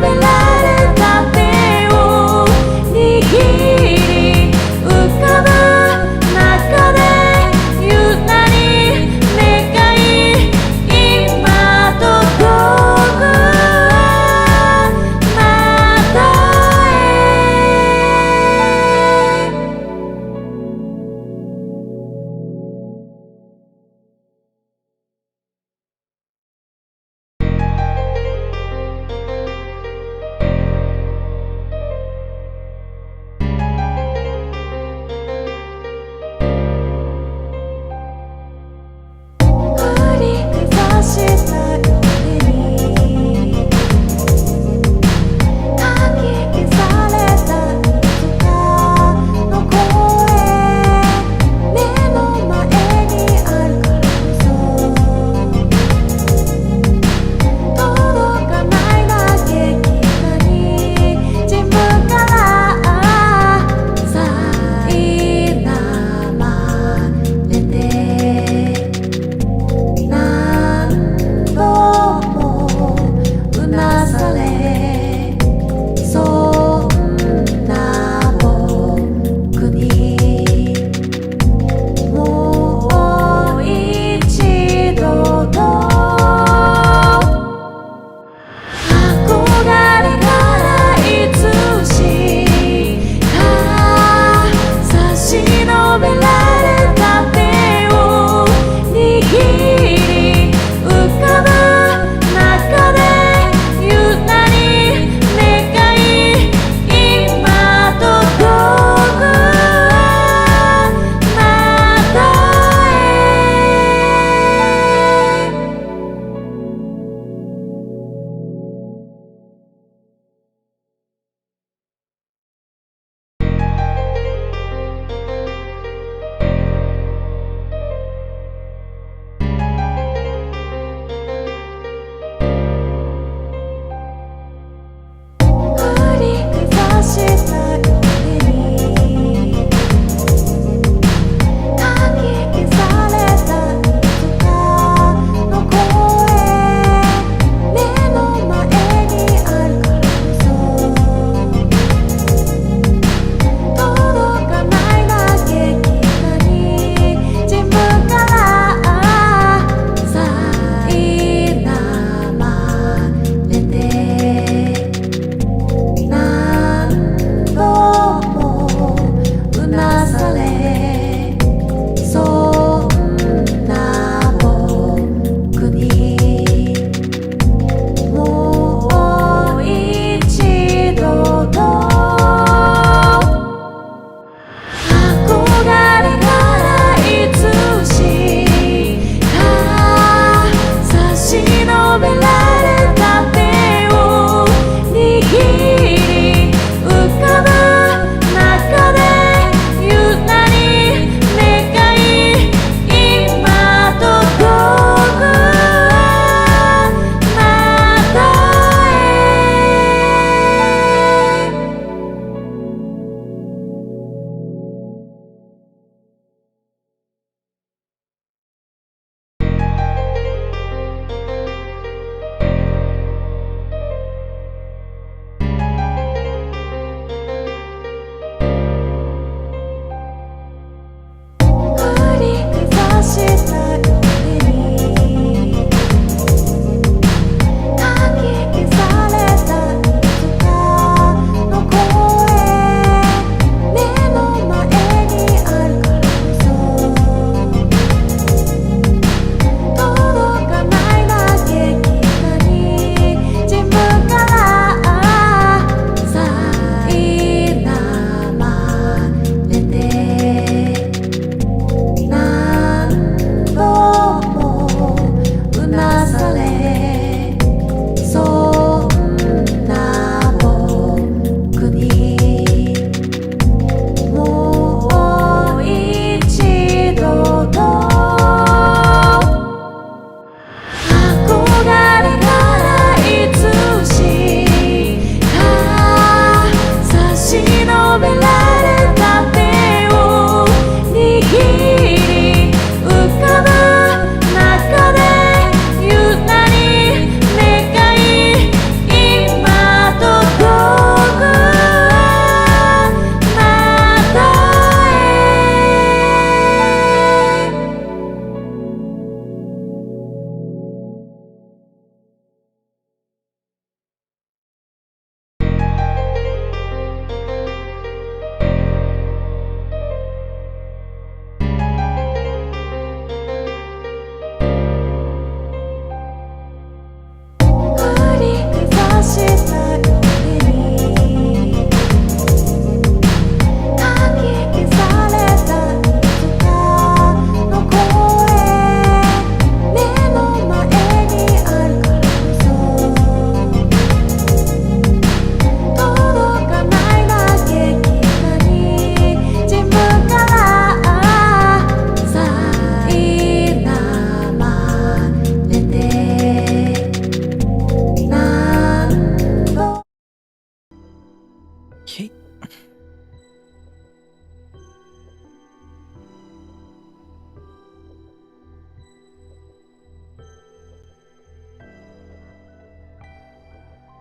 められた手を握り浮かぶ中でゆらり願い今どこかまたへ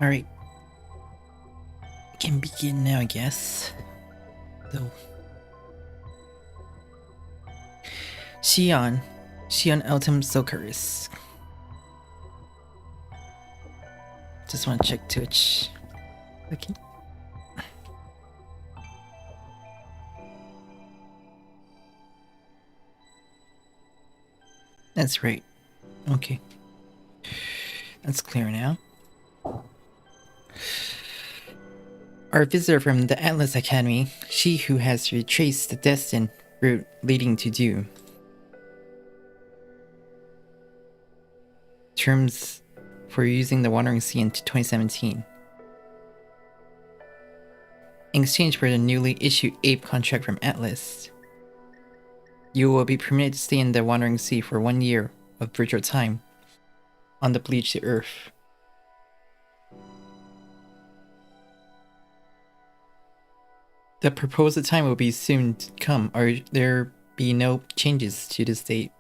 Alright. Can begin now, I guess. Though. Shion Autumn Socaris. Just want to check Twitch. Okay. That's right. Okay. That's clear now. Our visitor from the Atlas Academy, she who has retraced the destined route leading to Dew. Terms for using the Wandering Sea in 2017. In exchange for the newly issued Ape contract from Atlas, you will be permitted to stay in the Wandering Sea for 1 year of virtual time on the bleached Earth. The proposed time will be soon to come, or there be no changes to this date.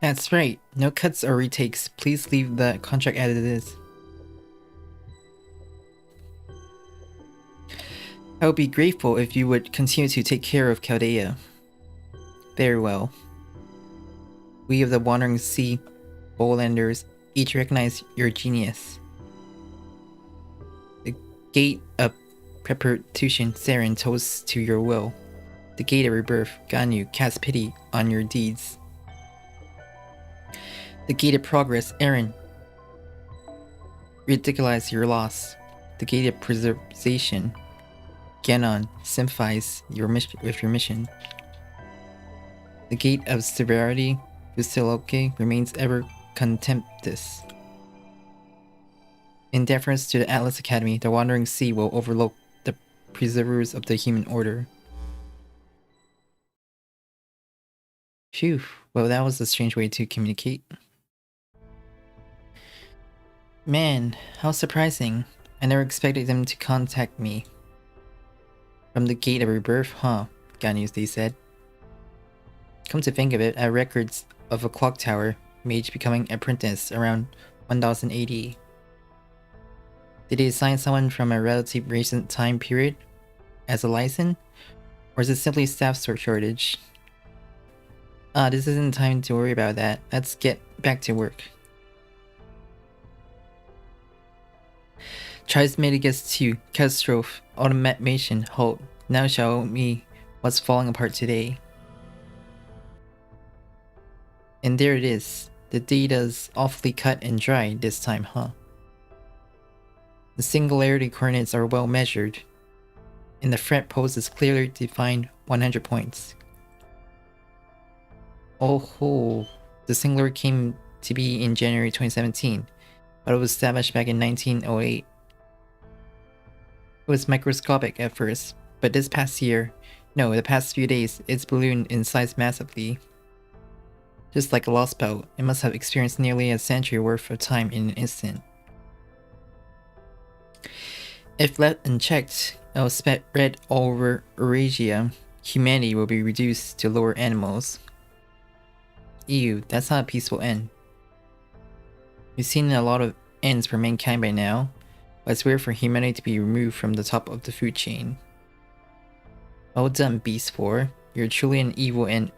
That's right, no cuts or retakes. Please leave the contract as it is. I would be grateful if you would continue to take care of Chaldea. Very well. We of the Wandering Sea Bowlanders each recognize your genius. The gate of perpetuation, Saren, toasts to your will. The gate of rebirth, Ganyu, casts pity on your deeds. The gate of progress, Aaron, ridiculize your loss. The gate of preservation, Genon, sympathize with your mission. The gate of severity, Yusuke, remains ever contemptuous. In deference to the Atlas Academy, the Wandering Sea will overlook the preservers of the human order. Phew, well that was a strange way to communicate. Man, how surprising. I never expected them to contact me. From the gate of rebirth, huh? Gaius, they said. Come to think of it, I have records of a clock tower mage becoming apprentice around 1000 AD. Did they assign someone from a relatively recent time period as a license? Or is it simply staff shortage? This isn't time to worry about that. Let's get back to work. Trismegistus 2, catastrophe, automation, halt. Now show me what's falling apart today. And there it is. The data's awfully cut and dry this time, huh? The singularity coordinates are well measured, and the threat pose is clearly defined 100 points. Oh ho, the singularity came to be in January 2017, but it was established back in 1908. It was microscopic at first, but this past year, no, the past few days, it's ballooned in size massively. Just like a lost belt, it must have experienced nearly a century worth of time in an instant. If left unchecked, it will spread all over Eurasia. Humanity will be reduced to lower animals. Ew, that's not a peaceful end. We've seen a lot of ends for mankind by now, but it's weird for humanity to be removed from the top of the food chain. Well done, Beast 4. You're truly an evil end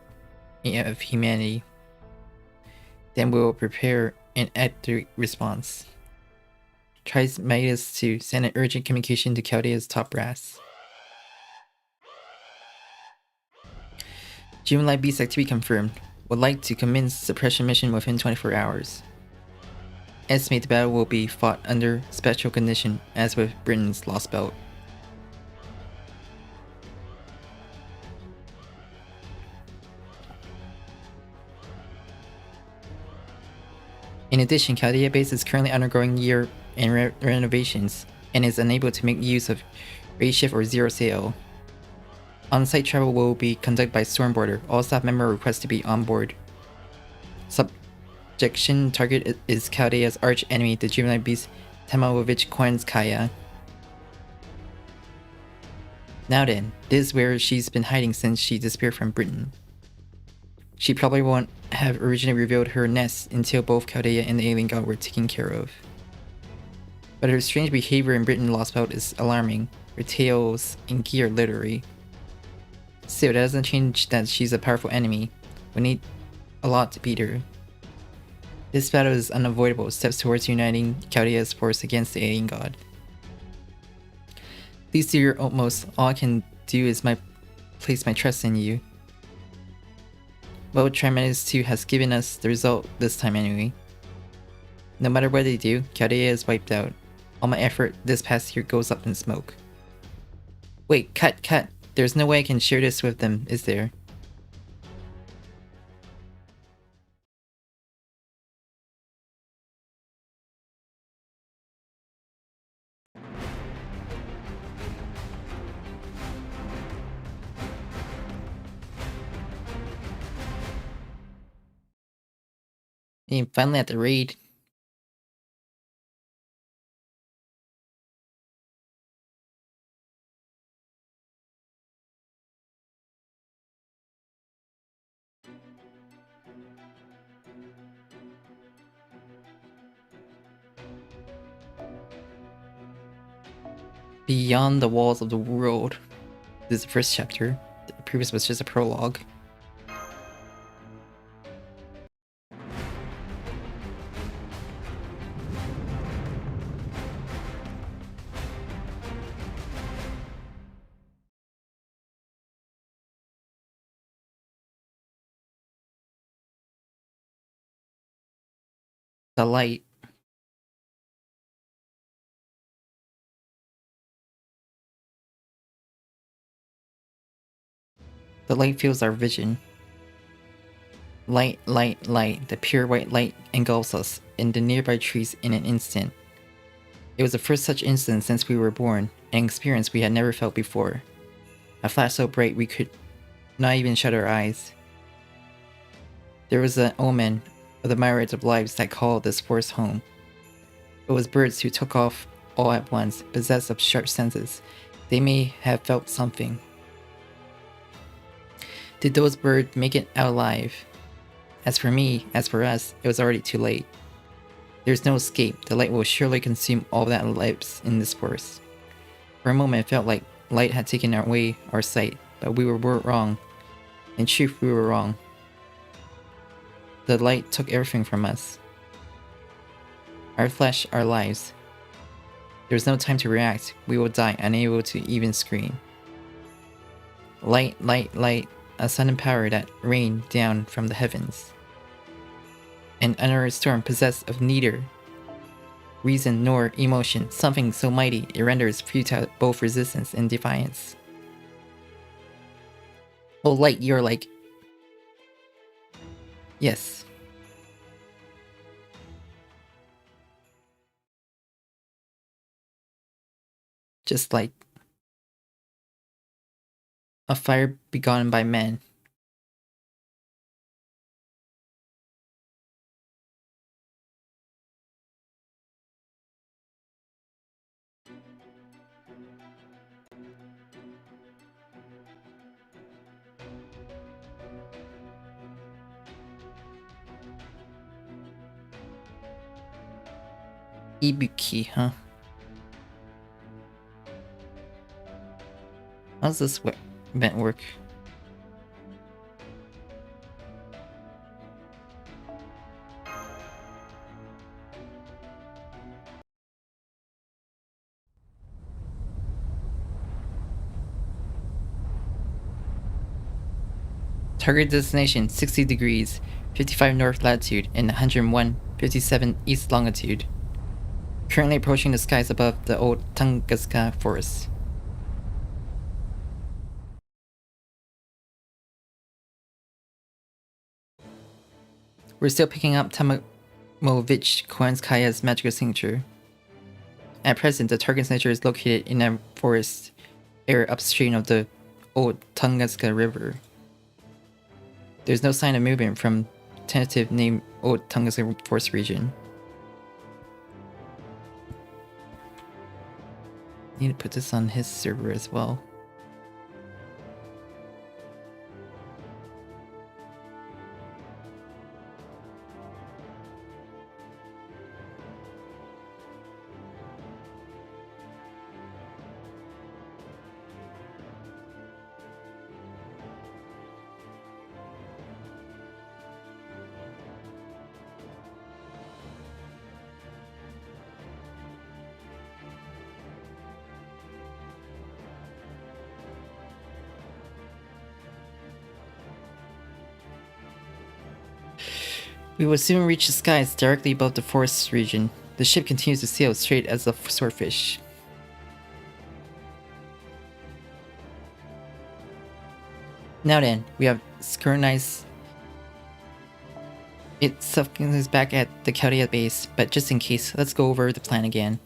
of humanity. Then we will prepare an accurate response. Tries Midas to send an urgent communication to Chaldea's top brass. Human-like beast activity confirmed. Would like to commence suppression mission within 24 hours. Estimate the battle will be fought under special condition, as with Britain's Lost Belt. In addition, Chaldea base is currently undergoing year-end renovations and is unable to make use of raid shift or zero sail. On-site travel will be conducted by Stormboarder. All staff members request to be on board. Subjection target is Chaldea's arch enemy, the juvenile beast Tamalovich-Kwanskaya. Now then, this is where she's been hiding since she disappeared from Britain. She probably won't have originally revealed her nest until both Chaldea and the alien god were taken care of. But her strange behavior in Britain Lost Belt is alarming. Her tails and gear literally. Still, that doesn't change that she's a powerful enemy. We need a lot to beat her. This battle is unavoidable, steps towards uniting Chaldea's force against the alien god. Please do your utmost. All I can do is place my trust in you. What Tremendous 2 has given us the result this time anyway. No matter what they do, Chaldea is wiped out. All my effort this past year goes up in smoke. Wait, cut. There's no way I can share this with them, is there? And finally at the raid. Beyond the walls of the world. This is the first chapter. The previous was just a prologue. The light. The light fuels our vision. Light. The pure white light engulfs us in the nearby trees in an instant. It was the first such instant since we were born, an experience we had never felt before. A flash so bright we could not even shut our eyes. There was an omen of the myriads of lives that called this forest home. It was birds who took off all at once, possessed of sharp senses. They may have felt something. Did those birds make it out alive? As for me, as for us, it was already too late. There's no escape. The light will surely consume all that lives in this forest. For a moment it felt like light had taken away our sight, but we were wrong. In truth, we were wrong. The light took everything from us. Our flesh, our lives. There was no time to react. We will die, unable to even scream. Light. A sudden power that rained down from the heavens. An unerring storm possessed of neither reason nor emotion, something so mighty it renders futile both resistance and defiance. Oh, light, you're like... Yes. Just like a fire begotten by men. Ibuki, huh? How's this event work? Target destination 60 degrees, 55 north latitude, and 101.57 east longitude. Currently approaching the skies above the old Tunguska forest. We're still picking up Tamovich-Koenskaya's magical signature. At present, the target signature is located in a forest area upstream of the old Tunguska River. There's no sign of movement from tentative name Old Tunguska Forest region. Need to put this on his server as well. We will soon reach the skies directly above the forest region. The ship continues to sail straight as a swordfish. Now then, we have scrutinized it back at the Chaldea base, but just in case, let's go over the plan again.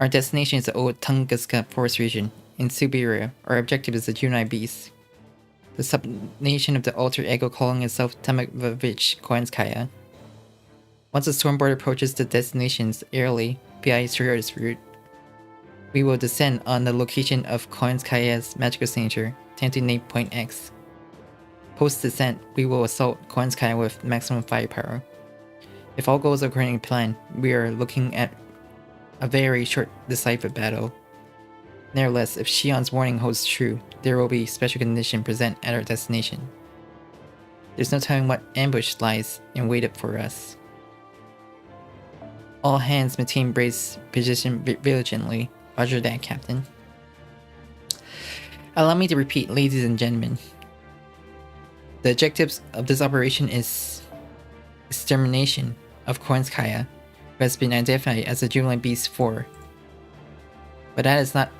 Our destination is the old Tunguska forest region in Siberia. Our objective is the Juvenile Beast, the subnation of the alter ego calling itself JP-rKyECtnz. Once the Stormboard approaches the destinations airily via circuitous route, we will descend on the location of JP-rKyECtnz's magical signature, time to name point X. Post-descent, we will assault JP-rKyECtnz with maximum firepower. If all goes according to plan, we are looking at a very short, decisive battle. Nevertheless, if Shion's warning holds true, there will be special condition present at our destination. There's no telling what ambush lies in wait for us. All hands maintain brace position vigilantly. Roger that, Captain. Allow me to repeat, ladies and gentlemen. The objectives of this operation is extermination of JP-rKyECtnz, who has been identified as the Juvenile Beast 4. But that is not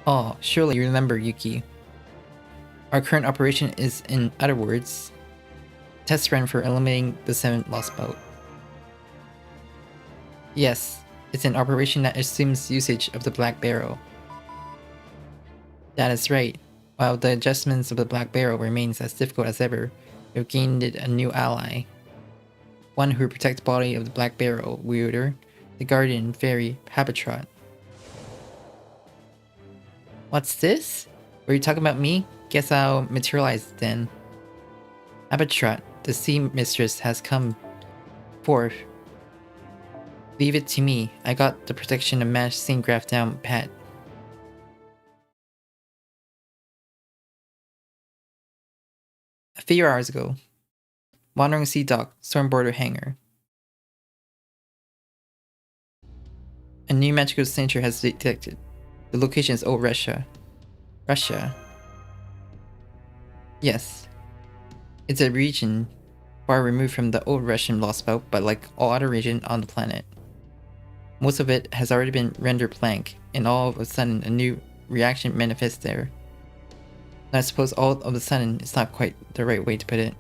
all. Surely you remember, Yuki. Our current operation is, in other words, test run for eliminating the 7th lost boat. Yes, it's an operation that assumes usage of the Black Barrel. That is right. While the adjustments of the Black Barrel remains as difficult as ever, we've gained a new ally. One who protects the body of the Black Barrel wielder, the Guardian Fairy Habitrot. What's this? Were you talking about me? Guess I'll materialize then. Habitrot, the Sea Mistress, has come forth. Leave it to me. I got the protection of Mash Scene Graph down pat. A few hours ago. Wandering Sea Dock, Stormborder Hangar. A new magical signature has been detected. The location is Old Russia. Russia? Yes. It's a region far removed from the old Russian Lost Boat, but like all other regions on the planet. Most of it has already been rendered blank, and all of a sudden a new reaction manifests there. And I suppose all of a sudden is not quite the right way to put it.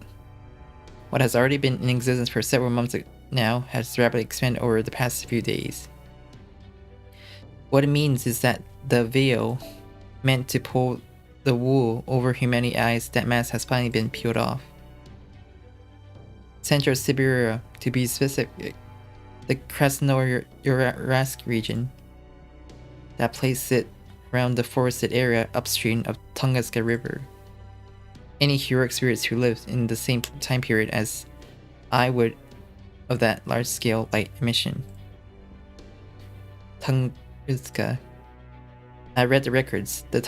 What has already been in existence for several months now has rapidly expanded over the past few days. What it means is that the veil meant to pull the wool over humanity's eyes, that mask has finally been peeled off. Central Siberia, to be specific, the Krasnoyarsk region, that places it around the forested area upstream of Tunguska River. Any heroic spirits who lived in the same time period as I would of that large-scale light emission. Tunguska. I read the records. The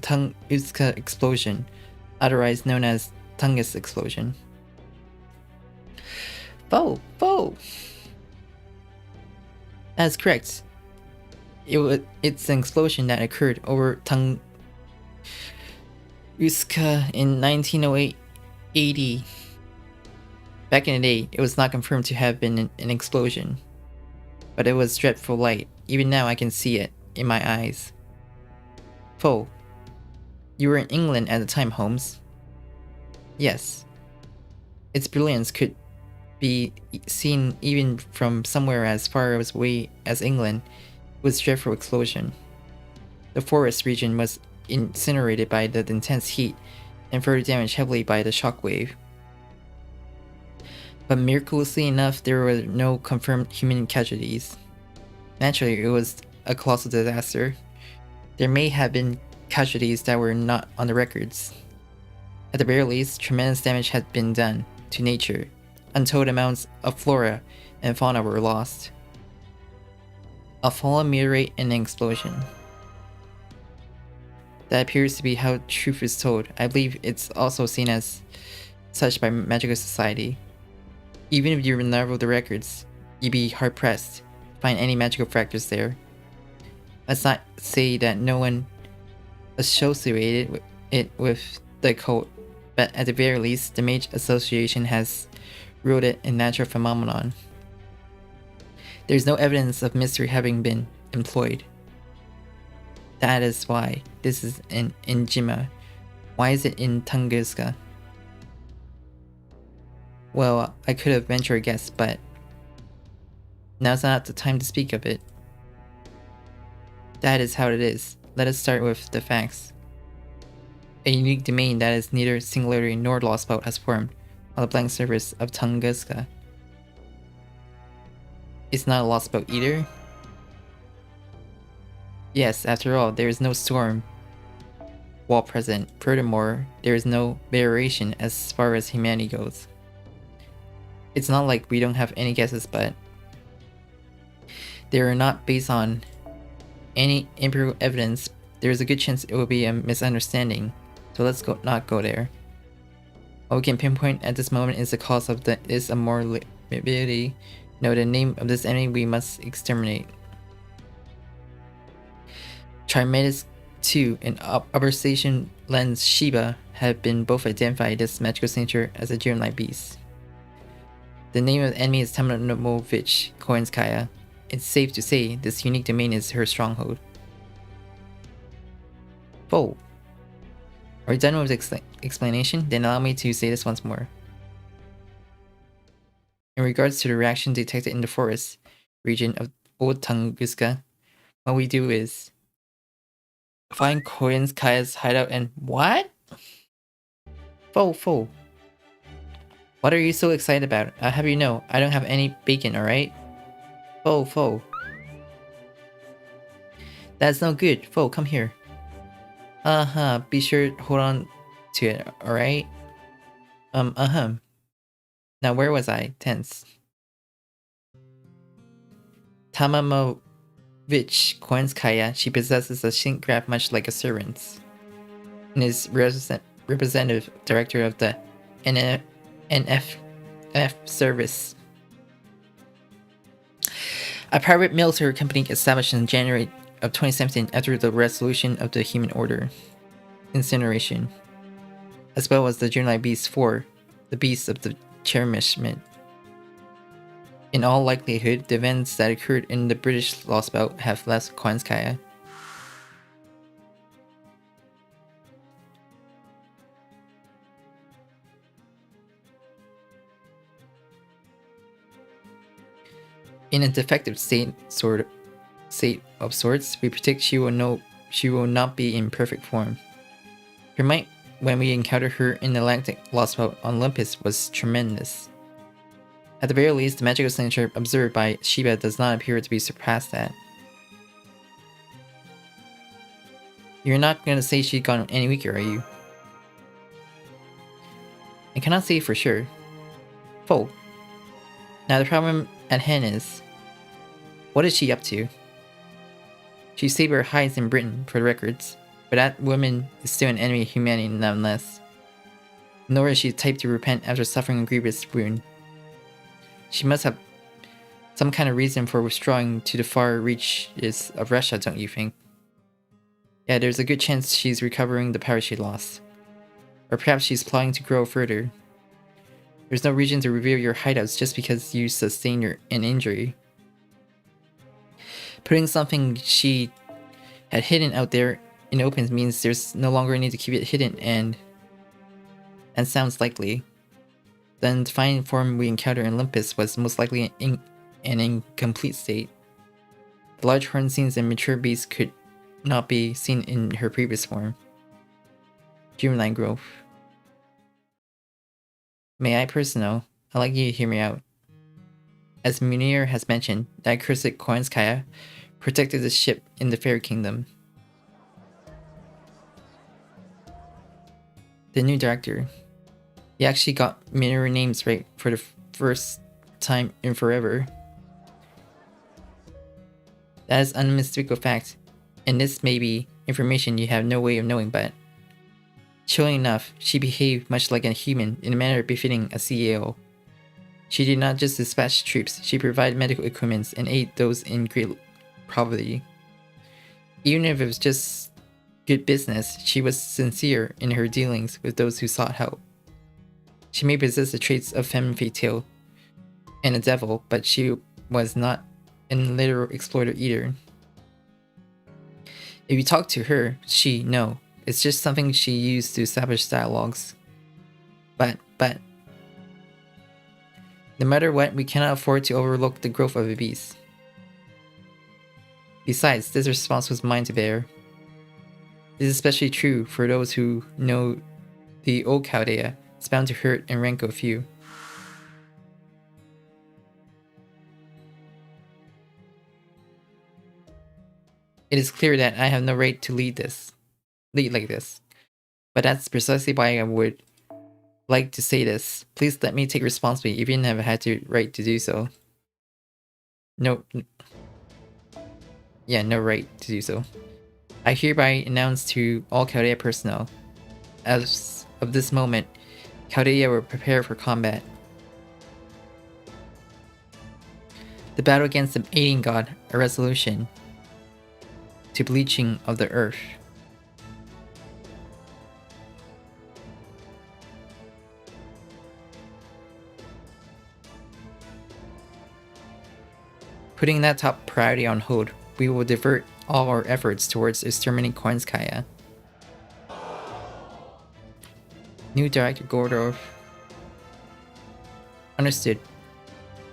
Tunguska explosion, otherwise known as Tungus explosion. That is correct. It's an explosion that occurred over Tunguska in 1908 AD. Back in the day, it was not confirmed to have been an explosion, but it was dreadful light. Even now I can see it in my eyes. You were in England at the time, Holmes. Yes. Its brilliance could be seen even from somewhere as far away as England. It was a dreadful explosion. The forest region was incinerated by the intense heat and further damaged heavily by the shockwave. But miraculously enough, there were no confirmed human casualties. Naturally, it was a colossal disaster. There may have been casualties that were not on the records. At the very least, tremendous damage had been done to nature. Untold amounts of flora and fauna were lost. A fallen meteorite and an explosion. That appears to be how truth is told. I believe it's also seen as such by Magical Society. Even if you unravel the records, you'd be hard-pressed to find any magical factors there. Let's not say that no one associated it with the occult, but at the very least, the Mage Association has ruled it a natural phenomenon. There is no evidence of mystery having been employed. That is why this is in Jima. Why is it in Tunguska? Well, I could have ventured a guess, but now's not the time to speak of it. That is how it is. Let us start with the facts. A unique domain that is neither Singularity nor Lostboat has formed on the blank surface of Tunguska. It's not a Lostboat either? Yes, after all, there is no storm wall present. Furthermore, there is no variation as far as humanity goes. It's not like we don't have any guesses, but they are not based on any empirical evidence. There is a good chance it will be a misunderstanding, so let's not go there. What we can pinpoint at this moment is the cause of this immobility. Know the name of this enemy we must exterminate. Trimetis 2 and Upper Station Lens Shiba have been both identified as magical signature as a germ-like beast. The name of the enemy is Thanatos. It's safe to say this unique domain is her stronghold. Oh. Are you done with the explanation? Then allow me to say this once more. In regards to the reaction detected in the forest region of Old Tunguska, what we do is find Kaya's hideout and what? Fo. What are you so excited about? I'll have you know, I don't have any bacon, alright? Fo. That's no good. Fo, come here. Be sure to hold on to it, alright? Now where was I? Tense. Tamamovich-Koenskaya, she possesses a shin graph much like a servant's, and is representative director of the NFF service. A private military company established in January of 2017 after the resolution of the Human Order incineration, as well as the Junai Beast 4, the Beast of the Cherishment. In all likelihood, the events that occurred in the British Lost Belt have left Koenskaya. In a defective state of sorts, we predict she will not be in perfect form. Her might when we encountered her in the Atlantic Lost Belt on Olympus was tremendous. At the very least, the magical signature observed by Shiba does not appear to be surpassed at. You're not gonna say she's gone any weaker, are you? I cannot say for sure. Fo. Now the problem at hand is, what is she up to? She saber hides in Britain, for the records, but that woman is still an enemy of humanity nonetheless. Nor is she the type to repent after suffering a grievous wound. She must have some kind of reason for withdrawing to the far reaches of Russia, don't you think? Yeah, there's a good chance she's recovering the power she lost. Or perhaps she's plotting to grow further. There's no reason to reveal your hideouts just because you sustained an injury. Putting something she had hidden out there in the open means there's no longer a need to keep it hidden, and sounds likely. The undefined form we encountered in Olympus was most likely an incomplete state. The large horn scenes and mature beasts could not be seen in her previous form. Dreamline growth. May I personal? I'd like you to hear me out. As Munir has mentioned, that accursed Koenskaya protected the ship in the Fairy Kingdom. The new director. He actually got mirror names right for the first time in forever. That is unmistakable fact, and this may be information you have no way of knowing, but chilling enough, she behaved much like a human in a manner befitting a CEO. She did not just dispatch troops, she provided medical equipment and aid those in great poverty. Even if it was just good business, she was sincere in her dealings with those who sought help. She may possess the traits of femme fatale and a devil, but she was not an literal exploiter either. If you talk to her, it's just something she used to establish dialogues. But, no matter what, we cannot afford to overlook the growth of a beast. Besides, this response was mine to bear. This is especially true for those who know the old Chaldea is bound to hurt and rankle a few. It is clear that I have no right to lead like this. But that's precisely why I would like to say this. Please let me take responsibility even if I had the right to do so. No right to do so. I hereby announce to all Chaldea personnel, as of this moment, Chaldea will prepare for combat. The battle against the alien god, a resolution to bleaching of the earth. Putting that top priority on hold, we will divert all our efforts towards exterminating Kornskaya. New Director Gordorf. Understood.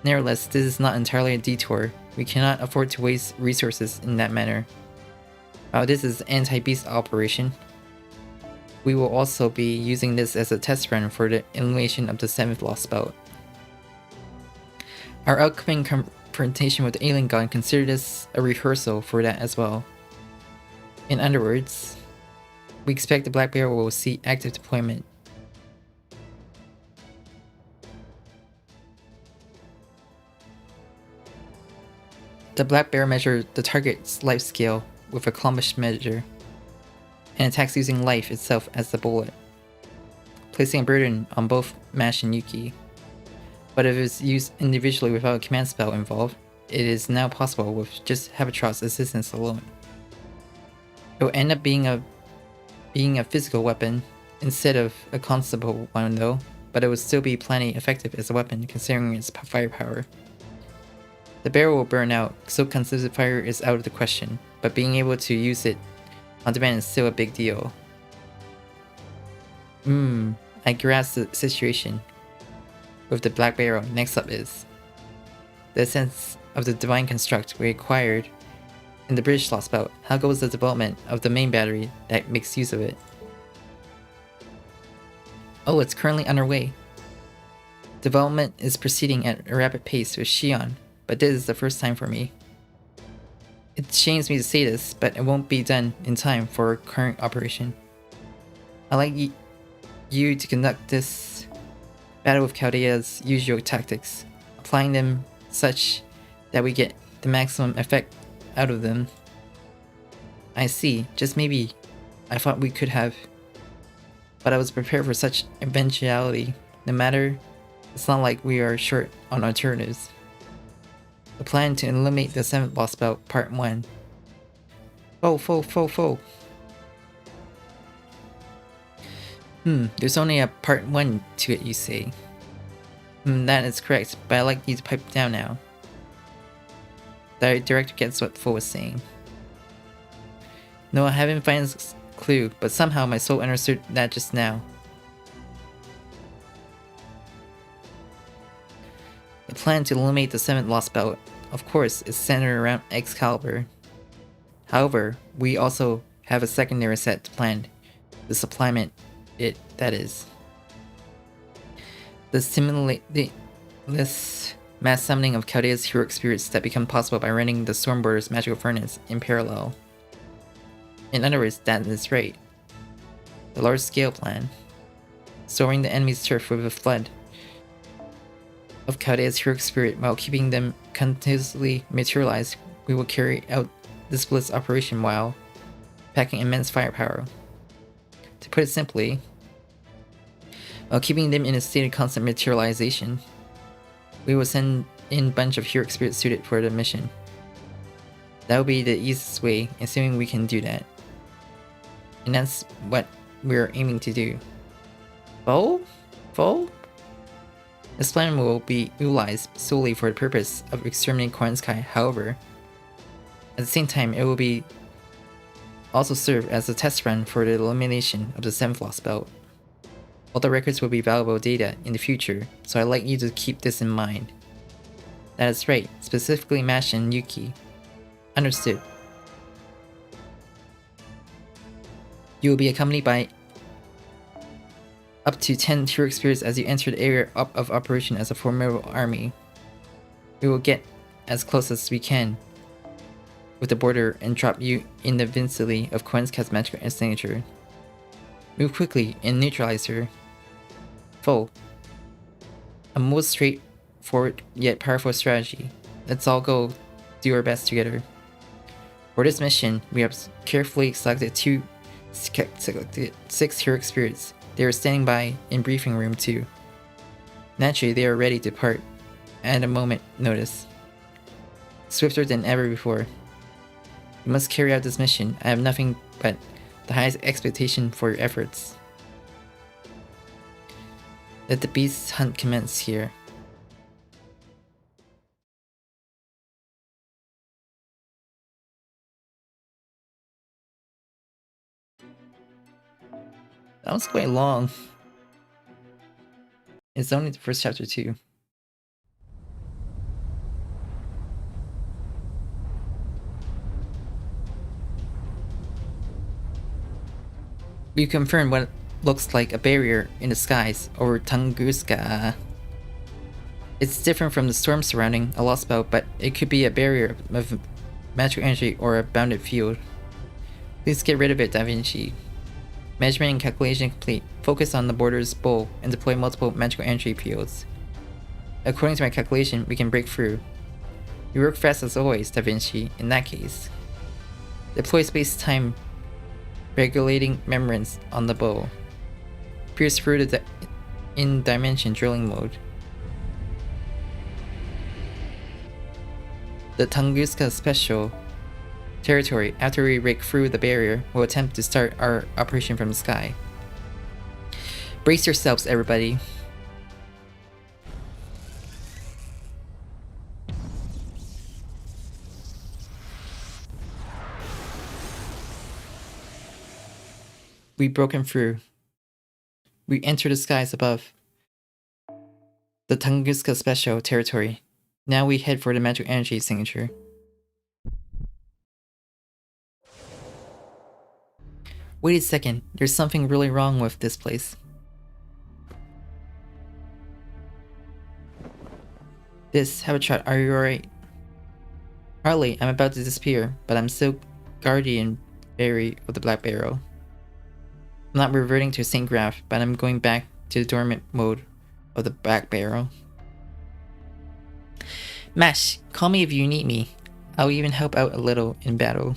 Nevertheless, this is not entirely a detour. We cannot afford to waste resources in that manner. While this is an anti-beast operation, we will also be using this as a test run for the elimination of the 7th lost belt. Our upcoming confrontation with the alien god, consider this a rehearsal for that as well. In other words, we expect the Black Bear will see active deployment. The Black Bear measures the target's life scale with a Klombish measure, and attacks using life itself as the bullet, placing a burden on both Mash and Yuki. But if it's used individually without a command spell involved, it is now possible with just Habitrot's assistance alone. It will end up being a physical weapon instead of a conceivable one though, but it will still be plenty effective as a weapon considering its firepower. The barrel will burn out, so consistent fire is out of the question, but being able to use it on demand is still a big deal. I grasp the situation. With the Black Barrel, next up is the essence of the divine construct we acquired in the British Lost Belt. How goes the development of the main battery that makes use of it? Oh, it's currently underway. Development is proceeding at a rapid pace with Shion, but this is the first time for me. It shames me to say this, but it won't be done in time for our current operation. I'd like you to conduct this battle with Chaldea's usual tactics, applying them such that we get the maximum effect out of them. I see, just maybe I thought we could have, but I was prepared for such eventuality. No matter, it's not like we are short on alternatives. The plan to eliminate the 7th Lost Belt, Part 1. Fo. There's only a Part 1 to it, you say? That is correct, but I'd like you to pipe down now. The director gets what Fo was saying. No, I haven't found a clue, but somehow my soul understood that just now. The plan to eliminate the 7th Lost Belt, of course, is centered around Excalibur. However, we also have a secondary set planned. The supplement it, that is. This mass summoning of Chaldea's heroic spirits that become possible by running the Stormborder's magical furnace in parallel. In other words, that is right. The large-scale plan. Storing the enemy's turf with a flood of Chaldea's heroic spirit while keeping them continuously materialized, we will carry out this blitz operation while packing immense firepower. To put it simply, while keeping them in a state of constant materialization, we will send in a bunch of heroic spirits suited for the mission. That will be the easiest way, assuming we can do that. And that's what we're aiming to do. Fo? This plan will be utilized solely for the purpose of exterminating Koenskai. However, at the same time, it will be also serve as a test run for the elimination of the 7th Lost Belt. All the records will be valuable data in the future, so I'd like you to keep this in mind. That is right, specifically Mash and Yuki. Understood. You will be accompanied by up to 10 heroic spirits as you enter the area of operation as a formidable army. We will get as close as we can with the border and drop you in the vicinity of Koenskai's magical signature. Move quickly and neutralize her. Foe. A most straightforward yet powerful strategy. Let's all go do our best together. For this mission, we have carefully selected 6 heroic spirits. They are standing by in briefing room 2. Naturally, they are ready to depart at a moment's notice. Swifter than ever before. You must carry out this mission. I have nothing but the highest expectation for your efforts. Let the beast hunt commence here. That was quite long. It's only the first chapter too. We confirmed what looks like a barrier in the skies over Tunguska. It's different from the storm surrounding a lost belt, but it could be a barrier of magical energy or a bounded field. Please get rid of it, Da Vinci. Measurement and calculation complete. Focus on the border's bowl and deploy multiple magical energy fields. According to my calculation, we can break through. You work fast as always, Da Vinci. In that case, deploy space-time regulating membranes on the bowl. Pierce through the in-dimension drilling mode. The Tunguska special territory, after we break through the barrier, will attempt to start our operation from the sky. Brace yourselves, everybody. We've broken through. We enter the skies above the Tunguska special territory. Now we head for the magic energy signature. Wait a second, there's something really wrong with this place. Habitat, are you alright? Hardly, I'm about to disappear, but I'm still guardian fairy of the Black Barrel. I'm not reverting to St. Graph, but I'm going back to the dormant mode of the Black Barrel. Mash, call me if you need me. I'll even help out a little in battle.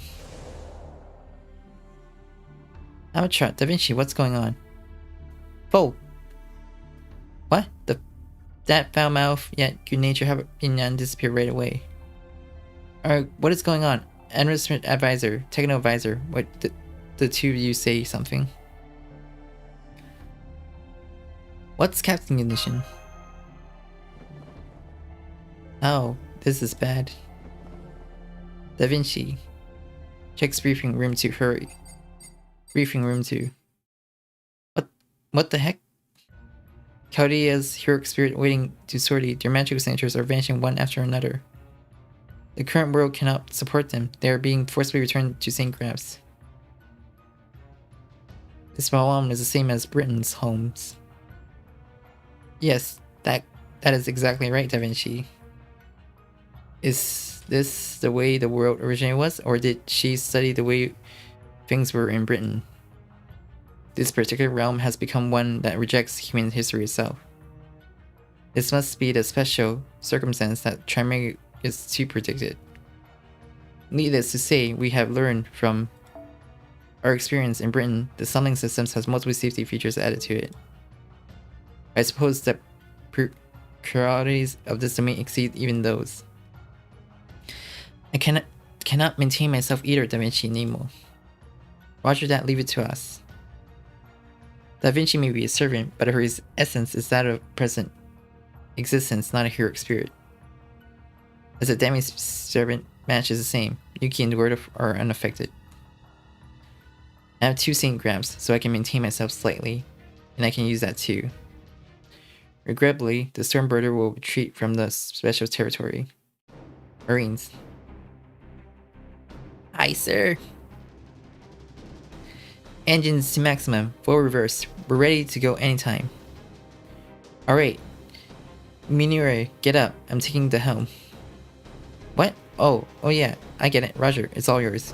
Avatar, Da Vinci, what's going on? Foe! What? That foul mouth yet good nature habriiel disappeared right away. What is going on? Enrichment advisor, techno advisor, what the two of you say something? What's captain condition? Oh, this is bad. Da Vinci. Checks briefing room 2, hurry. Briefing room 2. What the heck? Chaldeia's heroic spirit waiting to sortie. Their magical signatures are vanishing one after another. The current world cannot support them. They are being forcibly returned to St. Graph's. This realm is the same as Britain's homes. Yes, that is exactly right, Da Vinci. Is this the way the world originally was, or did she study the way things were in Britain? This particular realm has become one that rejects human history itself. This must be the special circumstance that Trimega is to predict it. Needless to say, we have learned from our experience in Britain, the summoning systems has multiple safety features added to it. I suppose that peculiarities of this domain exceed even those. I cannot maintain myself either, Da Vinci Nemo. Roger that, leave it to us. Da Vinci may be a servant, but her essence is that of present existence, not a heroic spirit. As a demi-servant match is the same, Yuki and Gordo are unaffected. I have 2 Saint Grams, so I can maintain myself slightly, and I can use that too. Regrettably, the Stormbirder will retreat from the special territory. Marines. Aye, sir. Engines to maximum, full reverse. We're ready to go anytime. Alright. Minure, get up. I'm taking the helm. What? Oh yeah, I get it. Roger, it's all yours.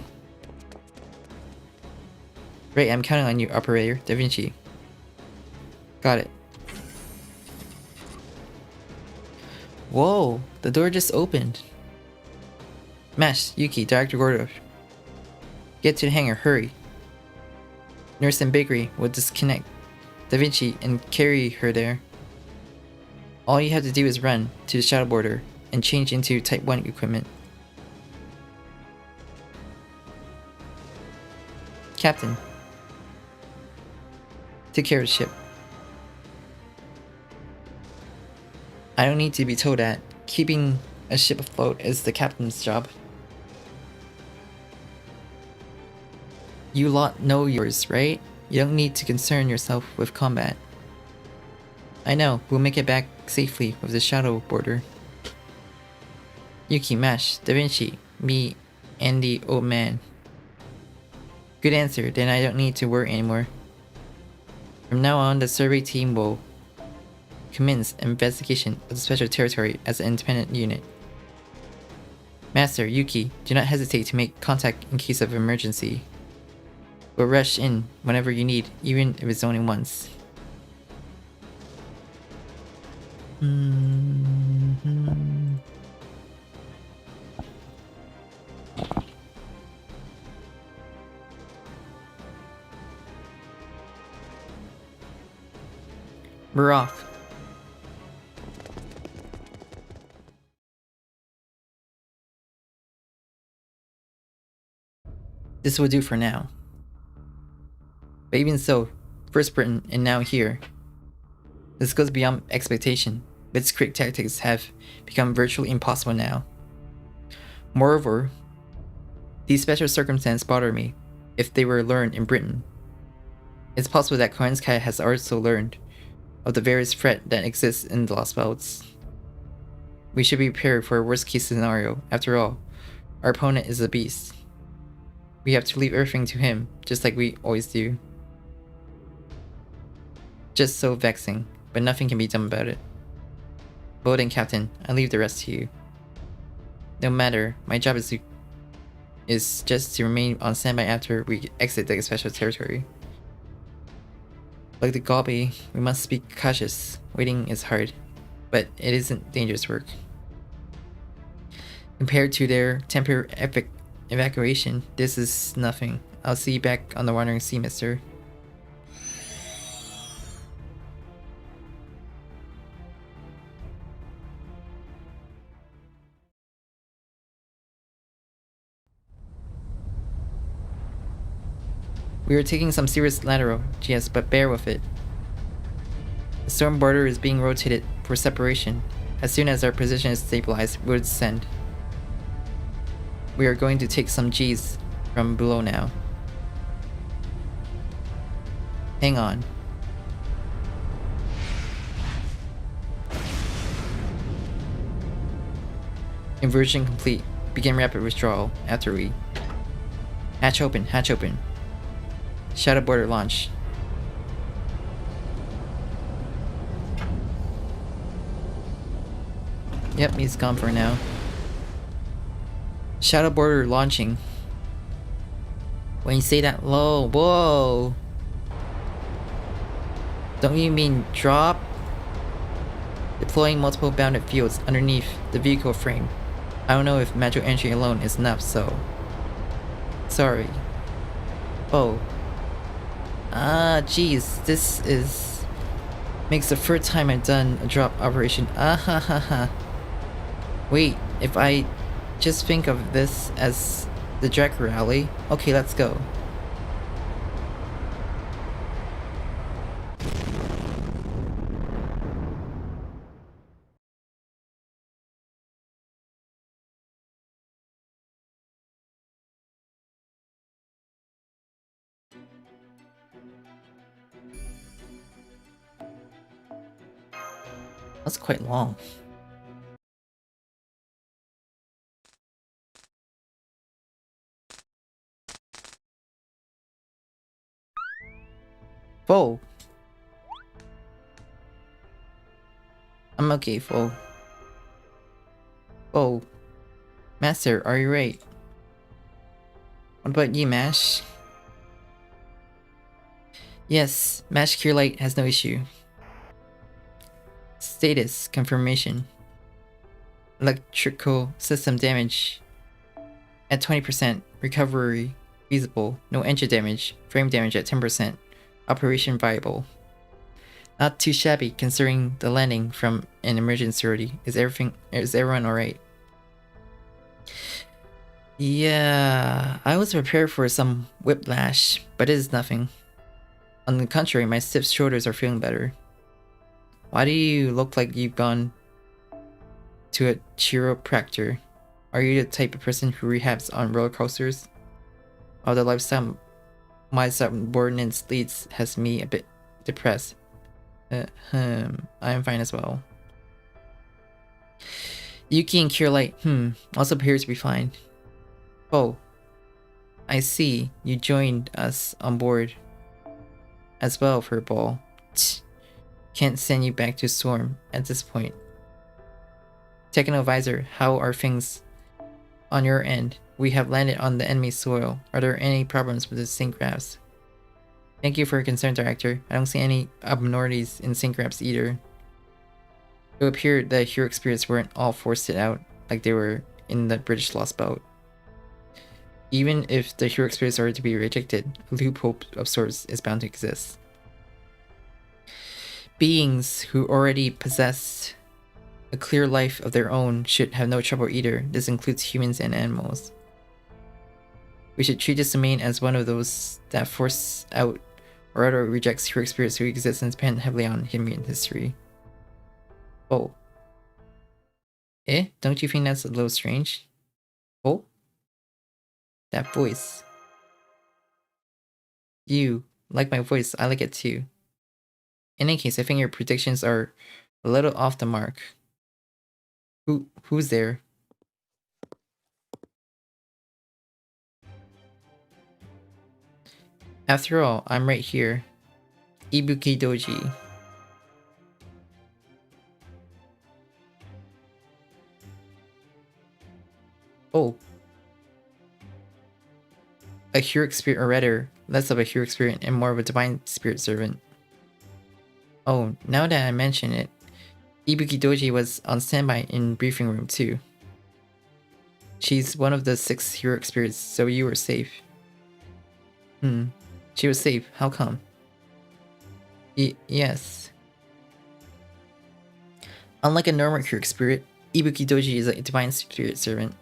Great, I'm counting on you, operator. Da Vinci. Got it. Whoa, the door just opened. Mash, Yuki, Dr. Gordo. Get to the hangar, hurry. Nurse and Bakery will disconnect Da Vinci and carry her there. All you have to do is run to the shadow border and change into Type 1 equipment. Captain. Take care of the ship. I don't need to be told that. Keeping a ship afloat is the captain's job. You lot know yours, right? You don't need to concern yourself with combat. I know, we'll make it back safely with the shadow border. Yuki, Mash, Da Vinci, me, and the old man. Good answer, then I don't need to worry anymore. From now on, the survey team will commence investigation of the special territory as an independent unit. Master, Yuki, do not hesitate to make contact in case of emergency. We'll rush in whenever you need, even if it's only once. We're off. This will do for now. But even so, first Britain and now here. This goes beyond expectation. Blitzkrieg tactics have become virtually impossible now. Moreover, these special circumstances bother me if they were learned in Britain. It's possible that Koenkai has also learned of the various threat that exists in the Lost Belts. We should be prepared for a worst case scenario. After all, our opponent is a beast. We have to leave everything to him, just like we always do. Just so vexing, but nothing can be done about it. Well then, Captain, I leave the rest to you. No matter, my job is just to remain on standby after we exit the special territory. Like the Gobi, we must be cautious. Waiting is hard, but it isn't dangerous work. Compared to their temporary evacuation, this is nothing. I'll see you back on the Wandering Sea, mister. We are taking some serious lateral, yes, but bear with it. The storm border is being rotated for separation. As soon as our position is stabilized, we'll descend. We are going to take some G's from below now. Hang on. Inversion complete. Begin rapid withdrawal after we... Hatch open, hatch open. Shadow border launch. Yep, he's gone for now. Shadow border launching. When you say that low, whoa! Don't you mean drop? Deploying multiple bounded fields underneath the vehicle frame. I don't know if magic entry alone is enough, so... Sorry. Oh. Ah, jeez, this is... Makes the third time I've done a drop operation. Ah ha ha ha. Wait, if I just think of this as the Jack Rally? Okay, let's go. That's quite long. Whoa. I'm okay, foe. Whoa. Master, are you right? What about you, Mash? Yes, Mash Cure Light has no issue. Status confirmation. Electrical system damage at 20%. Recovery feasible. No engine damage. Frame damage at 10%. Operation viable. Not too shabby considering the landing from an emergency already. Is everyone alright? Yeah, I was prepared for some whiplash, but it is nothing. On the contrary, my stiff shoulders are feeling better. Why do you look like you've gone to a chiropractor? Are you the type of person who rehabs on roller coasters? Oh, the lifestyle my subordinates leads has me a bit depressed. I'm fine as well. Yuki and Cure Light, also appears to be fine. Oh, I see. You joined us on board as well for a ball. Can't send you back to Storm at this point. Techno Advisor, how are things on your end? We have landed on the enemy soil. Are there any problems with the sync graphs? Thank you for your concern, Director. I don't see any abnormalities in sync graphs either. It appeared that heroic spirits weren't all forced out like they were in the British Lost Boat. Even if the heroic spirits are to be rejected, a loophole of sorts is bound to exist. Beings who already possess a clear life of their own should have no trouble either. This includes humans and animals. We should treat this domain as one of those that force out or rather rejects heroic spirits who exist and depend heavily on human history. Oh. Don't you think that's a little strange? Oh? That voice. You like my voice, I like it too. In any case, I think your predictions are a little off the mark. Who's there? After all, I'm right here. Ibuki Doji. Oh. A heroic spirit, or rather, less of a heroic spirit and more of a divine spirit servant. Oh, now that I mention it, Ibuki Doji was on standby in briefing room too. She's one of the 6 heroic spirits, so you were safe. She was safe, how come? Yes. Unlike a normal heroic spirit, Ibuki Doji is a divine spirit servant.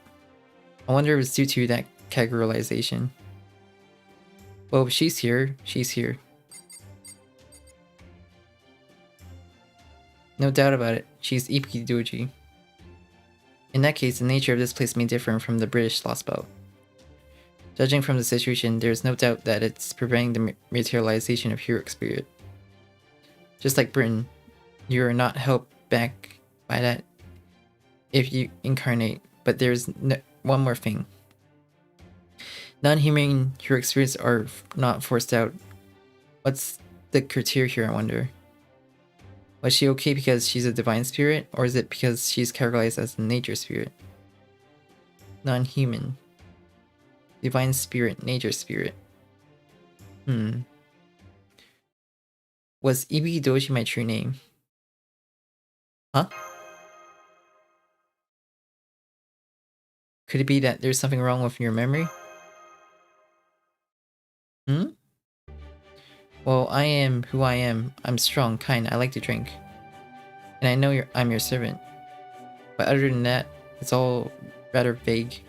I wonder if it's due to that categorization. Well, if she's here, she's here. No doubt about it, she's Ibuki Doji. In that case, the nature of this place may differ from the British Lost Boat. Judging from the situation, there is no doubt that it's preventing the materialization of heroic spirit. Just like Britain, you are not held back by that if you incarnate, but there's one more thing. Non-human heroic spirits are not forced out. What's the criteria here, I wonder? Was she okay because she's a divine spirit, or is it because she's categorized as a nature spirit? Non-human. Divine spirit, nature spirit. Was Ibuki Doji my true name? Huh? Could it be that there's something wrong with your memory? Well, I am who I am. I'm strong, kind, I like to drink. And I know I'm your servant. But other than that, it's all rather vague.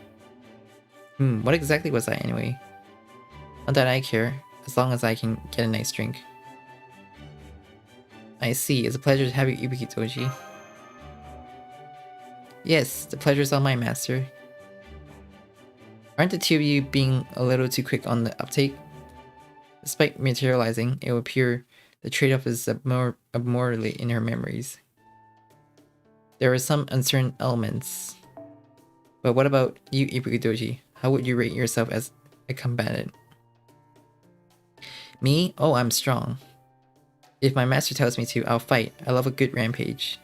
What exactly was I anyway? Not that I care, as long as I can get a nice drink. I see, it's a pleasure to have you, Ibuki Doji. Yes, the pleasure's all mine, master. Aren't the two of you being a little too quick on the uptake? Despite materializing, it would appear the trade-off is abnormally in her memories. There are some uncertain elements. But what about you, Ibukidoji? How would you rate yourself as a combatant? Me? Oh, I'm strong. If my master tells me to, I'll fight. I love a good rampage.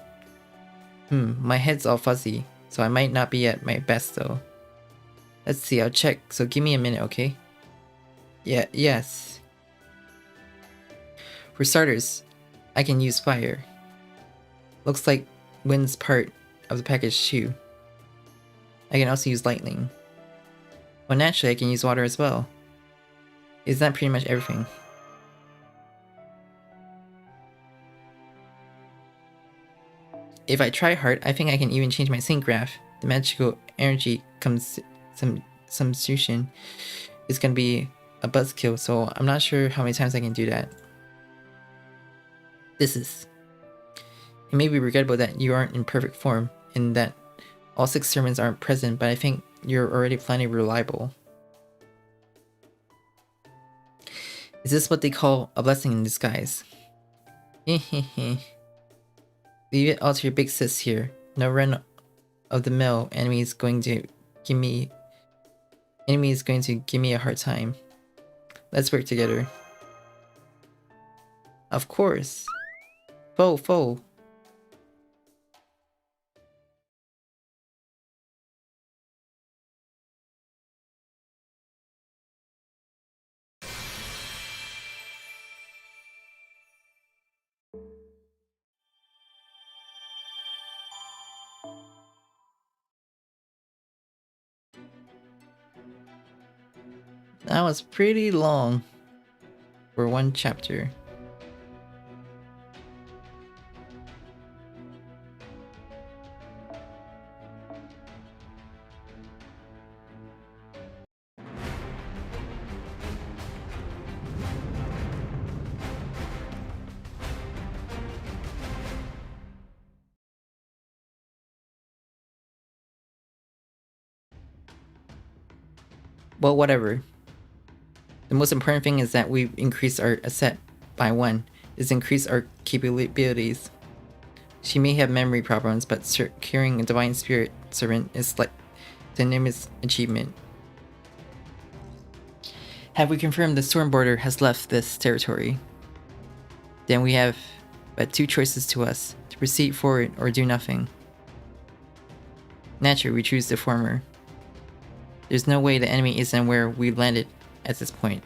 My head's all fuzzy, so I might not be at my best though. Let's see, I'll check, so give me a minute, okay? Yes. For starters, I can use fire. Looks like wind's part of the package too. I can also use lightning. Well, naturally I can use water as well. Isn't that pretty much everything? If I try hard, I think I can even change my sync graph. The magical energy substitution is gonna be a buzzkill, so I'm not sure how many times I can do that. It may be regrettable that you aren't in perfect form, and that all 6 servants aren't present, but I think you're already plenty reliable. Is this what they call a blessing in disguise? Hehehe. Leave it all to your big sis here. No run of the mill enemy is going to give me a hard time. Let's work together. Of course. Foe. That was pretty long for one chapter. Well, whatever. The most important thing is that we've increased our asset by 1. It's increased our capabilities. She may have memory problems, but securing a divine spirit servant is like the enormous achievement. Have we confirmed the storm border has left this territory? Then we have but 2 choices to us, to proceed forward or do nothing. Naturally, we choose the former. There's no way the enemy isn't where we landed at this point.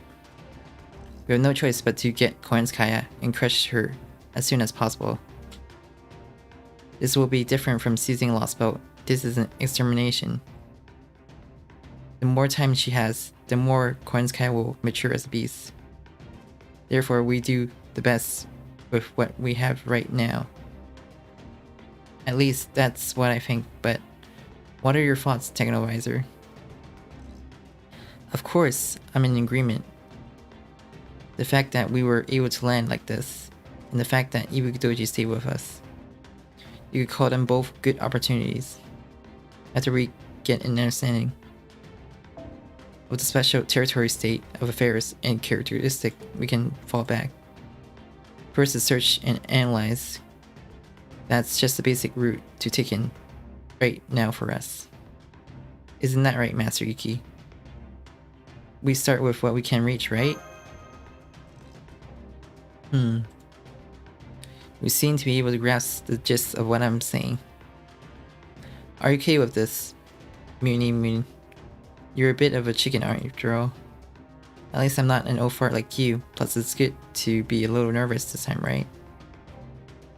We have no choice but to get Koenskaya and crush her as soon as possible. This will be different from seizing a lost boat. This is an extermination. The more time she has, the more Koenskaya will mature as a beast. Therefore, we do the best with what we have right now. At least that's what I think, but what are your thoughts, Technovisor? Of course, I'm in agreement. The fact that we were able to land like this, and the fact that Ibukidoji stayed with us. You could call them both good opportunities. After we get an understanding of the special territory state of affairs and characteristic, we can fall back. First is search and analyze. That's just the basic route to take in right now for us. Isn't that right, Master Yuki? We start with what we can reach, right? We seem to be able to grasp the gist of what I'm saying. Are you okay with this, Moon? You're a bit of a chicken, aren't you, Juro? At least I'm not an old fart like you, plus it's good to be a little nervous this time, right?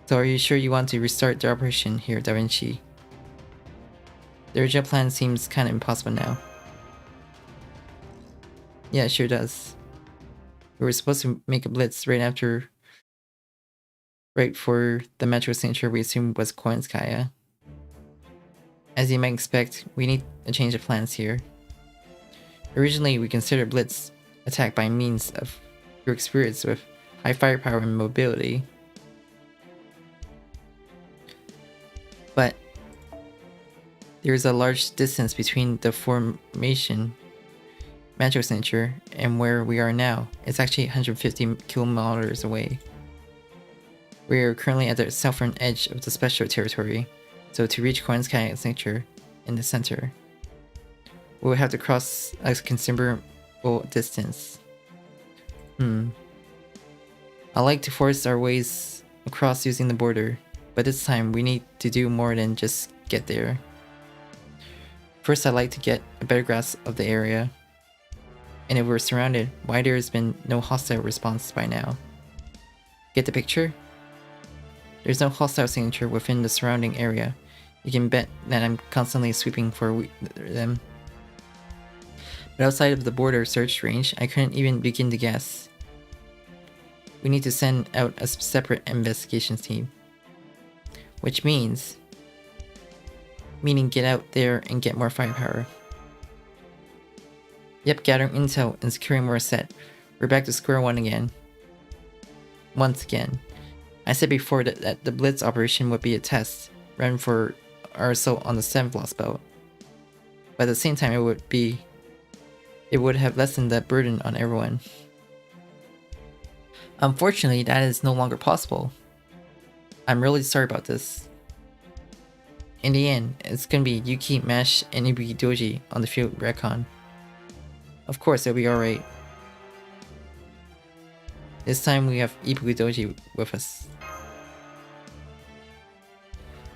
So are you sure you want to restart the operation here, Da Vinci? The original plan seems kinda impossible now. Yeah, it sure does. We were supposed to make a blitz right for the metro signature we assumed was Koenskaya. As you might expect, we need a change of plans here. Originally, we considered blitz attack by means of your spirits with high firepower and mobility. But there's a large distance between the formation Metro Signature and where we are now. It's actually 150 kilometers away. We are currently at the southern edge of the special territory, So to reach JP-rKyECtnz signature in the center, we will have to cross a considerable distance. I like to force our ways across using the border, but this time we need to do more than just get there. First, I'd like to get a better grasp of the area, and if we're surrounded, why there has been no hostile response by now. Get the picture? There's no hostile signature within the surrounding area. You can bet that I'm constantly sweeping for them. But outside of the border search range, I couldn't even begin to guess. We need to send out a separate investigation team. Which means get out there and get more firepower. Yep, gathering intel and securing more set. We're back to square one again. Once again. I said before that the Blitz operation would be a test run for our assault on the 7th Lost Belt. But at the same time, it would have lessened that burden on everyone. Unfortunately, that is no longer possible. I'm really sorry about this. In the end, it's gonna be Yuki, Mash, and Ibuki Doji on the field recon. Of course, it'll be alright. This time we have Ibuki Doji with us.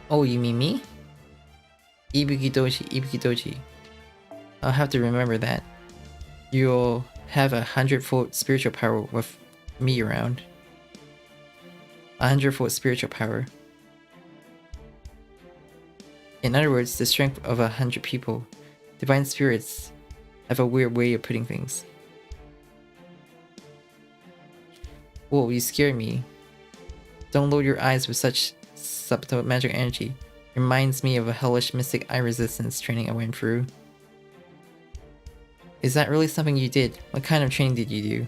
Oh, you mean me? Ibuki Doji. I'll have to remember that. You'll have 100-fold spiritual power with me around. 100-fold spiritual power. In other words, the strength of 100 people. Divine spirits have a weird way of putting things. Whoa, you scared me. Don't load your eyes with such subtle magic energy. Reminds me of a hellish mystic eye resistance training I went through. Is that really something you did? What kind of training did you do?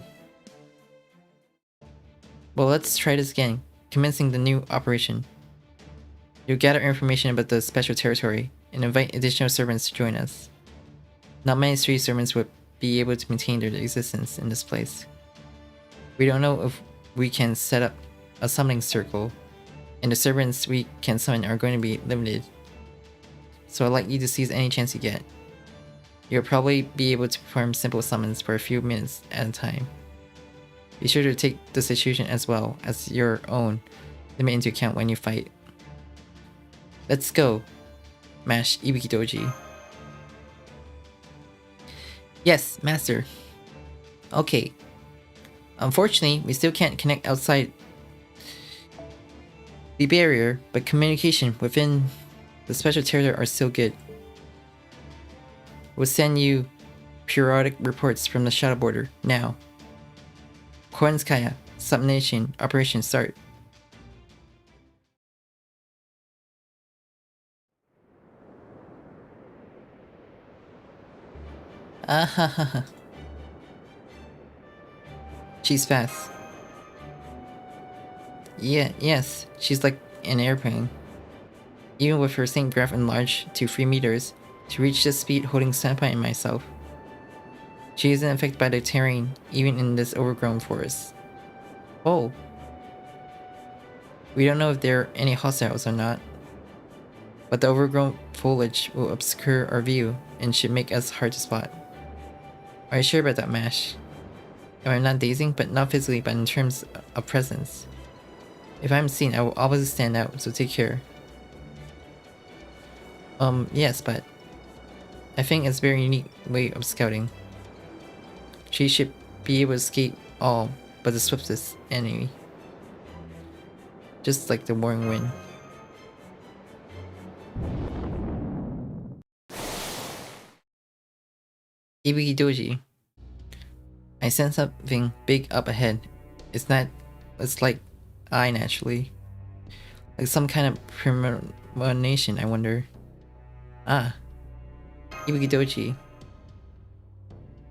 Well, let's try this again. Commencing the new operation. You'll gather information about the special territory and invite additional servants to join us. Not many street servants would be able to maintain their existence in this place. We don't know if we can set up a summoning circle, and the servants we can summon are going to be limited. So I'd like you to seize any chance you get. You'll probably be able to perform simple summons for a few minutes at a time. Be sure to take the situation as well as your own limit into account when you fight. Let's go, Mash Ibuki Doji. Yes, Master. Okay. Unfortunately, we still can't connect outside the barrier, but communication within the special territory are still good. We'll send you periodic reports from the shadow border now. JP-rKyECtnz, subnation, operation start. Ahahaha. She's fast. Yes, she's like an airplane. Even with her St. graph enlarged to 3 meters, to reach this speed holding Senpai and myself. She isn't affected by the terrain, even in this overgrown forest. Oh. We don't know if there are any hostiles or not, but the overgrown foliage will obscure our view and should make us hard to spot. Are you sure about that, Mash? I'm not dazing, but not physically, but in terms of presence. If I'm seen, I will always stand out, so take care. Yes, but I think it's a very unique way of scouting. She should be able to escape all but the swiftest enemy. Just like the warring wind. Ibuki Doji. I sense something big up ahead. It's like I naturally. Like some kind of premonition, I wonder. Ah. Ibuki Doji.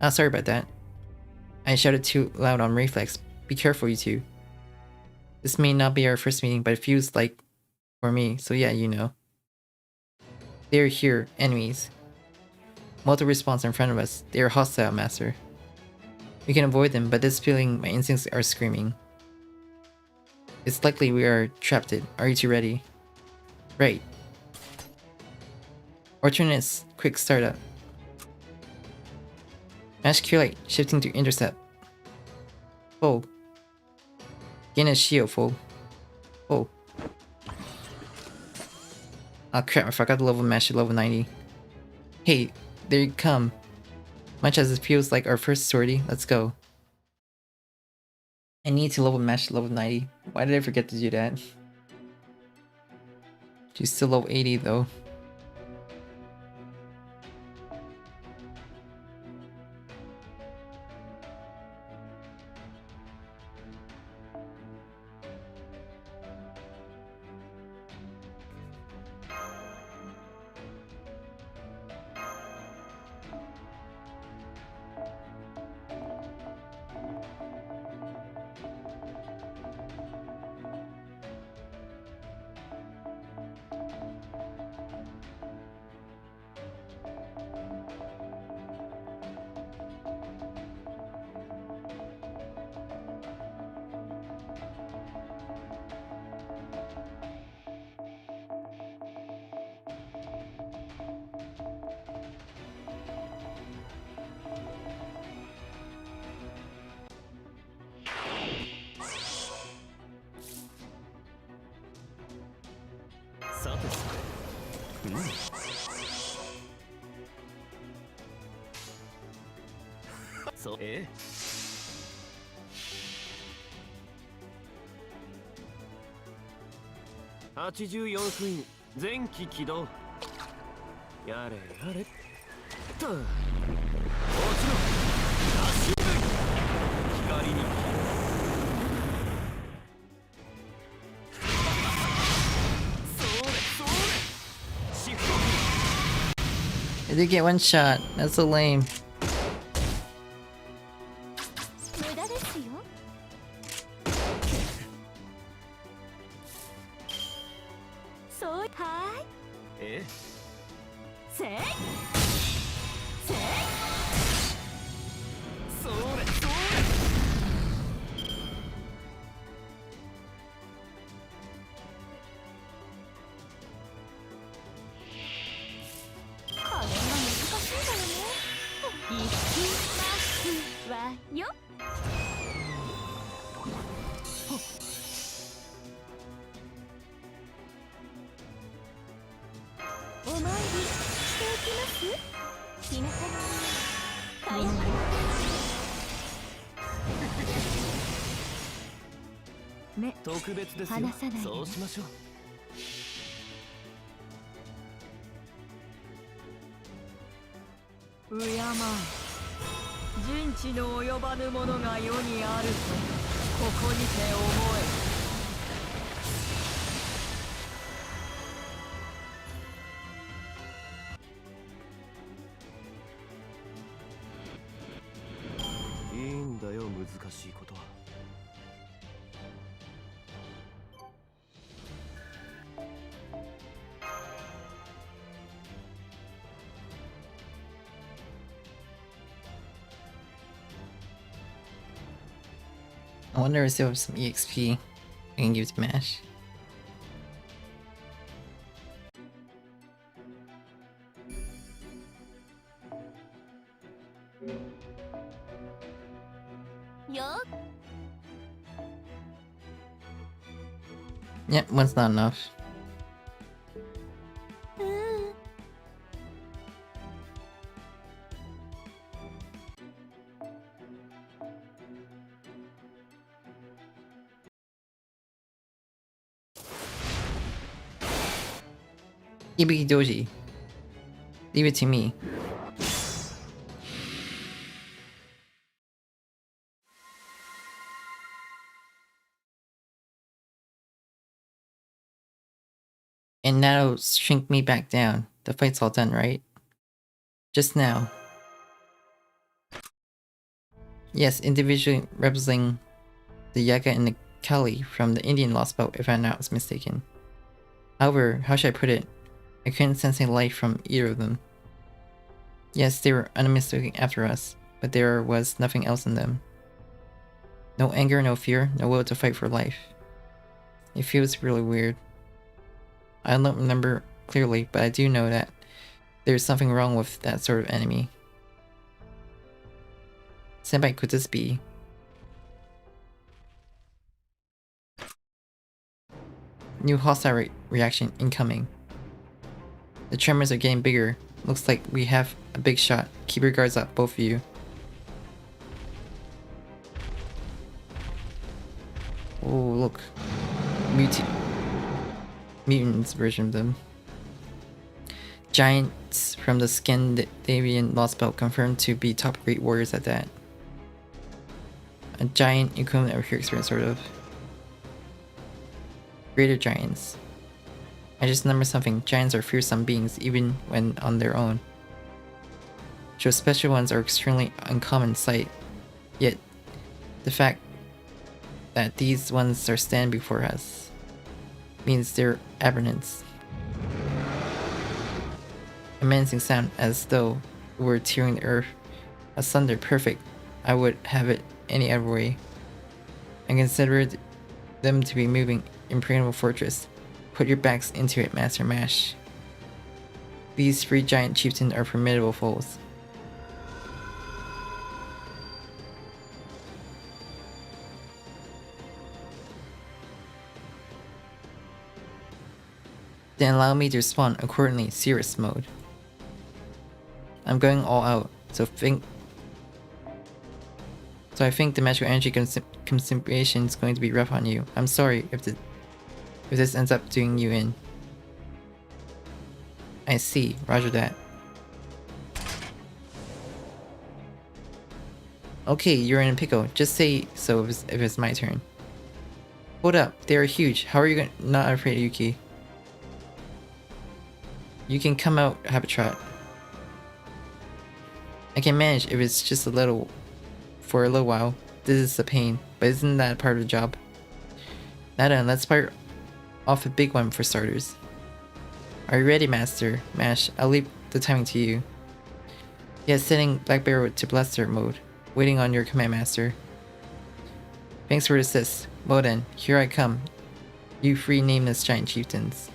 Ah, sorry about that. I shouted too loud on reflex. Be careful, you two. This may not be our first meeting, but it feels like for me, so yeah, you know. They're here, enemies. Multiple response in front of us. They are hostile, Master. We can avoid them, but this feeling, my instincts are screaming. It's likely we are trapped. Are you two ready? Right. Alternate quick startup. Mash Q-Light, shifting to intercept. Full. Gain a shield, full. Full. Oh crap, I forgot to level Mash to level 90. Hey, there you come. Much as it feels like our first sortie, let's go. I need to level Mash to level 90. Why did I forget to do that? She's still level 80 though. I did get one shot. That's so lame. I wonder if there was some EXP I can give to Mash. Yep, one's not enough. Ibiki Doji. Leave it to me. And that'll shrink me back down. The fight's all done, right? Just now. Yes, individually representing the Yaga and the Kali from the Indian Lost Belt, if I'm not mistaken. However, how should I put it? I couldn't sense any life from either of them. Yes, they were unmistakably after us, but there was nothing else in them. No anger, no fear, no will to fight for life. It feels really weird. I don't remember clearly, but I do know that There's something wrong with that sort of enemy. Senpai, could this be? New hostile reaction incoming. The tremors are getting bigger. Looks like we have a big shot. Keep your guards up, both of you. Oh, look. Mutants version of them. Giants from the Scandinavian Lost Belt confirmed to be top great warriors at that. A giant equivalent of your experience, sort of. Greater giants. I just remember something. Giants are fearsome beings even when on their own. So special ones are extremely uncommon sight. Yet, the fact that these ones are standing before us means they're aberrants. A menacing sound as though we were tearing the earth asunder. Perfect. I would have it any other way. I considered them to be moving impregnable fortress. Put your backs into it, Master Mash. These three giant chieftains are formidable foes. Then allow me to respond accordingly. Serious mode. I'm going all out, so I think the magical energy consumption is going to be rough on you. I'm sorry if this ends up doing you in. I see. Roger that. Okay, you're in a pickle. Just say so if it's my turn. Hold up, they are huge. How are you not afraid, Yuki? You can come out, Habitat. I can manage if it's just for a little while. This is a pain, but isn't that part of the job? Now then, let's fire off a big one for starters. Are you ready, Master? Mash, I'll leave the timing to you. Yes, setting Black Barrow to Blaster mode. Waiting on your command, Master. Thanks for the assist. Well then, here I come. You three nameless giant chieftains.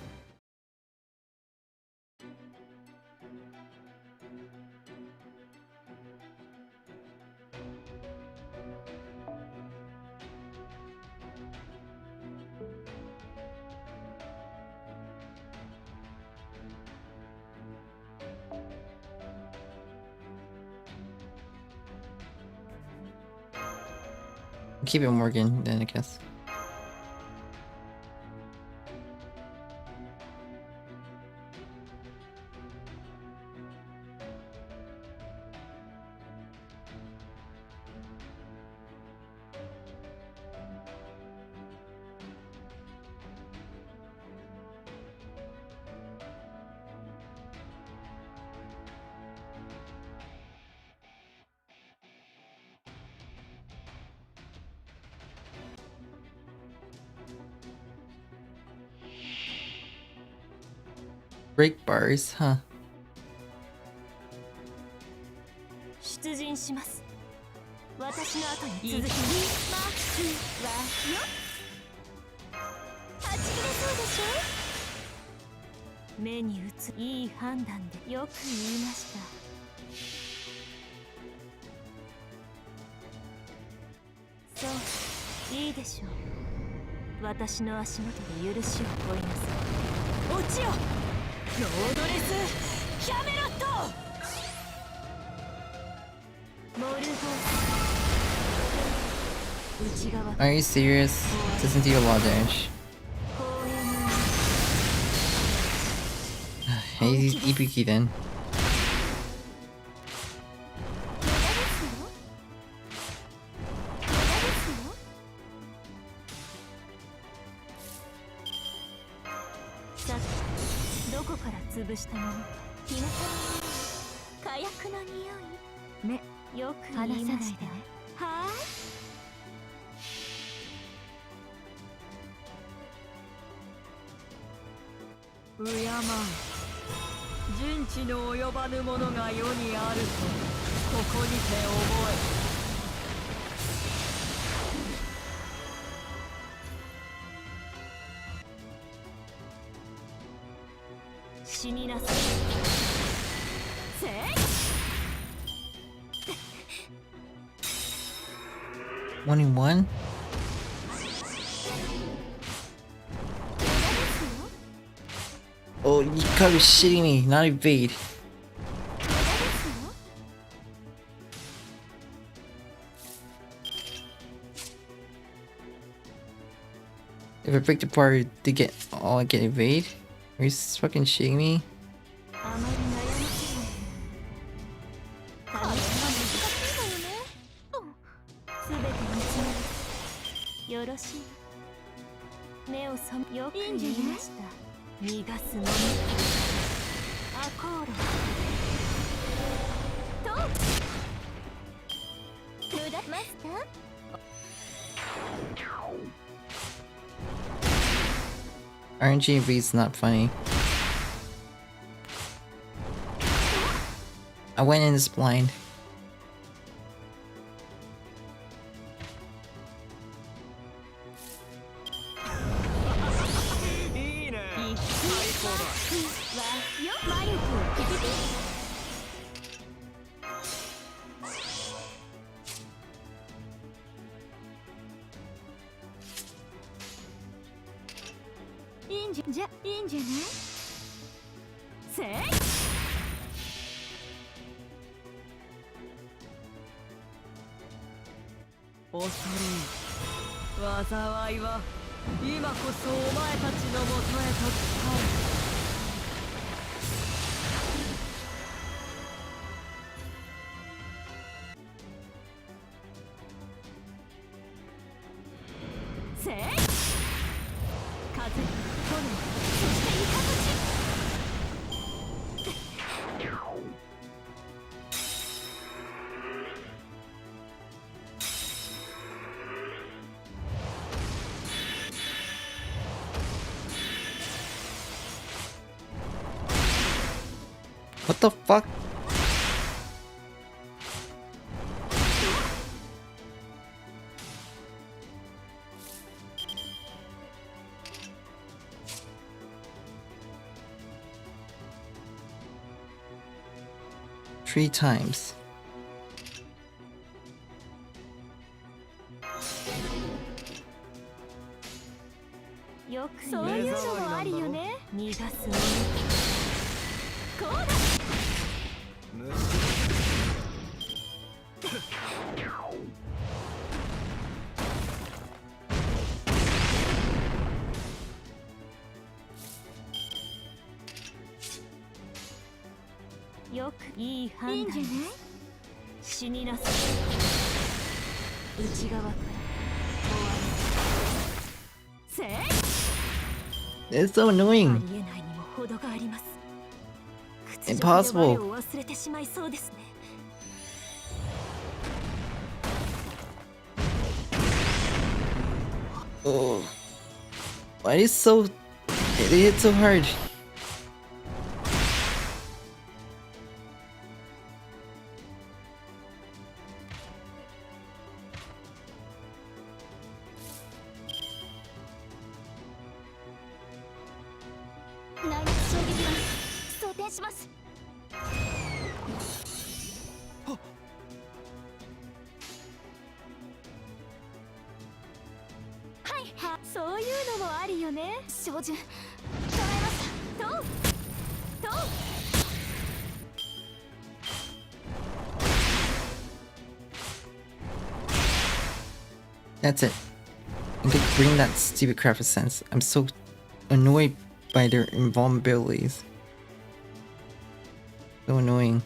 Keep it Morgan, then I guess. Breakbars, huh? 出陣します。私の後に続きますわよ。はち切れそうでしょ。目に映るいい判断でよく言いました。そういいでしょう。私の足元で許しを請いなさい。落ちよ。ロードレスキャメロット。モルゴー内側。Are you serious? Doesn't do a lot of damage. Hey, Ibuki then. 1 in 1? Oh, you gotta be shitting me, not evade. If I break the bar to get all I get evade? Are you fucking shitting me? RNG evade's not funny. I went in this blind. What the fuck? Three times. It's so annoying. Impossible. Oh, why is so? It hit so hard. That's it. I'm gonna bring that stupid crap of sense. I'm so annoyed by their invulnerabilities. So annoying.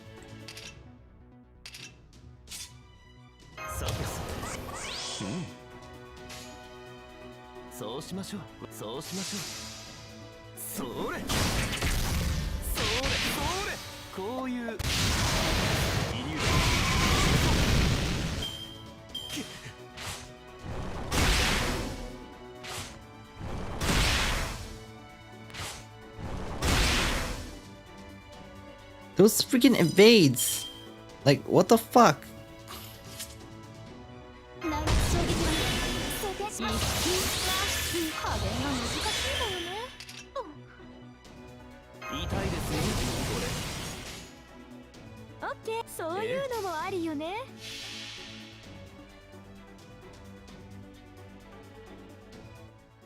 Those freaking evades! Like, what the fuck?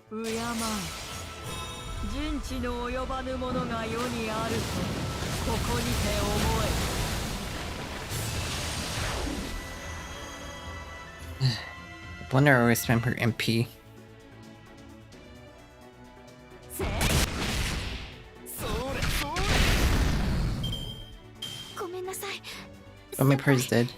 敬う人知の及ばぬものが世にあるとここにて思え。 Wonder where I spent her MP. ごめんなさい。 But my party's dead.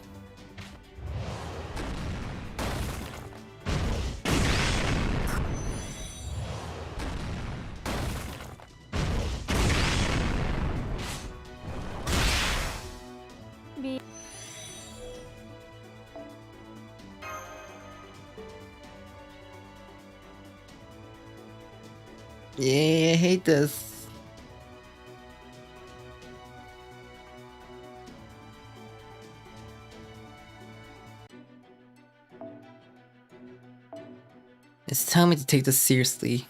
Yeah, I hate this. It's telling me to take this seriously.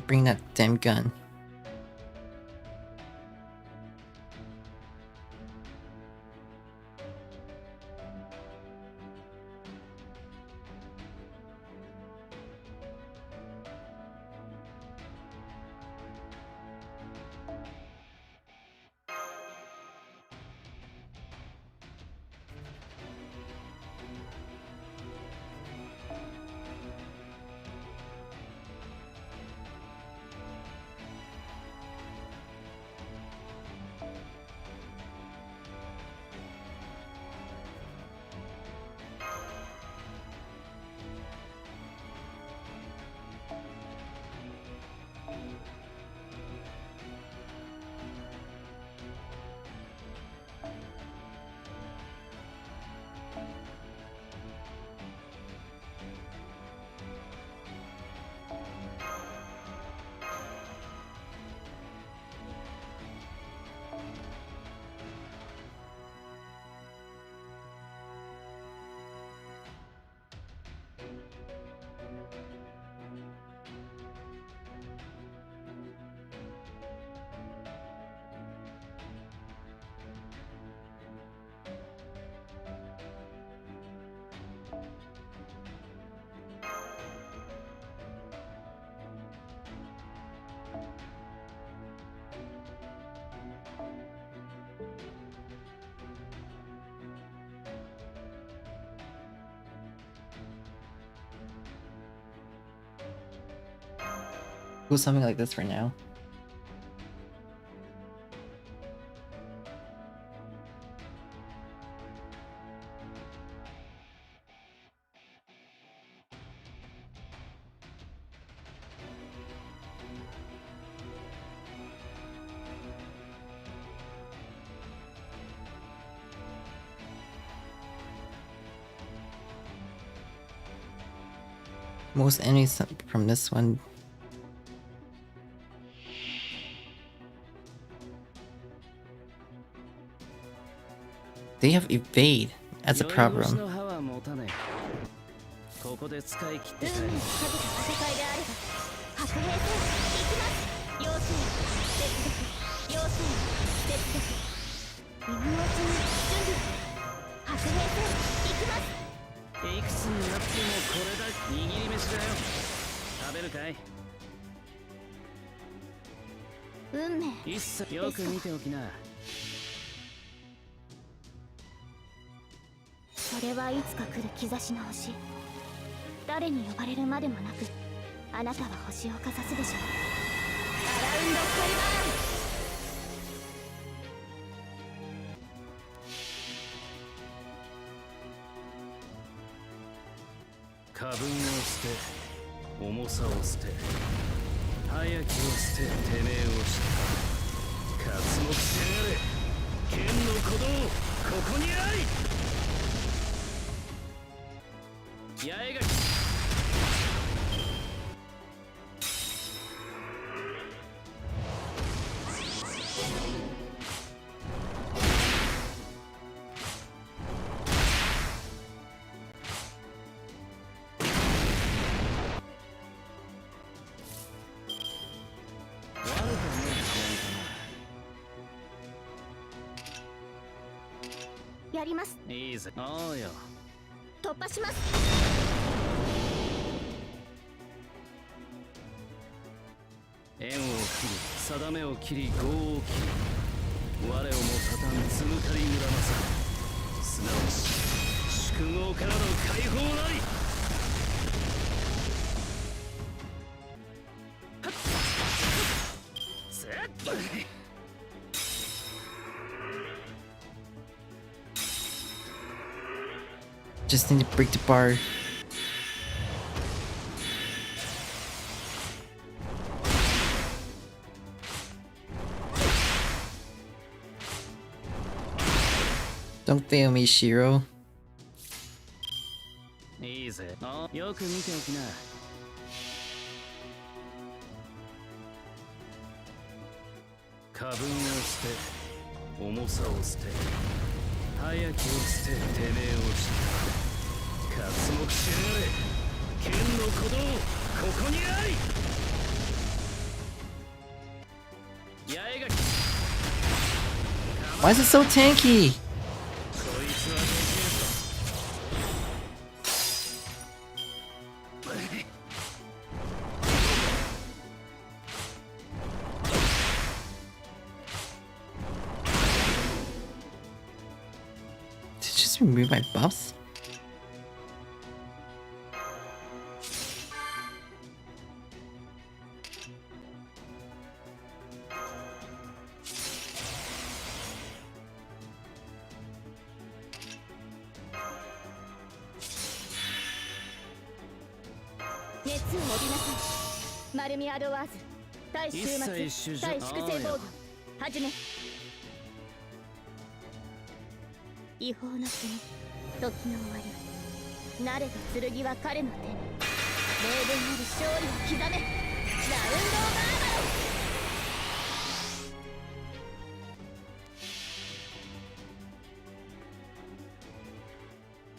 Bring that damn gun. Do something like this for now. Most enemies from this one. They have evade as a problem. やります。いいぜ。ああよ。突破します。縁を切り、定めを切り、業を切り、我をもたたんつむかり村正、すなわち宿業からの解放なり。せっ。Just need to break the bar. Don't fail me, Shiro. いいぜ。よく見ておきな。過分を捨て、重さを捨て、早きを捨て、てめえをした。活目しやがれ。剣の鼓動、ここにあり。八重垣。Why is it so tanky? こいつはできるぞ。Did you just remove my buffs?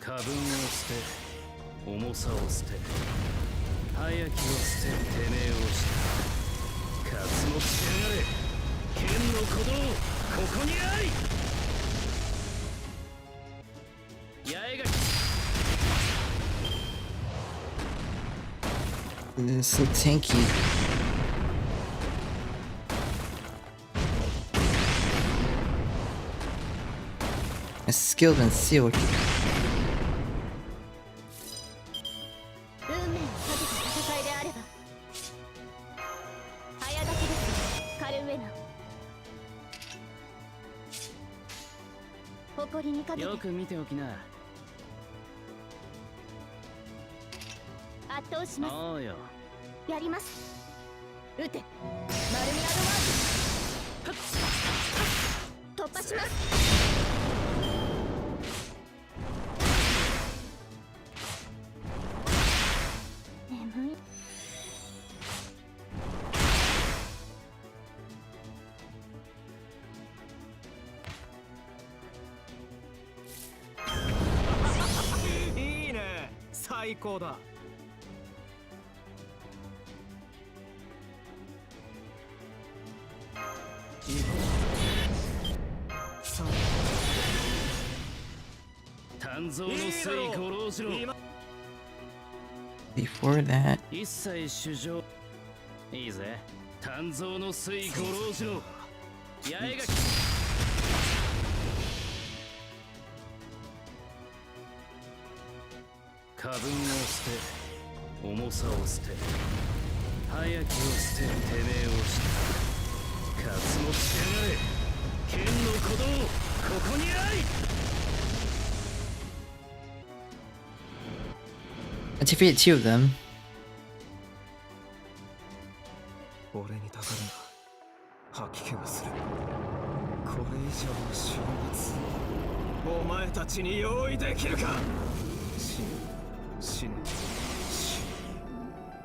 過分を捨て、重さを捨て、早きを捨て、てめえをした。活目しやがれ。剣の鼓動、ここにあり。八重垣。It's so tanky. A skilled and sealed. 運命をかけた戦いであれば早書きですカルウェナ。誇りにかけてよく見ておきな。圧倒します。おうよ。やります。撃てマルミアドワーズ。突破します。眠い。いいね。最高だ。鍛造の水五郎次郎。Before that, 一切主上。いいぜ。鍛造の水五郎次郎。八重垣。過分を捨て、重さを捨て、早きを捨て、てめえをした。活目しやがれ。剣の鼓動、ここにあり。I defeated 2 of them. 俺にたかるな。吐き気がする。これ以上の終末、お前たちに用意できるか。死ね。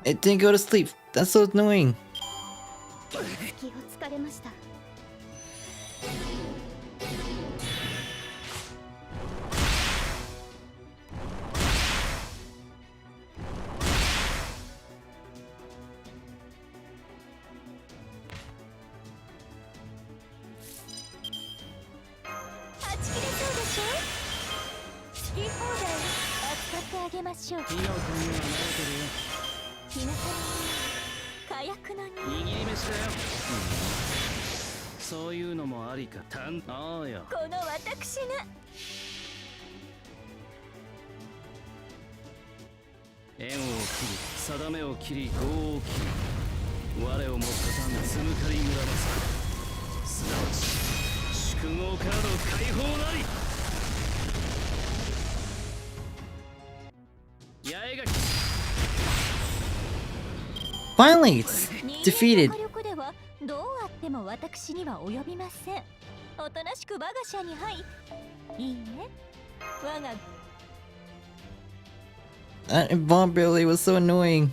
It didn't go to sleep. That's so annoying. 気をつかれました。あげましょう。火の粉には慣れてるよ。日向に火薬のに握り飯だよ。そういうのもありか。ああよ。この私が縁を切り、定めを切り、業を切り、我をもったたんつむかり村正、すなわち宿業からの解放なり。八重垣 Finally, it's 人間 defeated. の火力ではどうあっても私には及びません。おとなしく我が社に入いいね。我が That invulnerability was so annoying.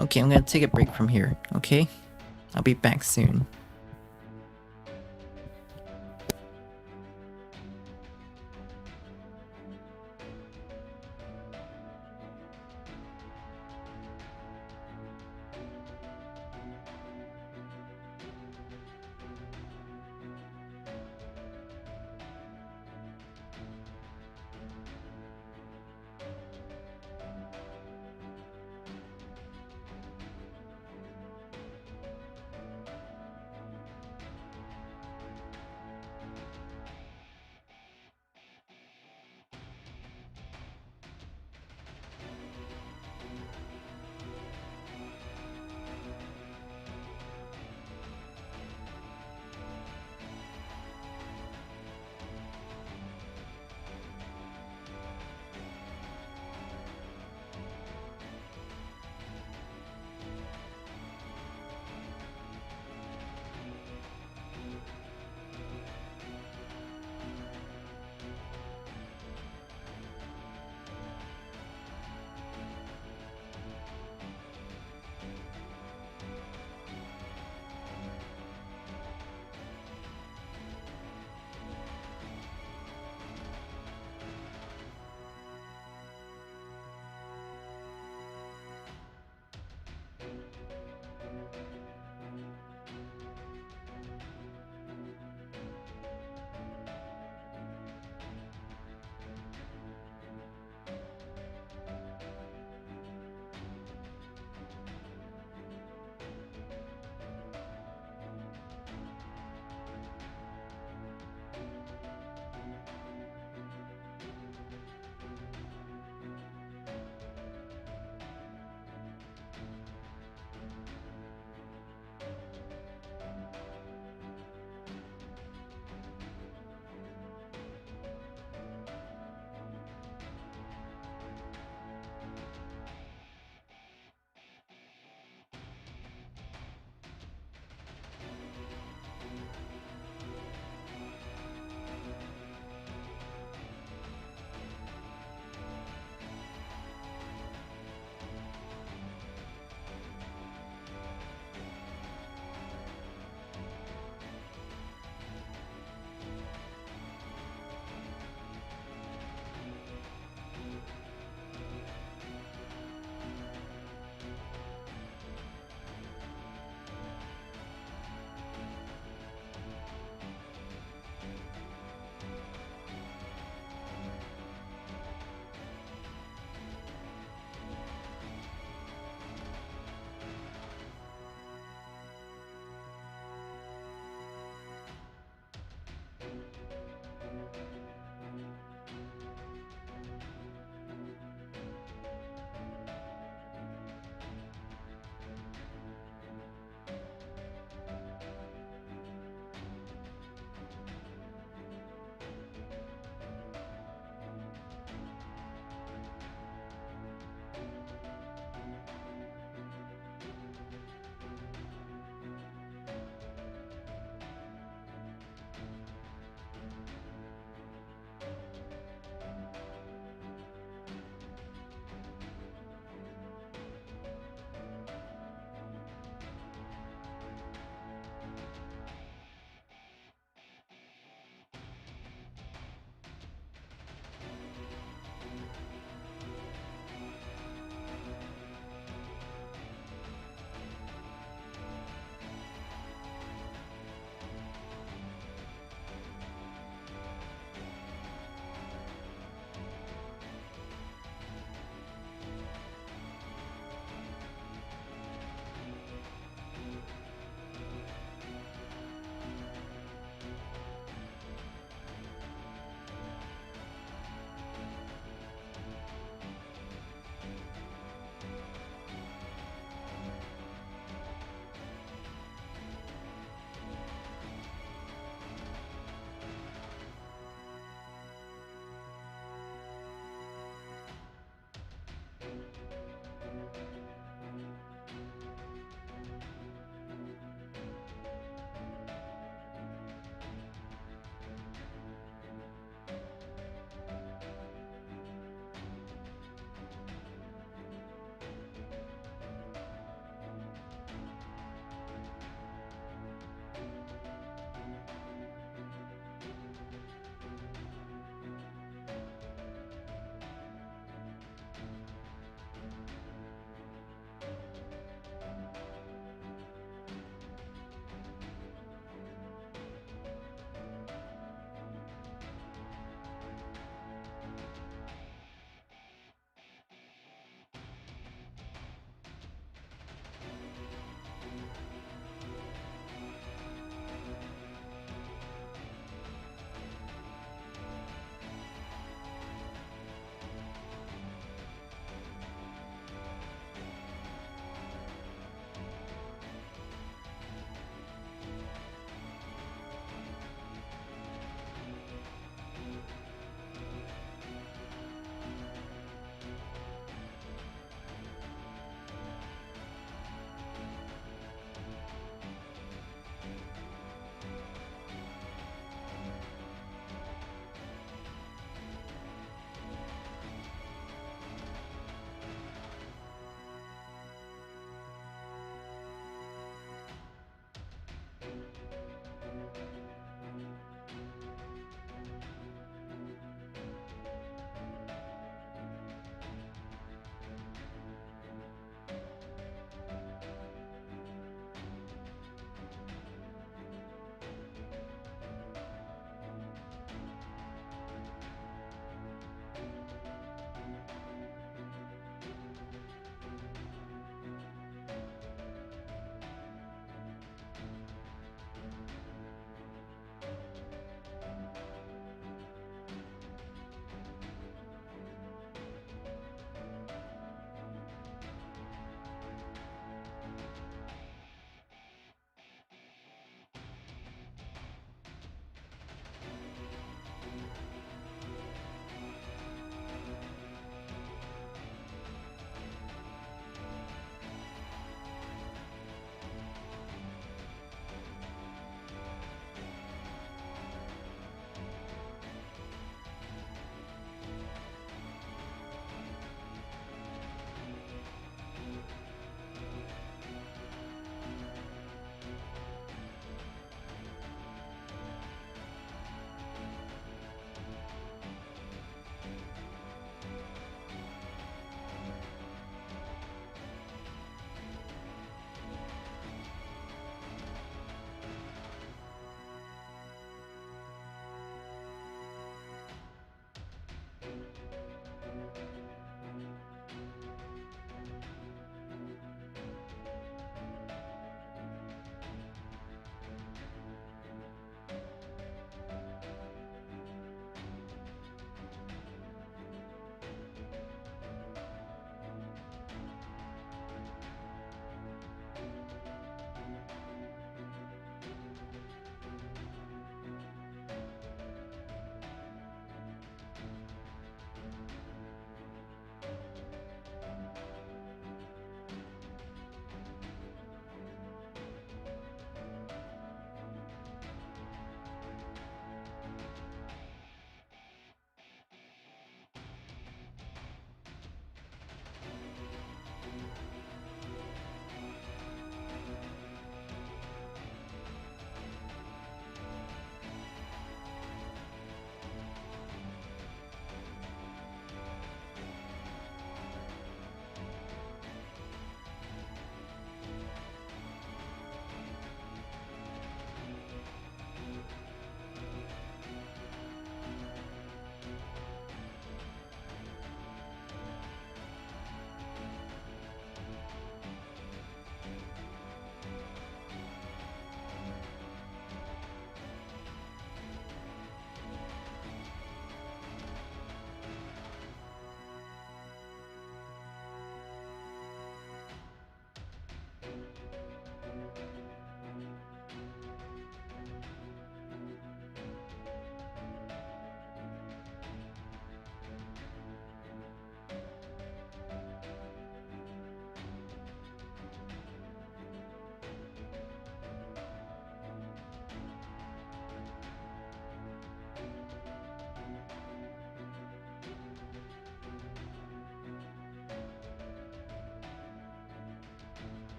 Okay, I'm gonna take a break from here, okay? I'll be back soon.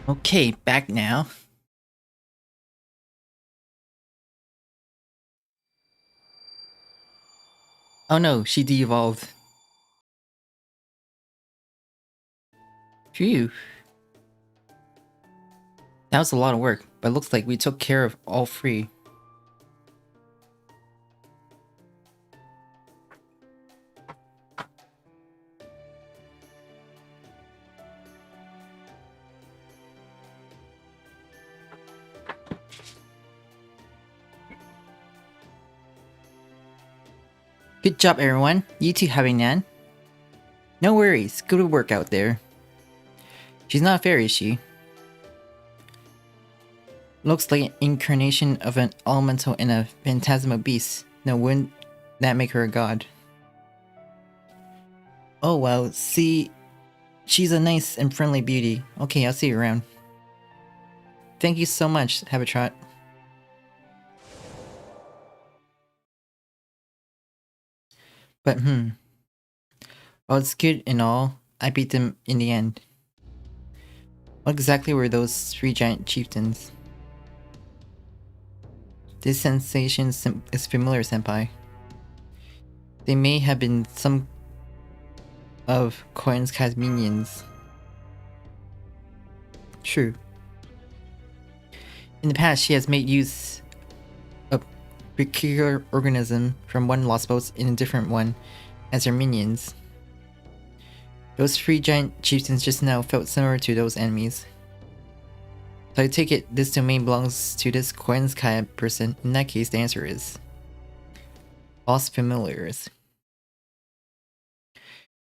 Okay, back now. Oh no, she de-evolved. Phew. That was a lot of work, but it looks like we took care of all three. Good job, everyone. You two having Nan? No worries. Good work out there. She's not a fairy, is she? Looks like an incarnation of an elemental and a phantasmal beast. No, wouldn't that make her a god? Oh well, see, she's a nice and friendly beauty. Okay, I'll see you around. Thank you so much, Habitrot. But while it's good and all, I beat them in the end. What exactly were those three giant chieftains? This sensation is familiar, senpai. They may have been some of Koenskai's minions. True. In the past, she has made use of peculiar organism from one lost boat in a different one as her minions. Those three giant chieftains just now felt similar to those enemies. So I take it this domain belongs to this Koenskai person. In that case, the answer is lost familiars.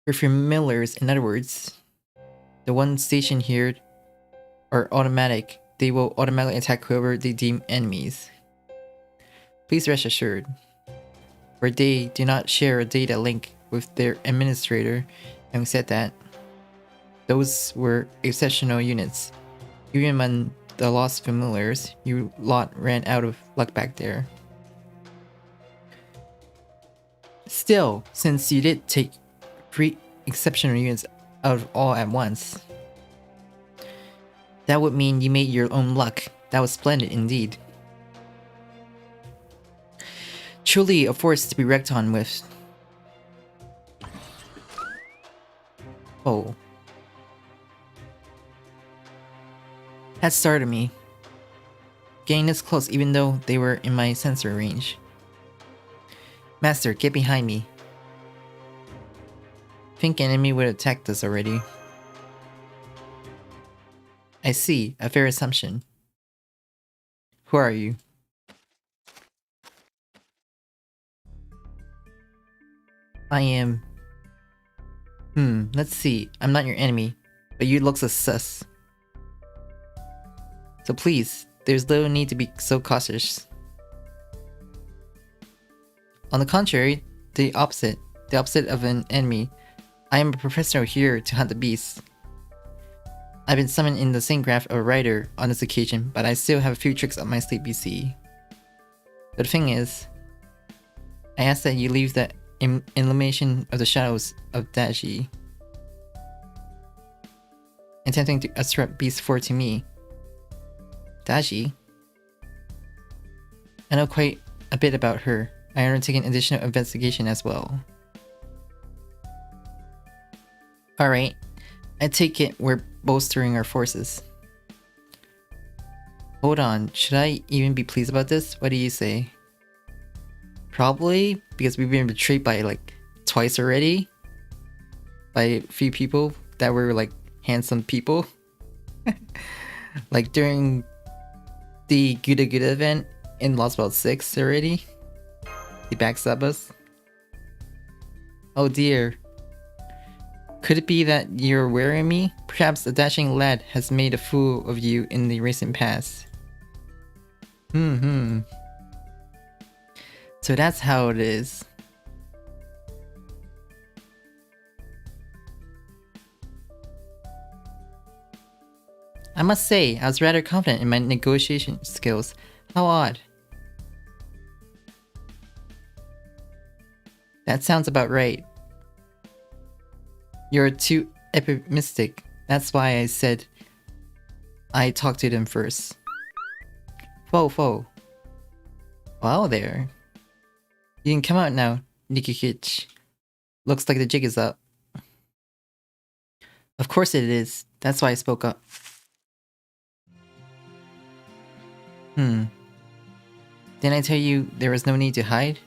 For familiars, in other words, the ones stationed here are automatic. They will automatically attack whoever they deem enemies. Please rest assured, for they do not share a data link with their administrator. Having said that, those were exceptional units. Even among the lost familiars, you lot ran out of luck back there. Still, since you did take 3 exceptional units out of all at once, that would mean you made your own luck. That was splendid indeed. Truly a force to be wrecked on with. Oh. That startled me. Getting this close even though they were in my sensor range. Master, get behind me. Think enemy would have attacked us already. I see, a fair assumption. Who are you? I am... let's see. I'm not your enemy, but you look sus. So please, there's little need to be so cautious. On the contrary, the opposite of an enemy. I am a professional here to hunt the beasts. I've been summoned in the same graph of a rider on this occasion, but I still have a few tricks up my sleeve, you see. But the thing is, I ask that you leave the illumination of the shadows of Daji, attempting to usurp Beast 4 to me. Daji? I know quite a bit about her. I undertake an additional investigation as well. Alright, I take it we're bolstering our forces. Hold on, should I even be pleased about this? What do you say? Probably, because we've been betrayed by like twice already. By a few people that were like handsome people. Like during the Guda Guda event in Lost World 6 already. They backstab us. Oh dear. Could it be that you're aware of me? Perhaps a dashing lad has made a fool of you in the recent past. So that's how it is. I must say, I was rather confident in my negotiation skills. How odd. That sounds about right. You're too optimistic. That's why I said I talk to them first. Fo. Wow there. You can come out now, Nikkikic. Looks like the jig is up. Of course it is. That's why I spoke up. Didn't I tell you there was no need to hide?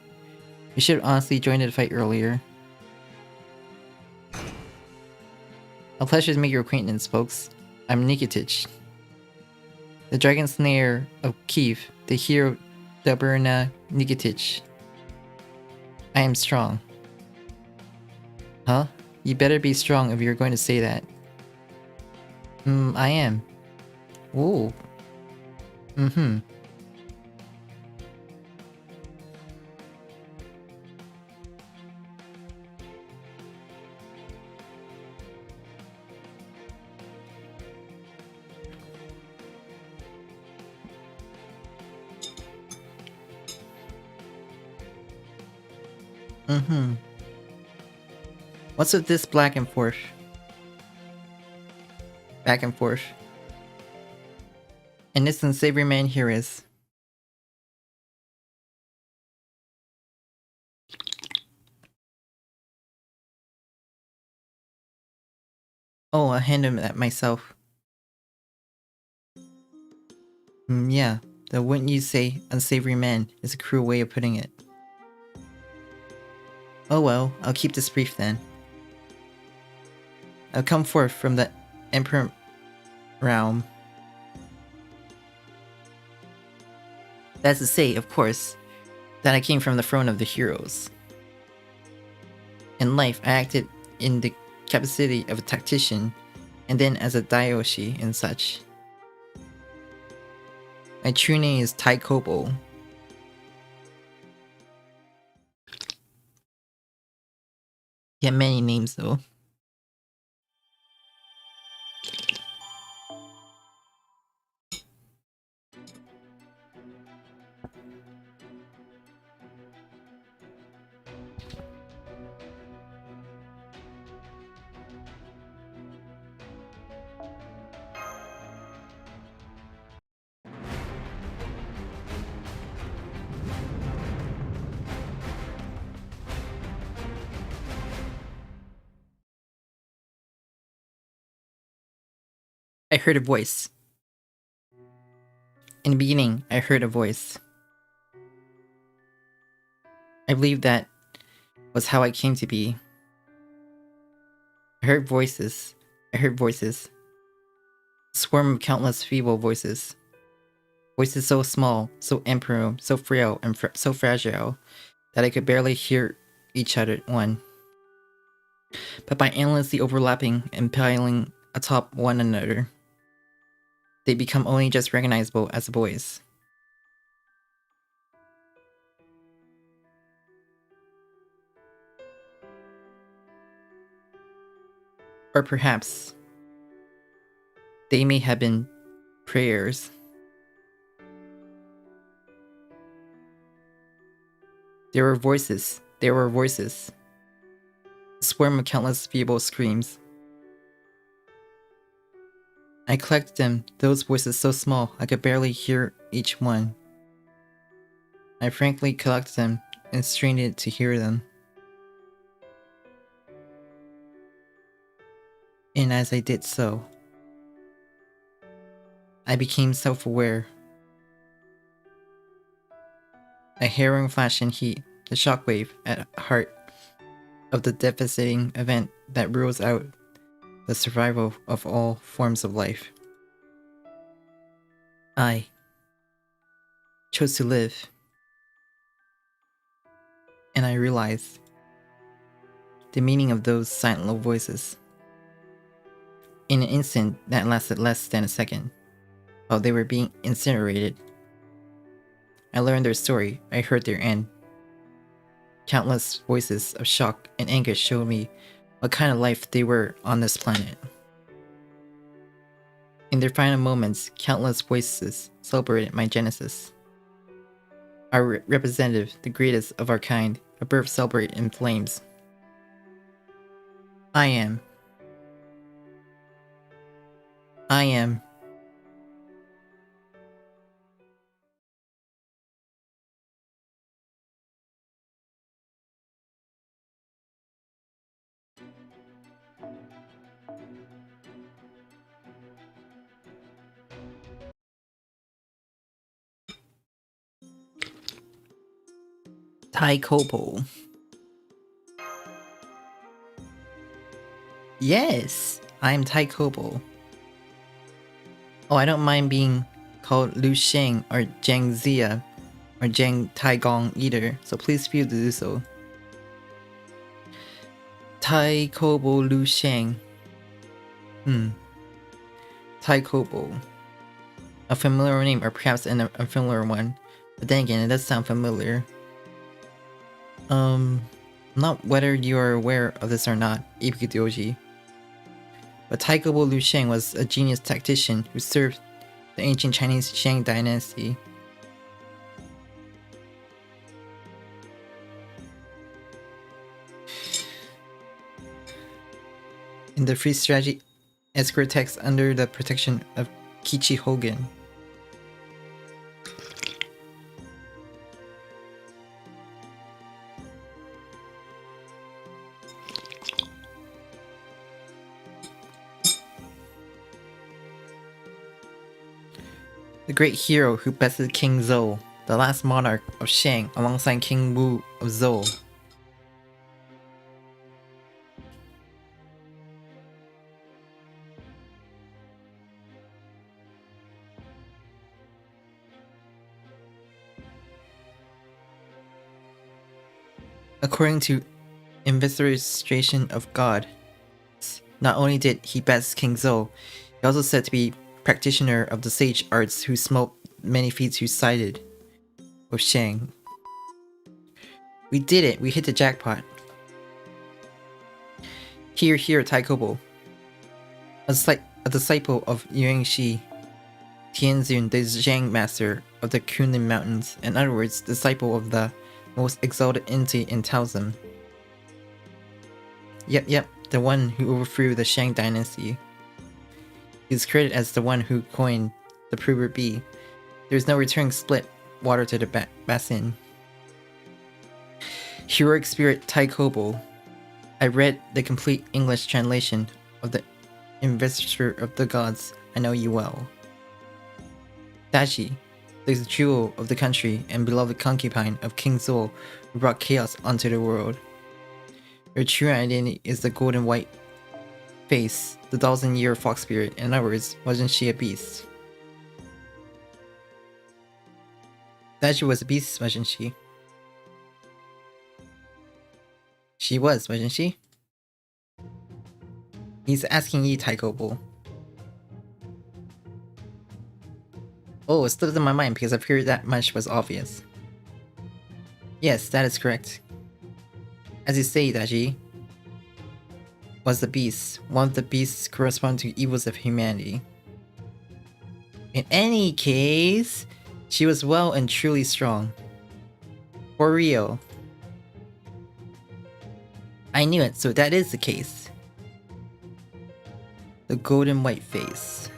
You should have honestly joined the fight earlier. A pleasure to make your acquaintance, folks. I'm Nikitic, the Dragon Slayer of Kiev, the hero Daberna Nikitic. I am strong. Huh? You better be strong if you're going to say that. I am. Ooh. What's with this back and forth? And this unsavory man here is. Oh, I'll hand him that myself. Yeah, the wouldn't you say unsavory man is a cruel way of putting it. Oh well, I'll keep this brief then. I'll come forth from the Emperor realm. That's to say, of course, that I came from the throne of the heroes. In life, I acted in the capacity of a tactician, and then as a daioshi and such. My true name is Taikobo. He had many names though. I heard a voice. In the beginning, I heard a voice. I believe that was how I came to be. I heard voices. A swarm of countless feeble voices. Voices so small, so emperor, so frail, and so fragile that I could barely hear each other one. But by endlessly overlapping and piling atop one another, they become only just recognizable as a voice. Or perhaps they may have been prayers. There were voices. A swarm of countless feeble screams. I collected them, those voices so small I could barely hear each one. I frankly collected them and strained it to hear them. And as I did so, I became self-aware. A harrowing flash and heat, the shockwave at the heart of the devastating event that rules out the survival of all forms of life. I chose to live, and I realized the meaning of those silent little voices. In an instant that lasted less than a second, while they were being incinerated, I learned their story, I heard their end. Countless voices of shock and anguish showed me what kind of life they were on this planet. In their final moments, countless voices celebrated my genesis. Our representative, the greatest of our kind, a birth celebrated in flames. I am Taikobo. Yes, I'm Taikobo. Oh, I don't mind being called Lu Sheng or Zhang Zia or Zhang Taigong either, so please feel to do so. Taikobo Lu Sheng. Taikobo. A familiar name, or perhaps an unfamiliar one. But then again, it does sound familiar. Not whether you are aware of this or not, Ibukidoji. But Taikobo Lu Sheng was a genius tactician who served the ancient Chinese Shang dynasty. In the free strategy escort text under the protection of Kichi Hogan. The great hero who bested King Zhou, the last monarch of Shang, alongside King Wu of Zhou. According to Investigation of God, not only did he best King Zhou, he also said to be practitioner of the sage arts who smote many feats who sided with Shang. We did it, we hit the jackpot. Here, Taikobo. A disciple of Yuanxi, Tianzun, the Zhang master of the Kunlun Mountains, in other words, disciple of the most exalted entity in Taoism. Yep, the one who overthrew the Shang dynasty. He is credited as the one who coined the proverb "There is no returning split water to the basin." Heroic spirit Taikobo. I read the complete English translation of the Investiture of the Gods. I know you well. Daji, the jewel of the country and beloved concubine of King Zhou, who brought chaos onto the world. Her true identity is the golden white face, the 1,000-year fox spirit. In other words, wasn't she a beast? Daji was a beast, wasn't she? She was, wasn't she? He's asking you, Taikobo. Oh, it slipped in my mind because I figured that much was obvious. Yes, that is correct. As you say, Daji was the beast. One of the beasts correspond to evils of humanity. In any case, she was well and truly strong. For real. I knew it, so that is the case. The golden white face.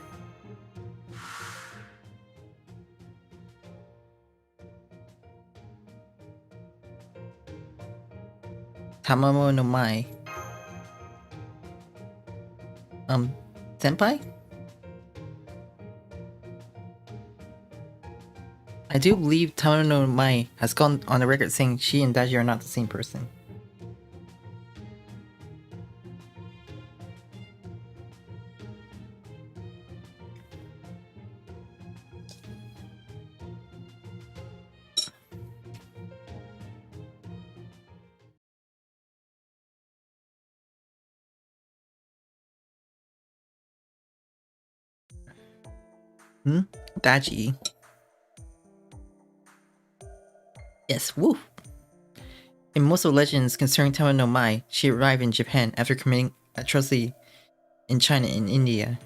Tamamo no Mai. Senpai? I do believe Tamamo no Mai has gone on the record saying she and Daji are not the same person. Daji. Yes, woo! In most of the legends concerning Tamamo no Mai, she arrived in Japan after committing atrocity in China and India.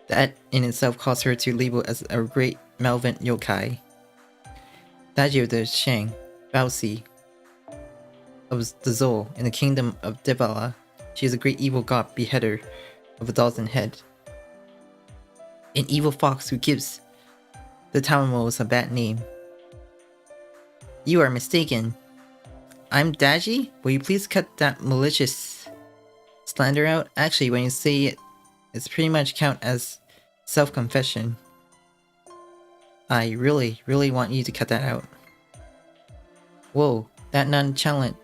That in itself caused her to label as a great malevolent yokai. Daji of the Shang, Baozi of the Zhou in the kingdom of Devala, she is a great evil god beheader of 1,000 head. An evil fox who gives the Tamamos a bad name. You are mistaken. I'm Daji? Will you please cut that malicious slander out? Actually, when you say it, it's pretty much count as self-confession. I really want you to cut that out. Whoa, that nonchalant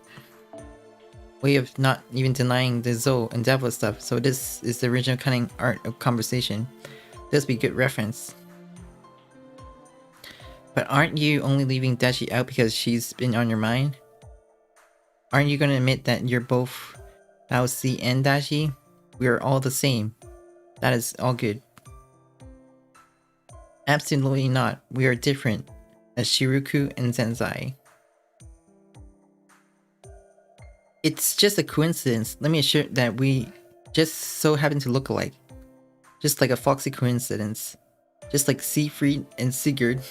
way of not even denying the Zoe and Devil stuff. So this is the original cunning art of conversation. This would be good reference. But aren't you only leaving Dashi out because she's been on your mind? Aren't you gonna admit that you're both Aosi and Dashi? We are all the same. That is all good. Absolutely not. We are different as Shiruku and Zenzai. It's just a coincidence. Let me assure that we just so happen to look alike. Just like a foxy coincidence. Just like Siegfried and Sigurd.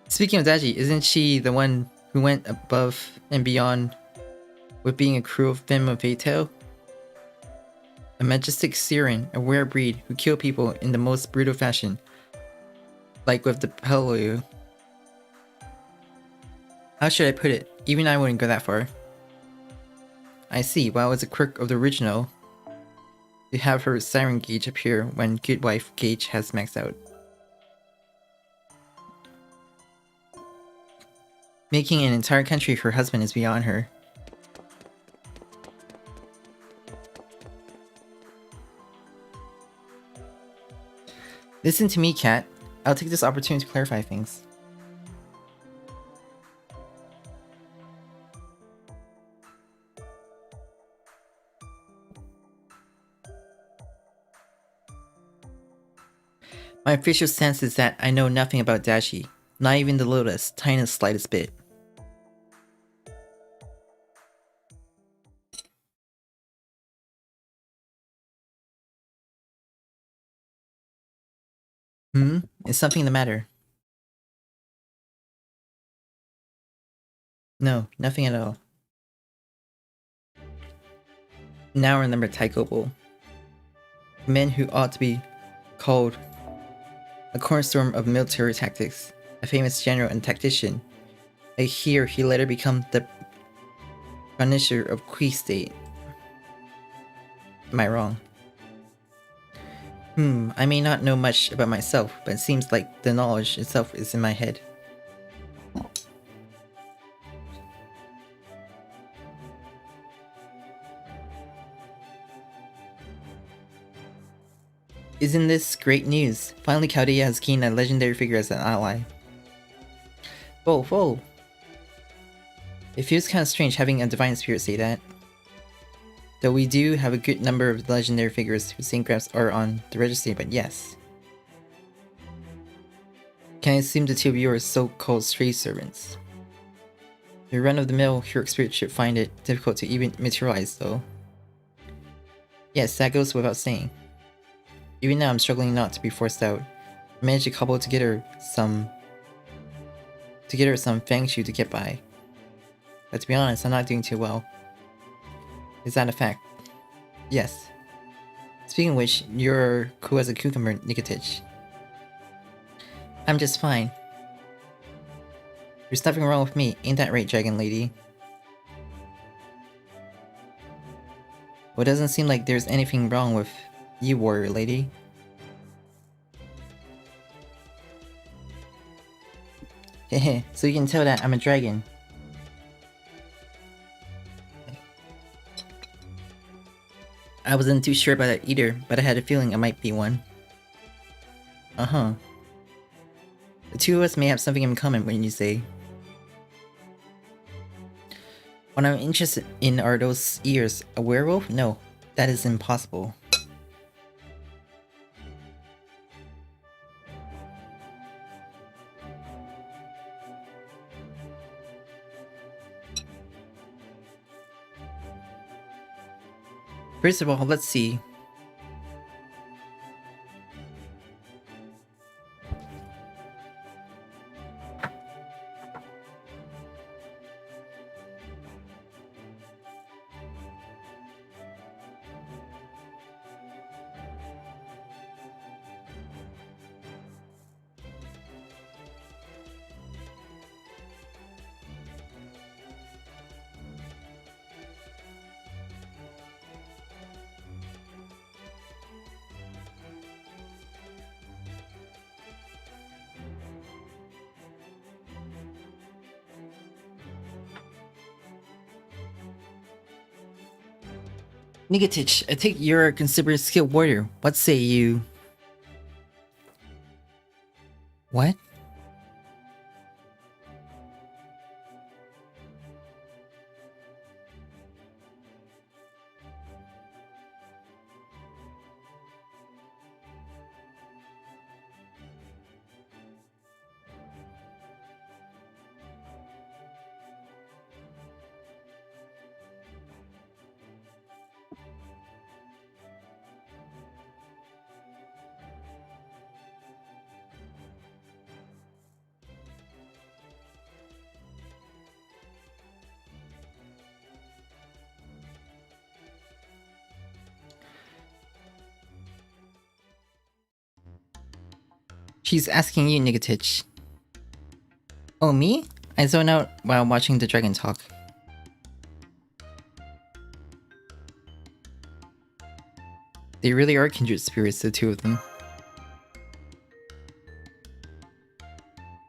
Speaking of Dashi, isn't she the one who went above and beyond with being a cruel femme fatale? A majestic siren, a rare breed who kill people in the most brutal fashion. Like with the Peleu. How should I put it? Even I wouldn't go that far. I see, while it's a quirk of the original to have her siren gauge appear when good wife gauge has maxed out. Making an entire country her husband is beyond her. Listen to me, Cat. I'll take this opportunity to clarify things. My official stance is that I know nothing about Dashi. Not even the littlest, tiniest, slightest bit. Is something the matter? No, nothing at all. Now remember Taikobo. Men who ought to be called a cornerstone of military tactics, a famous general and tactician. I hear he later become the punisher of Kui State. Am I wrong? I may not know much about myself, but it seems like the knowledge itself is in my head. Isn't this great news? Finally Chaldea has gained a legendary figure as an ally. Whoa. It feels kinda strange having a divine spirit say that. Though we do have a good number of legendary figures whose synchraphs are on the registry, but yes. Can I assume the two of you are so-called stray servants? Your run-of-the-mill heroic spirit should find it difficult to even materialize, though. Yes, that goes without saying. Even now I'm struggling not to be forced out. I managed to cobble together some fang shu to get by. But to be honest, I'm not doing too well. Is that a fact? Yes. Speaking of which, you're cool as a cucumber, Nikitich. I'm just fine. There's nothing wrong with me, ain't that right, Dragon Lady? Well, it doesn't seem like there's anything wrong with you, Warrior Lady. Hehe, so you can tell that I'm a dragon. I wasn't too sure about that either, but I had a feeling I might be one. The two of us may have something in common, wouldn't you say? What I'm interested in are those ears. A werewolf? No, that is impossible. First of all, let's see. Nigatich, I take you're a considered skilled warrior. What say you? What? She's asking you, Nigatich. Oh, me? I zone out while watching the dragon talk. They really are kindred spirits, the two of them.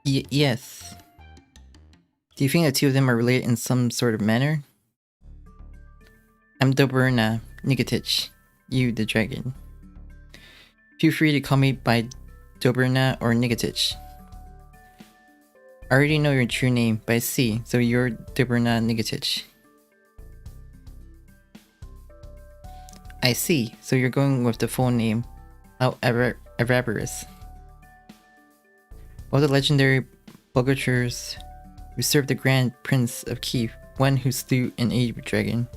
Yes. Do you think the two of them are related in some sort of manner? I'm Dobrna, Nigatich. You, the dragon. Feel free to call me by Dobrna or Nigatich. I already know your true name, but I see, so you're Dobrna Nigatich. I see, so you're going with the full name, Wildboris. All the legendary bogatures who served the Grand Prince of Kiev, one who slew an Ape dragon.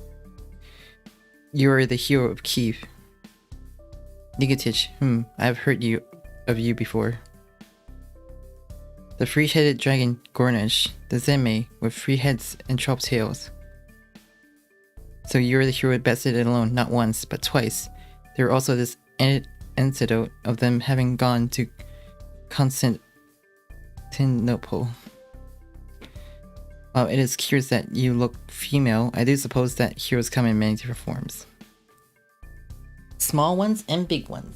You are the hero of Kiev. Nigatich, I've heard of you before. The three-headed dragon Gornish, the Zeme with 3 heads and 12 tails. So you're the hero bested alone, not once, but twice. There are also this anecdote of them having gone to Constantinople. While it is curious that you look female, I do suppose that heroes come in many different forms. Small ones and big ones.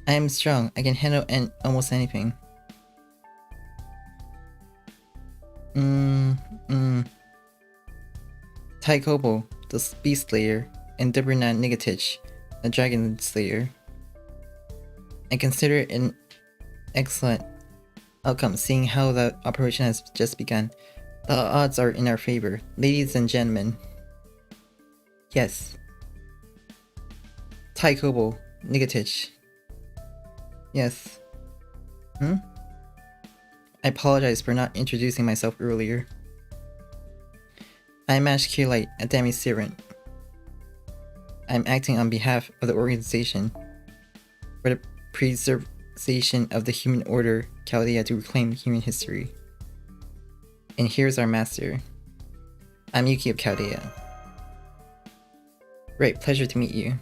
I am strong. I can handle almost anything. Taikobo, the Beast Slayer, and Dobrna Nigatich, the Dragon Slayer. I consider it an excellent outcome, seeing how the operation has just begun. The odds are in our favor, ladies and gentlemen. Yes. Taikobo, Nigatich. Yes. I apologize for not introducing myself earlier. I'm Ash Kelight, a demi-servant. I'm acting on behalf of the organization for the preservation of the human order, Chaldea, to reclaim human history. And here's our master. I'm Yuki of Chaldea. Great pleasure to meet you.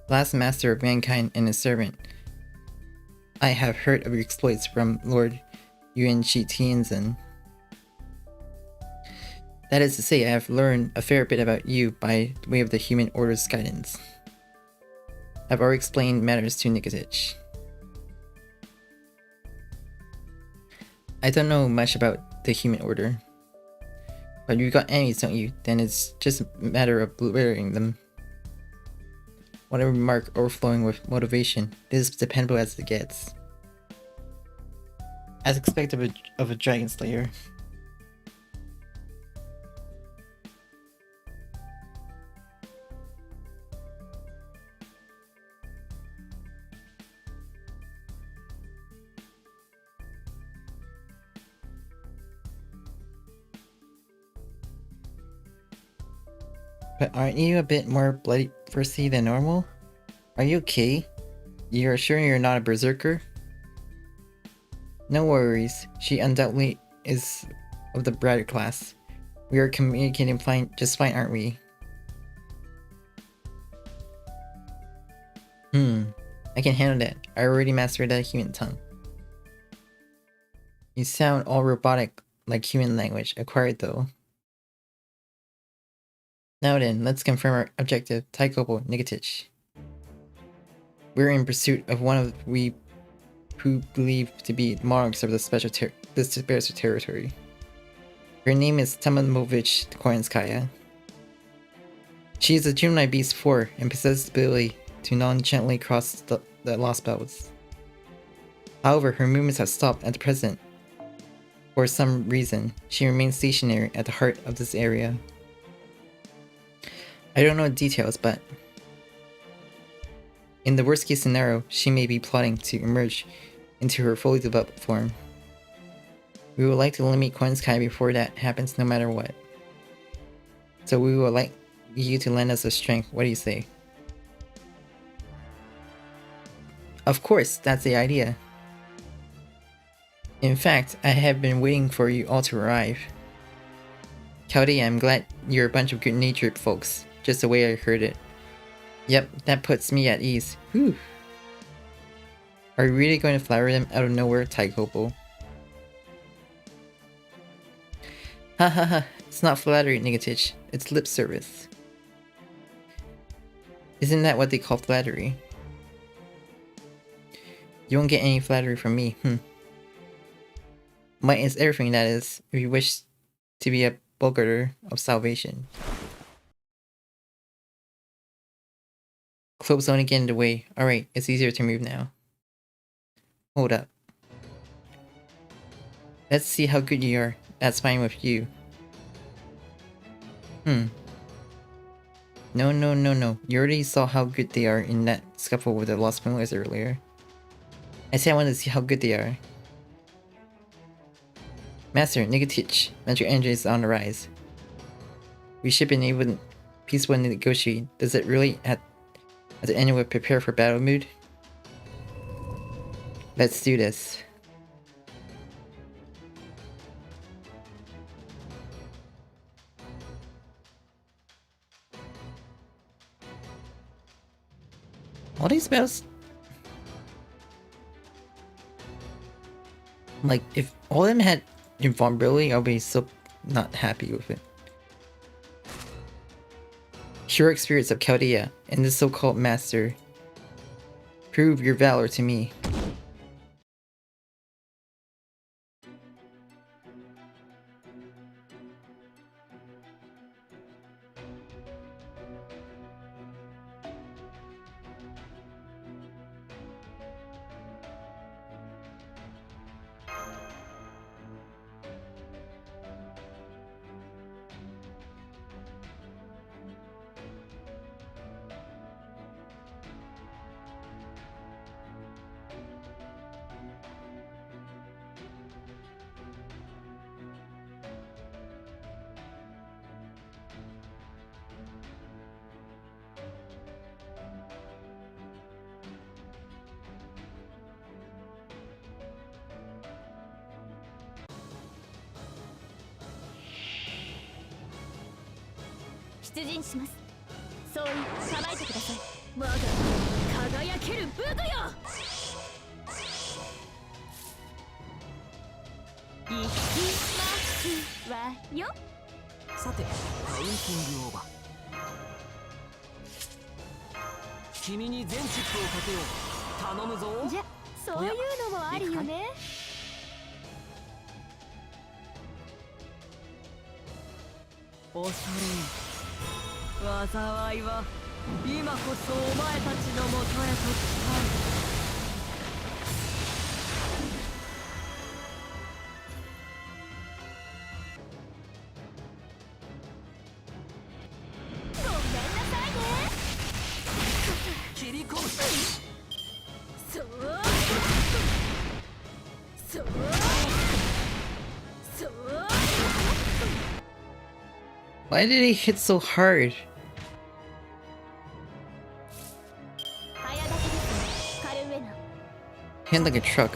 Last master of mankind and a servant. I have heard of your exploits from Lord Yuwanti. That is to say, I have learned a fair bit about you by way of the human order's guidance. I've already explained matters to Nigatich. I don't know much about the human order. But you got enemies, don't you? Then it's just a matter of burying them. Whatever remark overflowing with motivation, this is dependable as it gets. As expected of a Dragon Slayer. But aren't you a bit more bloodthirsty than normal? Are you okay? You're sure you're not a berserker? No worries, she undoubtedly is of the brighter class. We are communicating just fine, aren't we? I can handle that. I already mastered that human tongue. You sound all robotic, like human language, acquired though. Now then, let's confirm our objective. Taikobo, Nigatich. We're in pursuit of one of who believe to be monarchs of this special territory. Her name is Tamomovich Koyanskaya. She is a Gemini Beast 4 and possesses the ability to non-gently cross the lost belts. However, her movements have stopped at the present. For some reason, she remains stationary at the heart of this area. I don't know the details, but in the worst case scenario, she may be plotting to emerge into her fully developed form. We would like to eliminate Koyanskaya before that happens no matter what. So we would like you to lend us a strength. What do you say? Of course, that's the idea. In fact, I have been waiting for you all to arrive. Chaldea, I'm glad you're a bunch of good-natured folks, just the way I heard it. Yep, that puts me at ease. Whew. Are you really going to flatter them out of nowhere, Taikopo? Ha ha ha, it's not flattery, Nugget. It's lip service. Isn't that what they call flattery? You won't get any flattery from me, Might is everything, that is, if you wish to be a bulgarder of salvation. Cloak's only getting in the way. Alright, it's easier to move now. Hold up. Let's see how good you are. That's fine with you. No. You already saw how good they are in that scuffle with the Lost Familiars earlier. I said I wanted to see how good they are. Master, Nugget, magic energy is on the rise. We should be able peacefully negotiate. Does it really have to end with prepare for battle mood? Let's do this. All these spells, like, if all of them had invulnerability, I'll be so not happy with it. Heroic spirits of Chaldea and this so-called master, prove your valor to me. Why did he hit so hard? Hit like a truck.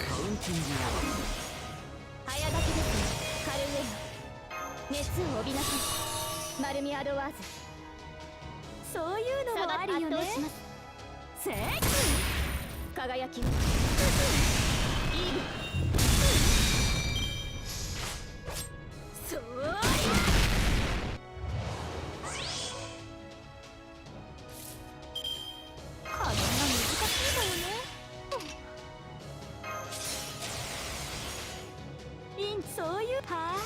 そういうはー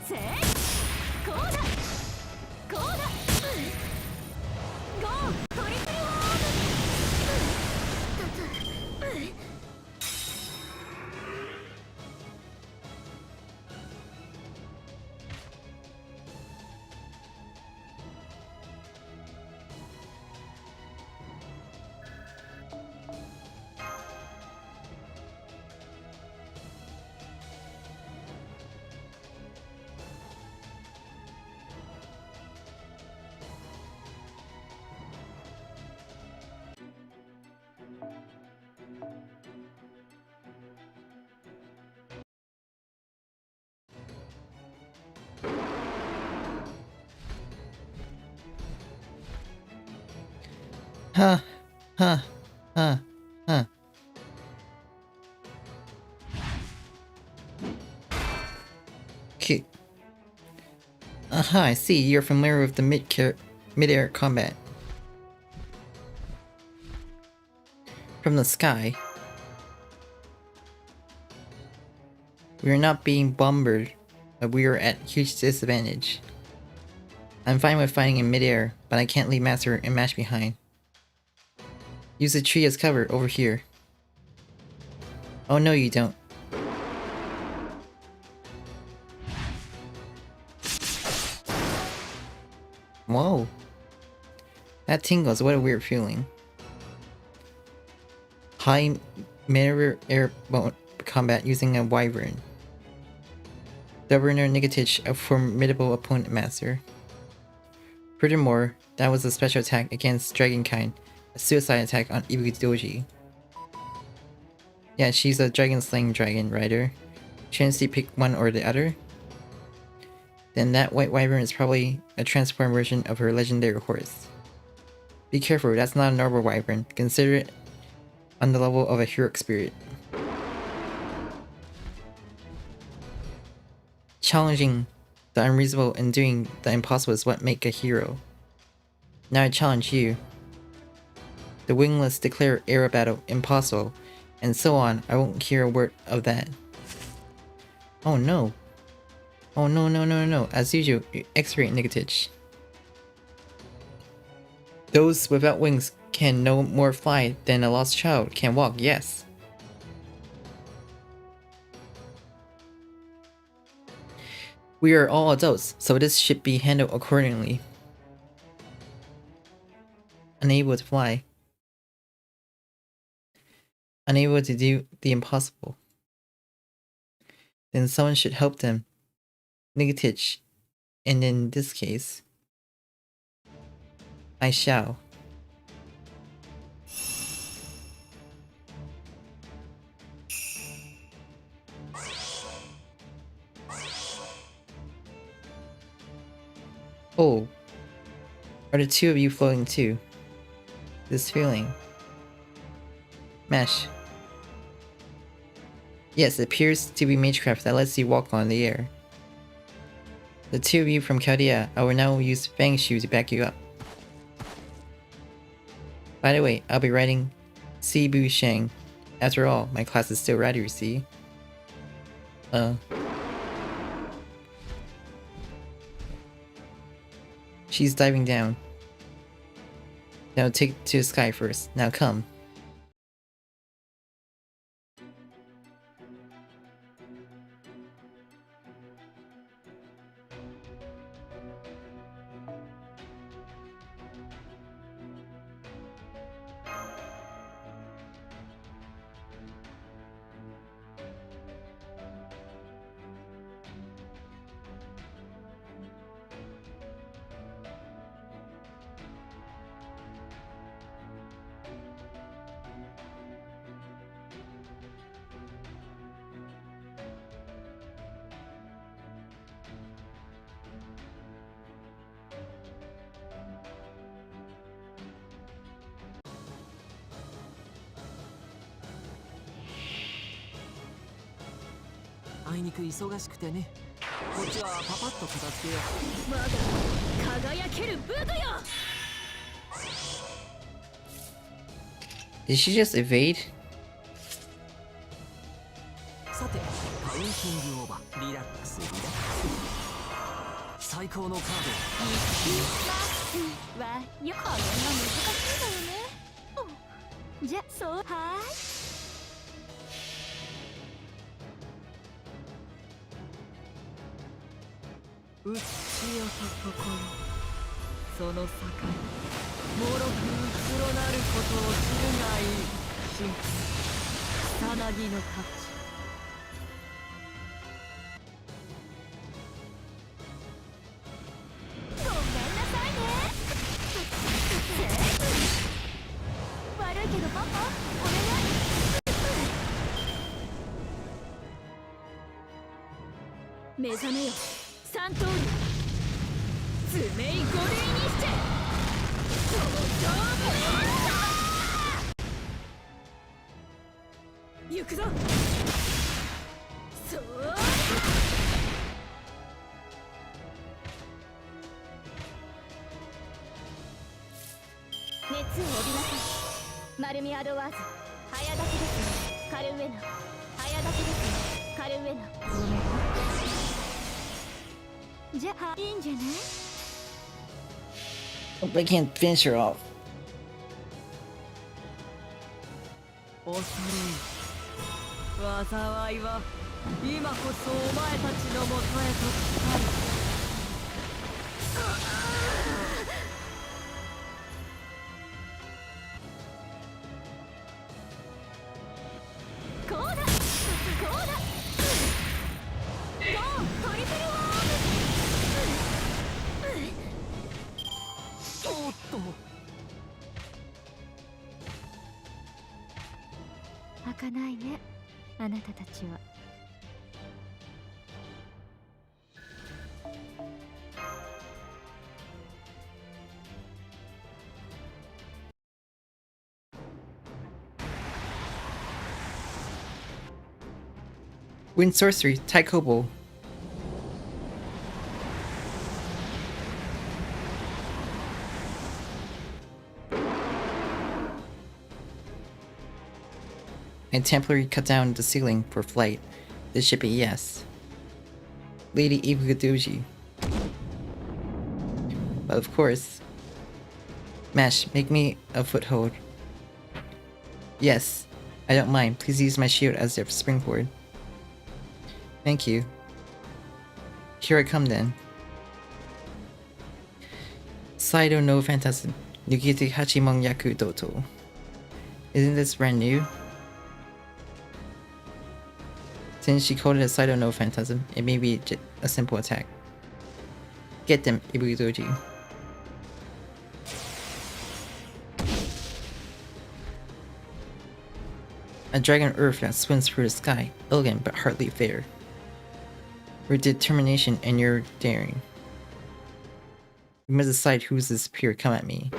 せこうだこうだゴートリプルワームHuh, huh, huh, huh. Cute. I see. You're familiar with the mid-air combat. From the sky. We are not being bombarded, but we are at huge disadvantage. I'm fine with fighting in mid-air, but I can't leave Master and Mash behind. Use the tree as cover over here. Oh no you don't. Whoa. That tingles, what a weird feeling. High mid-air combat using a wyvern. The runner negated a formidable opponent master. Furthermore, that was a special attack against Dragonkind, a suicide attack on Ibudoji. Yeah, she's a dragon-slaying dragon rider. Shouldn't she pick one or the other? Then that white wyvern is probably a transformed version of her legendary horse. Be careful, that's not a normal wyvern. Consider it on the level of a heroic spirit. Challenging the unreasonable and doing the impossible is what make a hero. Now I challenge you. The wingless declare air battle impossible, and so on. I won't hear a word of that. Oh no. Oh no no no no. As usual, X-ray negative. Those without wings can no more fly than a lost child can walk, yes. We are all adults, so this should be handled accordingly. Unable to fly. Unable to do the impossible. Then someone should help them. Negative. And in this case, I shall. Oh, are the two of you floating too? This feeling. Mash. Yes, it appears to be magecraft that lets you walk on the air. The two of you from Chaldea, I will now use Fang Shoe to back you up. By the way, I'll be writing Sibu Shang. After all, my class is still rider, you see. She's diving down. Now take to the sky first. Now come. Did she just evade? このカーはよくこれが難しいんだよね。じゃそうはうっしよと心その境もろくうつろなることを知るがいい神草薙の太刀ごめんなさいね。悪いけどパパお願い。目覚めよ三刀流爪井五類にして行くぞ。そう熱を帯びなさい。丸みアドワーズ早立ちですね。カルウェナ早立ちですね。カルウェナごめん。じゃあいいんじゃない。 Hope I can't finish her off. 恐れ入災いは今こそお前たちのもとへと来たる。こうだこうだゴートリプルワーム。おっと開かないねあなたたちは。Wind Sorcery, Taikobo. And Temporary cut down the ceiling for flight. This should be yes. Lady Igugadoji. But of course. Mash, make me a foothold. Yes, I don't mind. Please use my shield as a springboard. Thank you. Here I come then. Saido no Phantasm. Nugiti Hachimon Yaku Doto. Isn't this brand new? Since she called it a Saido no Phantasm, it may be a simple attack. Get them, Ibudoji. A dragon earth that swims through the sky, elegant but hardly fair. Your determination and your daring. You must decide who's this superior come at me.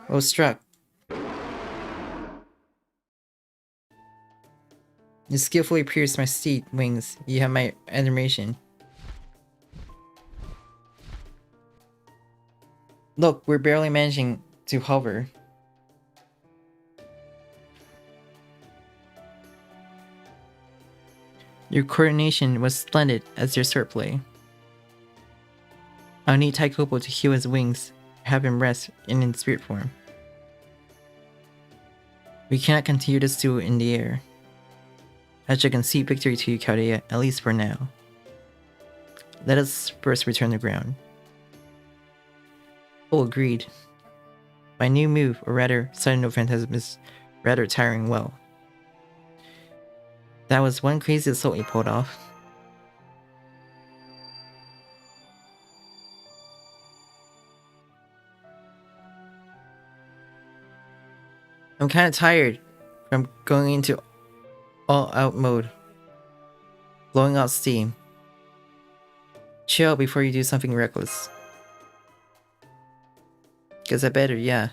Well struck. You skillfully pierced my steed wings. You have my admiration. Look, we're barely managing to hover. Your coordination was splendid as your swordplay. I'll need Taikobo to heal his wings, have him rest in spirit form. We cannot continue this duel in the air. I shall concede victory to you, Chaldea, at least for now. Let us first return to ground. Oh, agreed. My new move, or rather, Sudden No Phantasm, is rather tiring well. That was one crazy assault you pulled off. I'm kinda tired from going into all-out mode. Blowing out steam. Chill before you do something reckless. Guess I better, yeah.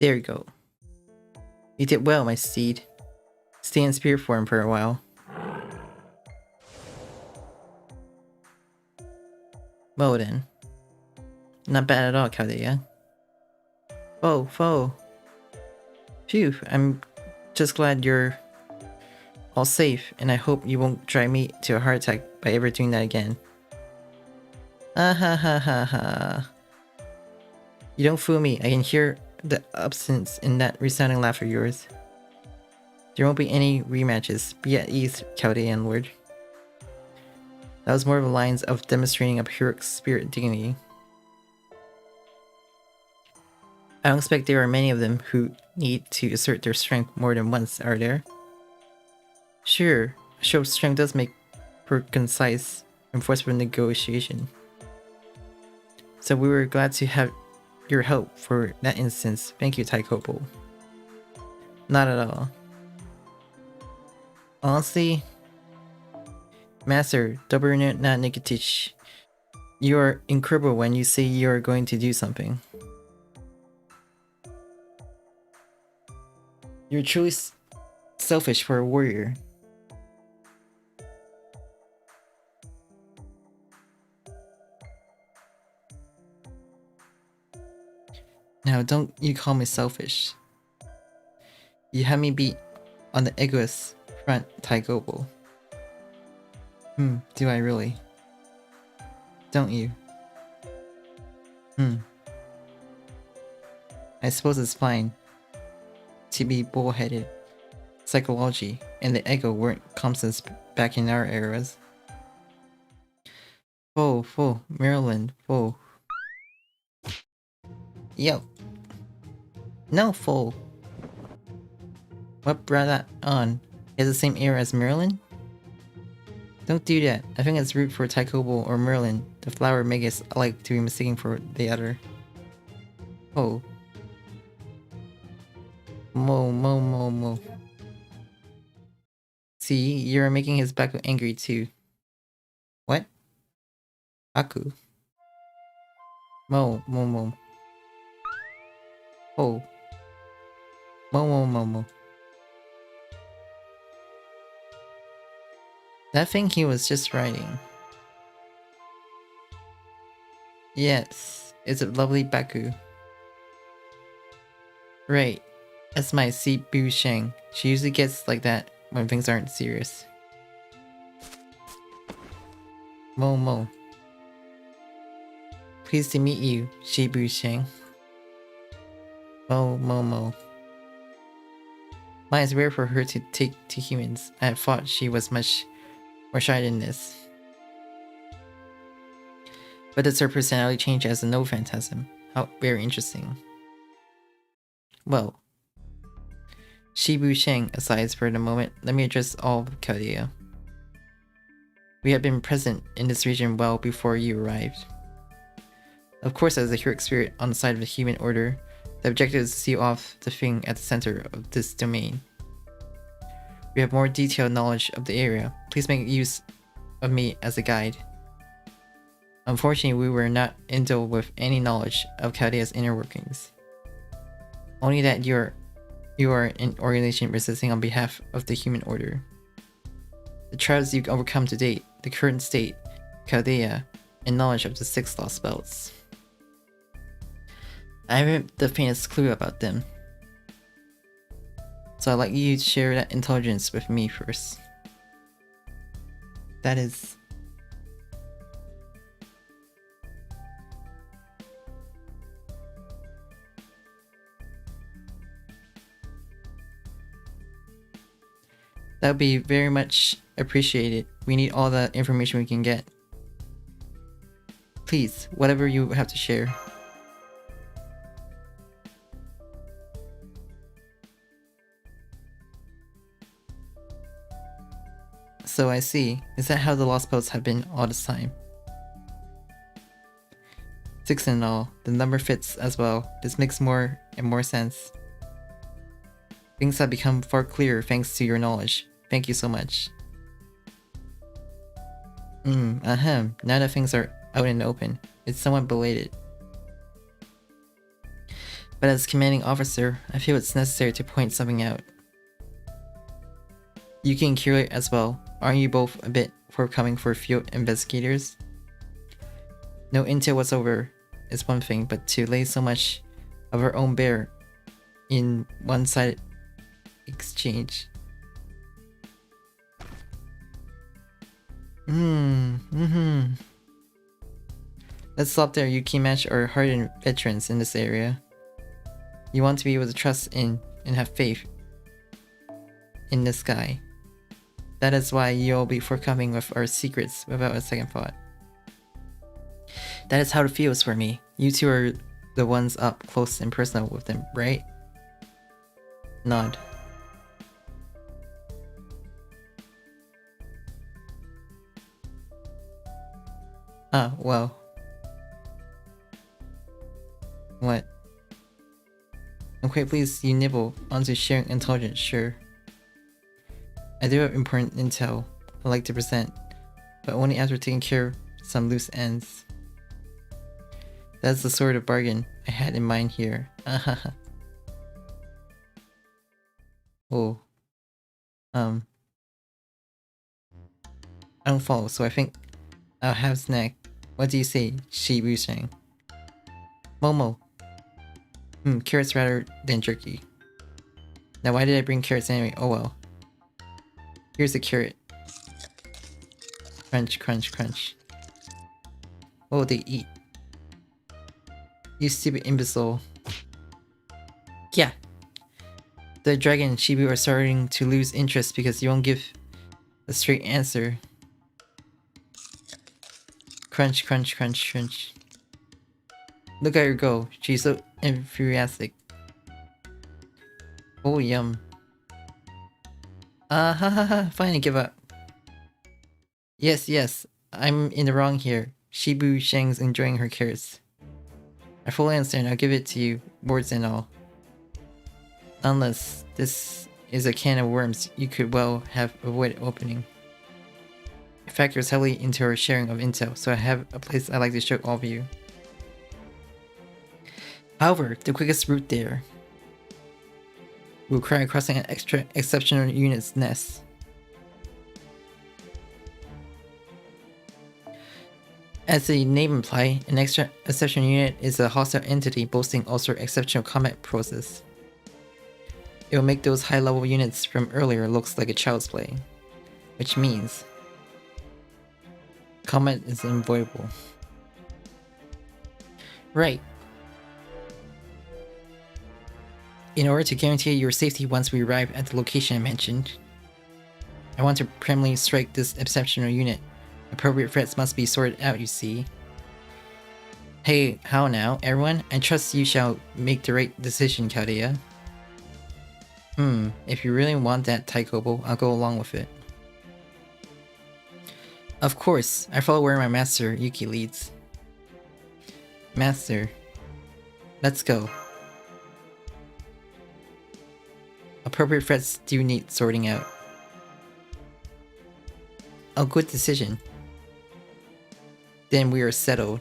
There you go. You did well, my steed. Stay in spirit form for a while. Well then. Not bad at all, Chaldea. Foe. Phew, I'm just glad you're all safe, and I hope you won't drive me to a heart attack by ever doing that again. Ah ha ha ha ha. You don't fool me, I can hear the absence in that resounding laugh of yours. There won't be any rematches. Be at ease, Chaldean Lord. That was more of the lines of demonstrating a heroic spirit dignity. I don't expect there are many of them who need to assert their strength more than once, are there? Sure, a show of strength does make for concise and forceful negotiation. So we were glad to have your help for that instance. Thank you, Taikopo. Not at all. Honestly, Master Dobronanikitich, you are incredible when you say you are going to do something. You're truly selfish for a warrior. Now, don't you call me selfish. You have me beat on the egoist front, Taikopo. Do I really? Don't you? I suppose it's fine to be bullheaded. Psychology and the ego weren't constants back in our eras. Foe, Maryland, foe. Yo. No, foe. What brought that on? Is the same era as Maryland? Don't do that. I think it's rude for Taikopo or Merlin. The flower makes alike to be mistaken for the other. Oh. Mo. See, you're making his Baku angry too. What? Baku? Mo. Oh. Mo. That thing he was just writing. Yes, it's a lovely Baku. Right, that's my Bu Sheng. She usually gets like that when things aren't serious. Mo. Pleased to meet you, Bu Sheng. Mo. Mine is rare for her to take to humans. I had thought she was much more shy than this. But does her personality change as a no phantasm? How very interesting. Well, Bu Sheng aside for the moment, let me address all of Chaldea. We have been present in this region well before you arrived. Of course, as a heroic spirit on the side of the human order, the objective is to see off the thing at the center of this domain. We have more detailed knowledge of the area. Please make use of me as a guide. Unfortunately, we were not endowed with any knowledge of Chaldea's inner workings. Only that you are an organization resisting on behalf of the human order. The tribes you've overcome to date, the current state, Chaldea, and knowledge of the 6 lost belts. I haven't the faintest clue about them. So I'd like you to share that intelligence with me first. That would be very much appreciated. We need all the information we can get. Please, whatever you have to share. So I see. Is that how the lost belts have been all this time? 6 in all. The number fits as well. This makes more and more sense. Things have become far clearer thanks to your knowledge. Thank you so much. Now that things are out in the open, it's somewhat belated. but as commanding officer, I feel it's necessary to point something out. Yuki and Kira as well. Aren't you both a bit forthcoming for field investigators? No intel whatsoever is one thing, but to lay so much of our own bare in one-sided exchange. Let's stop there. Yuki match are hardened veterans in this area. You want to be able to trust in and have faith in this guy. That is why you'll be forthcoming with our secrets without a second thought. That is how it feels for me. You two are the ones up close and personal with them, right? Nod. Ah, well. What? I'm quite pleased you nibble onto sharing intelligence, sure. I do have important intel I'd like to present, but only after taking care of some loose ends. That's the sort of bargain I had in mind here. Oh. I don't follow, so I think I'll have snack. What do you say, Shibu-san? Momo. Carrots rather than jerky. Now why did I bring carrots anyway? Oh well. Here's a carrot. Crunch, crunch, crunch. Oh, they eat. You stupid imbecile. Yeah. The dragon and Shibu are starting to lose interest because you won't give a straight answer. Crunch, crunch, crunch, crunch. Look at her go. She's so enthusiastic. Oh, yum. Fine, I give up. Yes, I'm in the wrong here. Shibu Shang's enjoying her carrots. I fully understand, I'll give it to you, boards and all. Unless this is a can of worms you could well have avoided opening. It factors heavily into our sharing of intel, so I have a place I'd like to show all of you. However, the quickest route there will require crossing an extra exceptional unit's nest. As the name implies, an extra exceptional unit is a hostile entity boasting also exceptional combat process. It will make those high-level units from earlier looks like a child's play, which means combat is unavoidable. Right. In order to guarantee your safety once we arrive at the location I mentioned, I want to primarily strike this exceptional unit. Appropriate threats must be sorted out, you see. Hey, how now, everyone? I trust you shall make the right decision, Kadia. If you really want that, Taikobo, I'll go along with it. Of course, I follow where my master, Yuki, leads. Master. Let's go. Appropriate threats do need sorting out. A good decision. Then we are settled.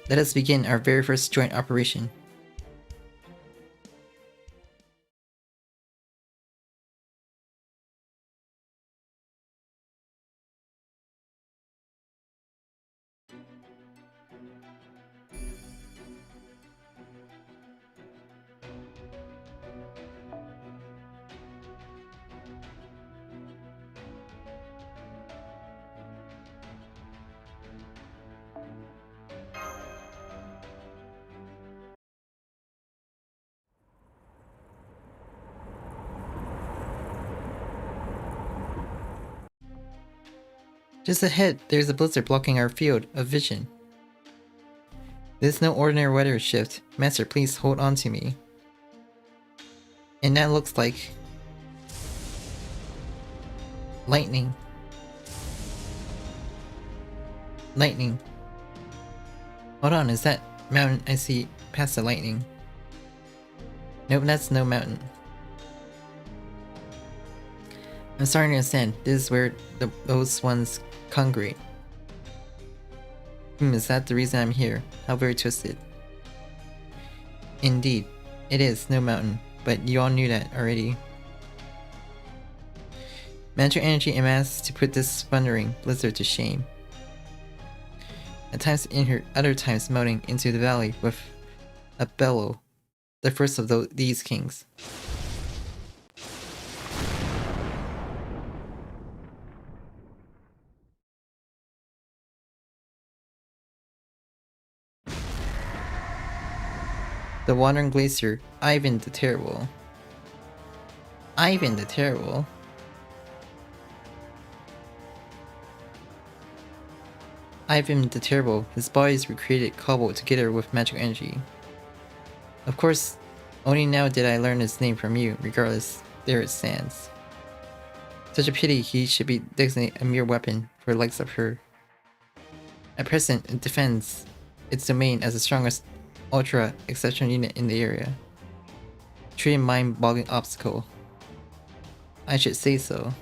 Let us begin our very first joint operation. Just ahead, there's a blizzard blocking our field of vision. This is no ordinary weather shift. Master, please hold on to me. And that looks like lightning. Lightning. Hold on, is that mountain I see past the lightning? Nope, that's no mountain. I'm starting to understand. This is where those ones congregate. Is that the reason I'm here? How very twisted. Indeed, it is Snow Mountain, but you all knew that already. Magic energy amassed to put this thundering blizzard to shame. At times injured, other times melting into the valley with a bellow, the first of these kings. The Wandering Glacier, Ivan the Terrible. Ivan the Terrible? Ivan the Terrible, his bodies recreated cobbled together with magic energy. Of course, only now did I learn his name from you, regardless, there it stands. Such a pity he should be designated a mere weapon for the likes of her. At present, it defends its domain as the strongest ultra exceptional unit in the area. Truly mind-boggling obstacle. I should say so.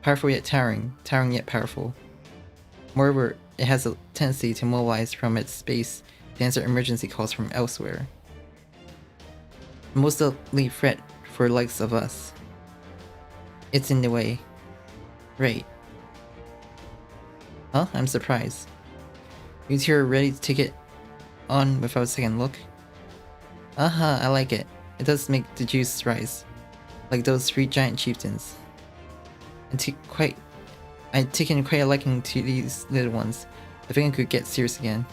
Powerful yet towering, towering yet powerful. Moreover, it has a tendency to mobilize from its base to answer emergency calls from elsewhere. A most deadly threat for the likes of us. It's in the way. Right. Huh? I'm surprised. You two are ready to take it on without a second look? Uh-huh, I like it. It does make the juice rise. Like those 3 giant chieftains. I've taken quite a liking to these little ones. I think I could get serious again.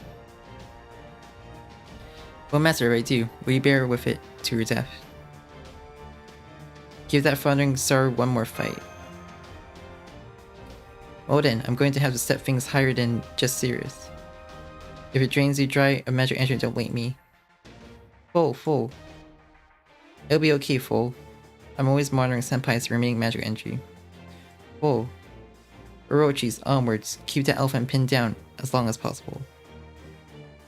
What matter if I do? Will you bear with it to your death? Give that thundering star one more fight. Well then, I'm going to have to set things higher than just serious. If it drains you dry of magic energy, don't wake me. Full. It'll be okay, Full. I'm always monitoring Senpai's remaining magic energy. Full. Orochi's onwards, keep that elephant pinned down as long as possible.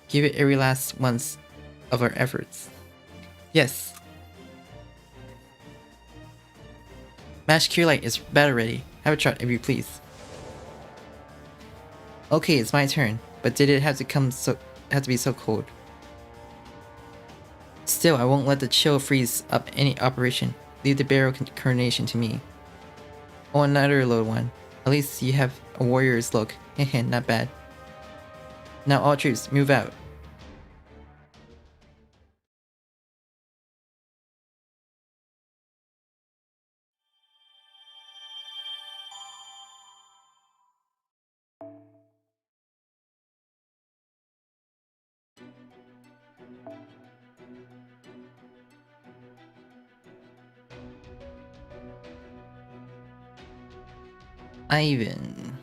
Give it every last once of our efforts. Yes. Mash Cure Light is battle ready. Have a shot if you please. Okay, it's my turn. But did it have to be so cold? Still, I won't let the chill freeze up any operation. Leave the barrel coronation to me. Oh, another little one. At least you have a warrior's look. Heh, not bad. Now all troops, move out. Ivan.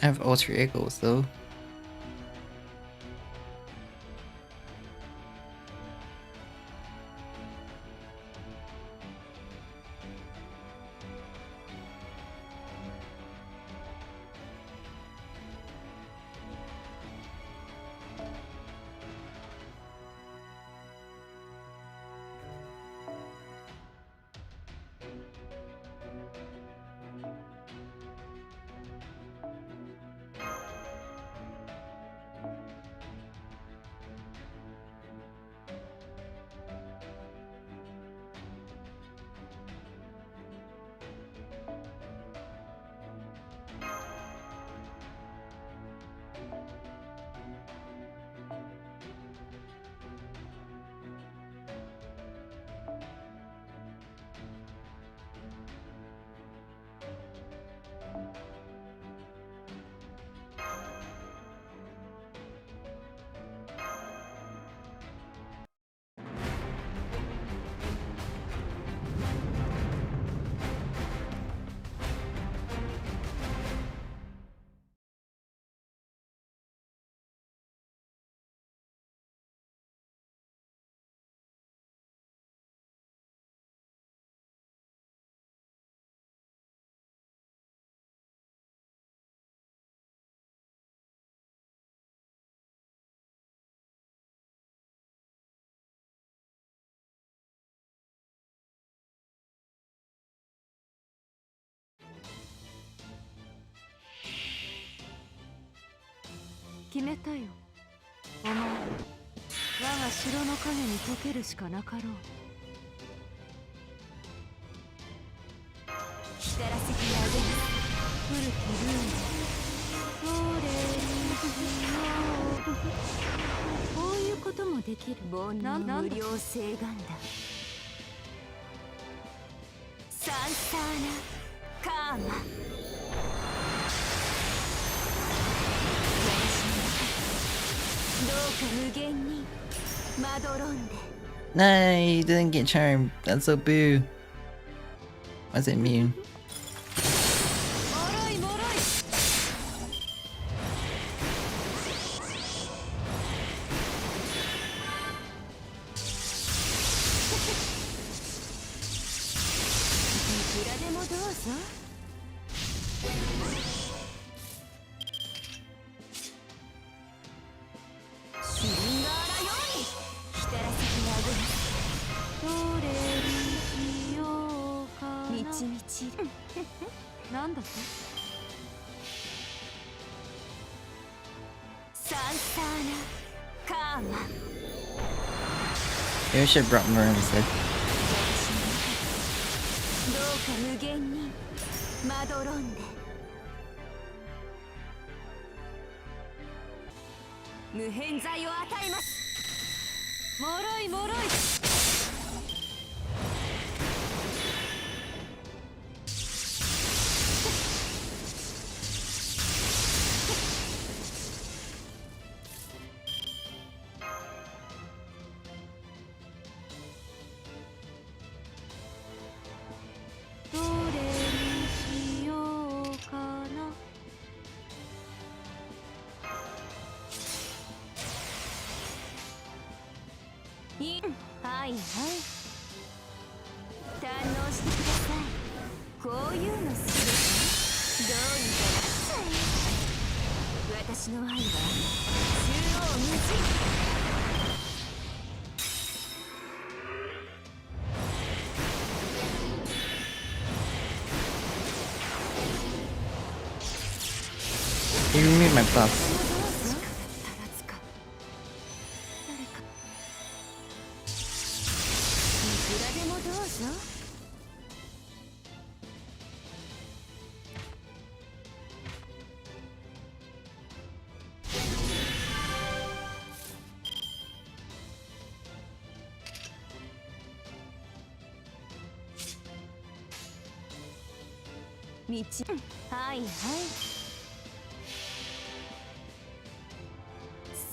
I have alter egos though. 決めたよ。お前我が城の影に溶けるしかなかろう。光らせてあげる。古きルールどれにしよう。こういうこともできる。煩悩無料請願だ。サンサーナカーマ。どうか無限にまどろんで。Nah, he didn't get charmed. That's so boo. Was it immune? もろいもろい。いくらでもどうぞ。シリンガーラより光らせてあげる。どれにしようかな。みちみちなんだと。サンサーナカーマ。 Maybe I should have brought more instead. どうか無限にまどろんで。無偏罪を与えます。もろいもろい。どれにしようかな。はいはい、堪能してください。こういうの好きですね。どうにかなさい。私の愛は縦横無尽。He removed my buff. 道、はいはい。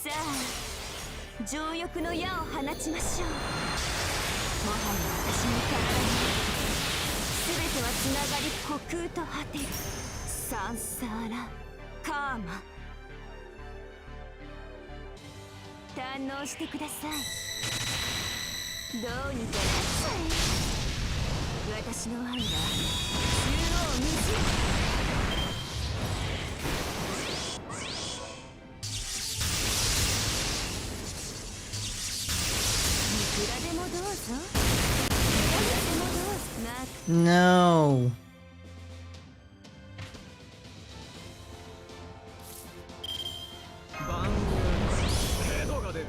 さあ情欲の矢を放ちましょう。もはや私の体に全てはつながり虚空と果てる。サンサーラカーマ。堪能してください。どうにかなさい。私の愛は縦横無尽。いくらでもどうぞ。いくらでもどうぞ。No. 番組ヘドが出る。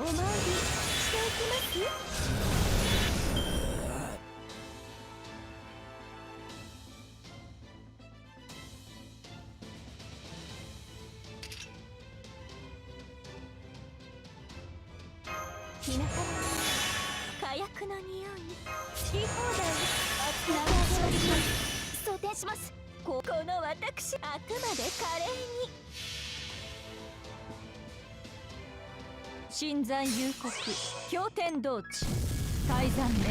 お参りしておきます。ひなた火薬の匂い、好き放題長処理装填します。この私、あくまで華麗に。新山幽谷、経典道地、泰山名兵、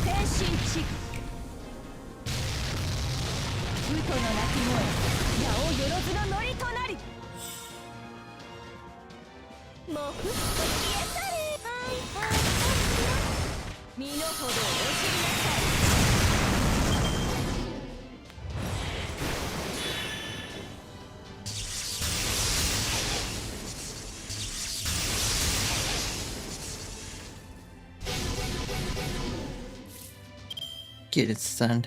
天神地。ウトの鳴き声、矢をよろずのノリとなり。もふっと消え去れ。身の程をお知りなさい。Get it, son.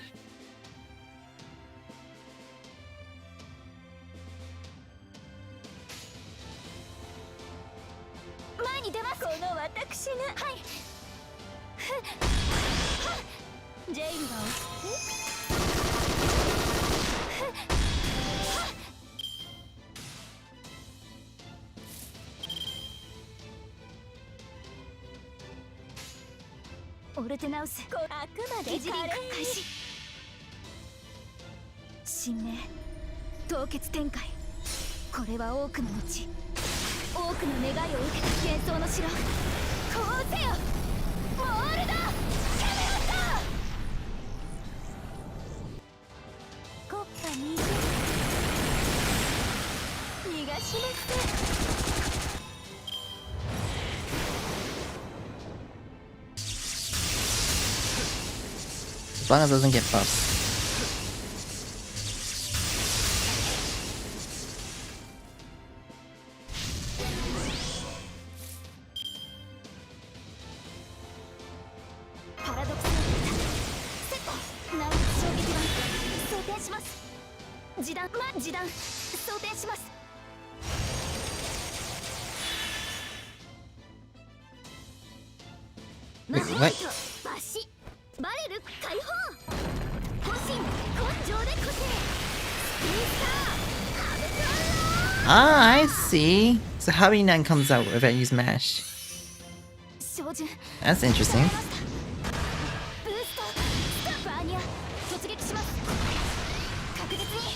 おジェイルはオルテナウス、あくまで開始。神明凍結展開。これは多くの後、多くの願いを受けた幻想の城。こうせよモールドキャメロット。国家20逃がしません。As long as it doesn't get buffed. パラドクスセット。ナウ衝撃弾装填します。示弾装填します。マジライトバシバレル解放。個性根性で個性。スピーカーハブクロー。 Ah, I see. So Habriiel comes out if I use mash. 照準 That's interesting. ブーストスタッフアーニャ突撃します。確実に。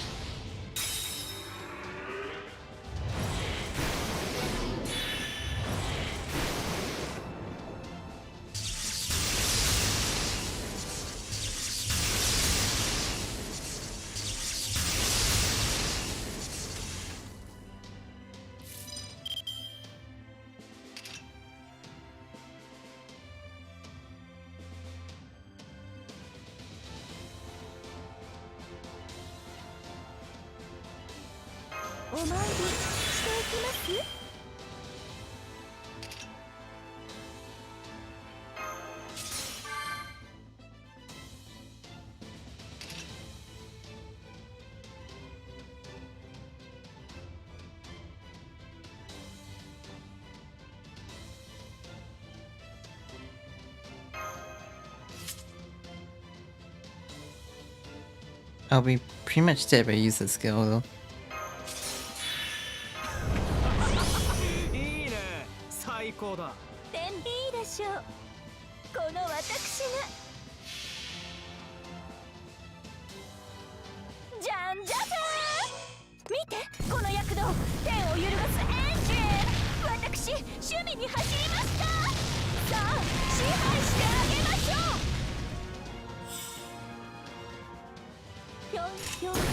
お参りしていきます。I'll be pretty much dead if I use this skill though. いいね、最高だ。便利いいでしょう。この私がじゃんじゃじゃーん。見てこの躍動、天を揺るがすエンジン。私趣味に走りました。さあ支配してあげましょう。ぴょんぴょんぴょん。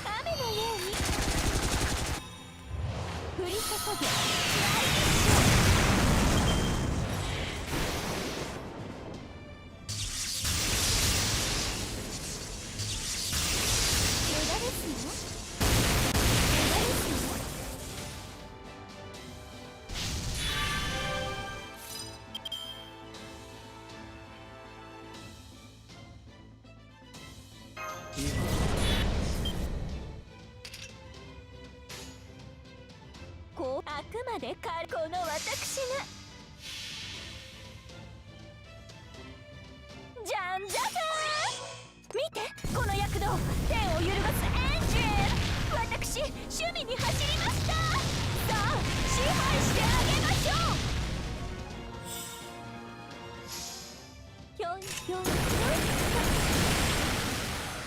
雨のように降り注げ。こうあくまでかこの私がじゃんじゃじゃーん。見てこの躍動、天を揺るがすエンジン。私趣味に走りました。さあ支配してあげましょう。ぴょんぴょんぴょん。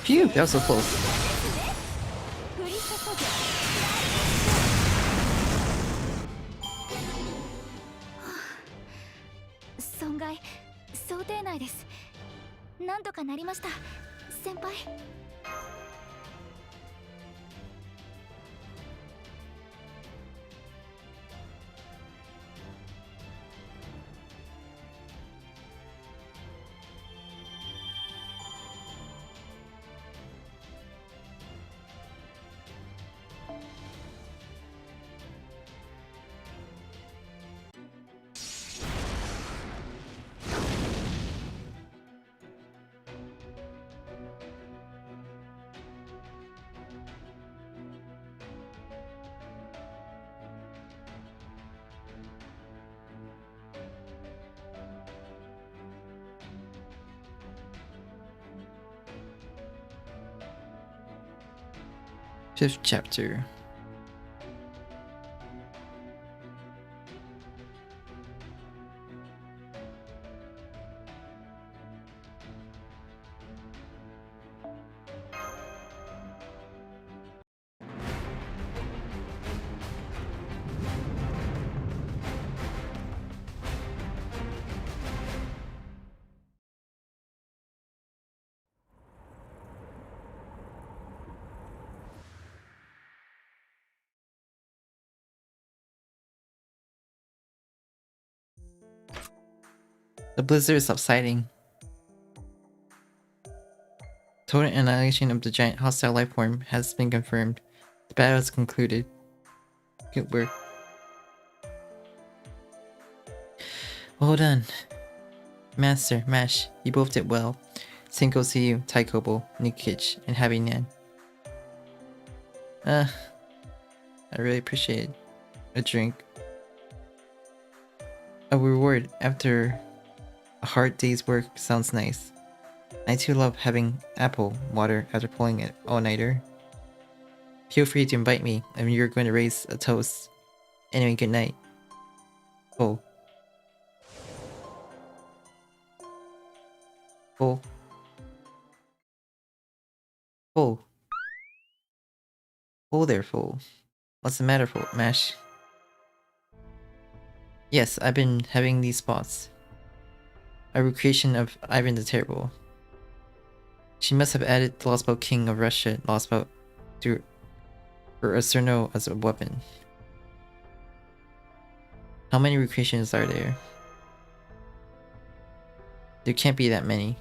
Phew, that was so close. 降り注げ。損害想定内です。なんとかなりました先輩。5th chapter. The blizzard is subsiding. Total annihilation of the giant hostile life form has been confirmed. The battle is concluded. Good work. Well done. Master, Mash, you both did well. Same goes to you, Taikobo, Nikich, and Happy Nan. I really appreciate it. A drink. A reward after a hard day's work sounds nice. I too love having apple water after pulling an all-nighter. Feel free to invite me if you're going to raise a toast. Anyway, good night. Oh. Oh. Oh. Oh there, fool. What's the matter, fool? Mash? Yes, I've been having these spots. A recreation of Ivan the Terrible. She must have added the Lost Boat King of Russia Lost Boat to her arsenal as a weapon. How many recreations are there? There can't be that many.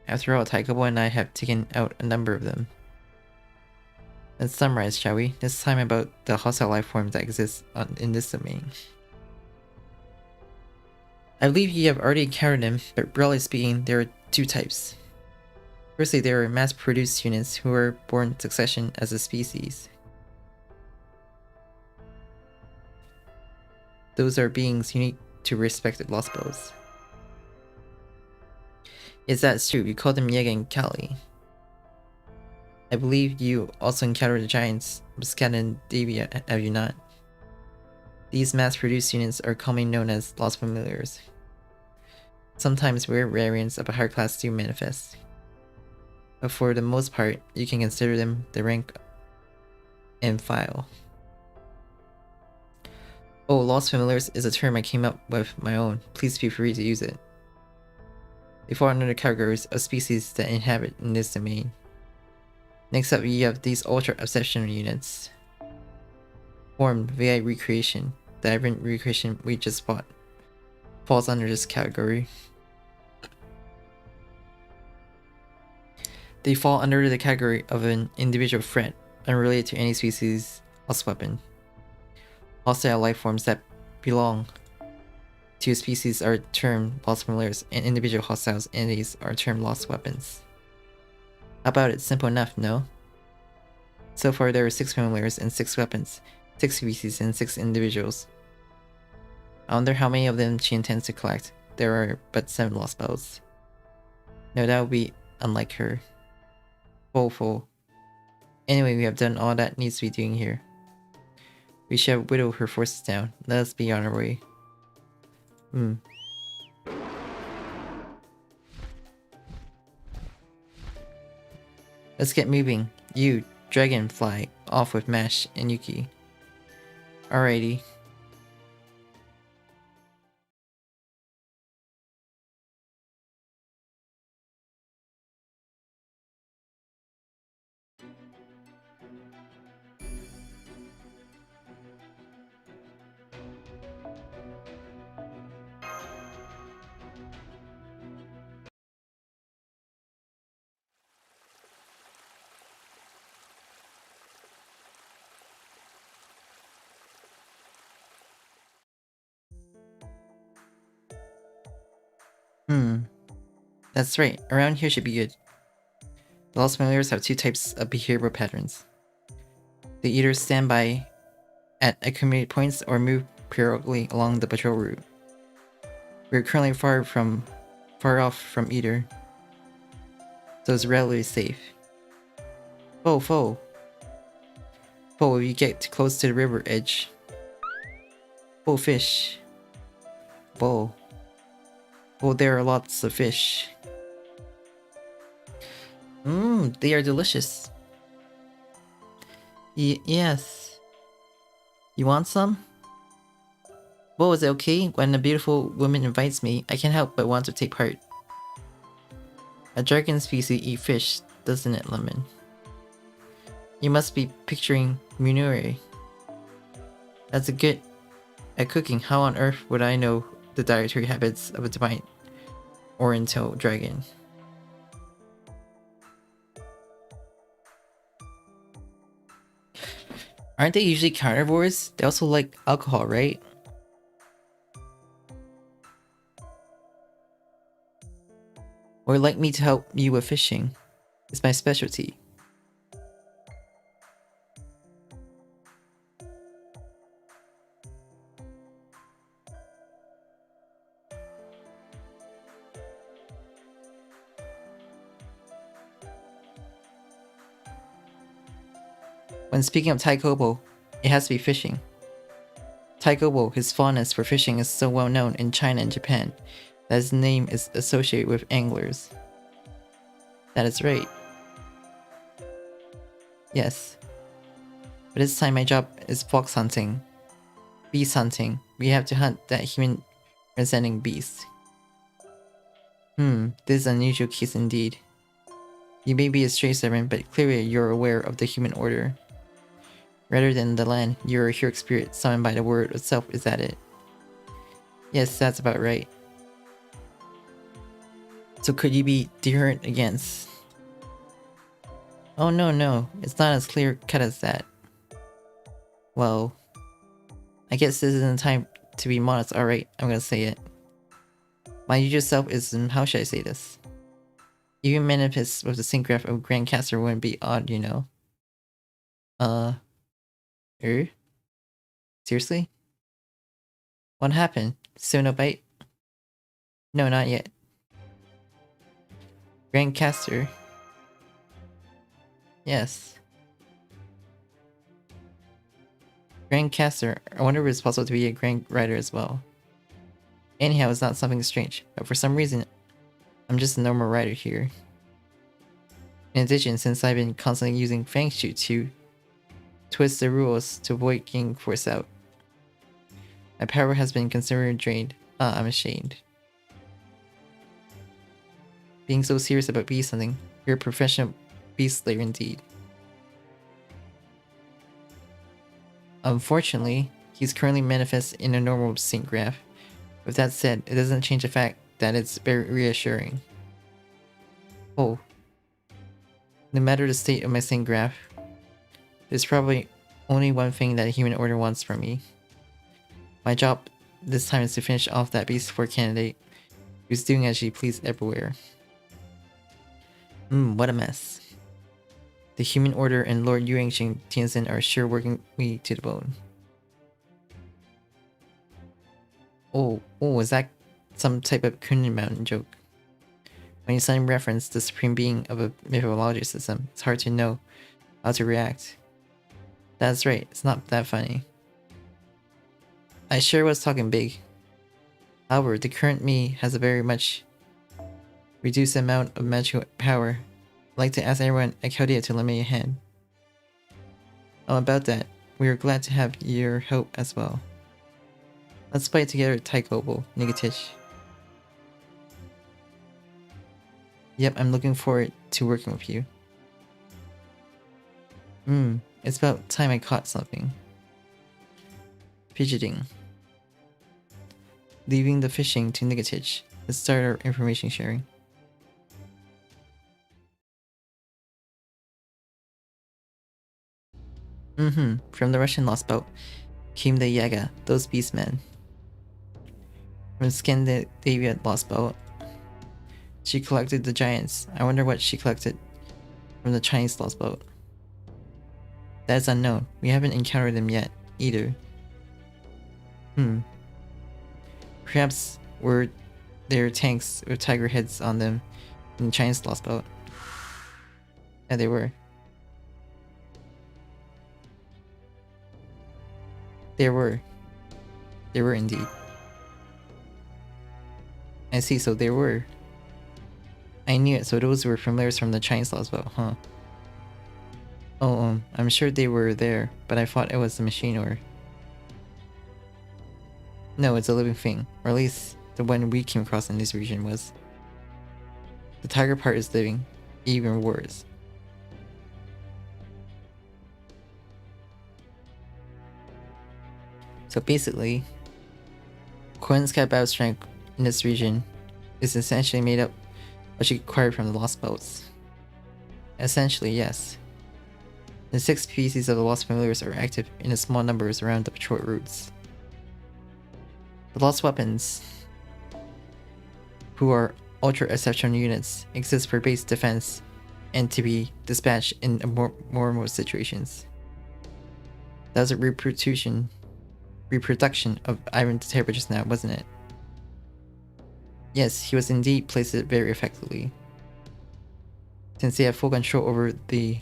After all, Taikobo and I have taken out a number of them. Let's summarize, shall we? This time about the hostile life forms that exist in this domain. I believe you have already encountered them, but broadly speaking, there are two types. Firstly, there are mass-produced units who are born in succession as a species. Those are beings unique to respected lost boats. Yes, that's true. We call them Yega and Kali. I believe you also encountered the giants of Scandinavia, have you not? These mass-produced units are commonly known as lost familiars. Sometimes rare variants of a higher class do manifest. But for the most part, you can consider them the rank and file. Oh, lost familiars is a term I came up with my own. Please feel free to use it. They fall under the categories of species that inhabit in this domain. Next up, you have these ultra exceptional units. Formed via recreation. The aberrant recreation we just fought falls under this category. They fall under the category of an individual threat, unrelated to any species lost weapon. Hostile life forms that belong to a species are termed lost familiars, and individual hostile entities are termed lost weapons. How about it? Simple enough, no? So far there are 6 familiars and 6 weapons, 6 species and 6 individuals. I wonder how many of them she intends to collect. There are but 7 lost boats. No, that would be unlike her. Full. Anyway, we have done all that needs to be doing here. We shall whittle her forces down. Let us be on our way. Let's get moving. You, Dragonfly, off with Mash and Yuki. Alrighty. That's right, around here should be good. The lost familiars have 2 types of behavioral patterns. They either stand by at accumulated points or move periodically along the patrol route. We are currently far off from either, so it's relatively safe. Foe! But if you get too close to the river edge. Oh, fish. Whoa. Oh, there are lots of fish. Mmm, they are delicious. Yes. You want some? Well, is it okay? When a beautiful woman invites me, I can't help but want to take part. A dragon species eat fish, doesn't it, Lemon? You must be picturing Munure. That's a good at cooking. How on earth would I know the dietary habits of a divine Oriental dragon? Aren't they usually carnivores? They also like alcohol, right? Or like me to help you with fishing. It's my specialty. When speaking of Taikobo, it has to be fishing. Taikobo, his fondness for fishing is so well known in China and Japan that his name is associated with anglers. That is right. Yes. But this time my job is fox hunting. Beast hunting. We have to hunt that human representing beast. This is an unusual case indeed. You may be a stray servant, but clearly you're aware of the human order. Rather than the land, you're a hero spirit summoned by the word itself, is that it? Yes, that's about right. So could you be deterrent against? Oh no, it's not as clear cut as that. Well, I guess this isn't time to be modest, alright, I'm gonna say it. My usual self is, how should I say this? Even manifest with the sync graph of Grandcaster wouldn't be odd, you know. Seriously? What happened? Still no bite? No, not yet. Grandcaster. Yes. Grandcaster. I wonder if it's possible to be a Grand Rider as well. Anyhow, it's not something strange, but for some reason, I'm just a normal rider here. In addition, since I've been constantly using Fang Shoot to twist the rules to avoid getting forced out, my power has been considerably drained. I'm ashamed. Being so serious about beast hunting, you're a professional beast slayer indeed. Unfortunately, he's currently manifest in a normal sync graph. With that said, it doesn't change the fact that it's very reassuring. Oh. No matter the state of my sync graph, there's probably only one thing that the human order wants from me. My job this time is to finish off that beast for candidate who's doing as she pleases everywhere. What a mess. The human order and Lord JP-rKyECtnz are sure working me to the bone. Oh, is that some type of Kunin Mountain joke? When you suddenly reference the supreme being of a mythology system, it's hard to know how to react. That's right, it's not that funny. I sure was talking big. However, the current me has a very much reduced amount of magical power. I'd like to ask everyone at Chaldea to lend me a hand. Oh, about that, we are glad to have your help as well. Let's play together, Taikobo, Nugget. Yep, I'm looking forward to working with you. It's about time I caught something. Fidgeting. Leaving the fishing to Nugget. Let's start our information sharing. From the Russian lost boat came the Yaga, those beastmen. From Scandinavia lost boat, she collected the giants. I wonder what she collected from the Chinese lost boat. That is unknown. We haven't encountered them yet, either. Perhaps were there tanks with tiger heads on them in the Chinese lost boat? Yeah, they were. There were. There were indeed. I see, so there were. I knew it, so those were familiars from the Chinese law as well, huh? Oh, I'm sure they were there, but I thought it was a machine or... No, it's a living thing, or at least the one we came across in this region was. The tiger part is living, even worse. So basically, Koen's battle strength in this region is essentially made up what she acquired from the Lost Boats. Essentially, yes. The 6 species of the Lost Familiars are active in small numbers around the patrol routes. The Lost Weapons, who are ultra-exceptional units, exist for base defense and to be dispatched in more remote situations. That was a reproduction of Iron the Terrible just now, wasn't it? Yes, he was indeed placed it very effectively. Since they have full control over the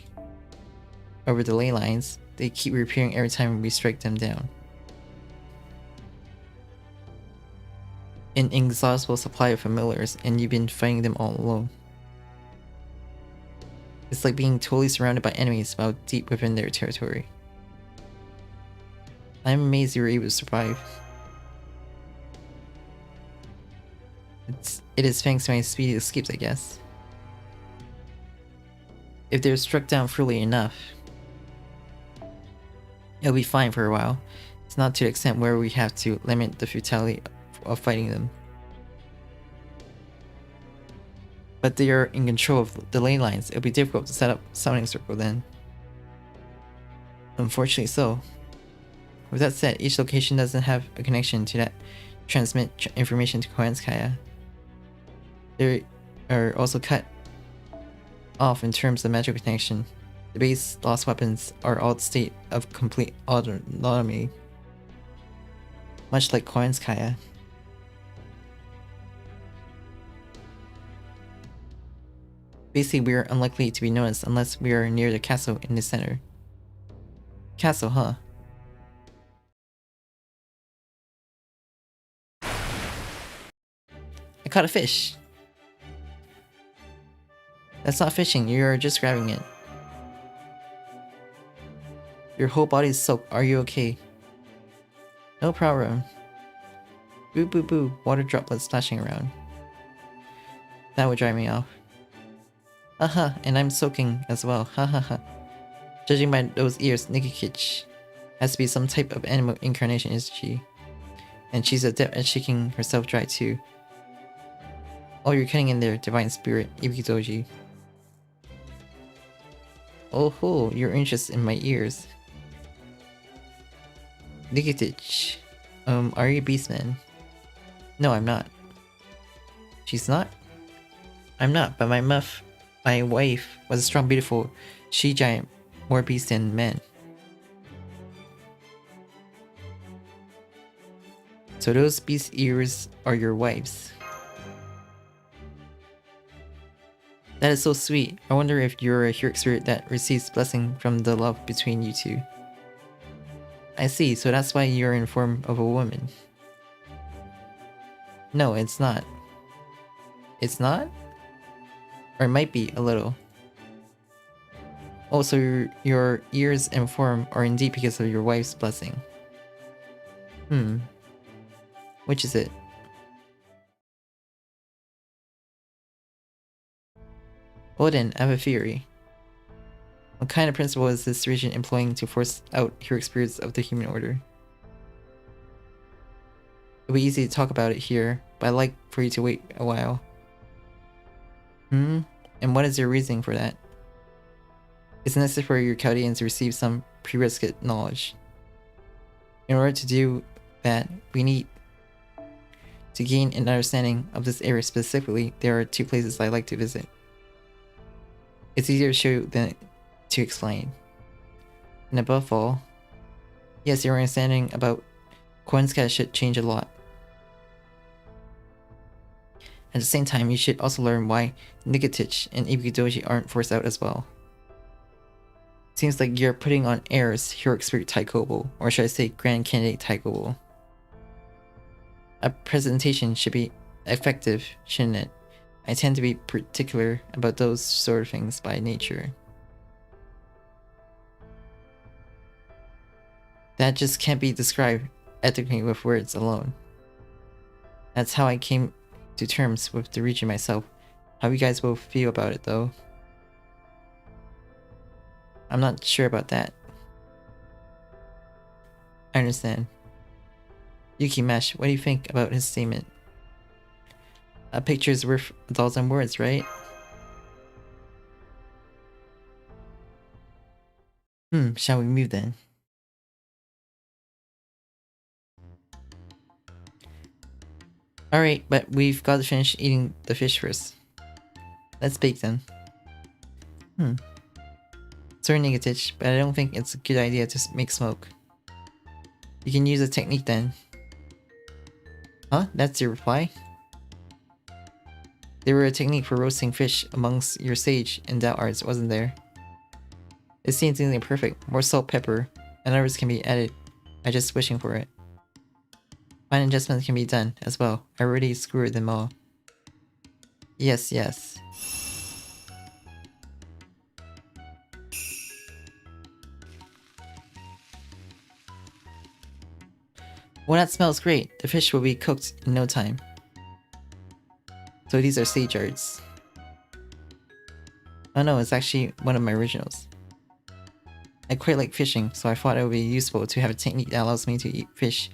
ley lines, they keep reappearing every time we strike them down. An inexhaustible supply of familiars, and you've been fighting them all alone. It's like being totally surrounded by enemies while deep within their territory. I'm amazed you were able to survive. It is thanks to my speedy escapes, I guess. If they're struck down fully enough, it'll be fine for a while. It's not to the extent where we have to limit the futility of fighting them. But they are in control of the ley lines. It'll be difficult to set up summoning circle then. Unfortunately so. With that said, each location doesn't have a connection to that transmit information to Koenskaya. They are also cut off in terms of magical connection. The base Lost Weapons are all state of complete autonomy, much like Koenskaya. Basically, we are unlikely to be noticed unless we are near the castle in the center. Castle, huh? I caught a fish! That's not fishing, you're just grabbing it. Your whole body is soaked, are you okay? No problem. Boo boo boo, water droplets splashing around. That would dry me off. Haha, and I'm soaking as well, hahaha. Judging by those ears, nekoxx has to be some type of animal incarnation, isn't she? And she's adept at shaking herself dry too. Oh, you're cutting in there, divine spirit, Ibukidoji. Oh ho, you're interested in my ears. Nekoxx, are you a beastman? No, I'm not. She's not? I'm not, but my wife was a strong, beautiful she-giant, more beast than men. So those beast ears are your wives. That is so sweet. I wonder if you're a heroic spirit that receives blessing from the love between you two. I see, so that's why you're in form of a woman. No, it's not. It's not? Or it might be, a little. Oh, so your ears and form are indeed because of your wife's blessing. Which is it? Well then, I have a theory. What kind of principle is this region employing to force out heroic spirits of the human order? It'll be easy to talk about it here, but I'd like for you to wait a while. And what is your reasoning for that? It's necessary for your Chaldeans to receive some prerequisite knowledge. In order to do that, we need to gain an understanding of this area specifically. There are 2 places I like to visit. It's easier to show than to explain. And above all, yes, your understanding about Koenska should change a lot. At the same time, you should also learn why nekoxx and Ibukidoji aren't forced out as well. Seems like you're putting on airs, heroic spirit Taikobo, or should I say Grand Candidate Taikobo. A presentation should be effective, shouldn't it? I tend to be particular about those sort of things by nature. That just can't be described ethically with words alone. That's how I came to terms with the region myself. How you guys both feel about it though? I'm not sure about that. I understand. Yuki Mesh, what do you think about his statement? A picture is worth 1,000 words, right? Shall we move then? Alright, but we've got to finish eating the fish first. Let's bake then. Sorry Negatich, but I don't think it's a good idea to make smoke. You can use a technique then. Huh? That's your reply? There were a technique for roasting fish amongst your sage and Dao arts, wasn't there? It seems nearly perfect. More salt, pepper, and others can be added. I'm just wishing for it. Fine adjustments can be done as well. I already screwed them all. Yes, yes. Well, that smells great. The fish will be cooked in no time. So these are sage arts. Oh no, it's actually one of my originals. I quite like fishing, so I thought it would be useful to have a technique that allows me to eat fish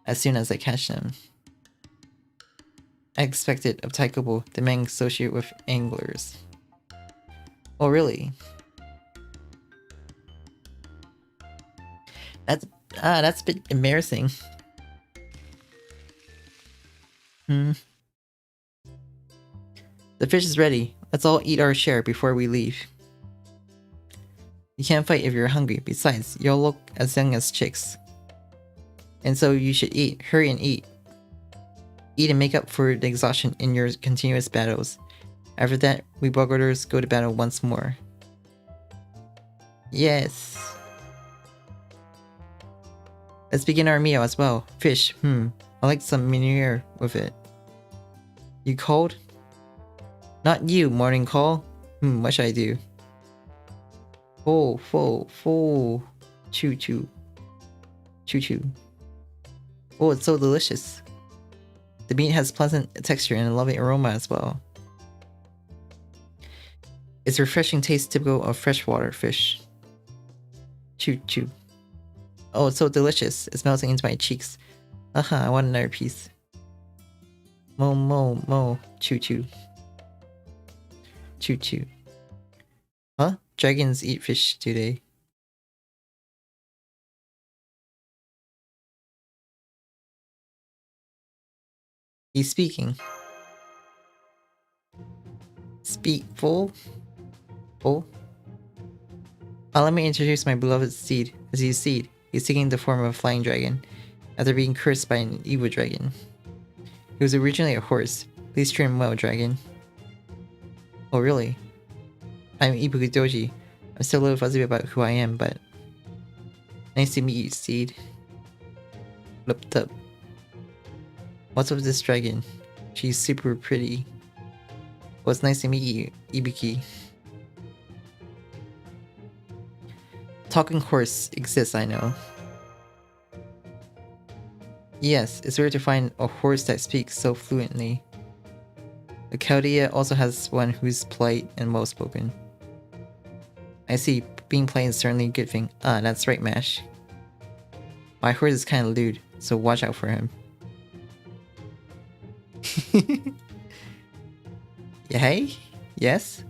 as soon as I catch them. I expected of Taikobo, the man associated with anglers. Oh really? That's a bit embarrassing. The fish is ready. Let's all eat our share before we leave. You can't fight if you're hungry. Besides, you'll look as young as chicks. And so you should eat. Hurry and eat. Eat and make up for the exhaustion in your continuous battles. After that, we Bogarders go to battle once more. Yes. Let's begin our meal as well. Fish, I like some manure with it. You cold? Not you, morning call. What should I do? Full. Choo choo. Choo choo. Oh, it's so delicious. The meat has pleasant texture and a lovely aroma as well. Its refreshing taste typical of freshwater fish. Choo choo. Oh, it's so delicious. It's melting into my cheeks. I want another piece. Mo. Choo choo. Choo choo. Huh? Dragons eat fish, do they? He's speaking. Speak full? Full? Let me introduce my beloved steed. As you see, he's taking the form of a flying dragon, after being cursed by an evil dragon. He was originally a horse. Please treat him well, dragon. Oh really? I'm Ibuku Doji. I'm still a little fuzzy about who I am, but... Nice to meet you, steed. Looked up. What's with this dragon? She's super pretty. Well, it's nice to meet you, Ibuki. Talking horse exists, I know. Yes, it's rare to find a horse that speaks so fluently. The Chaldea also has one who's polite and well-spoken. I see, being polite is certainly a good thing. That's right, Mash. My horse is kinda lewd, so watch out for him. Hey? Yes?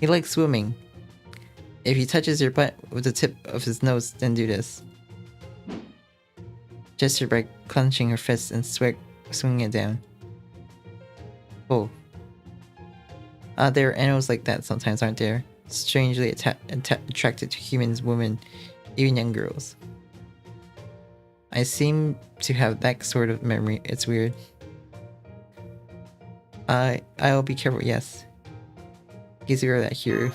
He likes swimming. If he touches your butt with the tip of his nose, then do this. Gesture by clenching her fist and swinging it down. Oh. There are animals like that sometimes, aren't there? Strangely attracted to humans, women, even young girls. I seem to have that sort of memory. It's weird. I'll be careful, yes. He's aware of that here.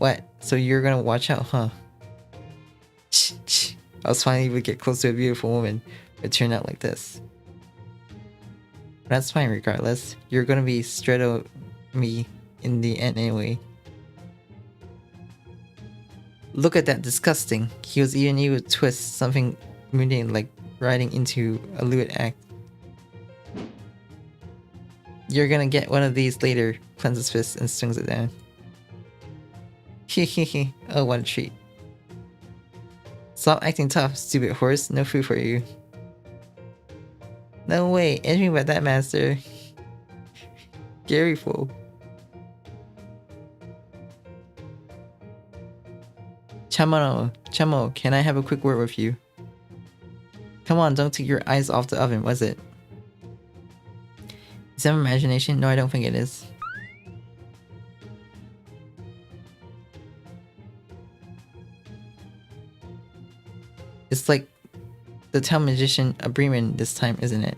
What? So you're gonna watch out, huh? I was finally able to get close to a beautiful woman, but it turned out like this. That's fine regardless. You're gonna be straddle me in the end anyway. Look at that, disgusting. He was even able to twist something mundane like riding into a lewd act. You're gonna get one of these later, cleanses fist and swings it down. Hehehe, oh what a treat. Stop acting tough, stupid horse, no food for you. No way, anything about that, master. Scary fool. Chamo, can I have a quick word with you? Come on, don't take your eyes off the oven, was it? Is that imagination? No, I don't think it is. It's like the town magician Bremen this time, isn't it?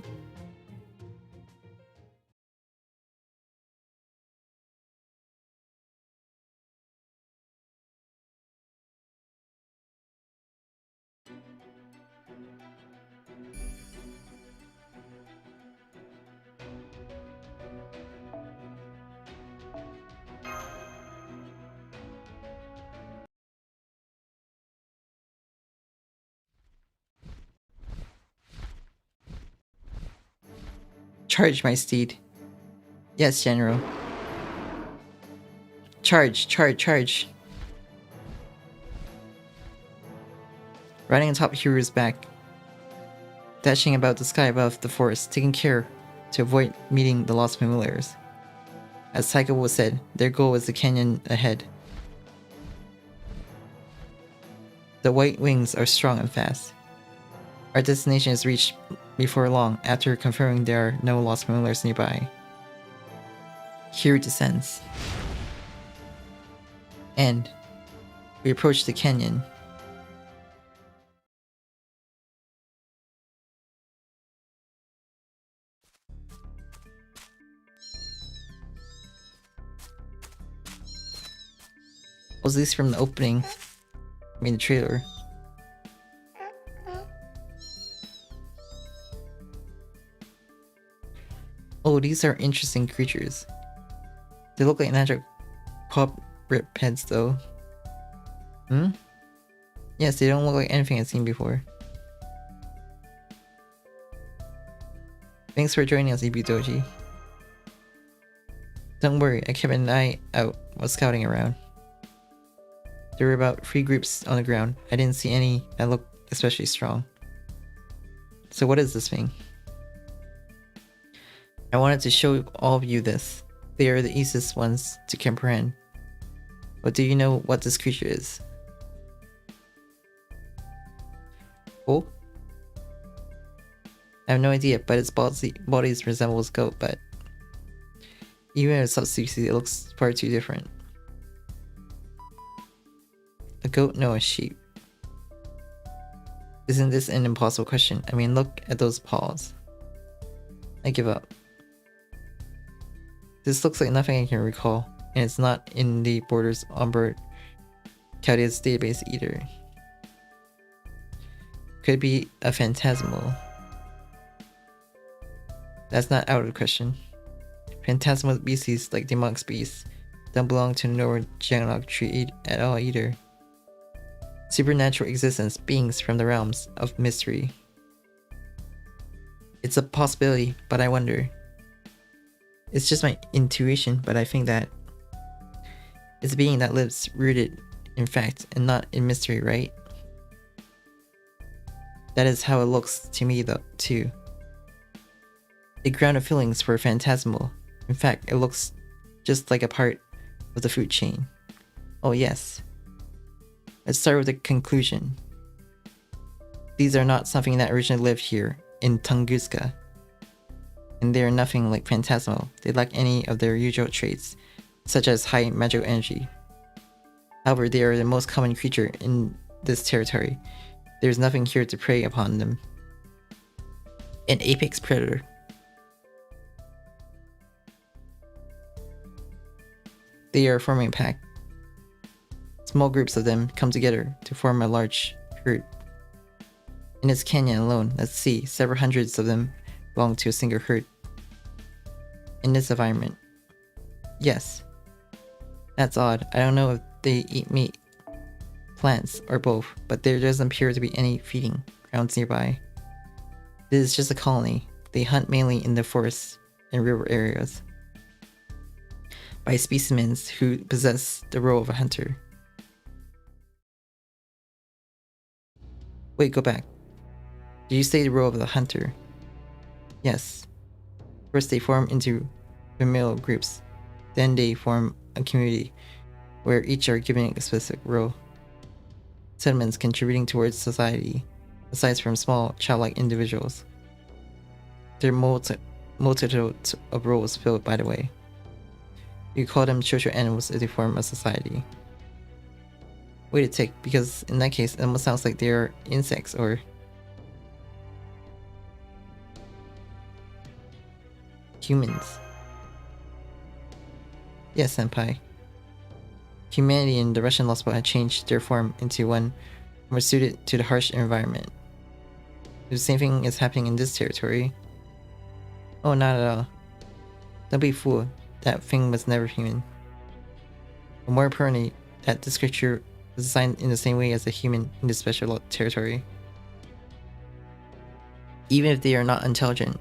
Charge, my steed. Yes, General. Charge, charge, charge. Riding atop Hiru's back, dashing about the sky above the forest, taking care to avoid meeting the lost familiars. As Saikawa said, their goal was the canyon ahead. The white wings are strong and fast. Our destination is reached before long, after confirming there are no lost familiars nearby. Hiru descends. And we approach the canyon. Was this from the opening? I mean the trailer. Oh, these are interesting creatures. They look like natural quadrupeds though. Hmm? Yes, they don't look like anything I've seen before. Thanks for joining us, Ibudoji. Don't worry, I kept an eye out while scouting around. There were about 3 groups on the ground. I didn't see any that looked especially strong. So what is this thing? I wanted to show all of you this. They are the easiest ones to comprehend. But do you know what this creature is? Oh? I have no idea, but its body resembles goat, but even as subspecies, it looks far too different. A goat? No, a sheep. Isn't this an impossible question? I mean, look at those paws. I give up. This looks like nothing I can recall, and it's not in the Borders onboard Chaldeia's database either. Could be a phantasmal. That's not out of the question. Phantasmal species like demonic beasts don't belong to the Northern genealogy tree at all either. Supernatural existence, beings from the realms of mystery. It's a possibility, but I wonder. It's just my intuition, but I think that it's a being that lives rooted in fact and not in mystery, right? That is how it looks to me though, too. The grounded feelings were phantasmal. In fact, it looks just like a part of the food chain. Oh yes. Let's start with the conclusion. These are not something that originally lived here in Tunguska. And they are nothing like phantasmal. They lack any of their usual traits, such as high magical energy. However, they are the most common creature in this territory. There is nothing here to prey upon them. An apex predator. They are forming a pack. Small groups of them come together to form a large herd. In this canyon alone, let's see, several hundreds of them belong to a single herd. In this environment. Yes. That's odd. I don't know if they eat meat, plants, or both, but there doesn't appear to be any feeding grounds nearby. This is just a colony. They hunt mainly in the forests and river areas by specimens who possess the role of a hunter. Wait, go back. Did you say the role of the hunter? Yes. First they form into familial groups, then they form a community where each are given a specific role. Settlements contributing towards society, aside from small childlike individuals. There are multitudes of roles filled, by the way. You call them social animals if they form a society. Wait a tick, because in that case it almost sounds like they are insects or humans. Yes, senpai. Humanity and the Russian Lost Boat had changed their form into one more suited to the harsh environment. The same thing is happening in this territory. Oh, not at all. Don't be fooled. That thing was never human. But more importantly, that this creature was designed in the same way as a human in this special territory. Even if they are not intelligent.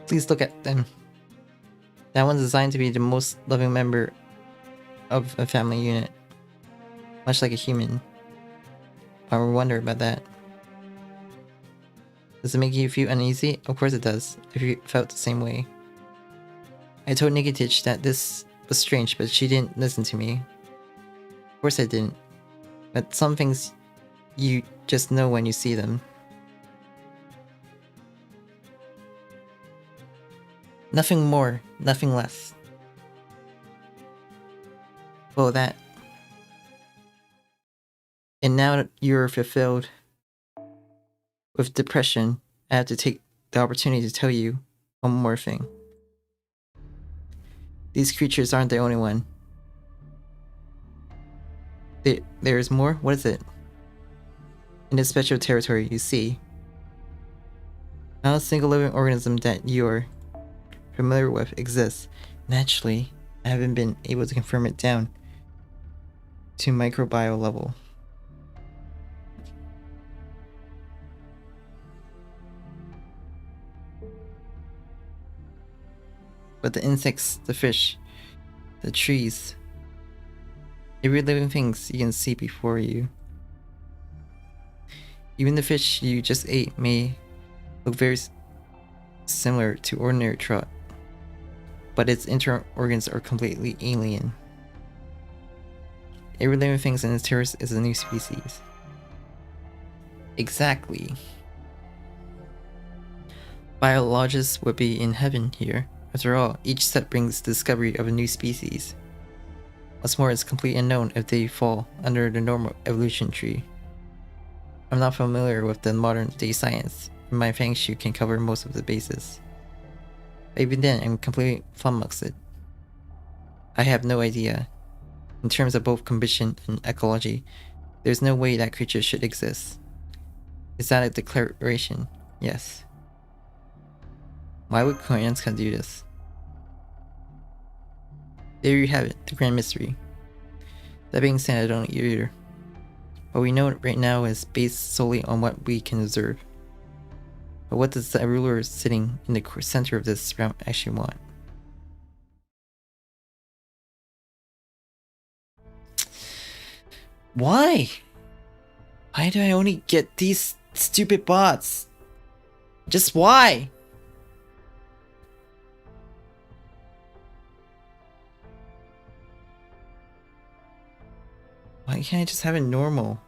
Please look at them. That one's designed to be the most loving member of a family unit. Much like a human. I wonder about that. Does it make you feel uneasy? Of course it does, if you felt the same way. I told Nikitich that this was strange, but she didn't listen to me. Of course I didn't. But some things you just know when you see them. Nothing more, nothing less. Well, that. And now that you're fulfilled with depression, I have to take the opportunity to tell you one more thing. These creatures aren't the only one. There's more? What is it? In this special territory, you see. Not a single living organism that you're familiar with exists. Naturally, I haven't been able to confirm it down to microbial level. But the insects, the fish, the trees, every living things you can see before you. Even the fish you just ate may look very similar to ordinary trout, but its internal organs are completely alien. Every living thing in this terrace is a new species. Exactly. Biologists would be in heaven here. After all, each step brings the discovery of a new species. What's more, it's completely unknown if they fall under the normal evolution tree. I'm not familiar with the modern day science, and my fangshu can cover most of the bases. But even then, I'm completely flummoxed. I have no idea. In terms of both combustion and ecology, there's no way that creature should exist. Is that a declaration? Yes. Why would Koyanska do this? There you have it, the grand mystery. That being said, I don't either. What we know right now is based solely on what we can observe. But what does the ruler sitting in the center of this realm actually want? Why? Why do I only get these stupid bots? Just why? Why can't I just have it normal?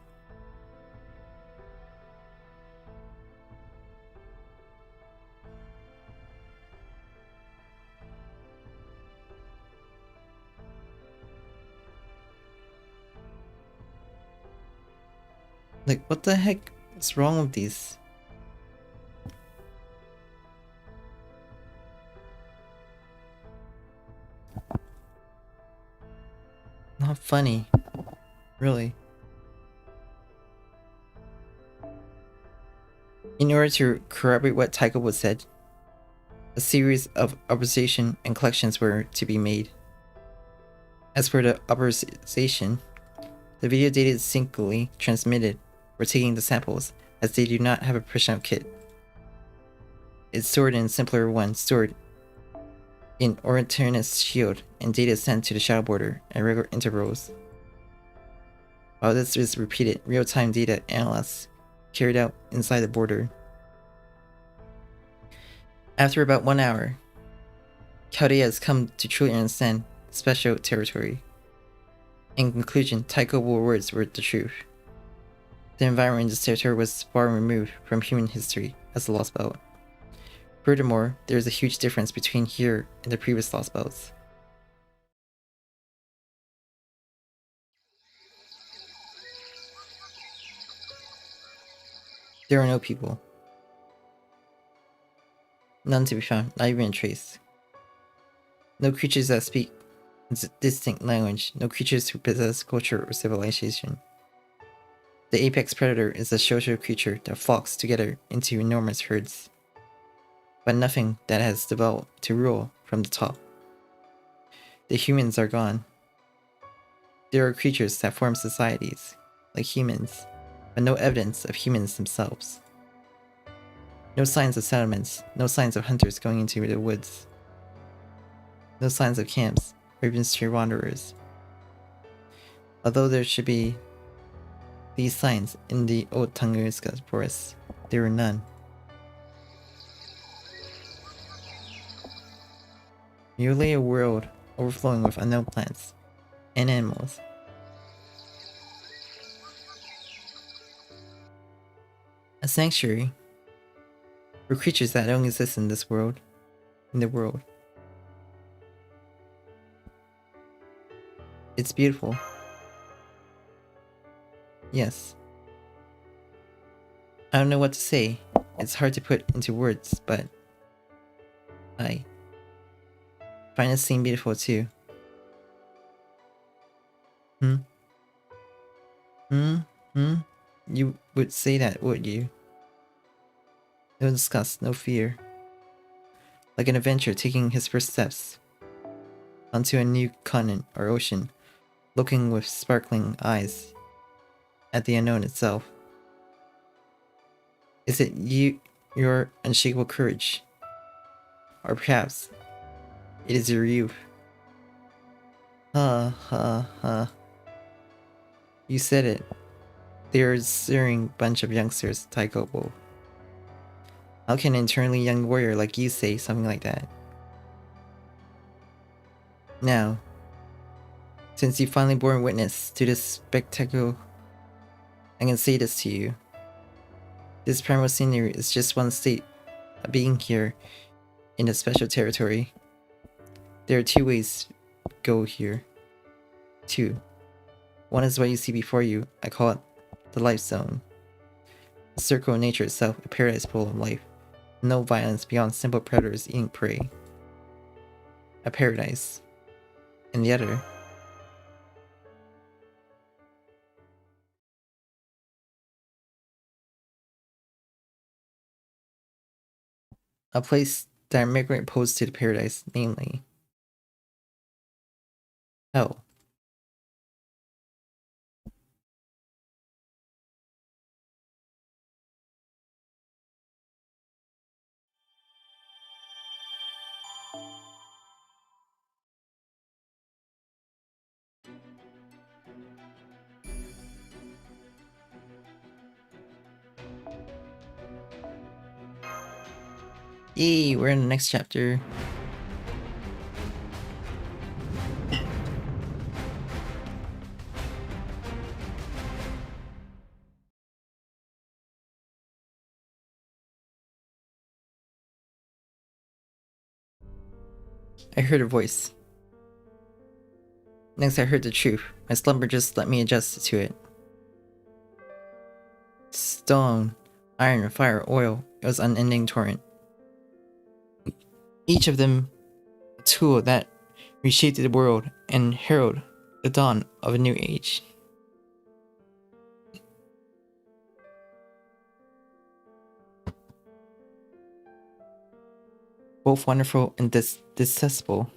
Like, what the heck is wrong with these? Not funny. Really. In order to corroborate what Taiko was said, a series of observation and collections were to be made. As for the observation, the video data is synchrally transmitted for taking the samples, as they do not have a push-out kit. It's stored in a simpler one, stored in Orientinus shield, and data is sent to the shadow border at regular intervals. While this is repeated, real-time data analysis carried out inside the border. After about 1 hour, Chaldea has come to truly understand special territory. In conclusion, Taiko's words were the truth. The environment in this territory was far removed from human history as the Lost Belt. Furthermore, there is a huge difference between here and the previous Lost Belts. There are no people. None to be found, not even a trace. No creatures that speak a distinct language, no creatures who possess culture or civilization. The apex predator is a social creature that flocks together into enormous herds, but nothing that has developed to rule from the top. The humans are gone. There are creatures that form societies, like humans, but no evidence of humans themselves. No signs of settlements, no signs of hunters going into the woods. No signs of camps, or even stray wanderers. Although there should be these signs in the old Tunguska forest, there were none. Merely a world overflowing with unknown plants and animals. A sanctuary for creatures that don't exist in this world, in the world. It's beautiful. Yes. I don't know what to say. It's hard to put into words, but I find this scene beautiful too. You would say that, would you? No disgust, no fear. Like an adventurer taking his first steps onto a new continent or ocean, looking with sparkling eyes at the unknown itself. Is it your unshakable courage? Or perhaps it is your youth? Ha ha ha. You said it. They are a stirring bunch of youngsters, Taiko. How can an eternally young warrior like you say something like that? Now, since you finally bore witness to this spectacle, I can say this to you. This primal scenery is just one state of being here in a special territory. There are two ways to go here. Two. One is what you see before you. I call it the life zone. A circle of nature itself, a paradise full of life. No violence beyond simple predators eating prey. A paradise. And the other, a place diametrically opposed to the paradise, namely hell. Yay, we're in the next chapter. I heard a voice. Next I heard the truth. My slumber just let me adjust to it. Stone, iron, fire, oil. It was an unending torrent. Each of them a tool that reshaped the world and heralded the dawn of a new age. Both wonderful and detestable.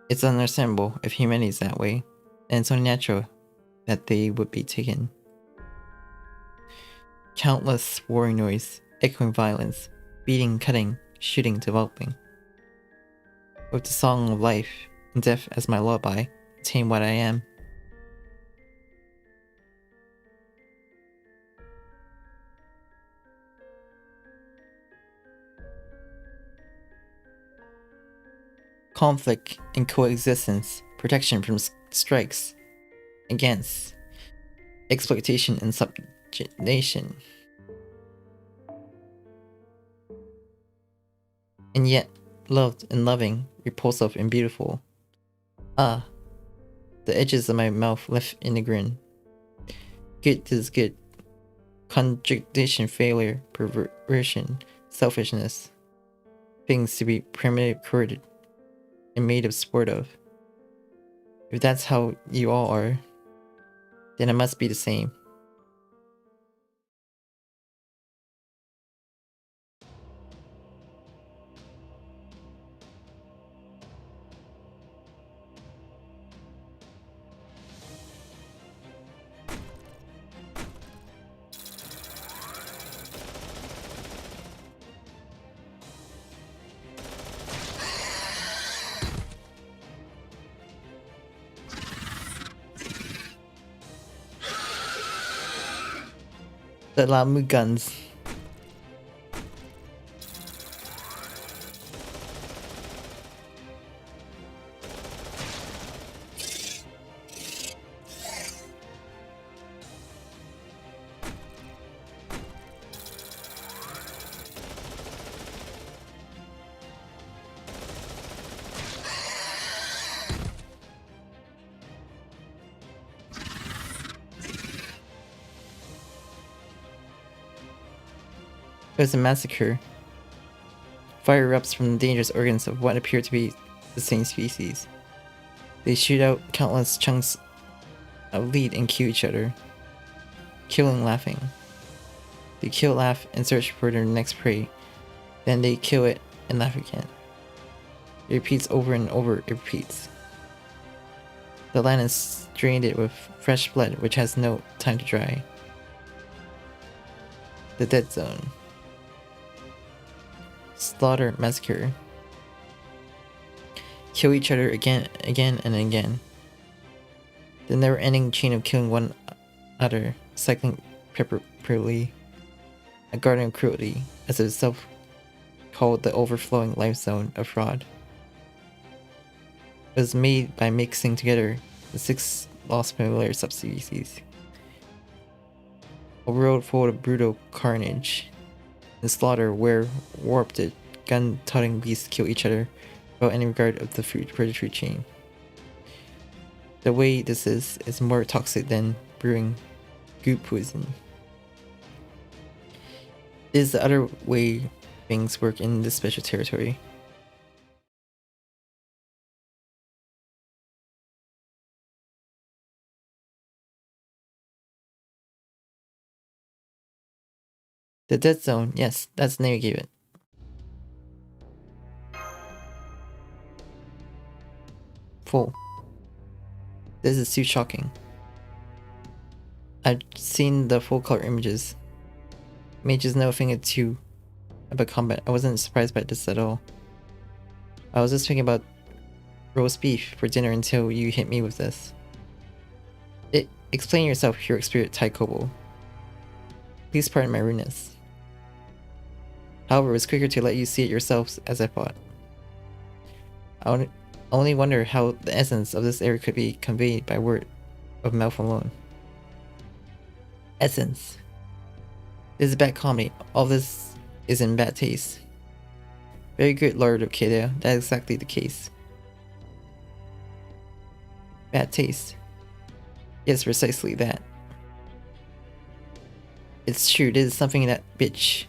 It's understandable if humanity is that way, and it's only natural that they would be taken. Countless warring noise, echoing violence, beating, cutting, shooting, developing. With the song of life and death as my lullaby, attain what I am. Conflict and coexistence, protection from strikes against exploitation and subjugation. And yet, loved and loving, repulsive and beautiful. Ah, the edges of my mouth left in a grin. Good is good. Contradiction, failure, perversion, selfishness. Things to be primitive, corroded, and made of sport of. If that's how you all are, then I must be the same. The Lamu guns. It was a massacre. Fire erupts from the dangerous organs of what appear to be the same species. They shoot out countless chunks of lead and kill each other, killing, laughing. They kill, laugh, and search for their next prey. Then they kill it and laugh again. It repeats over and over, it repeats. The land is drained it with fresh blood which has no time to dry. The dead zone. Slaughter, massacre. Kill each other again and again. The never-ending chain of killing one another, cycling perpetually. A garden of cruelty, as itself called the overflowing life zone of fraud. It was made by mixing together the 6 lost familiar subspecies. A world full of brutal carnage and slaughter where warped gun-toting beasts kill each other without any regard of the predatory chain. The way this is more toxic than brewing goop poison. This is the other way things work in this special territory. The dead zone, yes, that's the name we gave it. Full. This is too shocking. I've seen the full color images. Mages know a thing or two about combat. I wasn't surprised by this at all. I was just thinking about roast beef for dinner until you hit me with this. Explain yourself, heroic spirit Tai Kobo. Please pardon my rudeness. However, it was quicker to let you see it yourselves as I thought. I only wonder how the essence of this area could be conveyed by word of mouth alone. Essence. This is bad comedy. All this is in bad taste. Very good, Lord of Keda. That is exactly the case. Bad taste. Yes, precisely that. It's true, this is something that bitch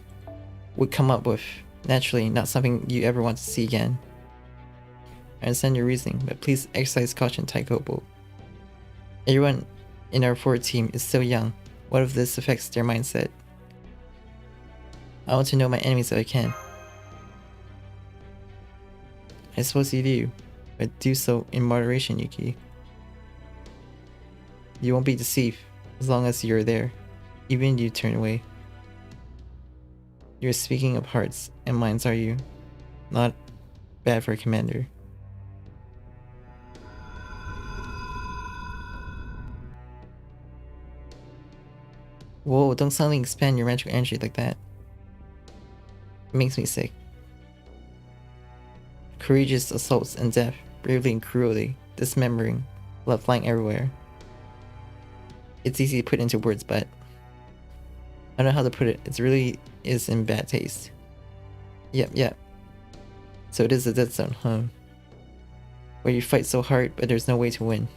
would come up with naturally, not something you ever want to see again. I understand your reasoning, but please exercise caution, Taikobo. Everyone in our forward team is still young. What if this affects their mindset? I want to know my enemies if I can. I suppose you do, but do so in moderation, Yuki. You won't be deceived as long as you're there, even if you turn away. You're speaking of hearts and minds, are you? Not bad for a commander. Whoa, don't suddenly expand your magical energy like that. It makes me sick. Courageous assaults and death, bravely and cruelly, dismembering, blood flying everywhere. It's easy to put into words, but I don't know how to put it. It really is in bad taste. Yep. So it is a dead zone, huh? Where you fight so hard, but there's no way to win.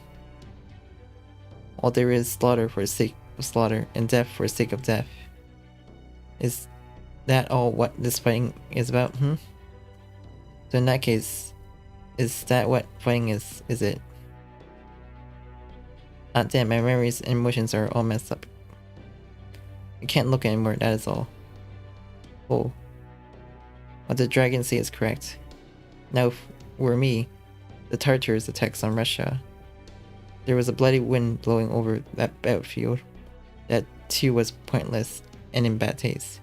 All there is slaughter for the sake of slaughter, and death for the sake of death. Is that all what this fighting is about, So in that case, is that what fighting is it? Ah damn, my memories and emotions are all messed up. I can't look anymore, that is all. Oh. What the dragon say is correct. Now if it were me, the Tartars attacks on Russia. There was a bloody wind blowing over that battlefield. That too was pointless and in bad taste.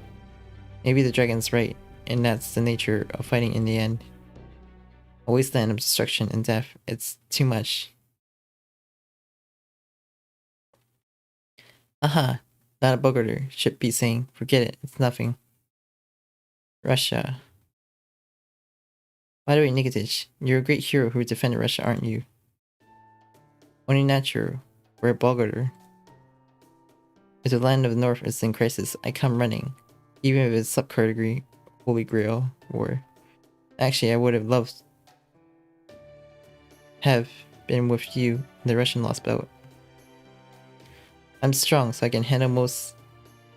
Maybe the dragon's right, and that's the nature of fighting in the end. A wasteland of destruction and death, it's too much. Aha! Not a bugger should be saying, forget it, it's nothing. Russia. By the way, Nikitich, you're a great hero who defended Russia, aren't you? Only natural. We're a bugger. If the land of the north is in crisis, I come running. Even if it's subcategory Holy Grail War. Actually, I would have loved have been with you in the Russian Lost Belt. I'm strong, so I can handle most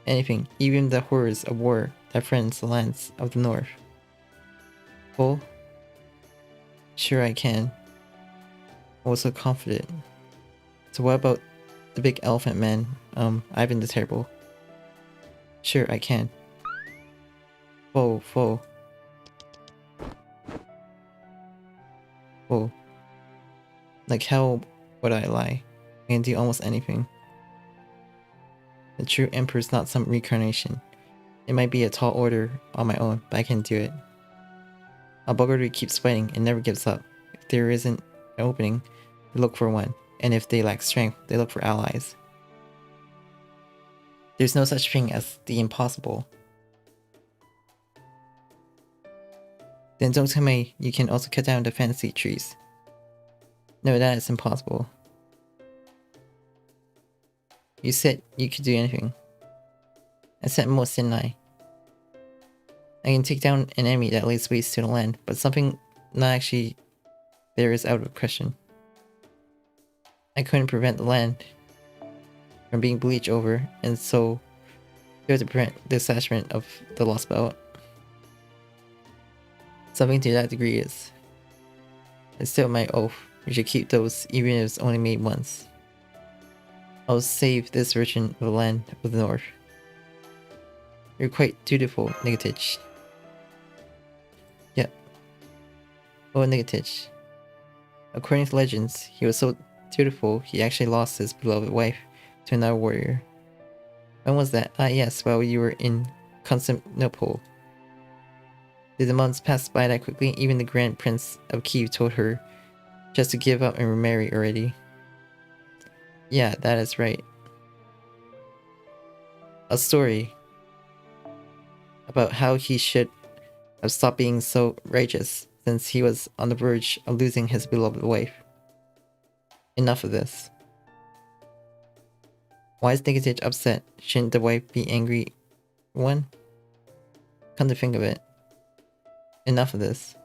anything, even the horrors of war that threatens the lands of the north. Oh? Sure I can. Also confident. So what about the big elephant man, Ivan the Terrible? Sure I can. Whoa. Like how would I lie? I can do almost anything. The true emperor's not some reincarnation. It might be a tall order on my own, but I can do it. A buggery keeps fighting and never gives up. If there isn't an opening, they look for one, and if they lack strength, they look for allies. There's no such thing as the impossible. Then don't tell me you can also cut down the fantasy trees. No, that is impossible. You said you could do anything. I said most, didn't I? I can take down an enemy that lays waste to the land, but something not actually there is out of question. I couldn't prevent the land from being bleached over, and so you have to prevent the attachment of the Lost Belt. Something to that degree is. It's still my oath. We should keep those even if it's only made once. I'll save this version of the land of the north. You're quite dutiful, Nikitich. Yep. Oh, Nikitich. According to legends, he was so dutiful he actually lost his beloved wife to another warrior. When was that? Ah yes, while you were in Constantinople. Did the months pass by that quickly? Even the Grand Prince of Kiev told her just to give up and remarry already. Yeah, that is right. A story about how he should have stopped being so righteous since he was on the verge of losing his beloved wife. Enough of this. Why is Nikitich upset? Shouldn't the wife be angry? One? Come to think of it. Enough of this.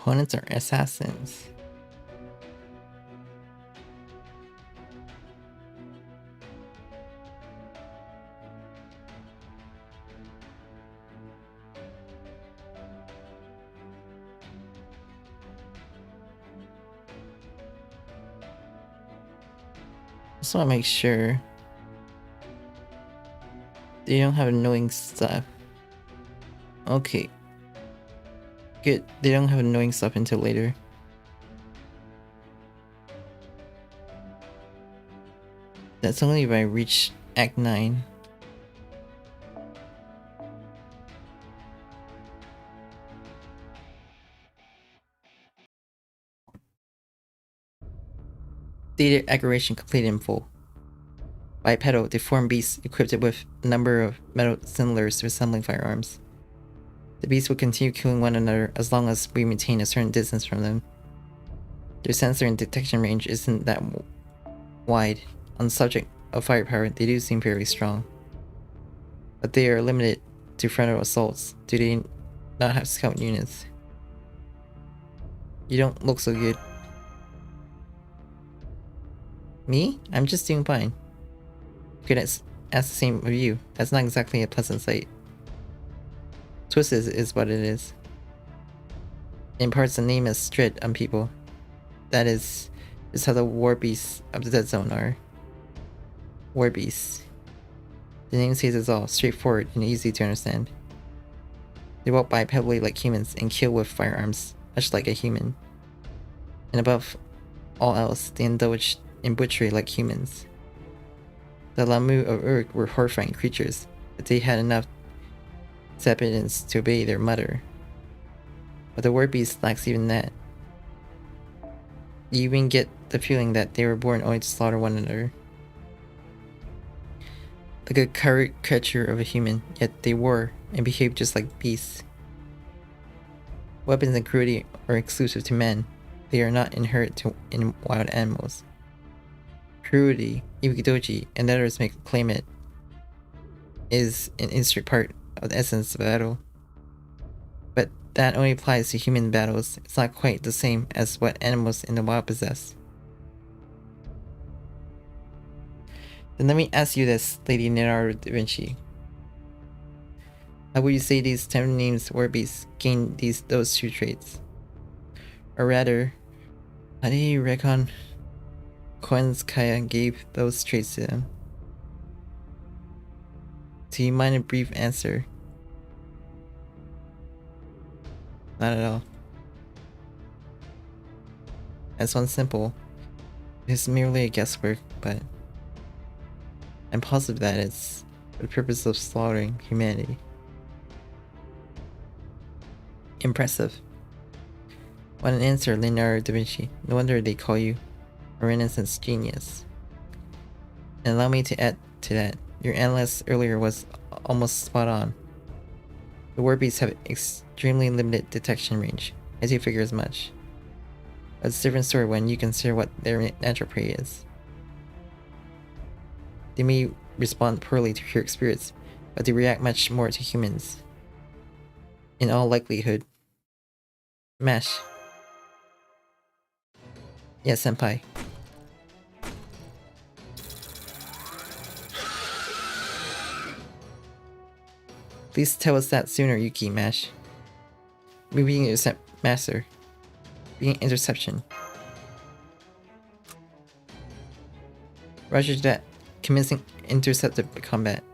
Opponents are assassins. Just want to make sure they don't have annoying stuff. Okay. Good. They don't have annoying stuff until later. That's only if I reach Act 9. Data aggregation completed in full. Bipedal, deformed beasts equipped with a number of metal cylinders resembling firearms. The beasts will continue killing one another as long as we maintain a certain distance from them. Their sensor and detection range isn't that wide. On the subject of firepower, they do seem fairly strong. But they are limited to frontal assaults. Do they not have scout units? You don't look so good. Me? I'm just doing fine. You could ask the same of you. That's not exactly a pleasant sight. Twisted is what it is. It imparts a name as dread on people. That is how the war beasts of the dead zone are. War beasts. The name says it all, straightforward and easy to understand. They walk bipedally like humans and kill with firearms, much like a human. And above all else, they indulge in butchery like humans. The Lamu of Uruk were horrifying creatures, but they had enough sapidance to obey their mother. But the war beast lacks even that. You even get the feeling that they were born only to slaughter one another. Like a caricature of a human, yet they were and behaved just like beasts. Weapons and cruelty are exclusive to men. They are not inherent in wild animals. Cruelty, ibukidoji, and others may claim it, is an integral part of the essence of battle. But that only applies to human battles. It's not quite the same as what animals in the wild possess. Then let me ask you this, Lady Leonardo da Vinci. How would you say these 10 names war beasts gain those two traits? Or rather, how do you reckon Koenskaya gave those traits to them? Do you mind a brief answer? Not at all. That's one simple. It's merely a guesswork, but I'm positive that it's for the purpose of slaughtering humanity. Impressive. What an answer, Leonardo da Vinci. No wonder they call you a Renaissance genius. And allow me to add to that. Your analysis earlier was almost spot on. The war beasts have extremely limited detection range, as you figure as much. But it's a different story when you consider what their natural prey is. They may respond poorly to pure spirits, but they react much more to humans. In all likelihood. Mash. Yes, senpai. Please tell us that sooner, Yuki, Mash. Moving intercept master. Being interception. Roger that. Commencing interceptive combat.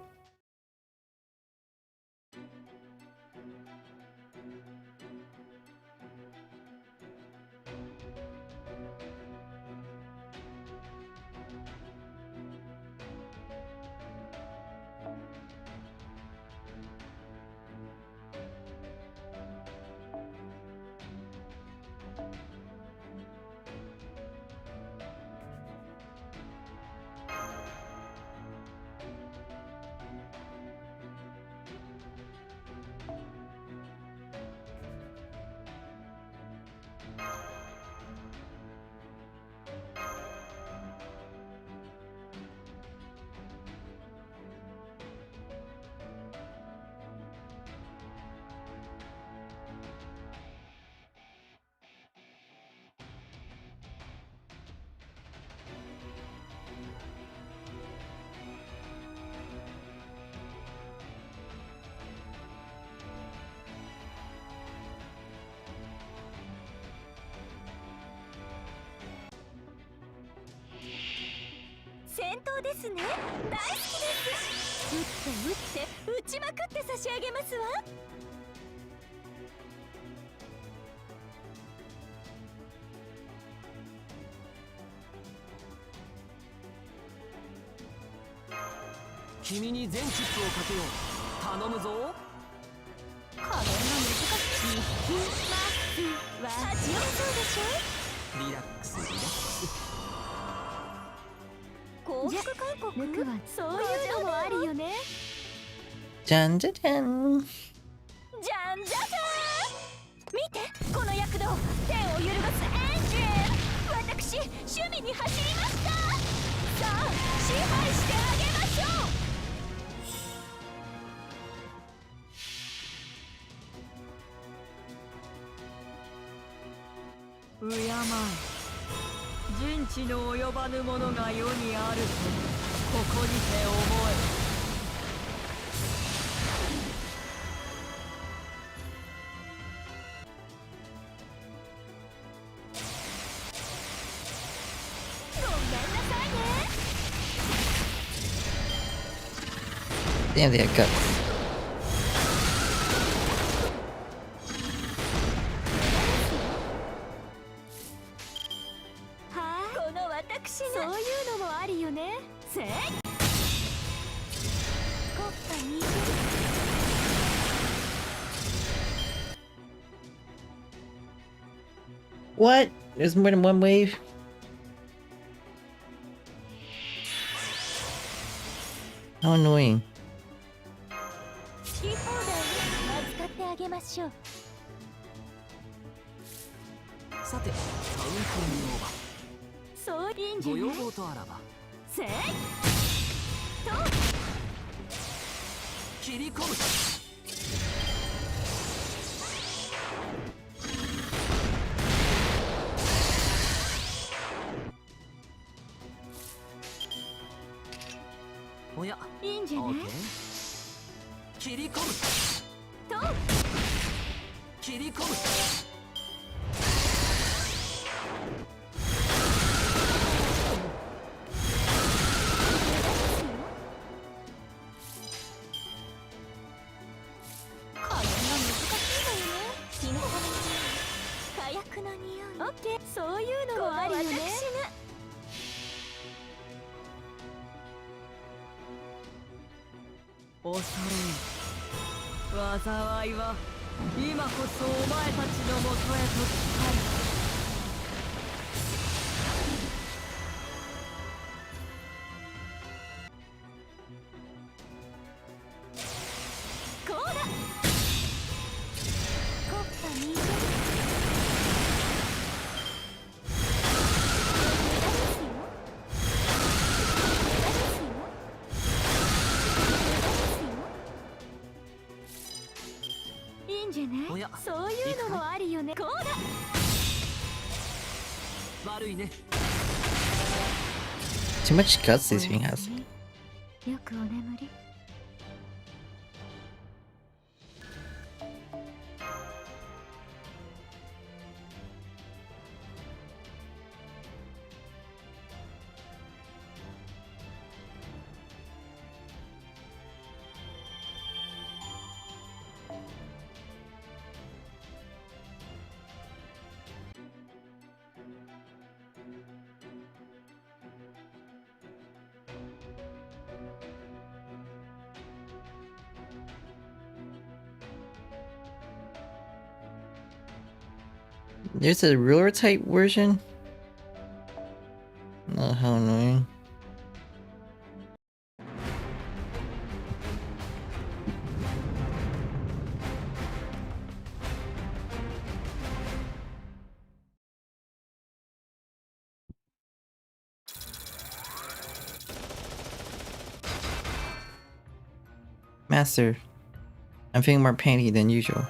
そうですね。大好きです。打って打ちまくって差し上げますわ。君に全チップをかけよう。頼むぞ。加減が難しい。行きますわ。強そうでしょ。リラックスリラックス。幸福勧告？そういうのもあるよね。じゃんじゃじゃん。じゃんじゃじゃーん。見てこの躍動、天を揺るがすエンジン。私趣味に走りました。さあ支配してあげましょう。敬え、人知の及ばぬものが世にあるとここにて思え。ごめんなさいね。 Damn, they have guts. この私がそういうのもあるよね。せい国家に What? There's more than one wave? How annoying. 好き放題に預かってあげましょう。さてカウントにオーバー。そういいんじゃない。ご要望とあらばせいと切り込む。おや、いいんじゃない。オッケー。切り込む。と切り込む。オッケー、そういうのもあるよね。恐れん。災いは今こそお前たちのもとへと来たい。こうだ。国家におや、そういうのもあるよね。こうだ。悪いね。 Too much guts this thing has. よくお眠り。There's a ruler type version? Oh, how annoying. Master, I'm feeling more painy than usual.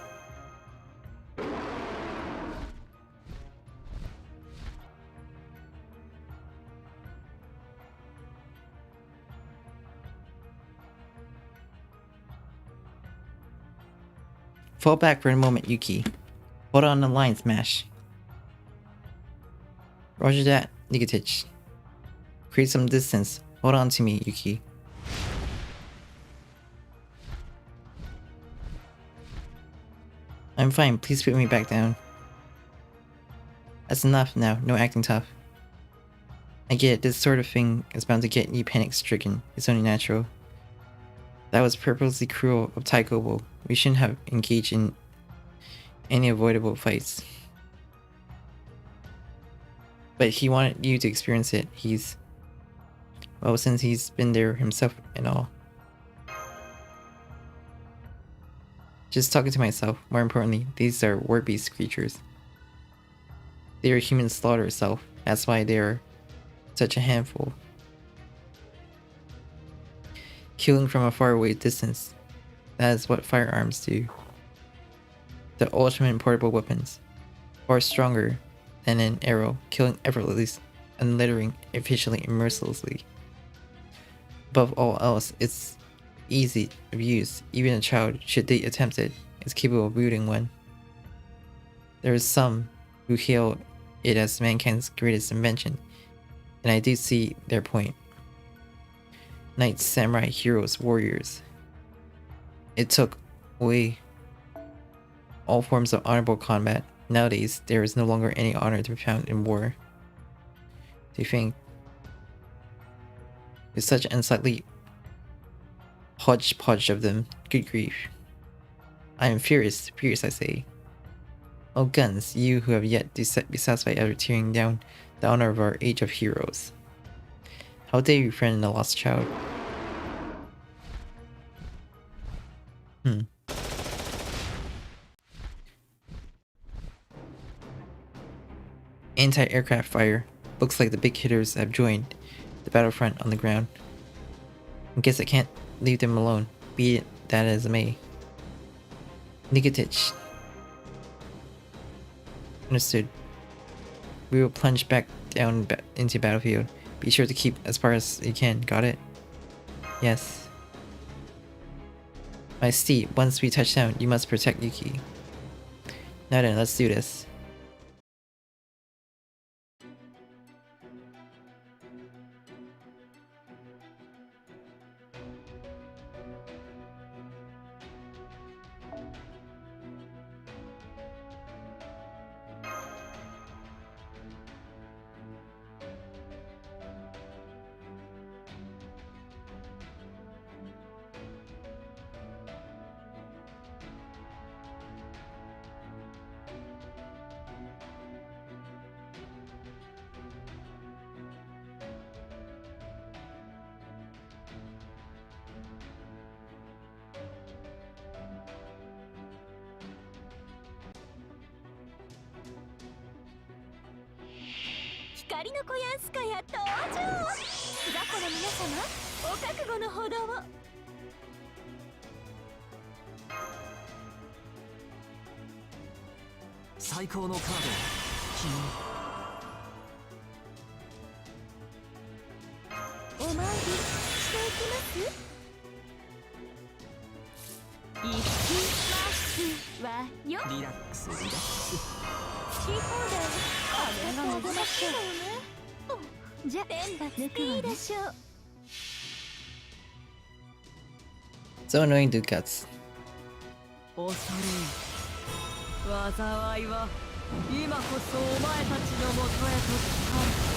Fall back for a moment, Yuki. Hold on the line, Smash. Roger that, Nugget. Create some distance Hold on to me, Yuki. I'm fine, please put me back down. That's enough now, no acting tough. I get it, this sort of thing is bound to get you panic-stricken. It's only natural. That was purposely cruel of Taikobo. We shouldn't have engaged in any avoidable fights. But he wanted you to experience it. Well, since he's been there himself and all. Just talking to myself. More importantly, these are war-beast creatures. They are human slaughter itself. That's why they are such a handful. Killing from a faraway distance. That is what firearms do. The ultimate portable weapons. Far stronger than an arrow, killing effortlessly, unlittering efficiently and mercilessly. Above all else, it's easy of use. Even a child, should they attempt it, is capable of wielding one. There are some who hail it as mankind's greatest invention, and I do see their point. Knights, samurai, heroes, warriors. It took away all forms of honorable combat. Nowadays, there is no longer any honor to be found in war. Do you think? With such an unsightly hodgepodge of them, good grief. I am furious, I say. Oh guns, you who have yet to be satisfied after tearing down the honor of our age of heroes. How dare you friend a lost child? Anti-aircraft fire. Looks like the big hitters have joined the battlefront on the ground. I guess I can't leave them alone, be it that as it may. Nugget. Understood. We will plunge back down into battlefield. Be sure to keep as far as you can, got it? Yes. My steed, once we touch down, you must protect Yuki. Now then, let's do this. So annoying to guts. 災いは今こそお前たちのもとへと来た。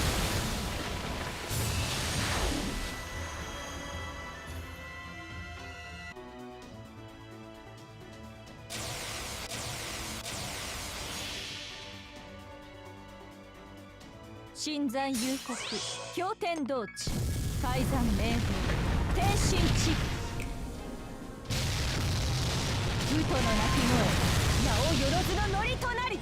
新山幽谷氷天道地海山明道天神地ウトの鳴き声名をよろずのノリとなり。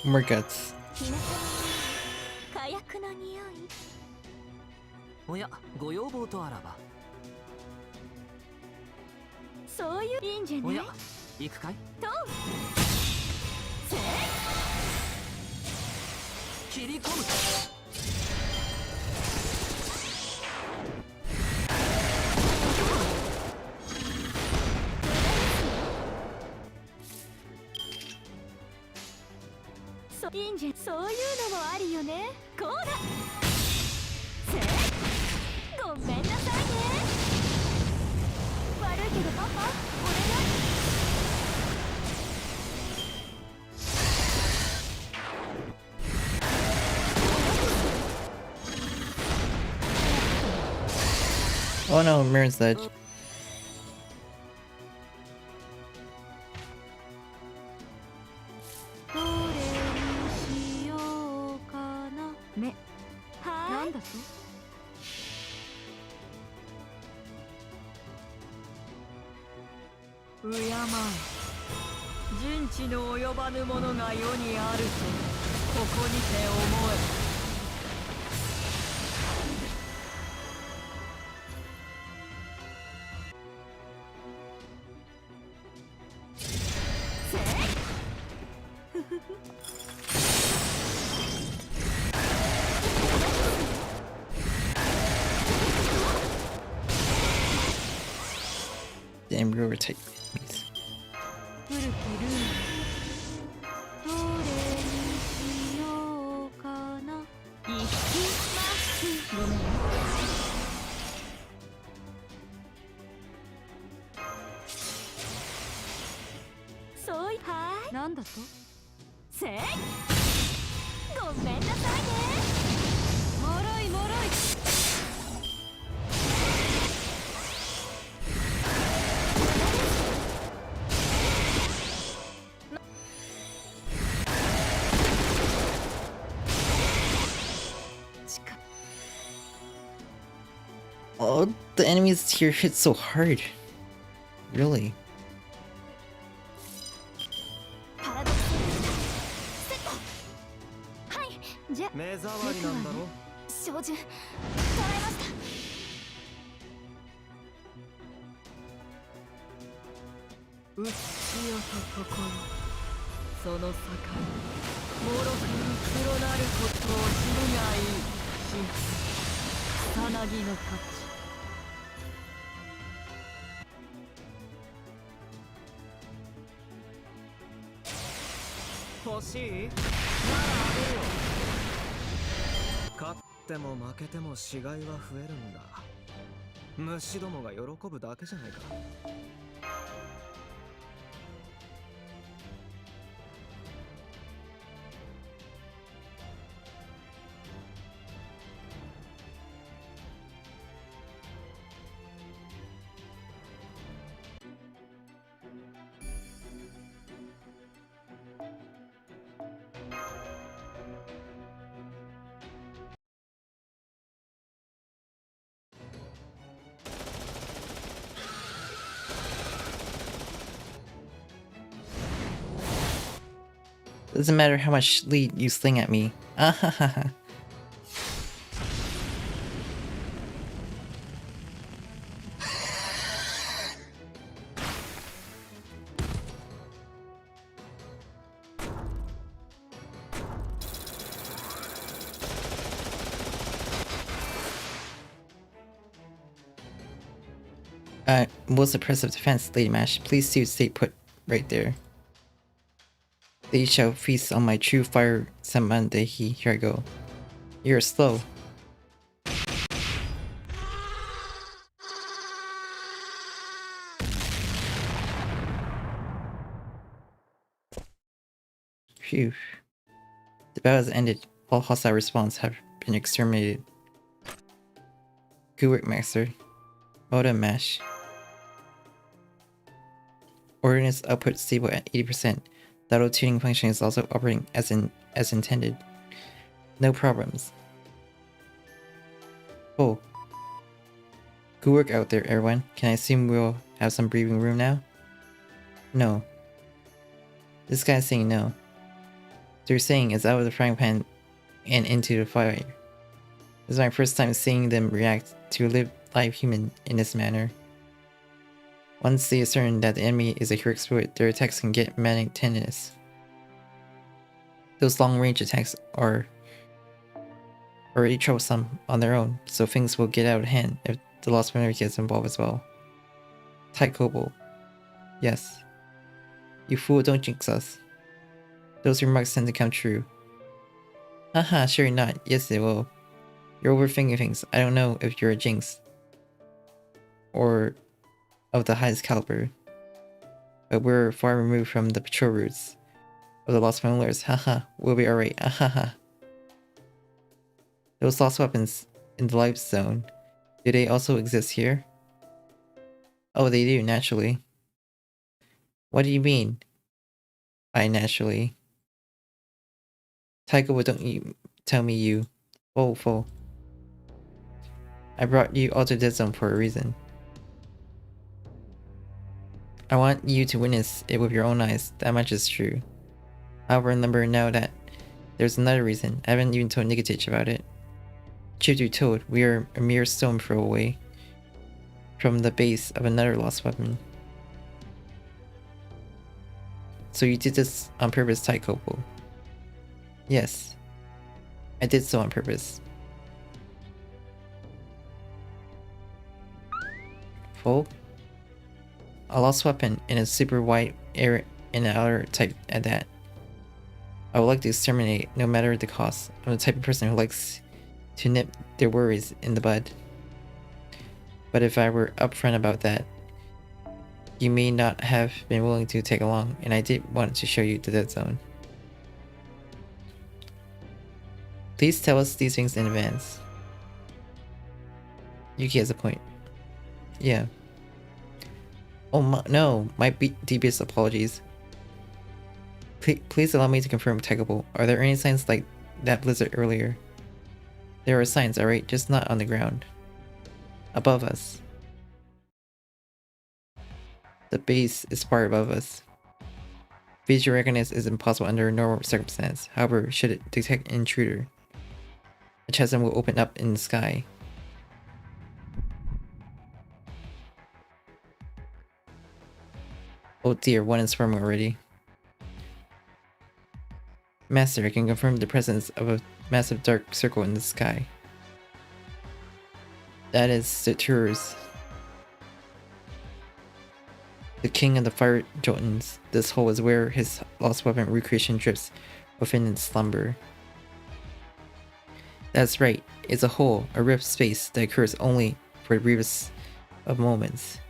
More guts. 火薬の匂い。おや、ご要望とあらば。そういういいんじゃない？おや、行くかい？と。せ。切り込む。いいんじゃ、そういうのもあるよね。こうだ。ごめんなさいね。悪いけどパパ、お願い。Oh no, Mirror's Edge. Damn, we were taking these. 古きルールどれにしようかな。いきます。ごめん。そういはいなんだとせいごめんなさいね。もろいもろい。Oh, the enemies here hit so hard. Really? パラドックスセット。はいじゃ目障りなんだろ。照準捉えました。うつしよところその境もろくに黒なることを知るがいい。神父草薙の勝ち。欲しい？ならあげるよ。勝っても負けても死骸は増えるんだ。虫どもが喜ぶだけじゃないか。Doesn't matter how much lead you sling at me. Ahahaha. Most oppressive defense, Lady Mash. Please do stay put right there. They shall feast on my true fire Samandehi. Here I go. You're slow. Phew. The battle has ended. All hostile response have been exterminated. Good work, Master. Well done, Mash. Ordnance output stable at 80%. The auto-tuning function is also operating as intended. No problems. Oh. Good work out there, everyone. Can I assume we'll have some breathing room now? No. This guy's saying no. They're saying it's out of the frying pan and into the fire. This is my first time seeing them react to a live human in this manner. Once they are certain that the enemy is a heroic spirit, their attacks can get manic tenderness. Those long-range attacks are already troublesome on their own, so things will get out of hand if the lost memory gets involved as well. Taikobo. Yes. You fool, don't jinx us. Those remarks tend to come true. Haha, sure not. Yes, it will. You're overthinking things. I don't know if you're a jinx. Or of the highest caliber. But we're far removed from the patrol routes of the lost familiars. Haha, we'll be alright. Ahaha. Those lost weapons in the life zone, do they also exist here? Oh, they do, naturally. What do you mean by naturally? Taikobo, don't you tell me you... Whoa. I brought you all to Dead Zone for a reason. I want you to witness it with your own eyes, that much is true. However, remember now that there's another reason. I haven't even told Nugget about it. Truth be told, we are a mere stone throw away from the base of another lost weapon. So you did this on purpose, Taikobo? Yes. I did so on purpose. Full? A lost weapon in a super wide area in an outer type at that. I would like to exterminate no matter the cost. I'm the type of person who likes to nip their worries in the bud. But if I were upfront about that, you may not have been willing to take along, and I did want to show you the Dead Zone. Please tell us these things in advance. Yuki has a point. Yeah. Oh no, my deepest apologies. Please allow me to confirm, Taikobo. Are there any signs like that blizzard earlier? There are signs, alright, just not on the ground. Above us. The base is far above us. BGM is impossible under normal circumstances. However, should it detect an intruder, a chasm will open up in the sky. Oh dear, one is forming already. Master, I can confirm the presence of a massive dark circle in the sky. That is Saturus, the king of the fire Jotuns. This hole is where his lost weapon recreation drips within its slumber. That's right, it's a hole, a rift space that occurs only for the briefest of moments.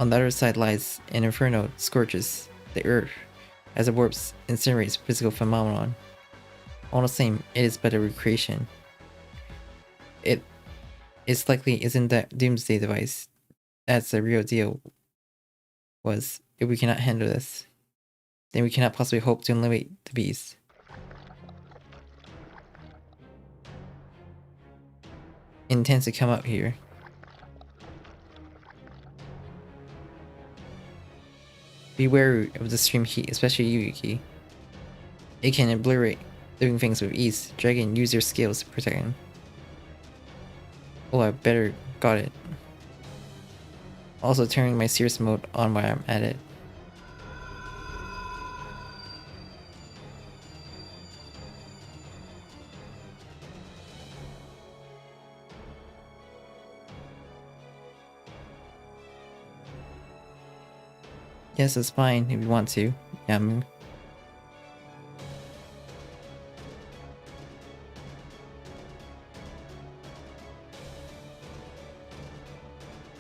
On the other side lies an inferno scorches the earth as it warps, incinerates physical phenomenon. All the same, it is but a recreation. It's likely isn't that doomsday device. That's the real deal. Was if we cannot handle this, then we cannot possibly hope to eliminate the beast. It intends to come out here. Be wary of the extreme heat, especially you, Yuki. It can obliterate living things with ease. Dragon, use your skills to protect him. Oh, I better got it. Also turning my serious mode on while I'm at it. Yes, it's fine if you want to. Yamu.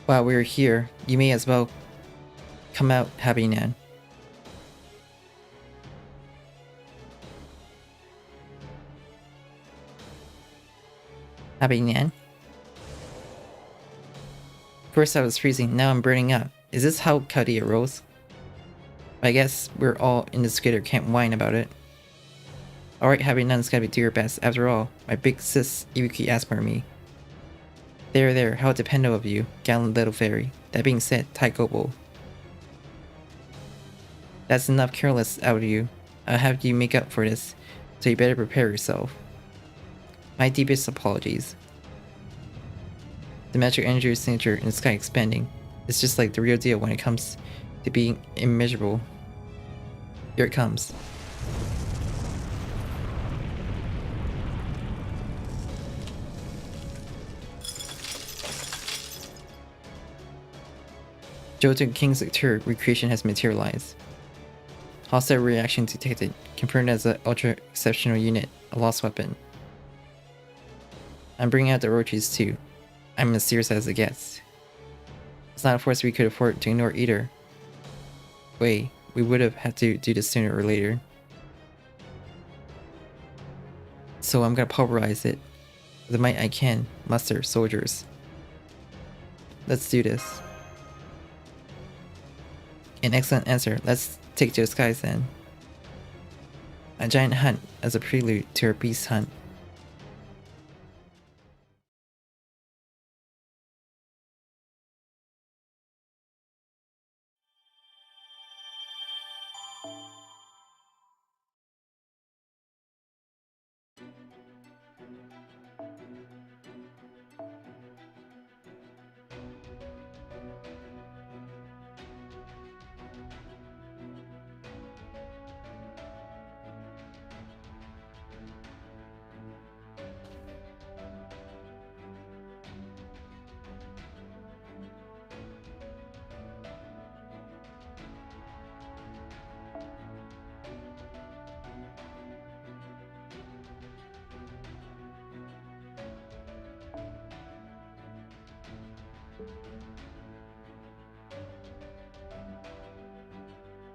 While we're here, you may as well come out, Habriiel. Habriiel? First I was freezing, now I'm burning up. Is this how Cuddy arose? I guess we're all in this together, can't whine about it. Alright, Habriiel's gotta do your best. After all, my big sis Ibuki asked for me. There, how dependent of you, gallant little fairy. That being said, Taikobo. That's enough careless out of you. I'll have you make up for this, so you better prepare yourself. My deepest apologies. The magic energy signature in the sky expanding. It's just like the real deal when it comes to being immeasurable. Here it comes. Jotun King's Sector recreation has materialized. Hostile reaction detected. Confirmed as an ultra exceptional unit, a lost weapon. I'm bringing out the roaches too. I'm as serious as it gets. It's not a force we could afford to ignore either. Wait, we would have had to do this sooner or later. So I'm gonna pulverize it. With the might I can, muster soldiers. Let's do this. An excellent answer. Let's take to the skies then. A giant hunt as a prelude to our beast hunt.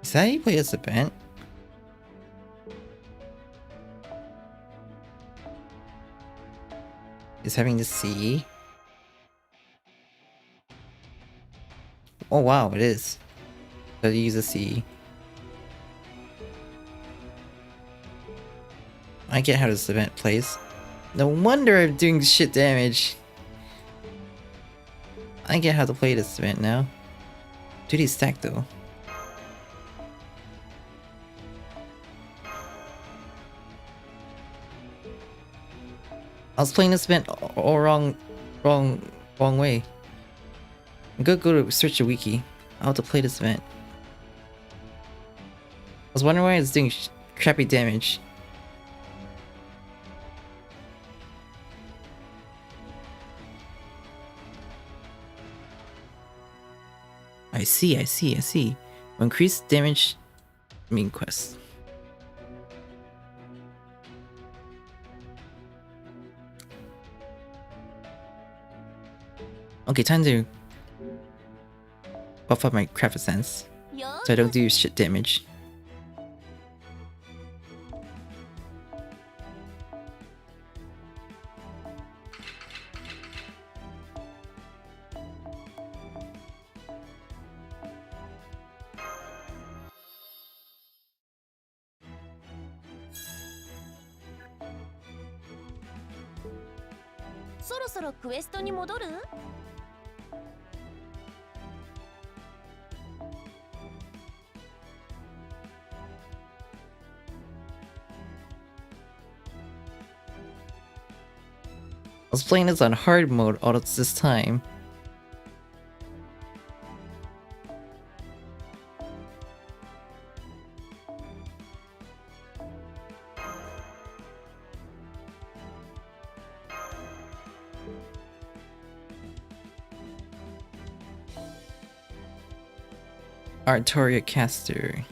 Is that how you play as a band? Is having the C? Oh wow, it is. So you use a C. I get how this event plays. No wonder I'm doing shit damage. I get how to play this event now. Duty stack though. I was playing this event all wrong way. I'm gonna go to search the wiki. How to play this event. I was wondering why it's doing crappy damage. I see. Increase damage main quest. Okay, time to buff up my craft sense so I don't do shit damage. I was playing this on hard mode all this time. Artoria Caster.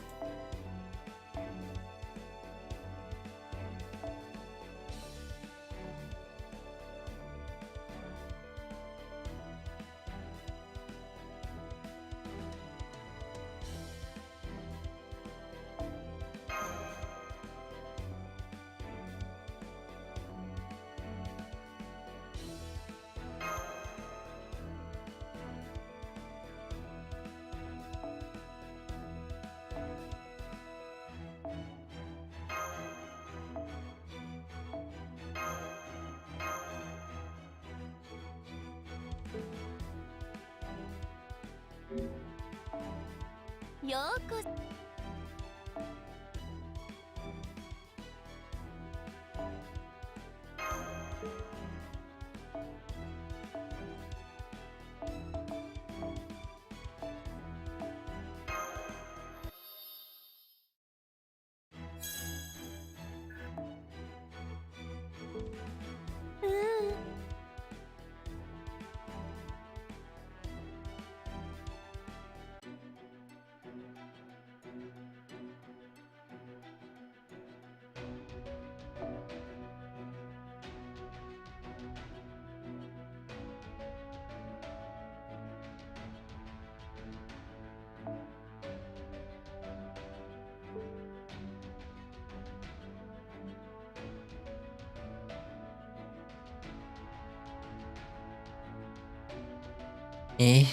Eh?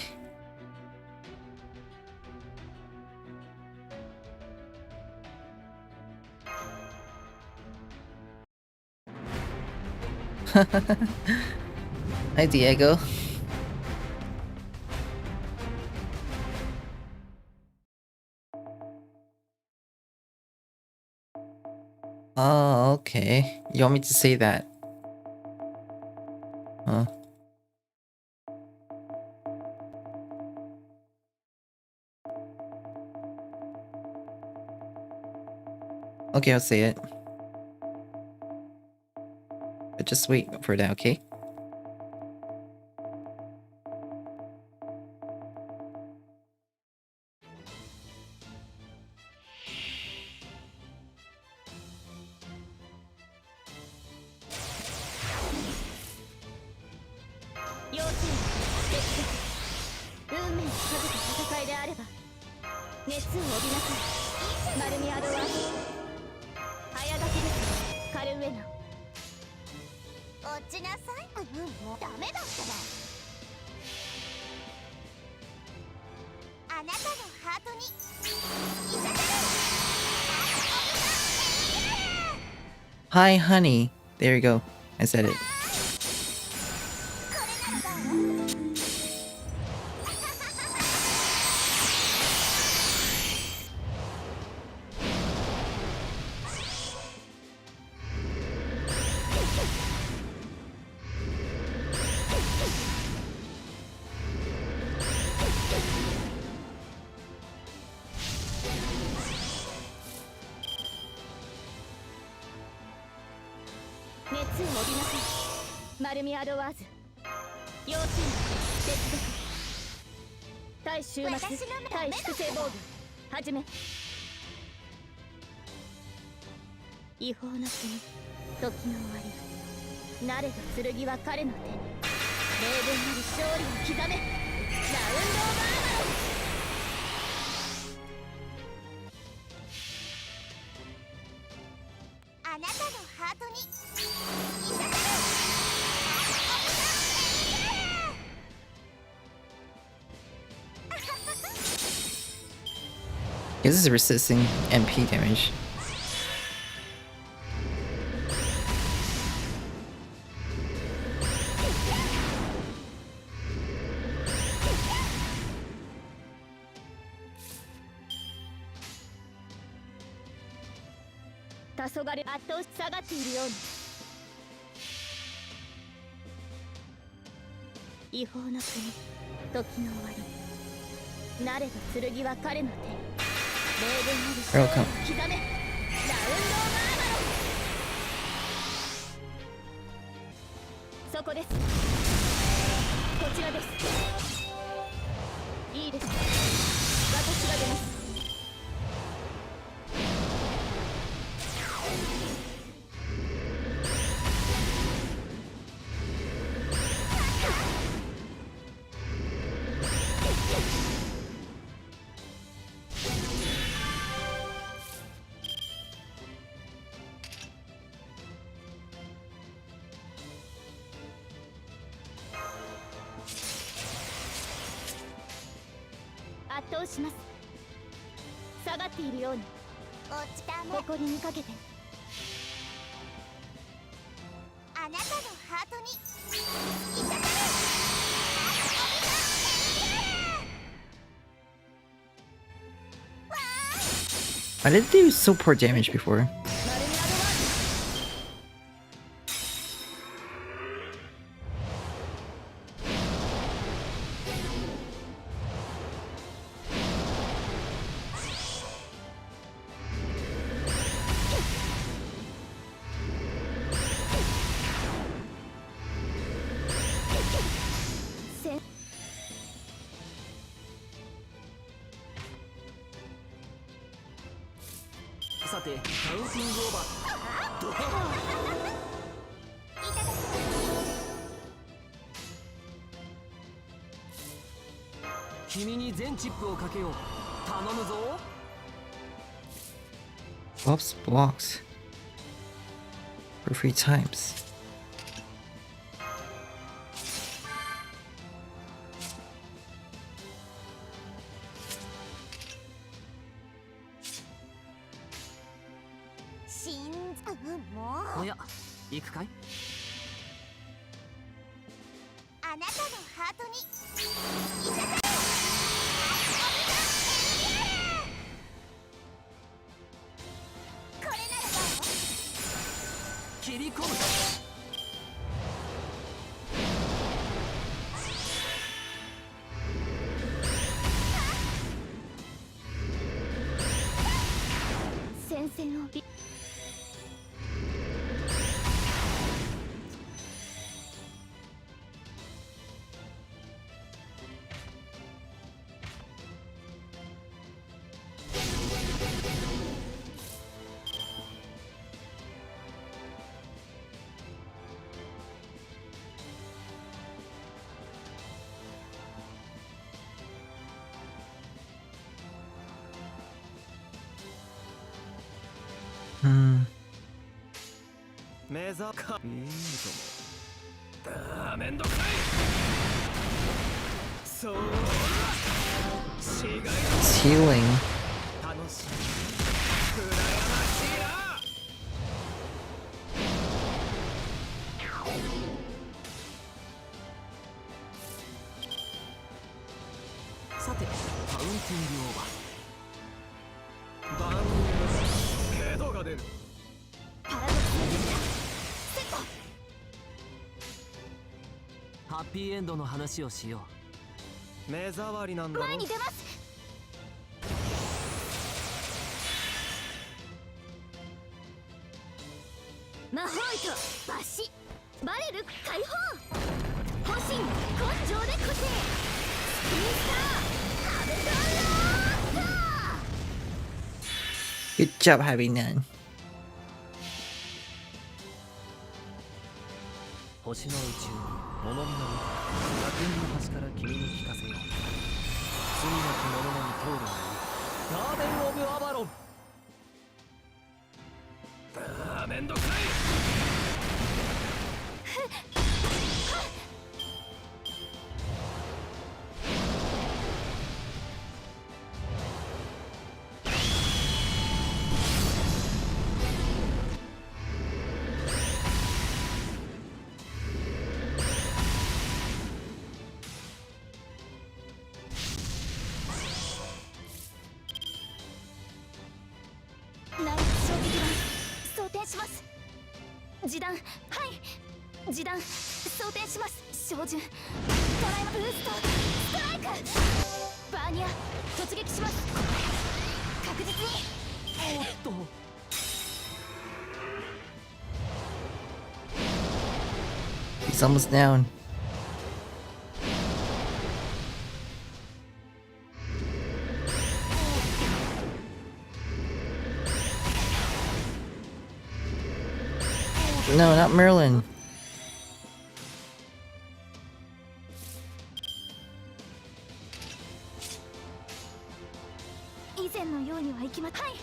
Hi, Diego. Oh, okay. You want me to say that? Huh? Okay, I'll say it. But just wait for that, okay? Hi, honey. There you go. I said it. This is resisting MP damage. Welcome. そこです。こちらです。いいです。私が出ます。圧倒します。下がっているように誇りにかけてあなたのハートにいただく。 I didn't do so poor damage before. Swaps blocks for 3 times. おや行くかい。あなたのハートにこれならどう？切り込む。戦線を目ざかいいともめんどくさい。そう違い It's healing. 楽しい羨ましいな。さてカウンティングオーバー。万有けどが出る。パラドックスセット。ハッピーエンドの話をしよ目障りなんだろ。前に出ます。魔法糸抜歯バレル解放保身根性で固定スピンスターハベドロー Good job having none. 星の宇宙に物見の見た楽園の端から君に聞かせよう。罪なき者のに通るがいい。ガーデン・オブ・アバロン。めんどくさい。ナイス衝撃弾装填します。示弾はい示弾装填します。照準トライマブーストストライクバーニャ突撃します。確実におっと He's almost down. No, not Merlin. 以前のようにはいきまはい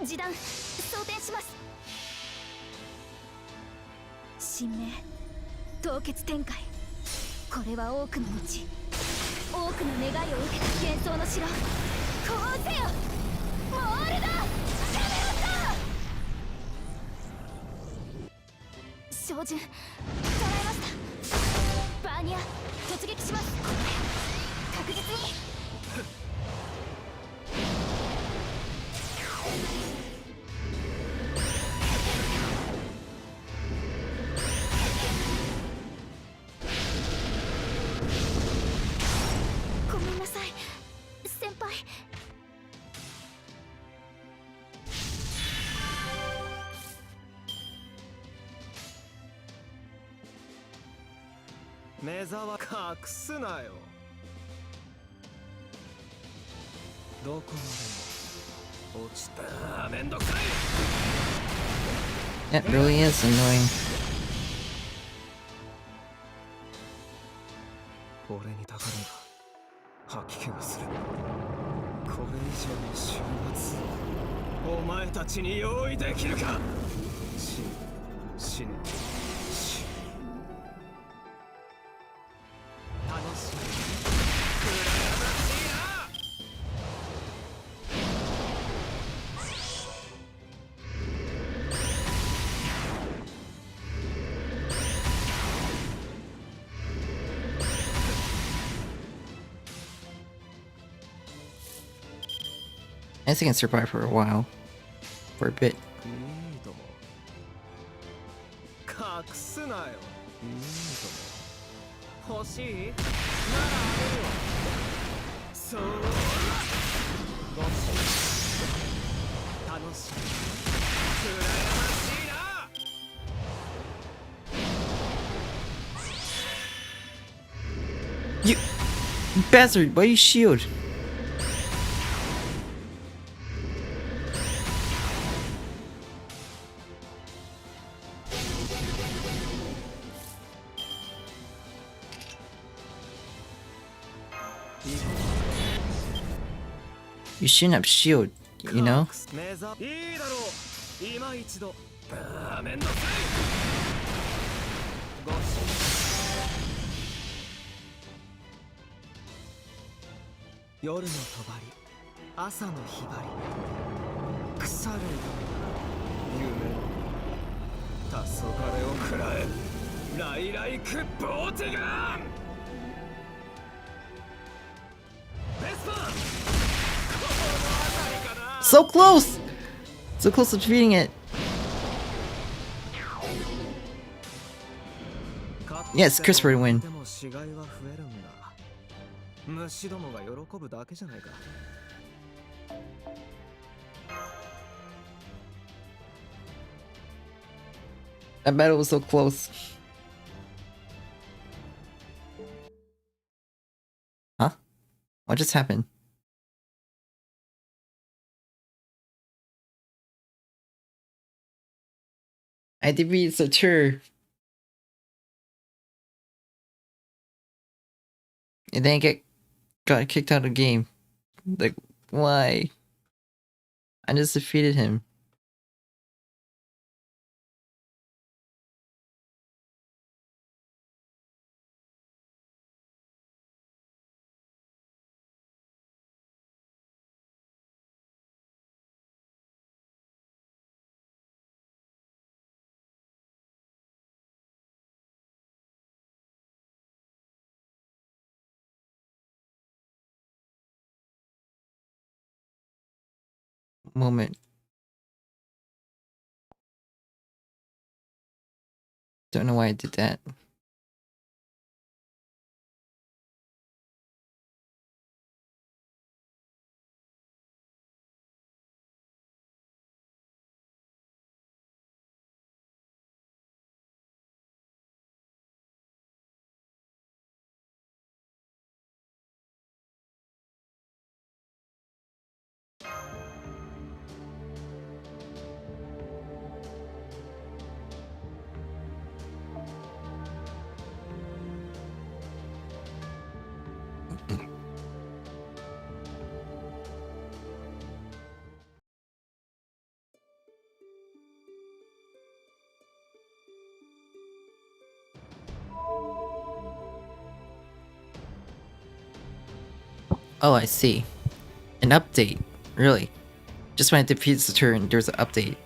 示弾装填します。神明凍結展開これは多くの後多くの願いを受けた幻想の城こうせよモールだキャメロット照準捉えましたバーニャ突撃します確実にごめんなさい先輩。目障隠すなよ。どこまでも落ちた。めんどくさい。 That really is annoying. 俺にたかるが吐き気がする。これ以上の週末お前たちに用意できるか。死ね楽しい羨ましいな。I guess I can survive for a while. For a bit. いいとも隠すなよいいとも欲しいならあげるよそうごし楽しい羨ましいな You bastard, why you shield? You shouldn't have shield, you know? いいだろう今一度あーめんどくさいごし夜の帳朝のひばり腐る夢黄昏を食らえライライクボーティガンベスパー So close! So close to defeating it. Yes, Christopher win. でも死骸は増えるんだ虫どもが喜ぶだけじゃないか That battle was so close. Huh? What just happened? I defeated Satur. And then got kicked out of the game. Like, why? I just defeated him. Moment. Don't know why I did that. Oh, I see. An update. Really? Just when I defeated the turn, there's an update.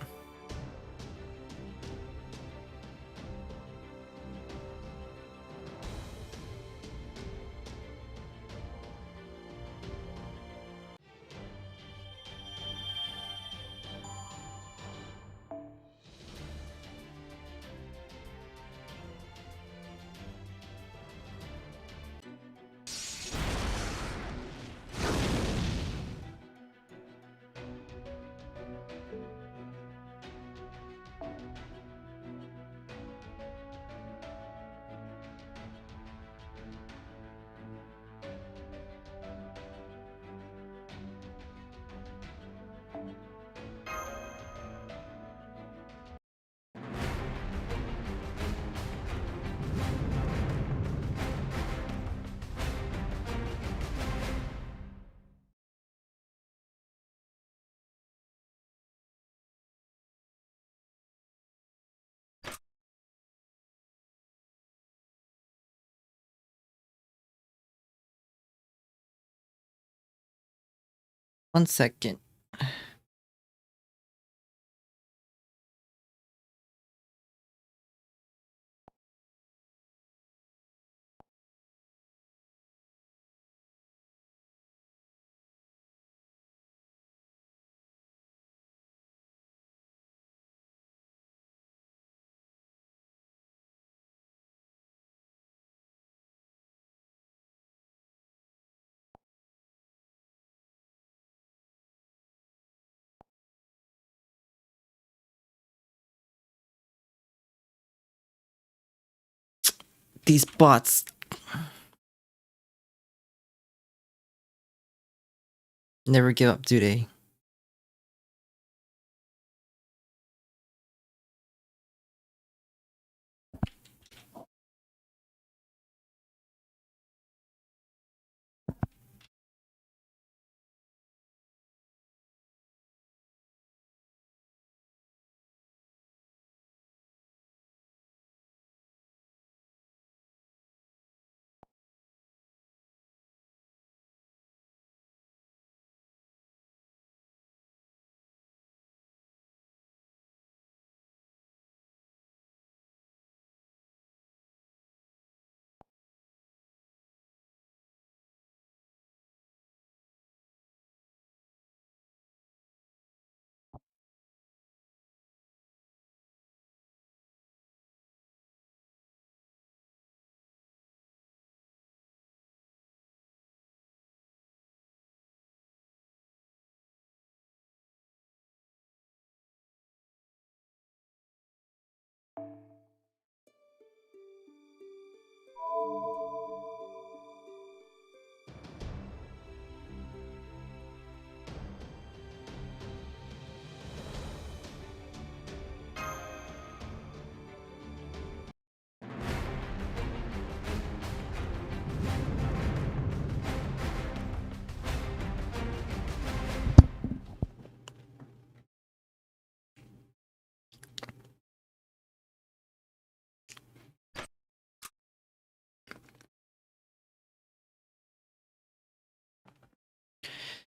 One second. These bots. Never give up, do they?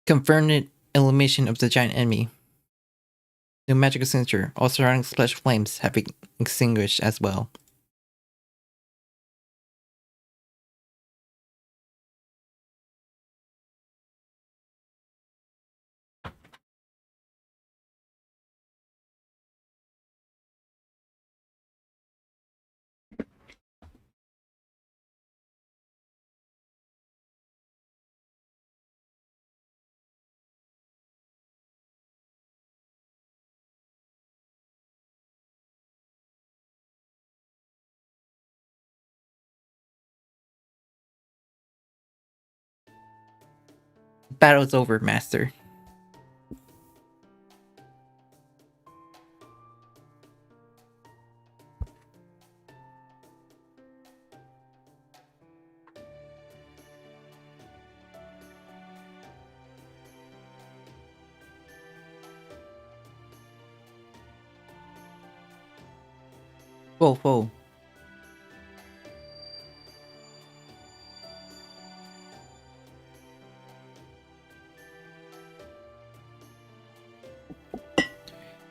Confirmed elimination of the giant enemy. No magical signature. All surrounding splash flames have been extinguished as well. Battle's over, Master. Whoa, whoa.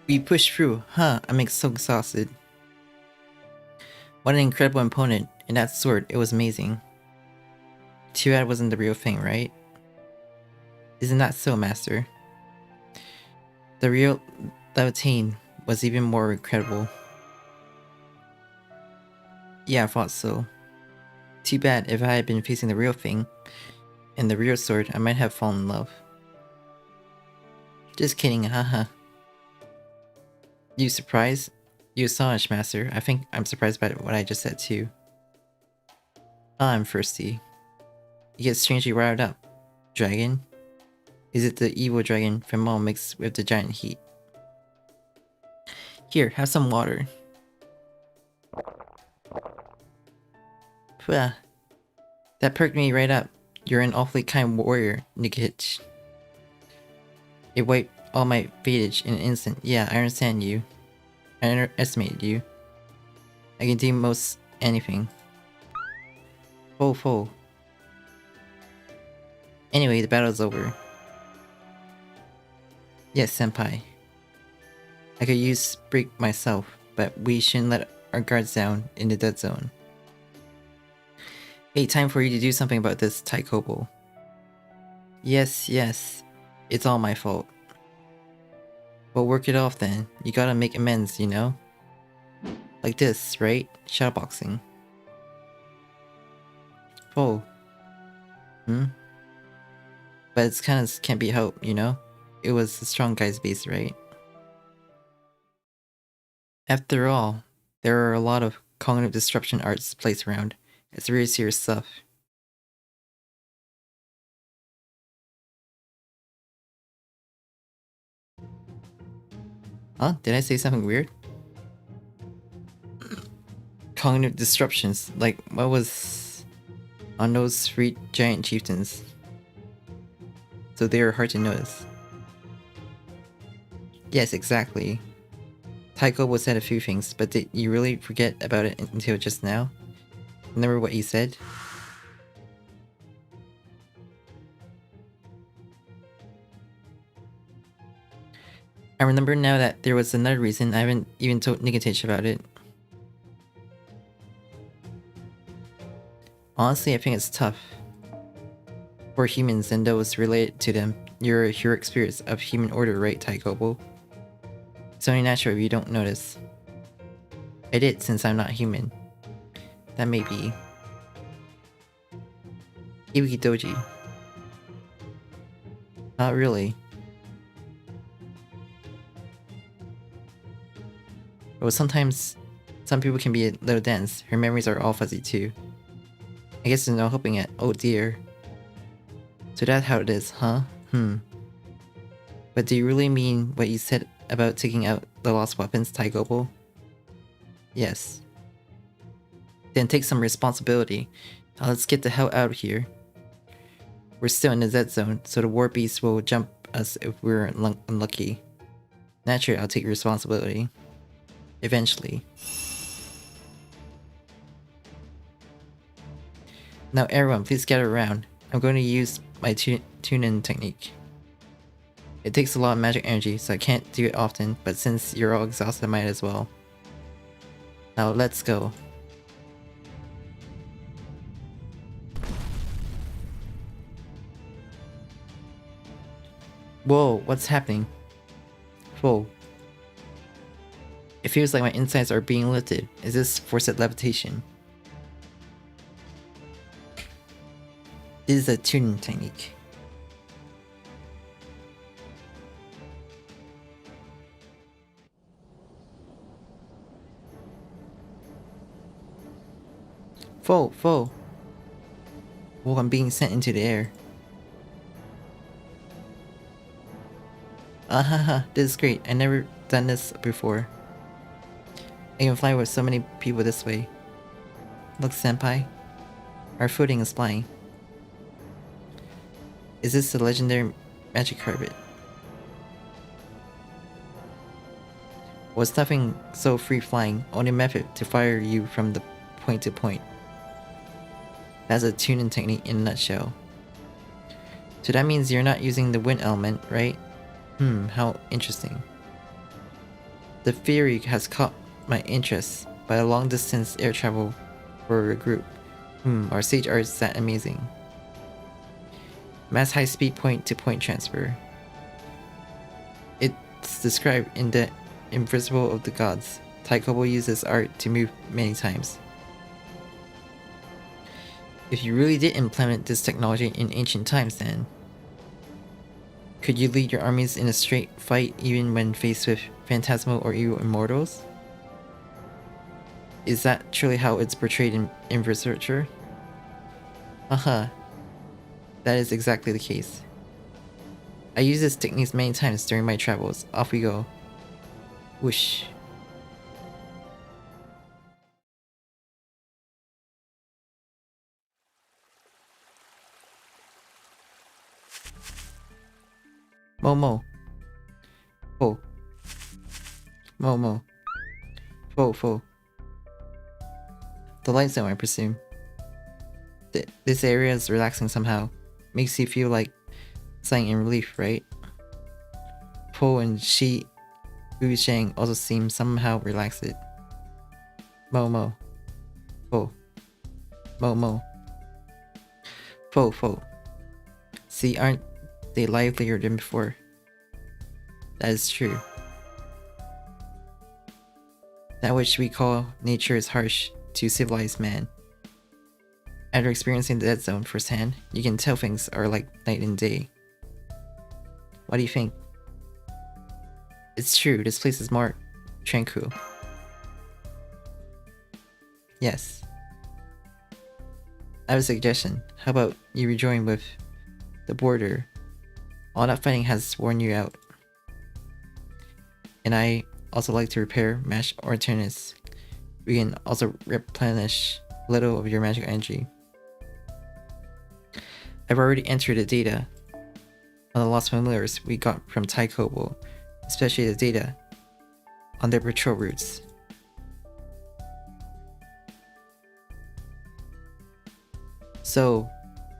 We pushed through, huh? I'm so exhausted. What an incredible opponent. And that sword, it was amazing. Too bad it wasn't the real thing, right? Isn't that so, Master? The real Leviathan was even more incredible. Yeah, I thought so. Too bad if I had been facing the real thing and the real sword, I might have fallen in love. Just kidding, haha. You surprised? You astonished, Master. I think I'm surprised by what I just said too. I'm thirsty. You get strangely riled up. Dragon? Is it the evil dragon from Mo mixed with the giant heat? Here, have some water. Pwah. That perked me right up. You're an awfully kind warrior, Nugget. It wiped all my fadage in an instant. Yeah, I understand you. I underestimated you. I can do most anything. Ho. Anyway, the battle's over. Yes, senpai. I could use break myself, but we shouldn't let our guards down in the dead zone. Hey, time for you to do something about this, Taikobo. Yes. It's all my fault. Well, work it off then. You gotta make amends, you know? Like this, right? Shadowboxing. Oh. But it's kinda can't be helped, you know? It was a strong guy's base, right? After all, there are a lot of cognitive disruption arts placed around. It's really serious stuff. Huh? Did I say something weird? Cognitive disruptions. Like, what was on those 3 giant chieftains? So they are hard to notice. Yes, exactly. Taiko said a few things, but did you really forget about it until just now? Remember what he said? I remember now that there was another reason. I haven't even told Nugget about it. Honestly, I think it's tough. For humans and those related to them, you're a heroic spirit of human order, right, Taikobo? It's only natural if you don't notice. I did, since I'm not human. That may be. Ibuki-doji. Not really. But sometimes, some people can be a little dense. Her memories are all fuzzy too. I guess there's no hoping it. Oh dear. So that's how it is, huh? But do you really mean what you said about taking out the lost weapons, Taigobo? Yes. Then take some responsibility. Now let's get the hell out of here. We're still in the Z zone, so the war beast will jump us if we're unlucky. Naturally, I'll take responsibility. Eventually. Now everyone, please gather around. I'm going to use my tune-in technique. It takes a lot of magic energy, so I can't do it often, but since you're all exhausted, I might as well. Now let's go. Whoa, what's happening? Whoa. It feels like my insides are being lifted. Is this forced levitation? This is a tuning technique. Whoa. Whoa, I'm being sent into the air. Ahaha, this is great. I never done this before. I can fly with so many people this way. Look, senpai. Our footing is flying. Is this the legendary magic carpet? Was nothing so free flying, only method to fire you from the point to point. That's a tuning technique in a nutshell. So that means you're not using the wind element, right? How interesting. The theory has caught my interest, but a long distance air travel for a group. Our stage art is that amazing. Mass high speed point to point transfer. It's described in the Invisible of the Gods. Taikobo uses art to move many times. If you really did implement this technology in ancient times then, could you lead your armies in a straight fight even when faced with phantasmal or evil immortals? Is that truly how it's portrayed in Infrastructure? That is exactly the case. I use this technique many times during my travels. Off we go. Whoosh. Momo. Fo. Momo. Fo. The light zone, I presume. This area is relaxing somehow. Makes you feel like sighing in relief, right? Po and Shi Shang also seem somehow relaxed. Momo. Fo. Momo. Fo. See, aren't they livelier than before? That is true. That which we call nature is harsh to civilized man. After experiencing the dead zone firsthand, you can tell things are like night and day. What do you think? It's true, this place is more tranquil. Yes. I have a suggestion. How about you rejoin with the border? All that fighting has worn you out. And I also like to repair match alternatives. We can also replenish a little of your magic energy. I've already entered the data on the lost familiars we got from Taikobo, especially the data on their patrol routes. So,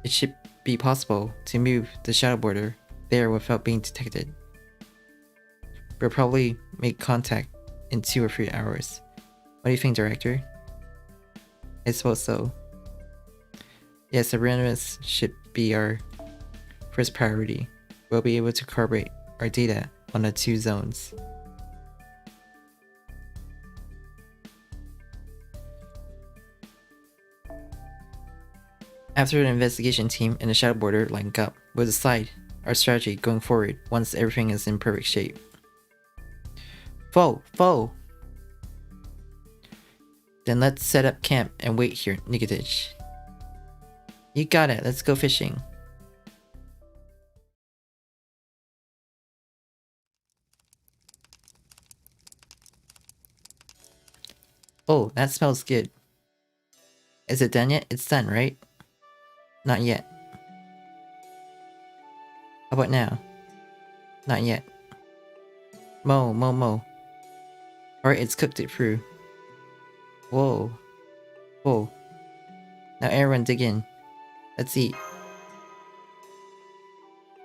it should be possible to move the shadow border there without being detected. We'll probably make contact in 2 or 3 hours. What do you think, Director? I suppose so. Yes, the randomness should be our first priority. We'll be able to corroborate our data on the 2 zones. After the investigation team and the shadow border link up, we'll decide our strategy going forward once everything is in perfect shape. Foe! Then let's set up camp and wait here, Nugget. You got it, let's go fishing. Oh, that smells good. Is it done yet? It's done, right? Not yet. How about now? Not yet. Mo. Alright, it's cooked it through. Whoa. Now everyone dig in. Let's eat.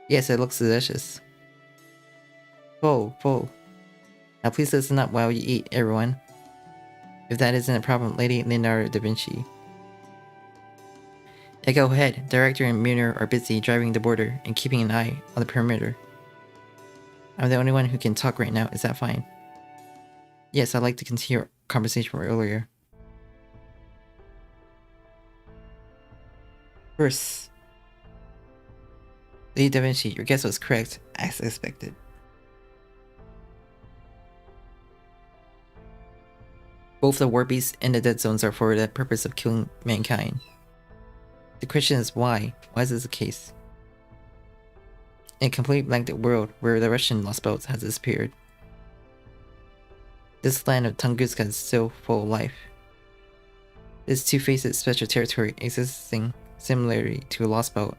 Yes, it looks delicious. Whoa. Now please listen up while you eat, everyone. If that isn't a problem, Lady Leonardo da Vinci. Yeah, go ahead. Director and Muner are busy driving the border and keeping an eye on the perimeter. I'm the only one who can talk right now, is that fine? Yes, I'd like to continue our conversation from earlier. First, Lady Da Vinci, your guess was correct, as expected. Both the war beasts and the dead zones are for the purpose of killing mankind. The question is why? Why is this the case? In a complete blanket world where the Russian lost boats has disappeared, this land of Tunguska is still full of life. This two-faced special territory existing similarly to a lost boat,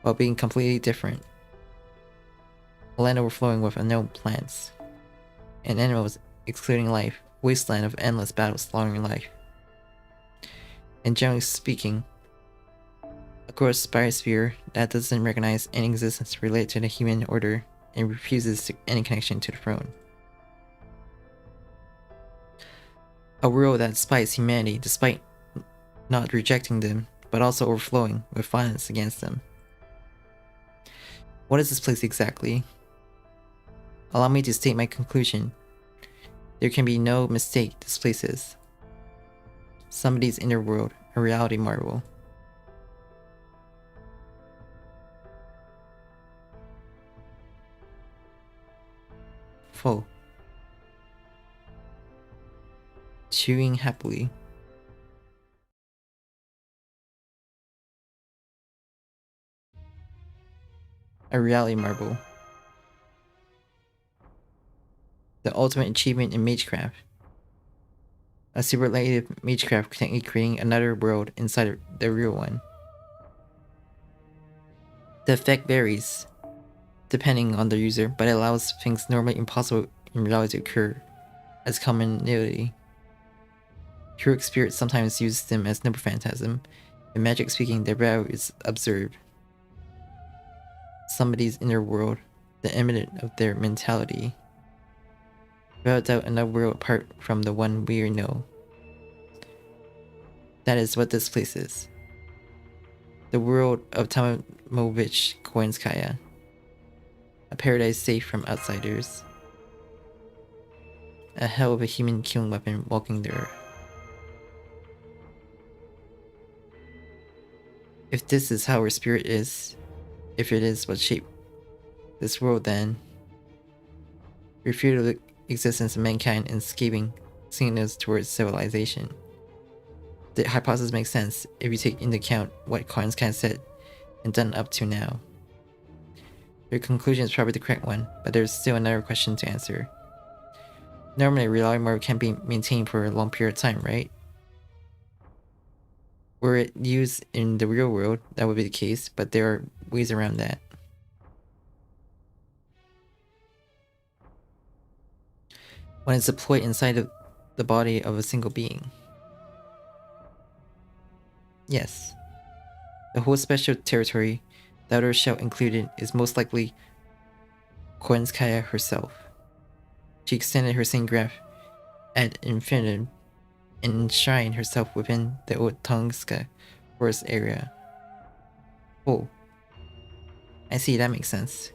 while being completely different. A land overflowing with unknown plants and animals excluding life, wasteland of endless battles slaughtering life. And generally speaking, a gross biosphere that doesn't recognize any existence related to the human order and refuses any connection to the throne. A world that despises humanity despite not rejecting them, but also overflowing with violence against them. What is this place exactly? Allow me to state my conclusion. There can be no mistake this place is. Somebody's inner world, a reality marvel. Full. Chewing happily. A reality marble. The ultimate achievement in magecraft. A superlative magecraft technically creating another world inside of the real one. The effect varies depending on the user, but it allows things normally impossible in reality to occur as commonality. Heroic spirits sometimes use them as number phantasm. In magic speaking, their value is observed. Somebody's inner world, the emanate of their mentality. Without doubt, another world apart from the one we know. That is what this place is. The world of Tomovich-Koenskaya. A paradise safe from outsiders. A hell of a human killing weapon walking the earth. If this is how our spirit is, if it is what shaped this world, then refute the existence of mankind and escaping signals towards civilization. The hypothesis makes sense if you take into account what Konska has said and done up to now. Your conclusion is probably the correct one, but there's still another question to answer. Normally, reality mode can't be maintained for a long period of time, right? Were it used in the real world, that would be the case, but there are ways around that. When it's deployed inside of the body of a single being. Yes. The whole special territory, the outer shell included, is most likely Konska herself. She extended her same graph ad infinitum and enshrined herself within the old Tunguska forest area. Oh. I see, that makes sense.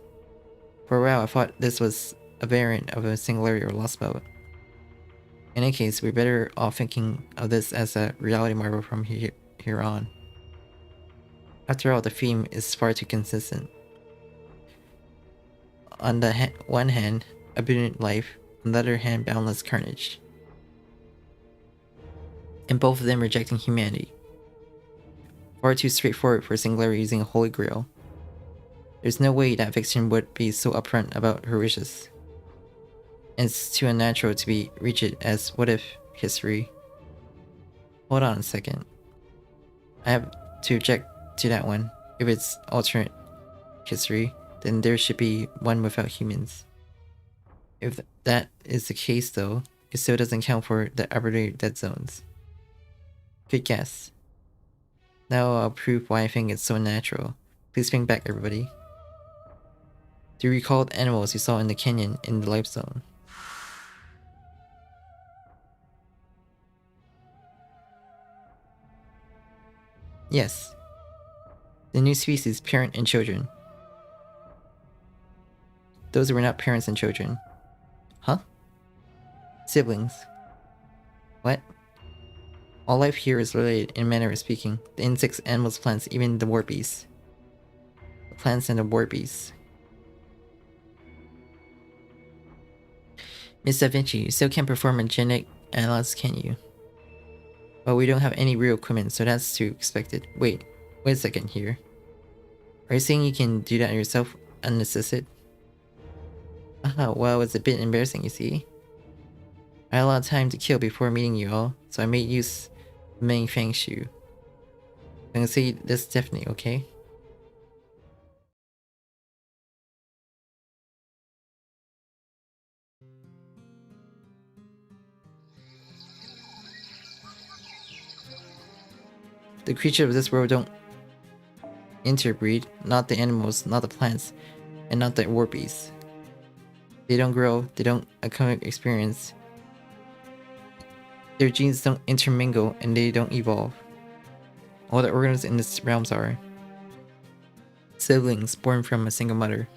For a while I thought this was a variant of a singularity or lost boat. In any case, we're better off thinking of this as a reality marvel from here on. After all, the theme is far too consistent. On the one hand, abundant life, on the other hand, boundless carnage. And both of them rejecting humanity. Far too straightforward for singularity using a holy grail. There's no way that fiction would be so upfront about her wishes. And it's too unnatural to be rigid as what-if history. Hold on a second. I have to object to that one. If it's alternate history, then there should be one without humans. If that is the case though, it still doesn't count for the arbitrary dead zones. Good guess. Now I'll prove why I think it's so natural. Please think back, everybody. Do you recall the animals you saw in the canyon in the life zone? Yes. The new species, parent and children. Those were not parents and children. Huh? Siblings. What? All life here is related in a manner of speaking. The insects, animals, plants, even the war beasts. The plants and the war beasts. Miss Da Vinci, you still can't perform a genetic analysis, can you? Well, we don't have any real equipment, so that's to be expected. Wait a second here. Are you saying you can do that yourself, unassisted? Well, it's a bit embarrassing, you see. I had a lot of time to kill before meeting you all, so I made use of Meng Fang Shu. I'm gonna say this definitely, okay? The creatures of this world don't interbreed, not the animals, not the plants, and not the war beasts. They don't grow, they don't acquire experience. Their genes don't intermingle, and they don't evolve. All the organisms in this realms are siblings born from a single mother.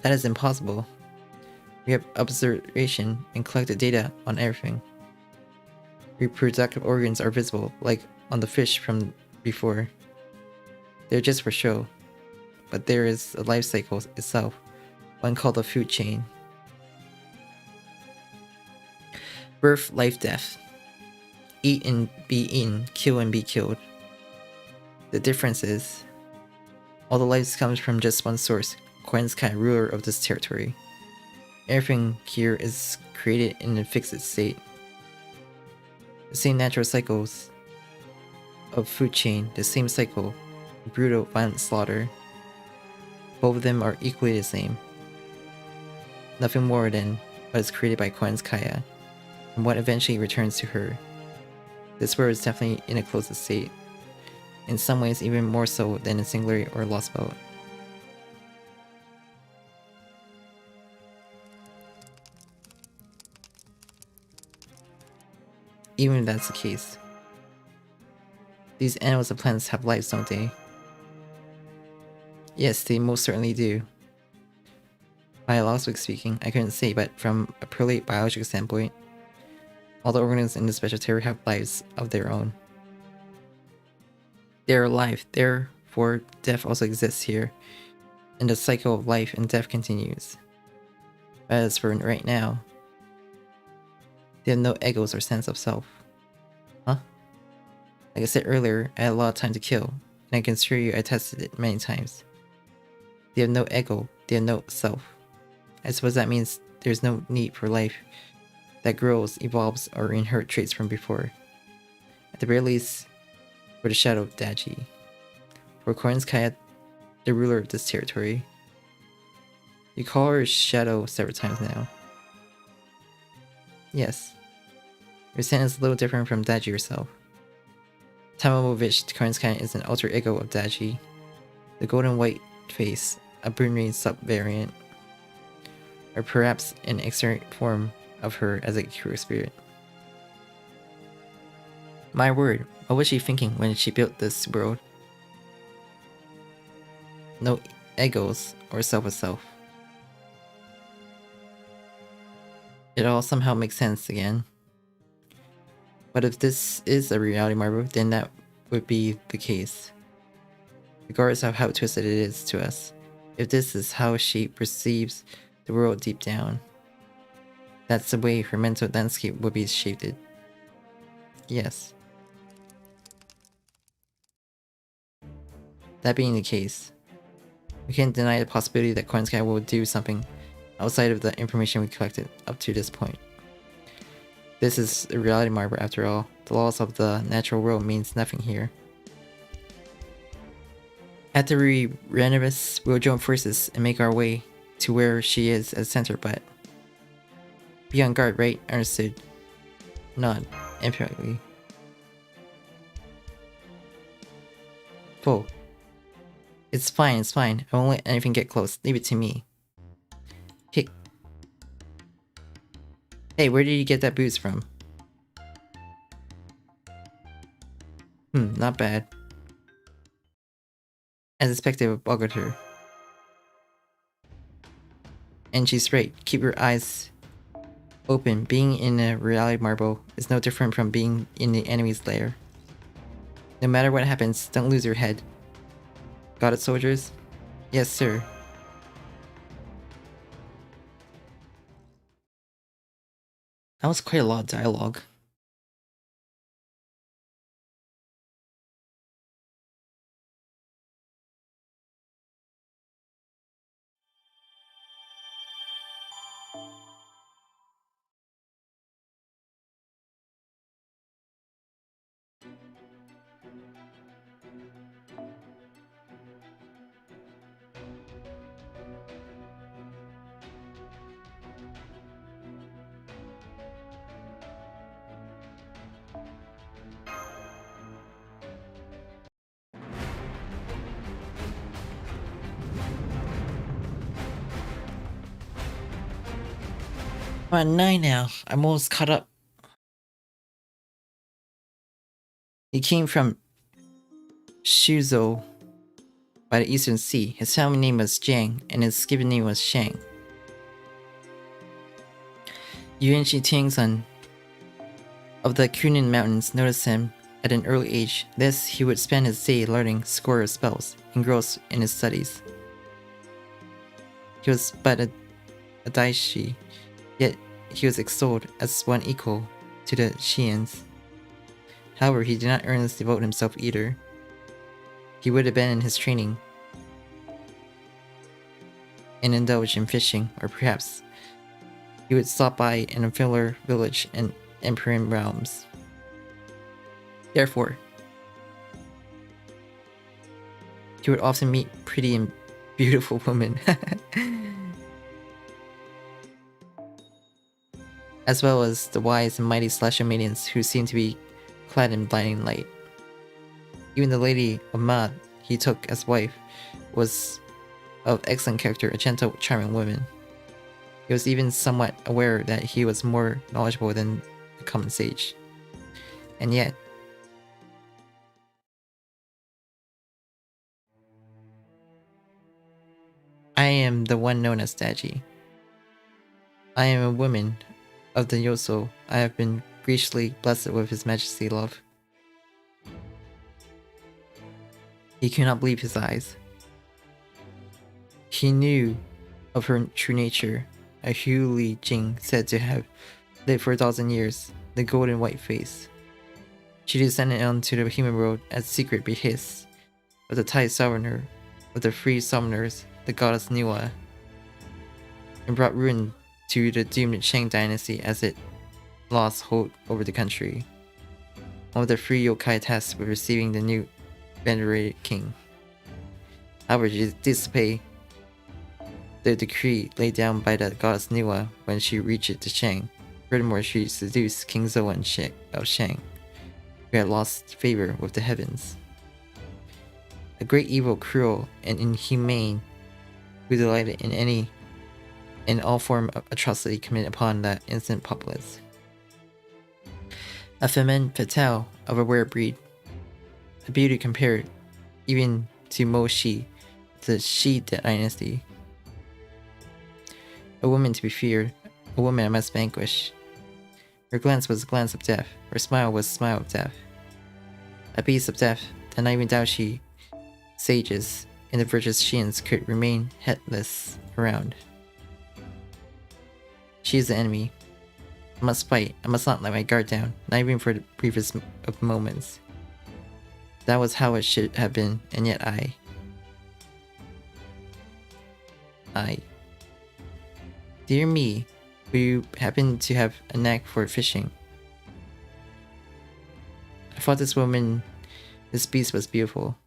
That is impossible. We have observation and collected data on everything. Reproductive organs are visible, like on the fish from before. They're just for show. But there is a life cycle itself, one called the food chain. Birth, life, death. Eat and be eaten, kill and be killed. The difference is, all the life comes from just one source, Konska, ruler of this territory. Everything here is created in a fixed state. The same natural cycles of food chain, the same cycle, brutal, violent slaughter. Both of them are equally the same. Nothing more than what is created by Konska, and what eventually returns to her. This world is definitely in a closed state, in some ways even more so than a singularity or lost boat. Even if that's the case. These animals and plants have lives, don't they? Yes, they most certainly do. Biologically speaking, I couldn't say, but from a purely biological standpoint, all the organisms in the special territory have lives of their own. They are alive, therefore death also exists here, and the cycle of life and death continues. But as for right now, They have no egos or sense of self. Huh? Like I said earlier, I had a lot of time to kill, and I can assure you I tested it many times. They have no ego, they have no self. I suppose that means there's no need for life that grows, evolves, or inherits traits from before. At the very least, for the shadow of Daji. For Korinskaya, the ruler of this territory. You call her Shadow several times now. Yes. Your sentence is a little different from Daji herself. Tamovich Korinskaya is an alter ego of Daji. The golden white face, a Brunri sub-variant. Or perhaps an external form of her as a Kira spirit. My word, what was she thinking when she built this world? No egos or self. It all somehow makes sense again. But if this is a reality marble, then that would be the case. Regardless of how twisted it is to us, if this is how she perceives the world deep down, that's the way her mental landscape would be shaped. Yes. That being the case, we can't deny the possibility that Korinskaya will do something outside of the information we collected up to this point. This is a reality marble after all. The laws of the natural world means nothing here. After we renovice, we'll join forces and make our way to where she is as center, but be on guard, right? Understood. Nod, emphatically. Whoa. It's fine, I won't let anything get close. Leave it to me. Hey, where did you get that boost from? Not bad. As expected, it boggled her. And she's right. Keep your eyes open. Being in a reality marble is no different from being in the enemy's lair. No matter what happens, don't lose your head. Got it, soldiers? Yes, sir. That was quite a lot of dialogue. I'm at 9 now. I'm almost caught up. He came from Shuzo by the Eastern Sea. His family name was Jiang, and his given name was Shang. Yuanchi Tingsun of the Kunin Mountains noticed him at an early age. Thus, he would spend his day learning score of spells, engrossed in his studies. He was but a daishi, yet he was extolled as one equal to the Xians. However, he did not earnestly devote himself either. He would abandon his training and indulge in fishing, or perhaps he would stop by an inferior village in Empyrean realms. Therefore, he would often meet pretty and beautiful women, as well as the wise and mighty slasher maidens who seemed to be clad in blinding light. Even the lady of Mad he took as wife was of excellent character, a gentle, charming woman. He was even somewhat aware that he was more knowledgeable than the common sage. And yet, I am the one known as Daji. I am a woman of the Yoso. I have been graciously blessed with His Majesty's love. He could not believe his eyes. He knew of her true nature, a Hu Li Jing said to have lived for 1,000 years, the golden white face. She descended onto the human world as secret behest of the Thai sovereigner of the free summoners, the goddess Nuwa, and brought ruin to the doomed Shang dynasty as it lost hold over the country. One of the free yokai tasked with receiving the new venerated king. However, she disobeyed the decree laid down by the goddess Nuwa when she reached the Shang. Furthermore, she seduced King Zoan of Shang, who had lost favor with the heavens. A great evil, cruel, and inhumane, who delighted in all form of atrocity committed upon that innocent populace. A femme fatale of a rare breed, a beauty compared even to Mo Shi, the Shi dynasty. A woman to be feared, a woman I must vanquish. Her glance was a glance of death, her smile was a smile of death. A beast of death that not even Daoshi sages and the virtuous Shians could remain headless around. She is the enemy. I must fight, I must not let my guard down, not even for the briefest of moments. That was how it should have been, and yet I... Dear me, will you happen to have a knack for fishing? I thought this beast was beautiful.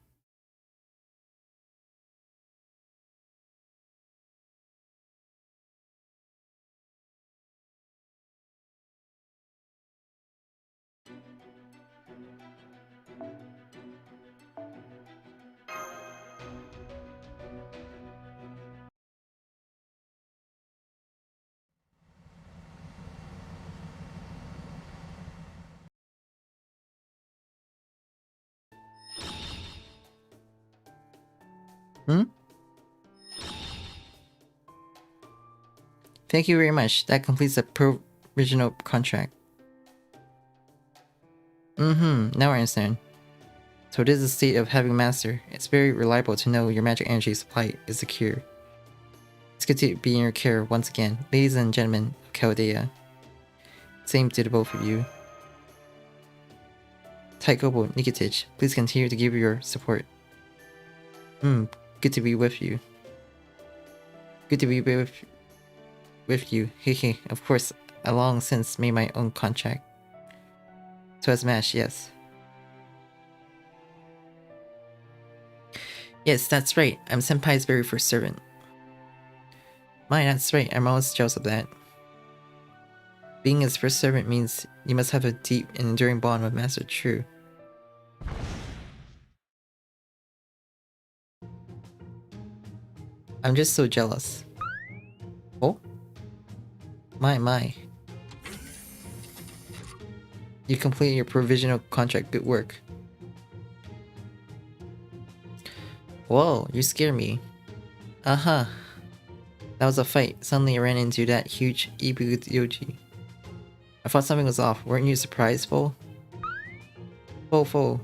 Thank you very much. That completes the provisional contract. Now I understand. So this is the state of having master. It's very reliable to know your magic energy supply is secure. It's good to be in your care once again, ladies and gentlemen of Chaldea. Same to the both of you. Taikobo Nikitich, please continue to give your support. Good to be with you. Good to be with you. Hehe, of course, I long since made my own contract. So as Mash, yes. Yes, that's right. I'm Senpai's very first servant. That's right. I'm always jealous of that. Being his first servant means you must have a deep and enduring bond with Master True. I'm just so jealous. Oh? My. You completed your provisional contract. Good work. Whoa, you scare me. That was a fight. Suddenly I ran into that huge Ibu-yoji. I thought something was off. Weren't you surprised, Fo? Fo.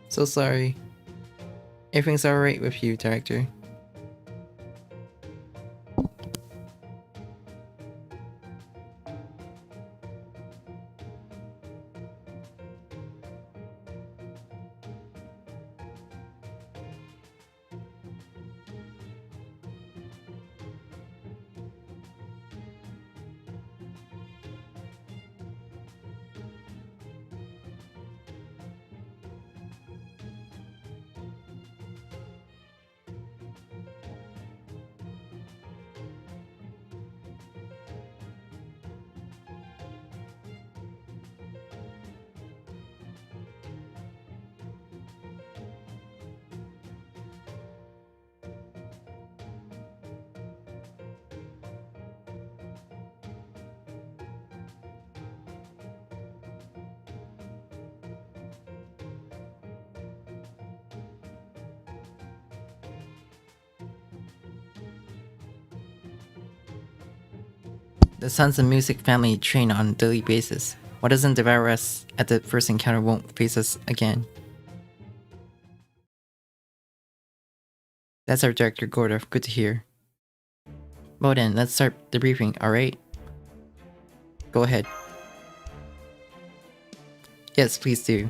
So sorry. Everything's alright with you, Director. The Sons of Music family train on a daily basis. What doesn't devour us at the first encounter won't face us again. That's our director, Gordo. Good to hear. Well then, let's start the briefing, alright? Go ahead. Yes, please do.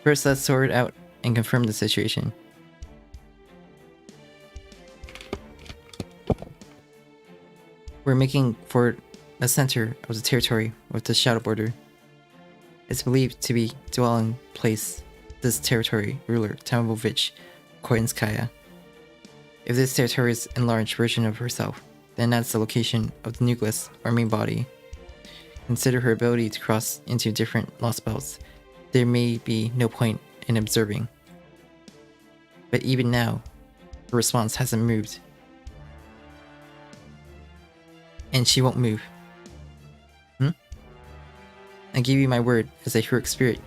First, let's sort out and confirm the situation. We're making for the center of the territory with the shadow border. It's believed to be dwelling place this territory ruler Tamovich Koinskaya. If this territory is an enlarged version of herself, then that's the location of the nucleus or main body. Consider her ability to cross into different lost belts. There may be no point in observing. But even now, her response hasn't moved. And she won't move. I give you my word as a heroic spirit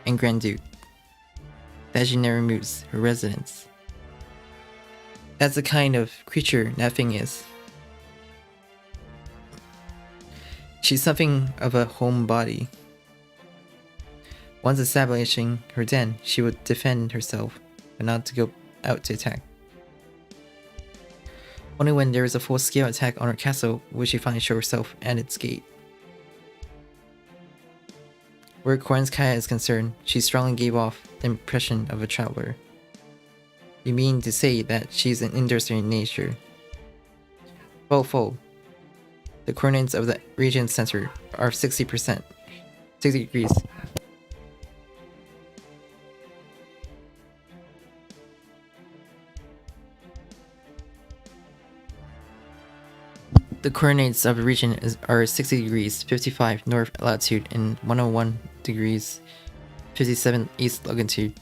and Grand Duke that she never moves her residence. That's the kind of creature that thing is. She's something of a homebody. Once establishing her den, she would defend herself, but not to go out to attack. Only when there is a full-scale attack on her castle would she finally show herself at its gate. Where Koinskaya is concerned, she strongly gave off the impression of a traveler. You mean to say that she's an industrial in nature? Full. The coordinates of the region center are 60%. 60 degrees. The coordinates of the region are 60 degrees 55 north latitude and 101 degrees 57 east longitude.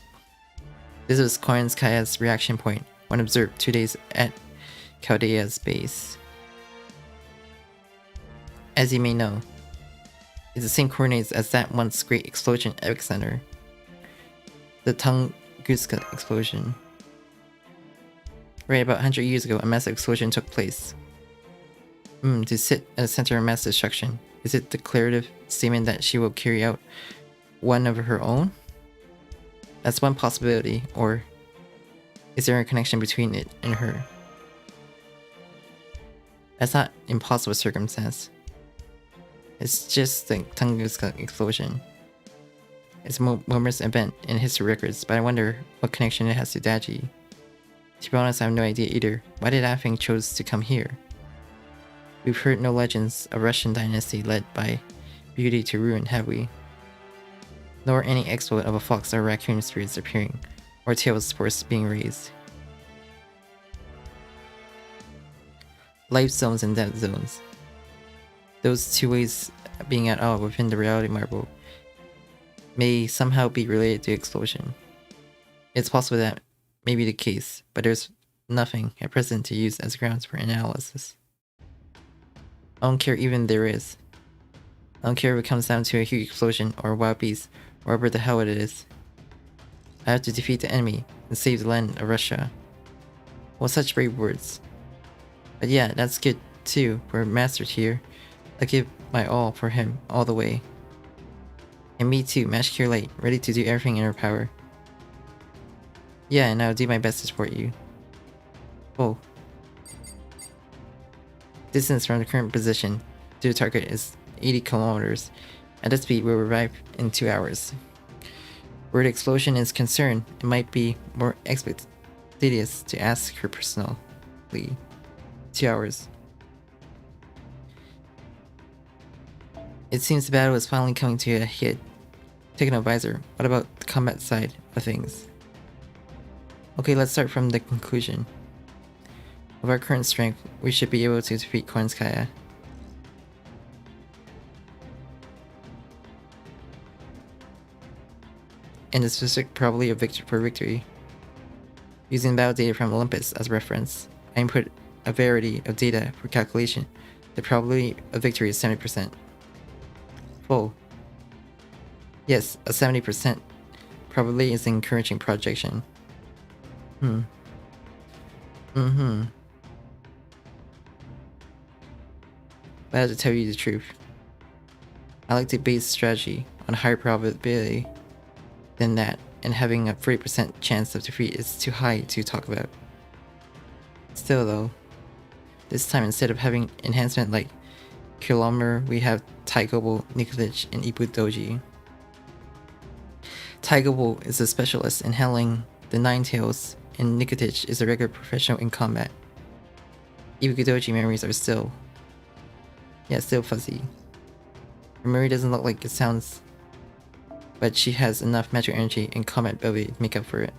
This was Koinskaya's reaction point when observed 2 days at Chaldea's base. As you may know, it's the same coordinates as that once great explosion epicenter, the Tunguska explosion. Right about 100 years ago, a massive explosion took place. To sit at the center of mass destruction, is it declarative statement that she will carry out one of her own? That's one possibility, or is there a connection between it and her? That's not impossible circumstance. It's just the Tunguska explosion. It's a momentous event in history records, but I wonder what connection it has to Daji. To be honest, I have no idea either. Why did that thing chose to come here? We've heard no legends of Russian dynasty led by beauty to ruin, have we? Nor any exploit of a fox or raccoon spirits appearing, or tales of sports being raised. Life zones and death zones. Those two ways being at all within the reality marble may somehow be related to explosion. It's possible that may be the case, but there's nothing at present to use as grounds for analysis. I don't care even if there is. I don't care if it comes down to a huge explosion or a wild beast, or whatever the hell it is. I have to defeat the enemy and save the land of Russia. Well, such brave words. But yeah, that's good too. We're mastered here. I give my all for him, all the way. And me too, Match Cure Light, ready to do everything in our power. Yeah, and I'll do my best to support you. Oh. Distance from the current position to the target is 80 kilometers. At that speed, we'll arrive in 2 hours. Where the explosion is concerned, it might be more expeditious to ask her personally. 2 hours. It seems the battle is finally coming to a head. Techno-advisor, what about the combat side of things? Okay, let's start from the conclusion. With our current strength, we should be able to defeat Koinskaya. And the specific probability of for victory. Using battle data from Olympus as reference, I input a variety of data for calculation. The probability of victory is 70%. Full. Yes, a 70% probability is an encouraging projection. But I have to tell you the truth. I like to base strategy on higher probability than that, and having a 40% chance of defeat is too high to talk about. Still though, this time instead of having enhancement like Kilometer, we have Taigobo, Nikolic, and Ibudoji. Taigobo is a specialist in handling the Nine Tails, and Nikolic is a regular professional in combat. Ibudoji memories are still fuzzy. Her memory doesn't look like it sounds, but she has enough magic energy and combat ability to make up for it.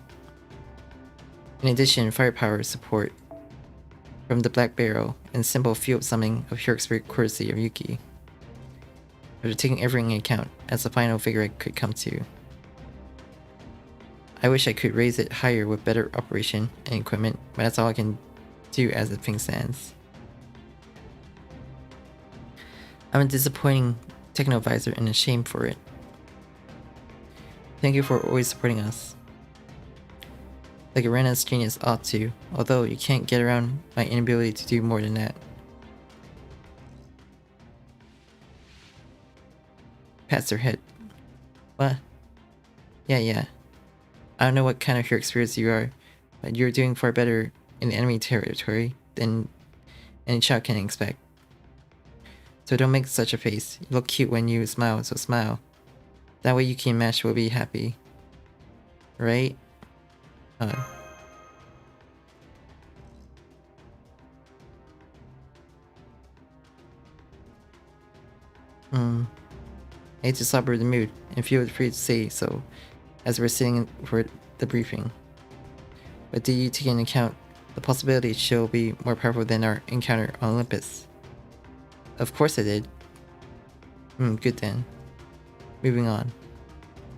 In addition, firepower support from the Black Barrel and simple field summoning of heroic spirit courtesy of Yuki. After taking everything into account, as the final figure I could come to. I wish I could raise it higher with better operation and equipment, but that's all I can do as the thing stands. I'm a disappointing techno-advisor and ashamed for it. Thank you for always supporting us. Like a Rena's genius ought to, although you can't get around my inability to do more than that. Pats her head. What? Yeah. I don't know what kind of heroic spirits you are, but you're doing far better in enemy territory than any child can expect. So don't make such a face. You look cute when you smile, so smile. That way Yuki and Mash will be happy. Right? I hate to slobber the mood, and feel free to say so, as we're sitting for the briefing. But do you take into account the possibility she'll be more powerful than our encounter on Olympus? Of course I did. Good then. Moving on.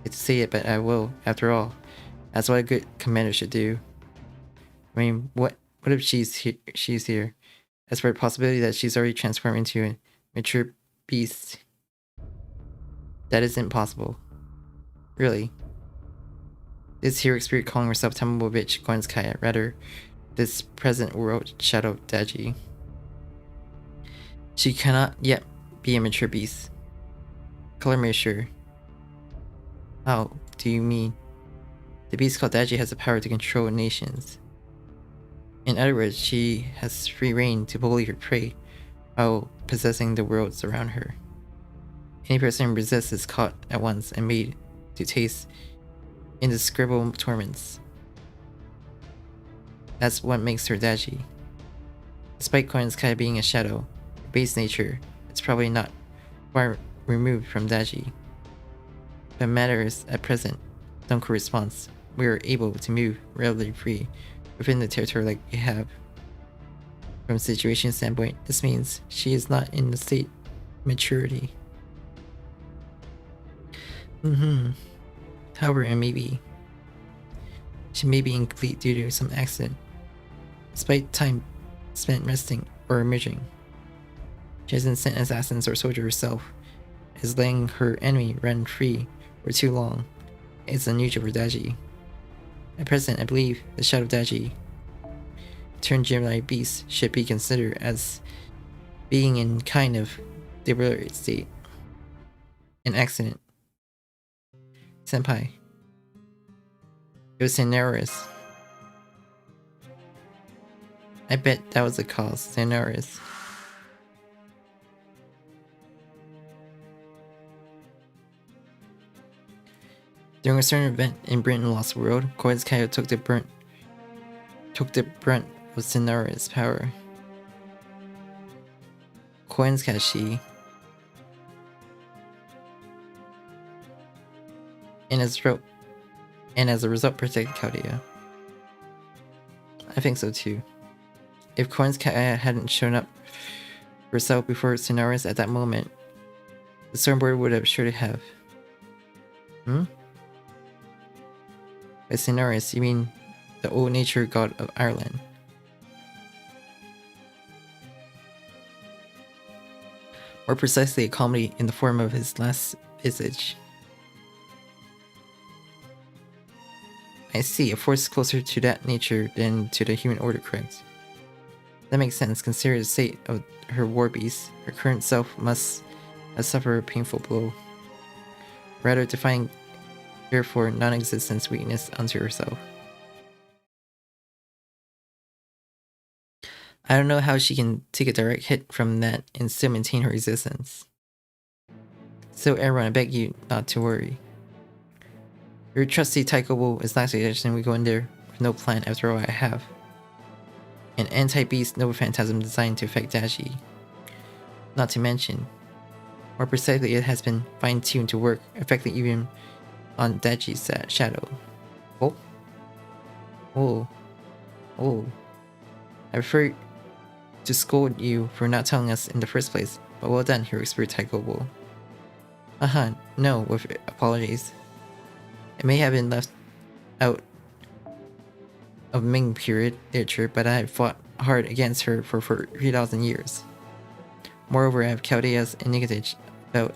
Hate to say it, but I will, after all. That's what a good commander should do. I mean, what if she's here? As for the possibility that she's already transformed into a mature beast. That isn't possible. Really. This heroic spirit calling herself Temple Bitch Koenskaya, rather this present world shadow of Daji. She cannot yet be a mature beast. Color measure. How do you mean? The beast called Daji has the power to control nations. In other words, she has free reign to bully her prey while possessing the worlds around her. Any person who resists is caught at once and made to taste indescribable torments. That's what makes her Daji. Despite Koenskaya being a shadow, her base nature, it's probably not far removed from Daji. But matters at present don't correspond. We are able to move relatively free within the territory like we have. From a situation standpoint, this means she is not in the state of maturity. However, it may be. She may be incomplete due to some accident, despite time spent resting or emerging. She hasn't sent assassins or soldiers herself, as letting her enemy run free for too long. It's unusual for Daji. At present, I believe the shadow of Daji, turned Gemini beast, should be considered as being in kind of debilitated state. An accident. Senpai. It was Thanatos. I bet that was the cause. Thanatos. During a certain event in Britain Lost World, Koenskaya took the brunt of Thanatos' power. Koenskaya and as a result protected Chaldea. I think so too. If Koenskaya hadn't shown up herself before Thanatos at that moment, the Stormboard would have surely have. By Thanatos, you mean the old nature god of Ireland. More precisely, a comedy in the form of his last visage. I see, a force closer to that nature than to the human order, correct? That makes sense, considering the state of her war beast. Her current self must have suffered a painful blow. Rather defying therefore non-existent weakness unto herself. I don't know how she can take a direct hit from that and still maintain her existence. So everyone, I beg you not to worry. Your trusty Taikobo is not suggesting we go in there with no plan after all I have. An anti-beast noble phantasm designed to affect Daji. Not to mention, more precisely it has been fine-tuned to work, affecting even on Daji's shadow. Oh? Oh. Oh. I prefer to scold you for not telling us in the first place, but well done, Hero Spirit Taikobo. No, with apologies. It may have been left out of Ming period literature, but I have fought hard against her for 3,000 years. Moreover, I have Chaldea's enigmatic about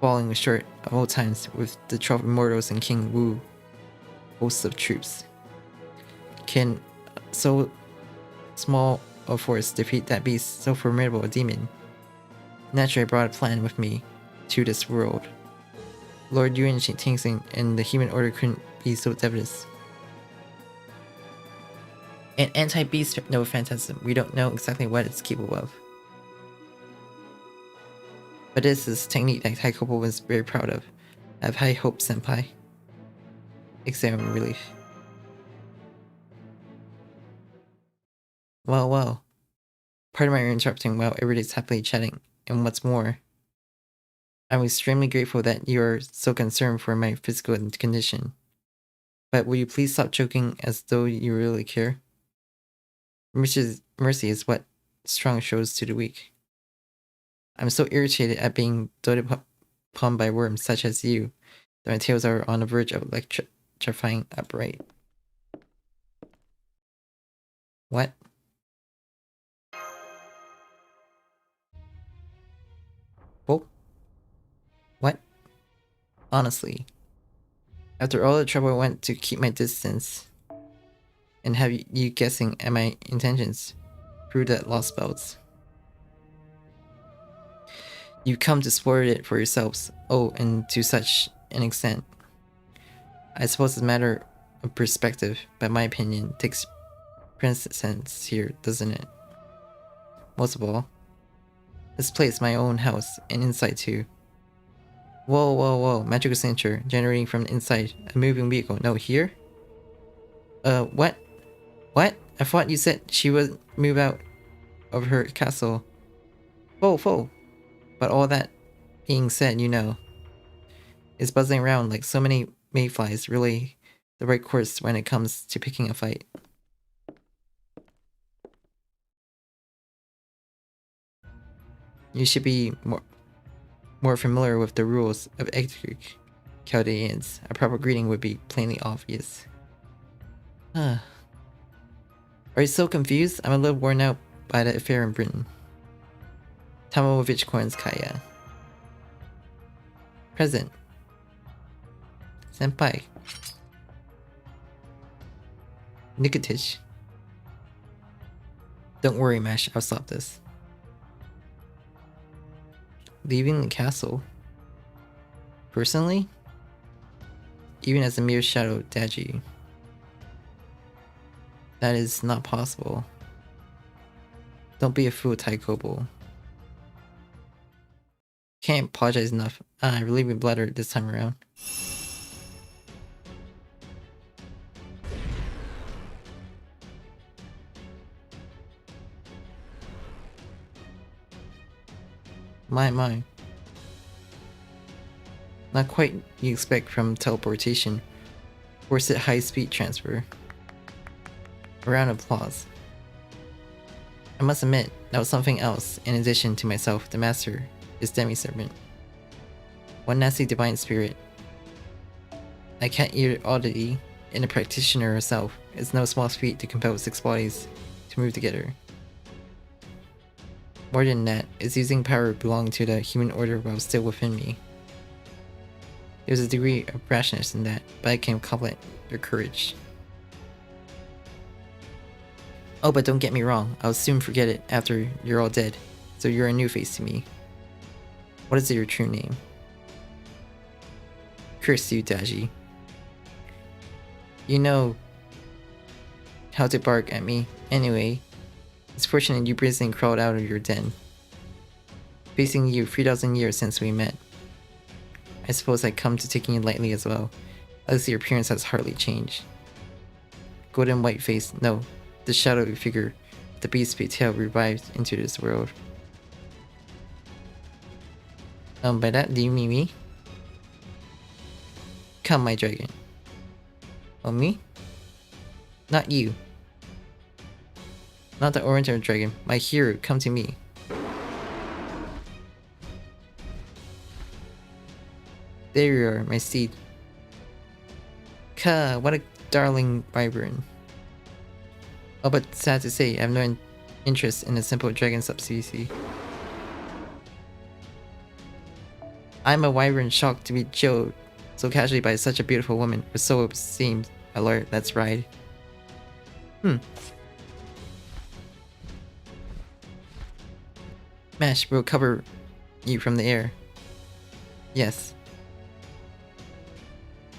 falling short of old times with the 12 immortals and King Wu hosts of troops. Can so small a force defeat that beast, so formidable a demon? Naturally, I brought a plan with me to this world. Lord Yuan Tingxing and the human order couldn't be so devious. An anti-beast noble phantasm. We don't know exactly what it's capable of. But this is a technique that Taikobo was very proud of. I have high hopes, senpai. Exam relief. Well. Pardon my interrupting while everybody's happily chatting. And what's more, I'm extremely grateful that you are so concerned for my physical condition. But will you please stop joking as though you really care? Mercy is what strong shows to the weak. I'm so irritated at being doted upon by worms such as you that my tails are on the verge of electrifying upright. What? Oh? What? Honestly, after all the trouble I went to keep my distance and have you guessing at my intentions through that lost belts, you come to spoil it for yourselves. Oh, and to such an extent. I suppose it's a matter of perspective, but my opinion takes precedence here, doesn't it? Most of all, this place, my own house, and inside too. Whoa, magical signature, generating from the inside, a moving vehicle. No, here? What? What? I thought you said she would move out of her castle. Whoa. But all that being said, you know, is buzzing around like so many mayflies really the right course when it comes to picking a fight. You should be more familiar with the rules of JP-rKyECtnz. A proper greeting would be plainly obvious. Are you so confused? I'm a little worn out by the affair in Britain. Tamovichkornskaya. Present. Senpai. Nikitish. Don't worry, Mash, I'll stop this. Leaving the castle? Personally? Even as a mere shadow, Daji. That is not possible. Don't be a fool, Taikobo. Can't apologize enough. I really be bluttered this time around. My. Not quite you expect from teleportation. Force it high-speed transfer. A round of applause. I must admit, that was something else in addition to myself, the master, his demi-servant. One nasty divine spirit. I can't eat oddity, and the practitioner herself. It's no small feat to compel 6 bodies to move together. More than that, it's using power belonging to the human order while still within me. There's a degree of brashness in that, but I can compliment your courage. Oh, but don't get me wrong, I'll soon forget it after you're all dead, so you're a new face to me. What is your true name? Curse you, Daji. You know how to bark at me. Anyway, it's fortunate you brazenly crawled out of your den. Facing you 3,000 years since we met. I suppose I come to taking it lightly as well, as your appearance has hardly changed. Golden white face, no, the shadowy figure, the beast's tail revived into this world. By that, do you mean me? Come, my dragon. Oh, me? Not you. Not the oriental dragon, my hero, come to me. There you are, my steed. Ka, what a darling wyvern. Oh, but sad to say, I have no interest in a simple dragon subspecies. I'm a wyvern shocked to be killed so casually by such a beautiful woman, or so it seems, my lord, that's right. Mash will cover you from the air. Yes.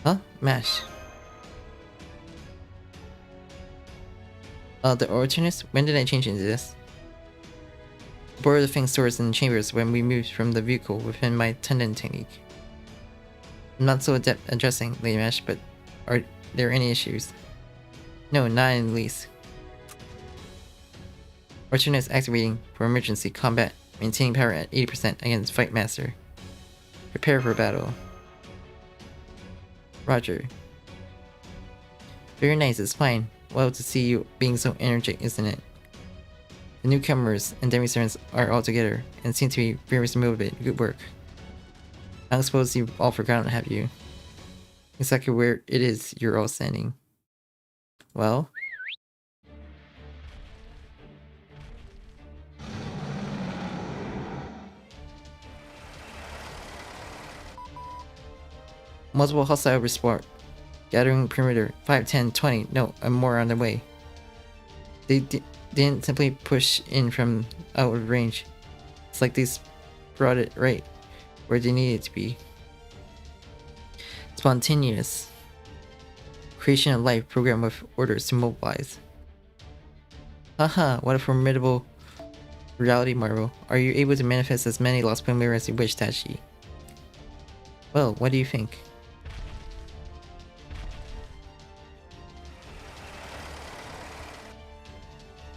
Huh? Mash. The Orturnus? When did I change into this? Borrow the thing stores in the chambers when we moved from the vehicle within my tendon technique. I'm not so adept at dressing, Lady Mash, but are there any issues? No, not in the least. Orturnus activating for emergency combat, maintaining power at 80% against Fight Master. Prepare for battle. Roger. Very nice, it's fine. Well to see you being so energetic, isn't it? The newcomers and demi-servants are all together and seem to be very motivated. Good work. I don't suppose you've all forgotten, have you? Exactly where it is you're all standing. Well? Multiple hostile respawn. Gathering perimeter. 5, 10, 20. No, I'm more on the way. They didn't simply push in from out of range. It's like they brought it right where they needed to be. Spontaneous. Creation of life program with orders to mobilize. Haha, what a formidable reality marvel. Are you able to manifest as many lost Plumeria as you wish, Tachi? Well, what do you think?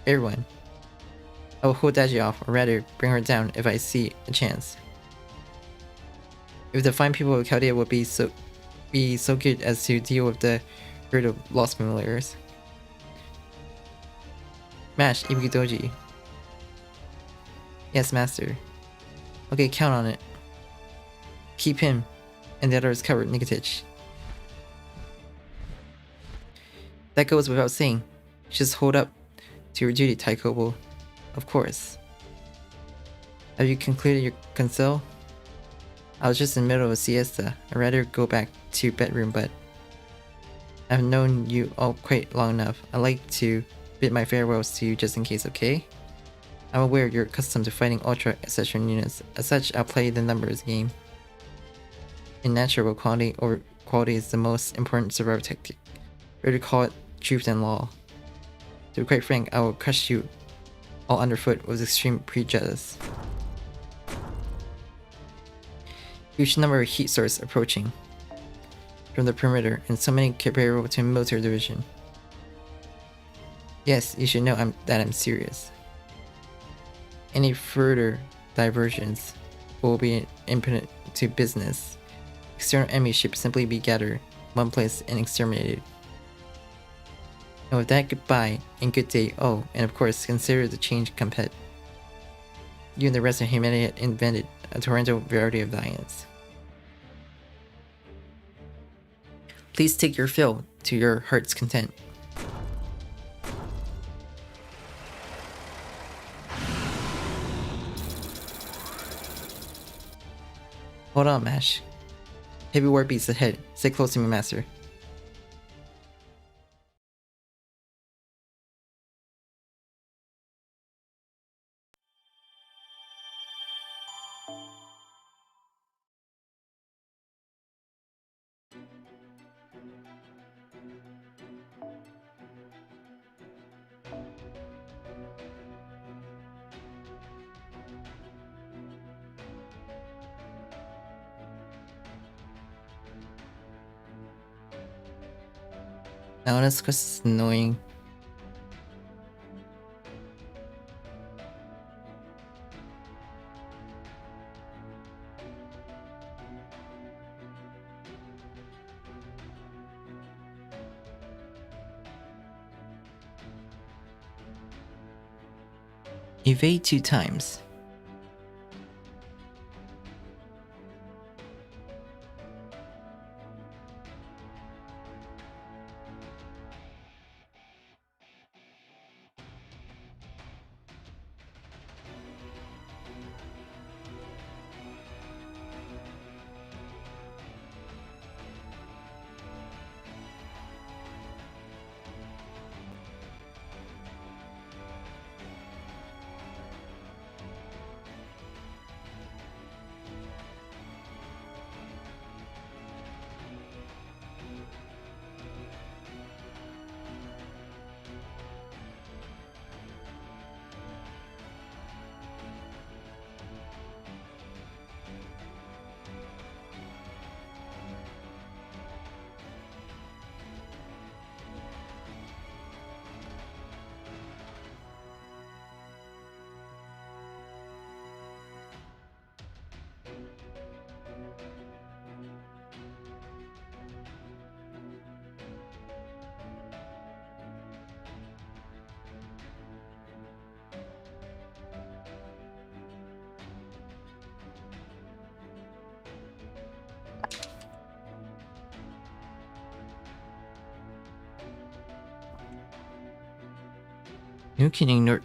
Everyone. I will hold Daji off, or rather, bring her down if I see a chance. If the fine people of Chaldea would be so good as to deal with the herd of lost familiars. Mash, Ibukidoji. Yes, master. Okay, count on it. Keep him, and the others covered, Nikitich. That goes without saying. Just hold up to your duty, Taikobo. Of course. Have you concluded your console? I was just in the middle of a siesta. I'd rather go back to your bedroom, but I've known you all quite long enough. I'd like to bid my farewells to you just in case, okay? I'm aware you're accustomed to fighting ultra etc. units. As such, I'll play the numbers game. In natural, quality over quality is the most important survival tactic. Or to call it truth and law. To be quite frank, I will crush you all underfoot with extreme prejudice. Huge number of heat source approaching from the perimeter, and so many comparable to a military division. Yes, you should know that I'm serious. Any further diversions will be impotent to business. External enemies should simply be gathered one place and exterminated. And with that, goodbye and good day. Oh, and of course, consider the change compet. You and the rest of humanity had invented a torrential variety of violence. Please take your fill to your heart's content. Hold on, Mash. Heavy war beats ahead. Stay close to me, master. Now this quest is annoying. Evade 2 times. You can ignore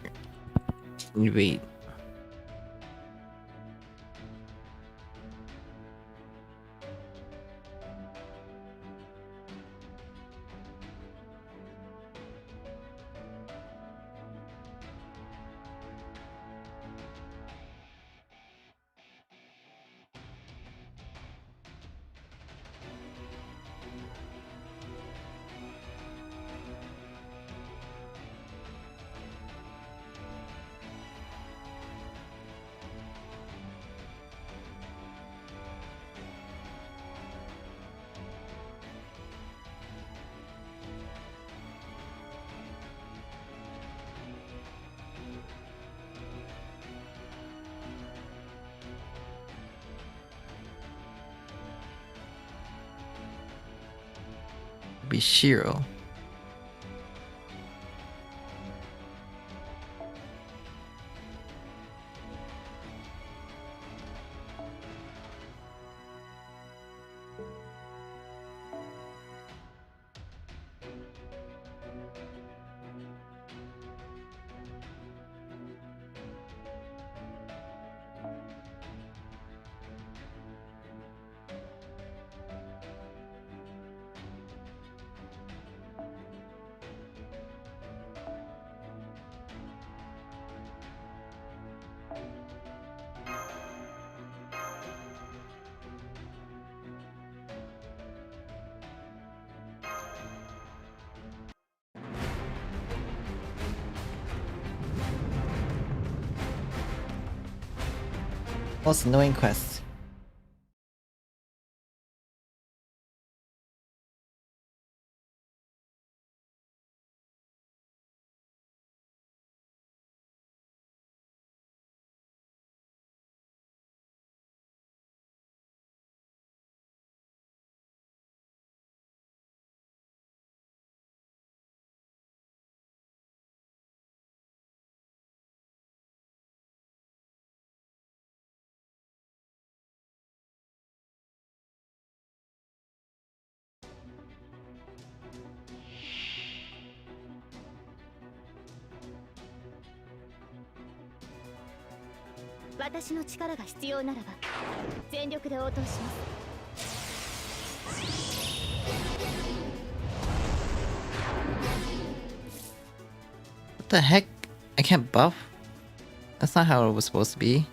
evade. Be Shiro. Most annoying quest.私の力が必要ならば全力で応答します。 What the heck? I can't buff? That's not how it was supposed to be.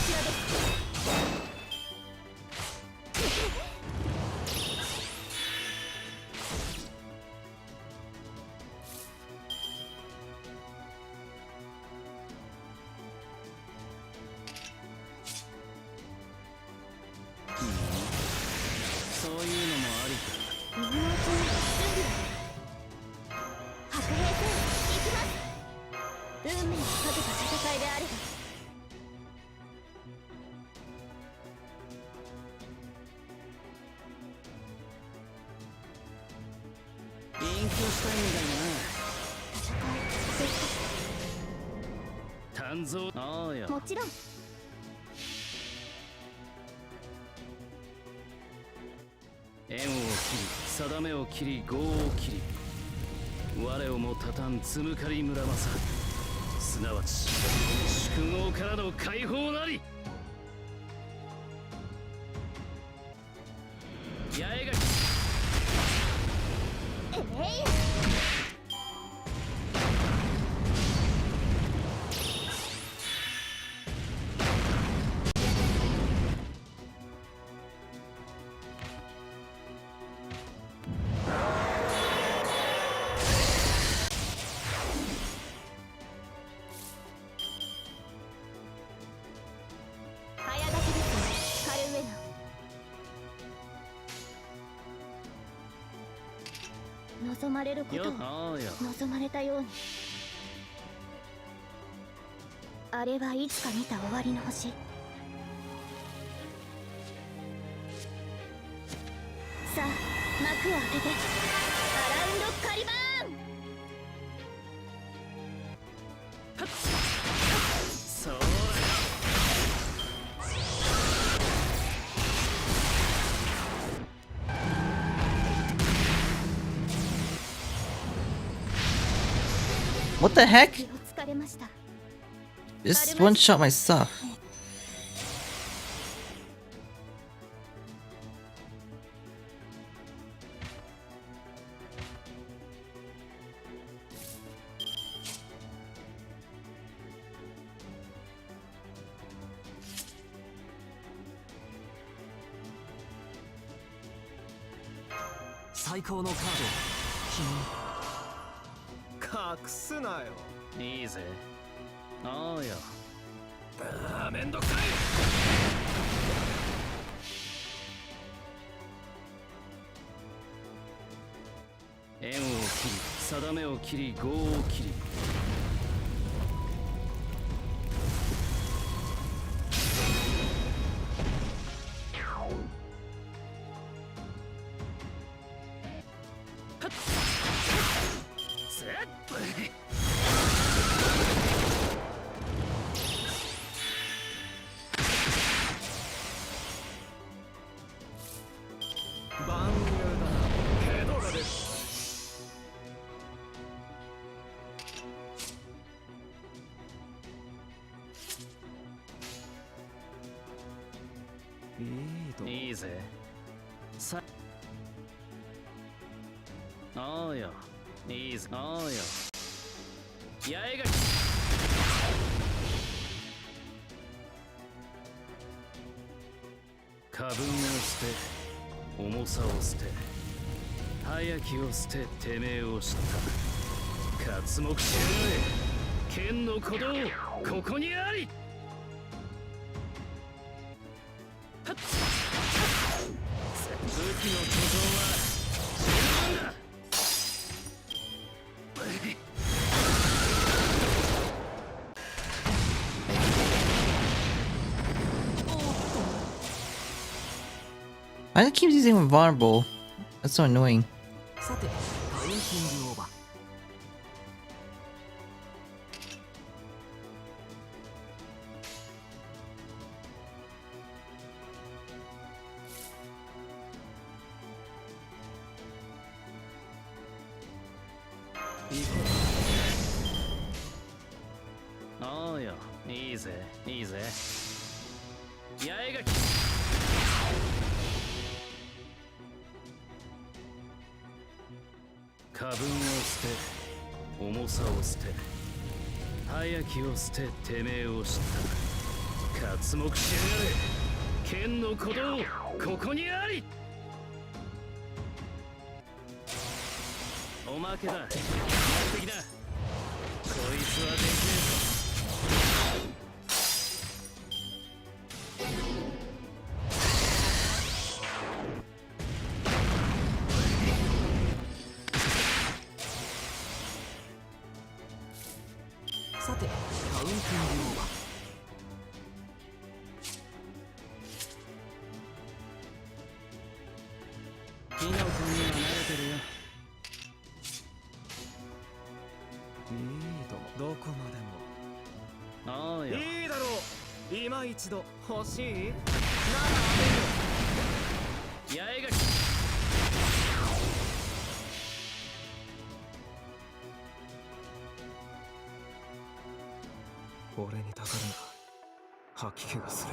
ちらです。そういうのもありか。妹の準備白兵戦行きます。運命をかけた戦いであれば勉強したいんだな。鍛造。ああよ。もちろん。縁を切り定めを切り業を切り我をもたたんつむかり村正、すなわち宿業からの解放なり。八重垣望まれることを望まれたように。あれはいつか見た終わりの星。さあ幕を開けてアラウンドカリバーン。そうだ。What the heck? 疲れました。 Just one shot my stuff. Card. 隠すなよ。いいぜ。ああよ。ああ、めんどくさい。縁を切り定めを切り業を切り万有だな。ヘドが出る。いいぜ。さああよ。いいぜ。ああよ。八重垣過分を捨て重さを捨て早きを捨ててめえを知った活目知られ剣の鼓動ここにあり。武器の巨像は自分だ。Why do it keep using vulnerable? That's so annoying. さてカウンティングオーバー。ああよ。いいぜいいぜ。八重垣過分を捨て重さを捨て早きを捨ててめえを知っ刮目しやがれ。剣の鼓動ここにあり。おまけだ。完璧だ。こいつはできねさてカウンティングオーバー。キノコには慣れてるよ。どこまでもああよ。いいだろう。今一度欲しいなら八重垣。俺にたかるな。吐き気がする。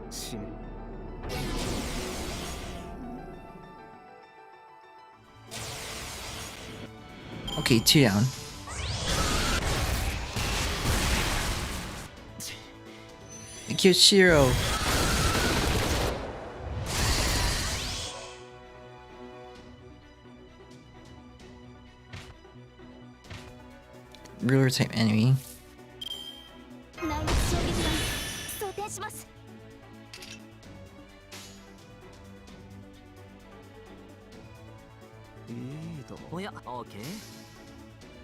死ね。Okay, 2 down. Kyoshiro. Ruler type enemy. 来日衝撃弾装填します。いいとも。おや、オーケー。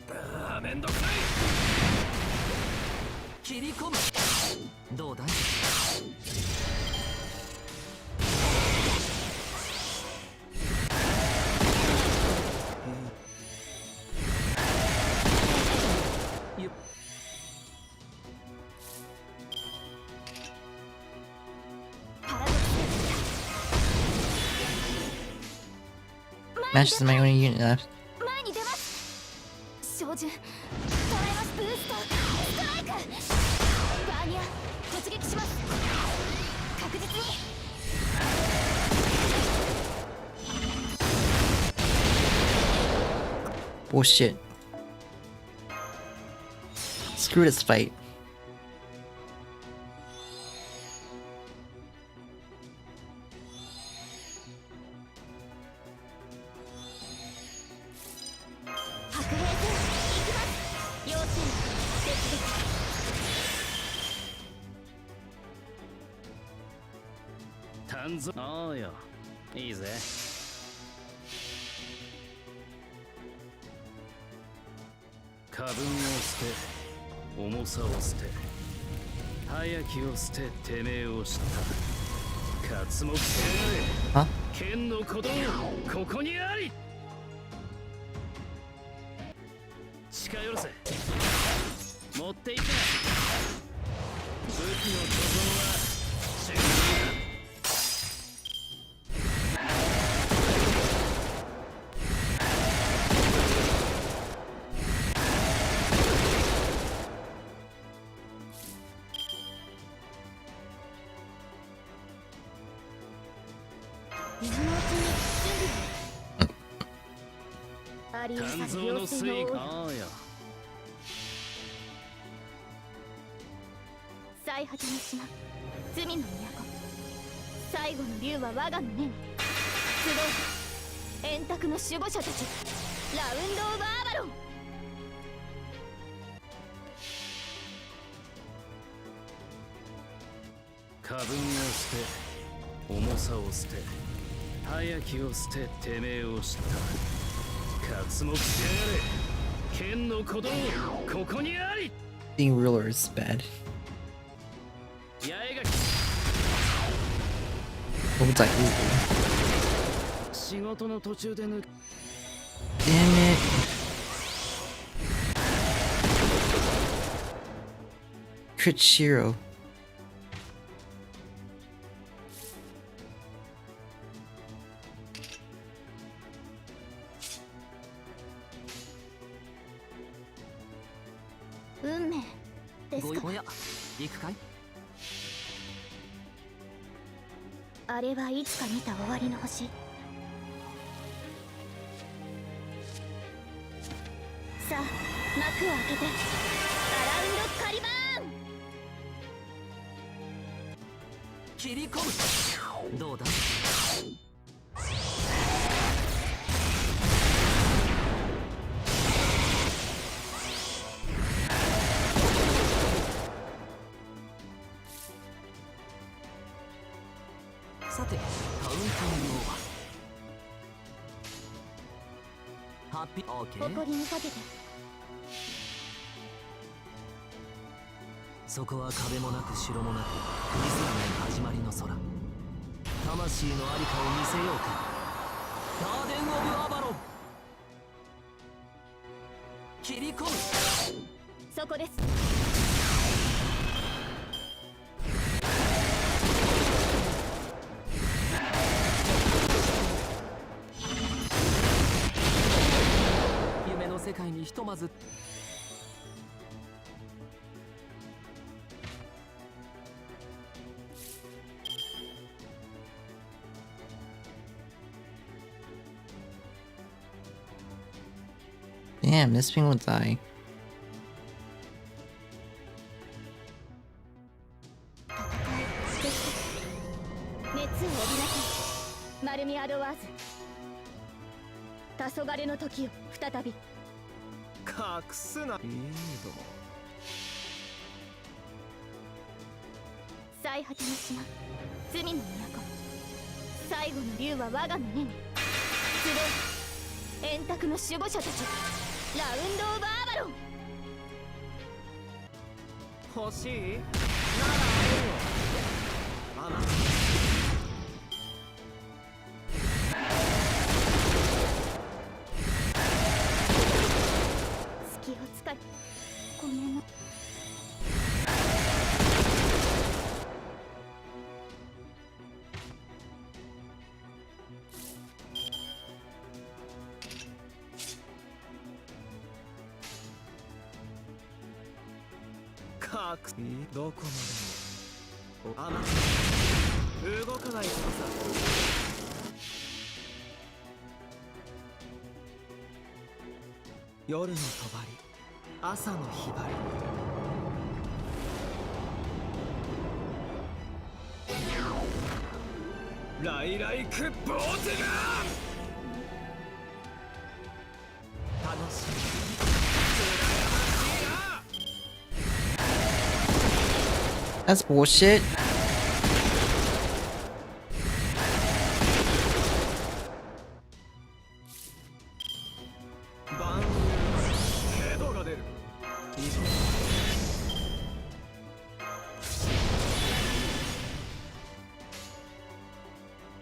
ああ、めんどくさい。切り込む。どうだい。Matches my only unit left. 前に出ます。照準捉えます。ブーストストライク。バーニャ突撃します。確実に。Bullshit. Screw this fight. Tanzo. おうよ。いいぜ。過分を捨て、重さを捨て、早きを捨て、てめえを知った。刮目しやがれ。剣の鼓動ここにあり。近寄らせ。持っていけ。武器の貯蔵は十分だ。肝臓の水位ああや。最果ての島、罪の都。最後の竜は我がの念。集う円卓の守護者たち。ラウンド・オブ・アバロン。過分を捨て、重さを捨て、早きを捨て、てめえを知った。刮目しやがれ。剣の鼓動ここにあり。 Being ruler is bad. 八重垣。What was I easily? 仕事の途中で抜く。 Damn it. Crit Shiro. 運命ですか。おや、行くかい。あれはいつか見た終わりの星。さあ幕を開けてアラウンドカリバーン。切り込む。どうだ。さてカウンティングオーバー。ハッピーオーケー。誇りにかけて。そこは壁もなく城もなくクリスマスの始まりの空。魂のありかを見せようか。ガーデン・オブ・アバロン。切り込む。そこです。夢の世界にひとまず。Damn, this thing will die. 熱を帯びなさいマルミアドワーズ。黄昏の時を再び。隠すな。最果ての島、罪の都。最後の竜は我が胸に。集え円卓の守護者たち。ラウンドオブアバロン。欲しい？ならあげるよ。アナ。隙を使い。ごめんな。どこまでも。アナ。動かないことさ。夜の帳、朝のひばり。ライライクボーテガン。楽しい。That's bullshit. 万ヘドが出る。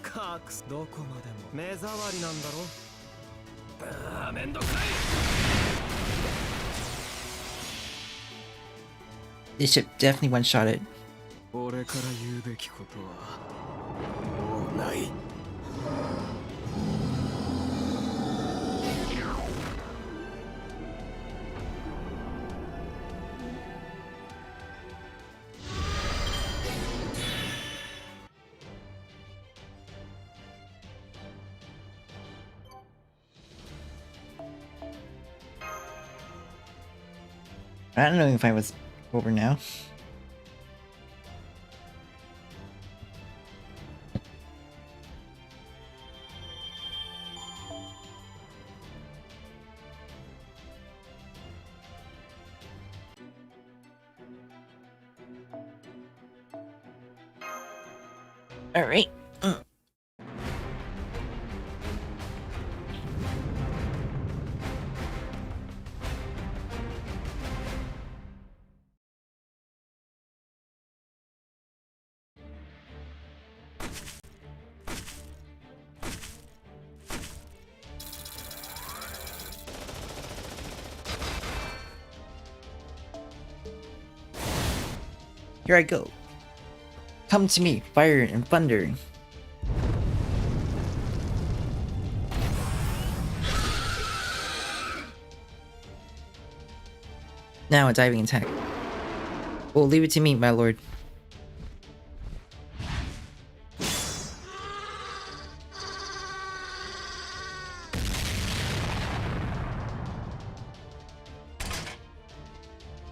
カークスどこまでも目障りなんだろ。ああ、めんどくさい。They should definitely one-shot it. 俺から言うべきことはもうない。I don't know if I was over now. All right. Here I go. Come to me, fire and thunder. Now a diving attack. Oh, leave it to me, my lord.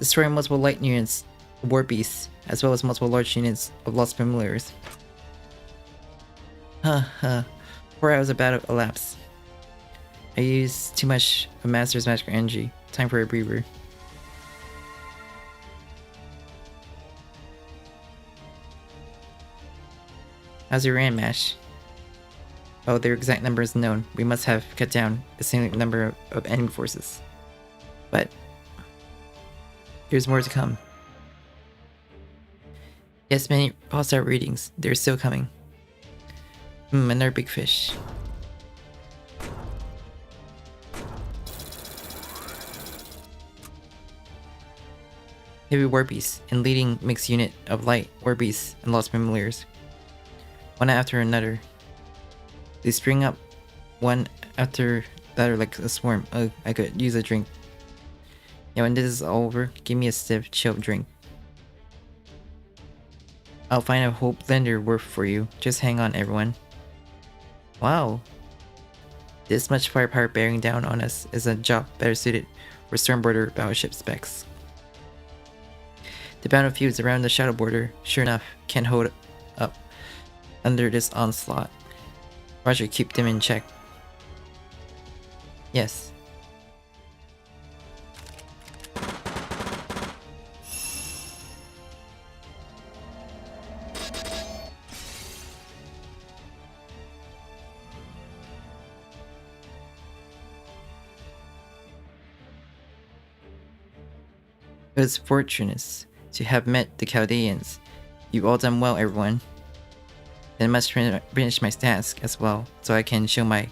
Destroy multiple light units of war beasts, as well as multiple large units of lost familiars. 4 hours of battle elapsed. I used too much of Master's magical energy. Time for a breather. How's your Rand mash? Oh, their exact number is known. We must have cut down a significant number of enemy forces. But there's more to come. Yes, many hostile readings. They're still coming. Another big fish. Heavy war beasts and leading mixed unit of light war beasts and lost familiars. One after another. They spring up one after the other like a swarm. Ugh, I could use a drink. Yeah, when this is all over, give me a stiff, chill drink. I'll find a whole blender worth for you. Just hang on, everyone. Wow. This much firepower bearing down on us is a job better suited for Stormborder battleship specs. The battlefields around the Shadow Border, sure enough, can hold up under this onslaught. Roger, keep them in check. Yes. It was fortunate to have met the Chaldeans. You've all done well, everyone. Then I must finish my task as well, so I can show my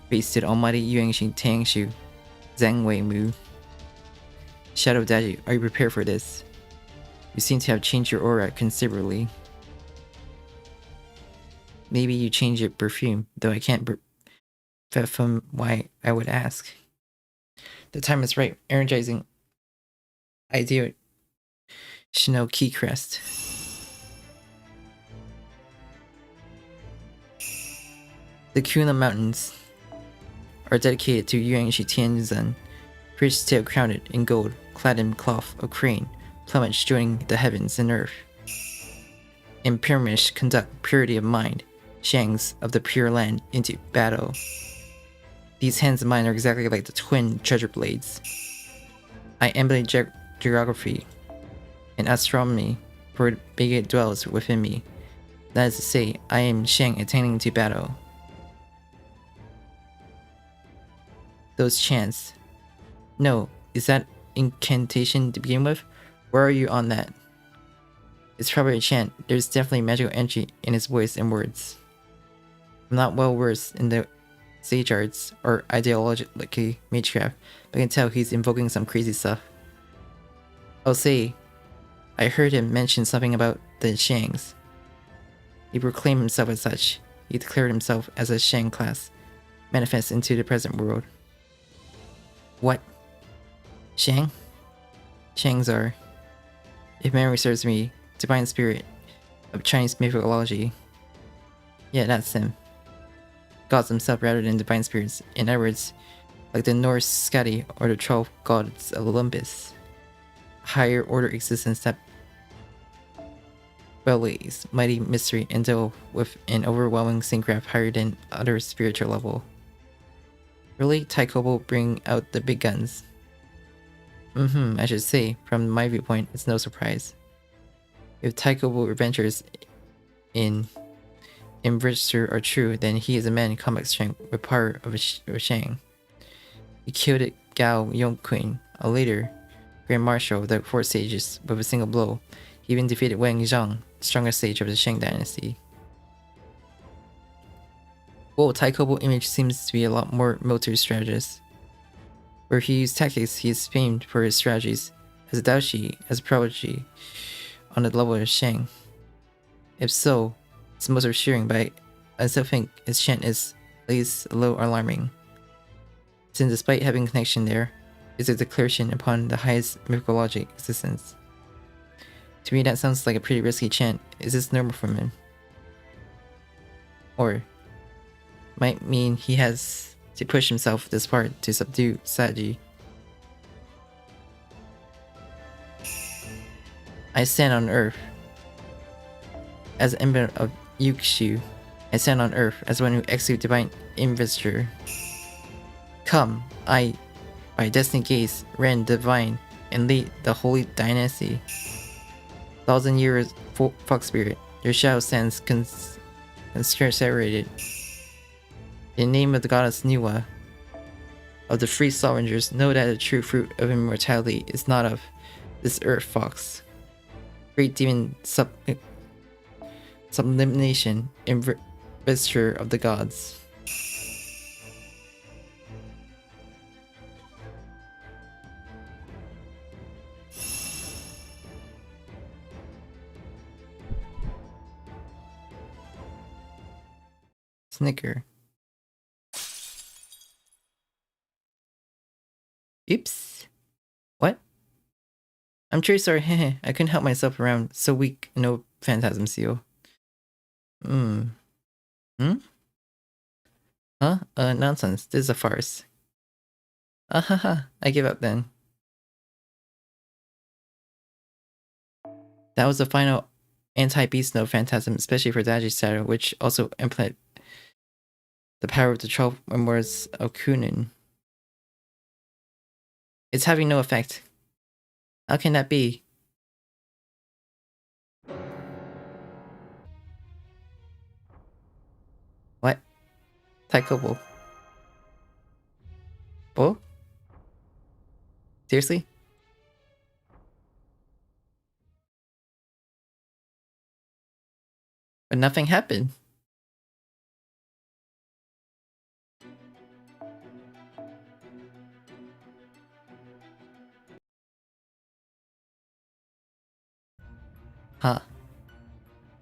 face to the almighty Yuanxi Tangshu Zhangwei Mu. Shadow Daddy, are you prepared for this? You seem to have changed your aura considerably. Maybe you changed your perfume, though I can't fathom why I would ask. The time is right, energizing idea. Chanel Key Crest. The Kuna Mountains are dedicated to JP-rKyECtnz, bridge tail crowned in gold, clad in cloth of crane, plumage joining the heavens and earth. In Pyramish conduct purity of mind, Shangs of the Pure Land into battle. These hands of mine are exactly like the twin treasure blades. I embody geography and astronomy, for Bigate dwells within me. That is to say, I am Shang attaining to battle. Those chants. No, is that incantation to begin with? Where are you on that? It's probably a chant. There's definitely magical energy in his voice and words. I'm not well versed in the sage arts or ideologically magecraft, but I can tell he's invoking some crazy stuff. I'll say, I heard him mention something about the Shangs. He proclaimed himself as such. He declared himself as a Shang class, manifest into the present world. What? Shang? Shangs are, if memory serves me, divine spirit of Chinese mythology. Yeah, that's him. Gods themselves rather than divine spirits. In other words, like the Norse Skadi or the 12 gods of Olympus. Higher order existence that belies mighty mystery and deal with an overwhelming syncraft higher than other spiritual level. Really, Taikobo bring out the big guns. I should say, from my viewpoint, it's no surprise. If Taikobo adventures in register are true, then he is a man in combat strength with power of a Shang. He killed Gao Yongqing, a later Grand Marshal of the Four Sages, with a single blow. He even defeated Wang Zhang, the strongest sage of the Shang dynasty. Well, Taikobo image seems to be a lot more military strategist. Where he used tactics, he is famed for his strategies as a Daoshi, as a prodigy, on the level of Shang. If so, it's most reassuring, but I still think his chant is at least a little alarming. Since despite having connection there, it's a declaration upon the highest mythologic existence. To me that sounds like a pretty risky chant. Is this normal for him? Or might mean he has to push himself this far to subdue Saji. I stand on earth as an emblem of Yukshu. I stand on earth as one who executes divine investiture. Come, I, by destiny gaze, ran divine, and lead the holy dynasty. 1,000 years, fox spirit, your shadow stands conspirated. In the name of the goddess Nuwa, of the free scavengers, know that the true fruit of immortality is not of this earth, fox. Great demon sublimation, investiture of the gods. Snicker. Oops. What? I'm truly sorry, heh. I couldn't help myself around. So weak, no phantasm seal. Huh? Nonsense. This is a farce. Ahaha, I give up then. That was the final anti-beast node phantasm, especially for Daji's shadow, which also implemented the power of the 12 memoirs of Kunin. It's having no effect. How can that be? What? Taikobo. Oh? Seriously? But nothing happened. Huh.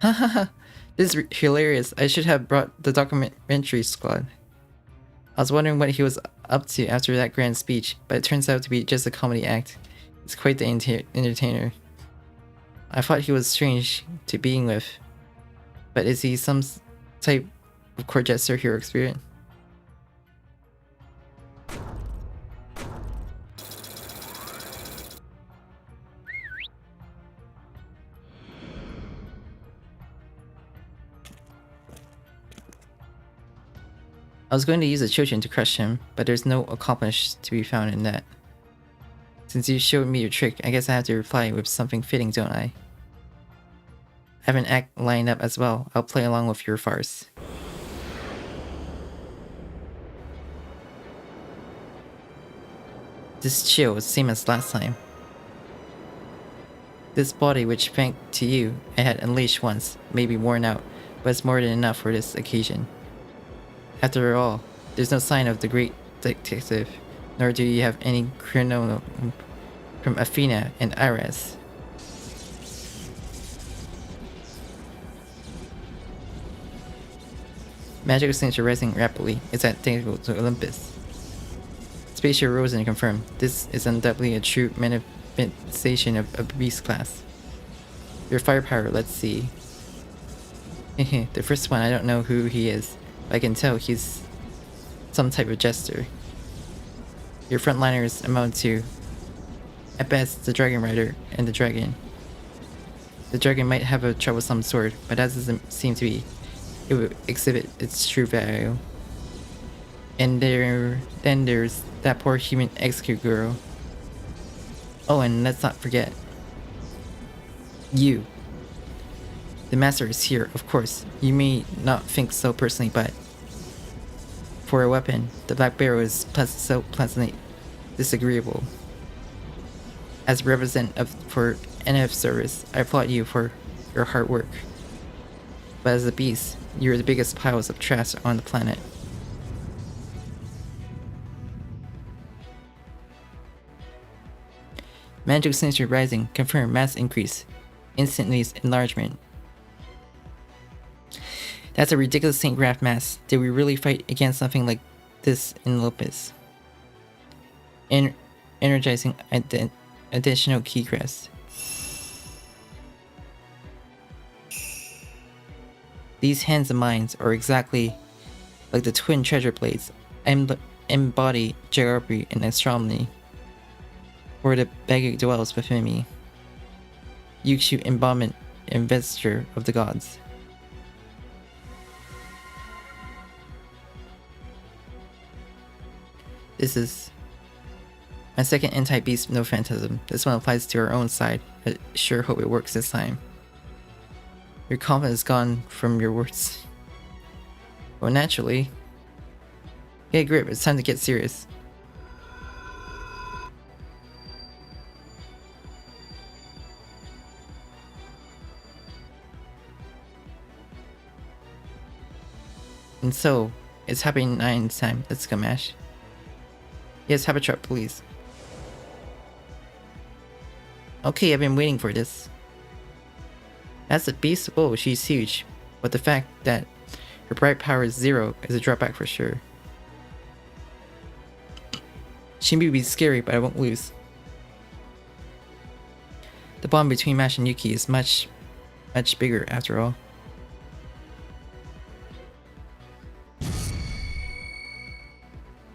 Hahaha. This is hilarious. I should have brought the documentary squad. I was wondering what he was up to after that grand speech, but it turns out to be just a comedy act. He's quite the entertainer. I thought he was strange to being with, but is he some type of court jester hero experience? I was going to use a children to crush him, but there's no accomplish to be found in that. Since you showed me your trick, I guess I have to reply with something fitting, don't I? I have an act lined up as well. I'll play along with your farce. This chill is the same as last time. This body which thanks to you I had unleashed once, may be worn out, but it's more than enough for this occasion. After all, there's no sign of the great detective, nor do you have any chrono from Athena and Iris. Magical signature rising rapidly. It's identical to Olympus. Spaceship rose and confirmed. This is undoubtedly a true manifestation of a beast class. Your firepower, let's see. The first one, I don't know who he is. I can tell he's some type of jester. Your frontliners amount to, at best, the Dragon Rider and the Dragon. The Dragon might have a troublesome sword, but that doesn't seem to be. It would exhibit its true value. And then there's that poor human execute girl. Oh, and let's not forget you. The master is here, of course. You may not think so personally, but for a weapon, the Black Barrel is so pleasantly disagreeable. As a representative for NF service, I applaud you for your hard work. But as a beast, you're the biggest piles of trash on the planet. Magic signature rising, confirm mass increase, instantly enlargement. That's a ridiculous St. Graph mass. Did we really fight against something like this in Lopus? Energizing additional key crest. These hands of mine are exactly like the twin treasure blades, embody geography and astronomy, where the beggar dwells within me. Yukshu embodiment and vesture of the gods. This is my second anti-beast no phantasm. This one applies to our own side. I sure hope it works this time. Your confidence is gone from your words. Well, naturally. Get a grip, it's time to get serious. And so, it's happening 9 time. Let's go, Mash. Yes, have a truck, please. Okay, I've been waiting for this. That's a beast. Oh, she's huge. But the fact that her bright power is 0 is a drawback for sure. She may be scary, but I won't lose. The bond between Mash and Yuki is much bigger after all.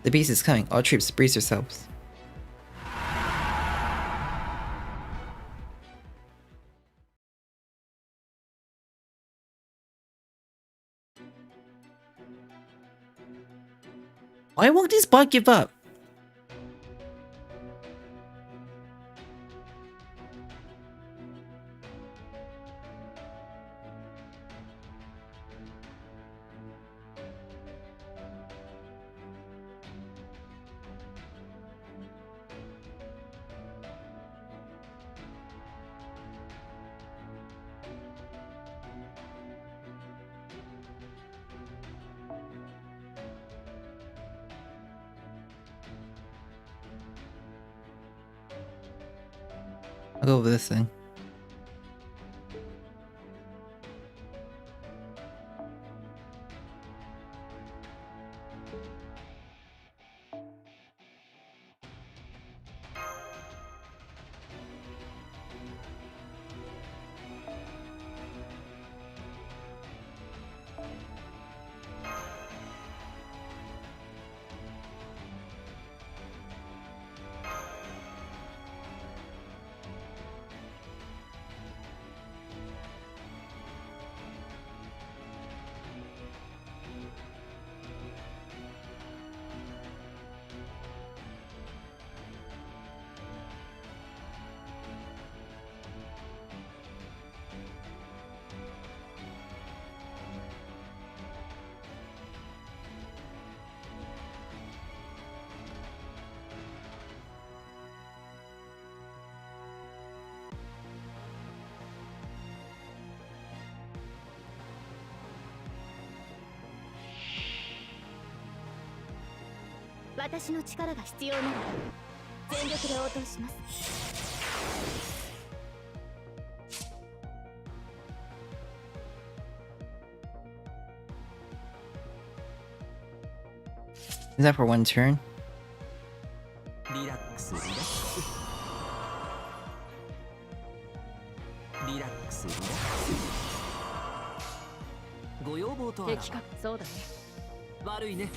The beast is coming. All troops, brace yourselves. Why won't this bot give up? I'll go with this thing.私の力が必要なら全力で応答します。Is that for one turn? リラックスリラックスリラックスリラックスご要望とあらば的確そうだね。悪いね。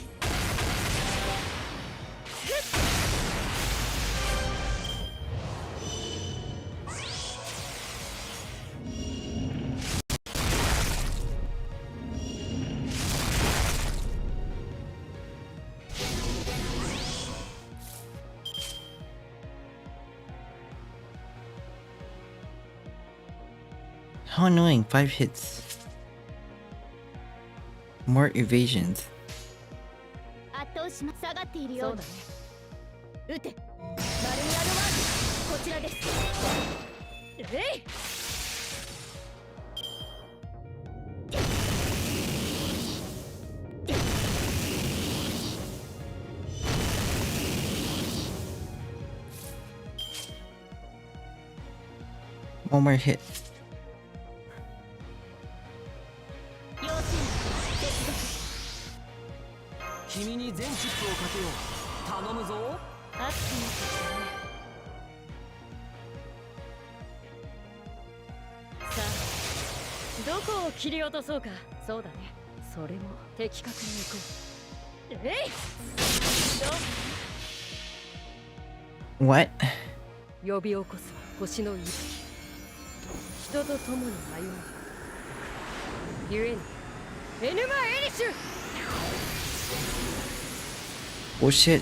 How annoying, 5 hits. More evasions. 圧倒しま下がっているようだね。撃て。マルミアドワークこちらです。えい。One more hit. 君に全チップをかけよう。頼むぞ。あってますね。さあ、どこを切り落とそうか。そうだね。それも的確に行こう。えい。どう？ What? 呼び起こす星の息吹。人と共に歩むゆえにエヌマ・エリシュ Oh shit.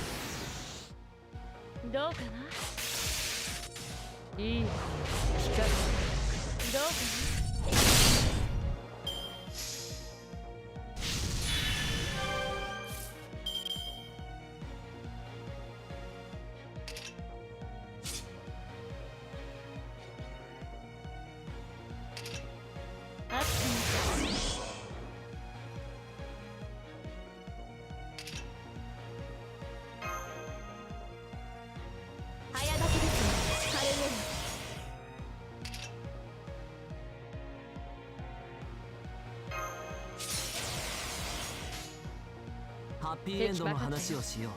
どうかないい光どうかなあっ早書きですカルメル。ハッピーエンドの話をしよう。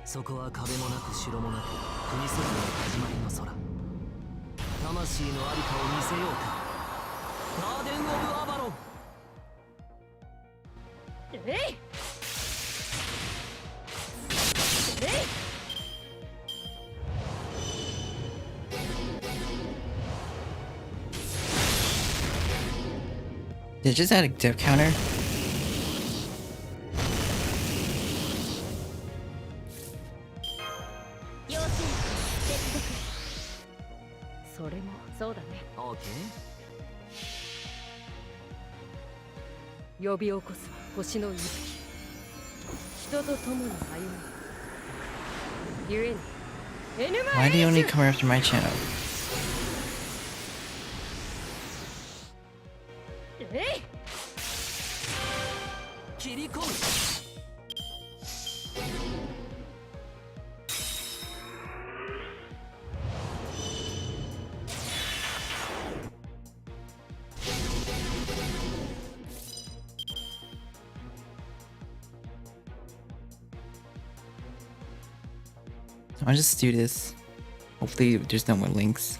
そこは壁もなく城もなく国それぞれ始まりの空。魂のありかを見せようか。ガーデン・オブ・アバロン。えいえい Did it just add a dev counter? 要請接続。それもそうだね。オーケ呼び起こす星の息吹。人と共に歩むゆえにエヌマ Why エ do you リ only シュ come after my channel? えいー。切り込む。I'll just do this. Hopefully there's no more links.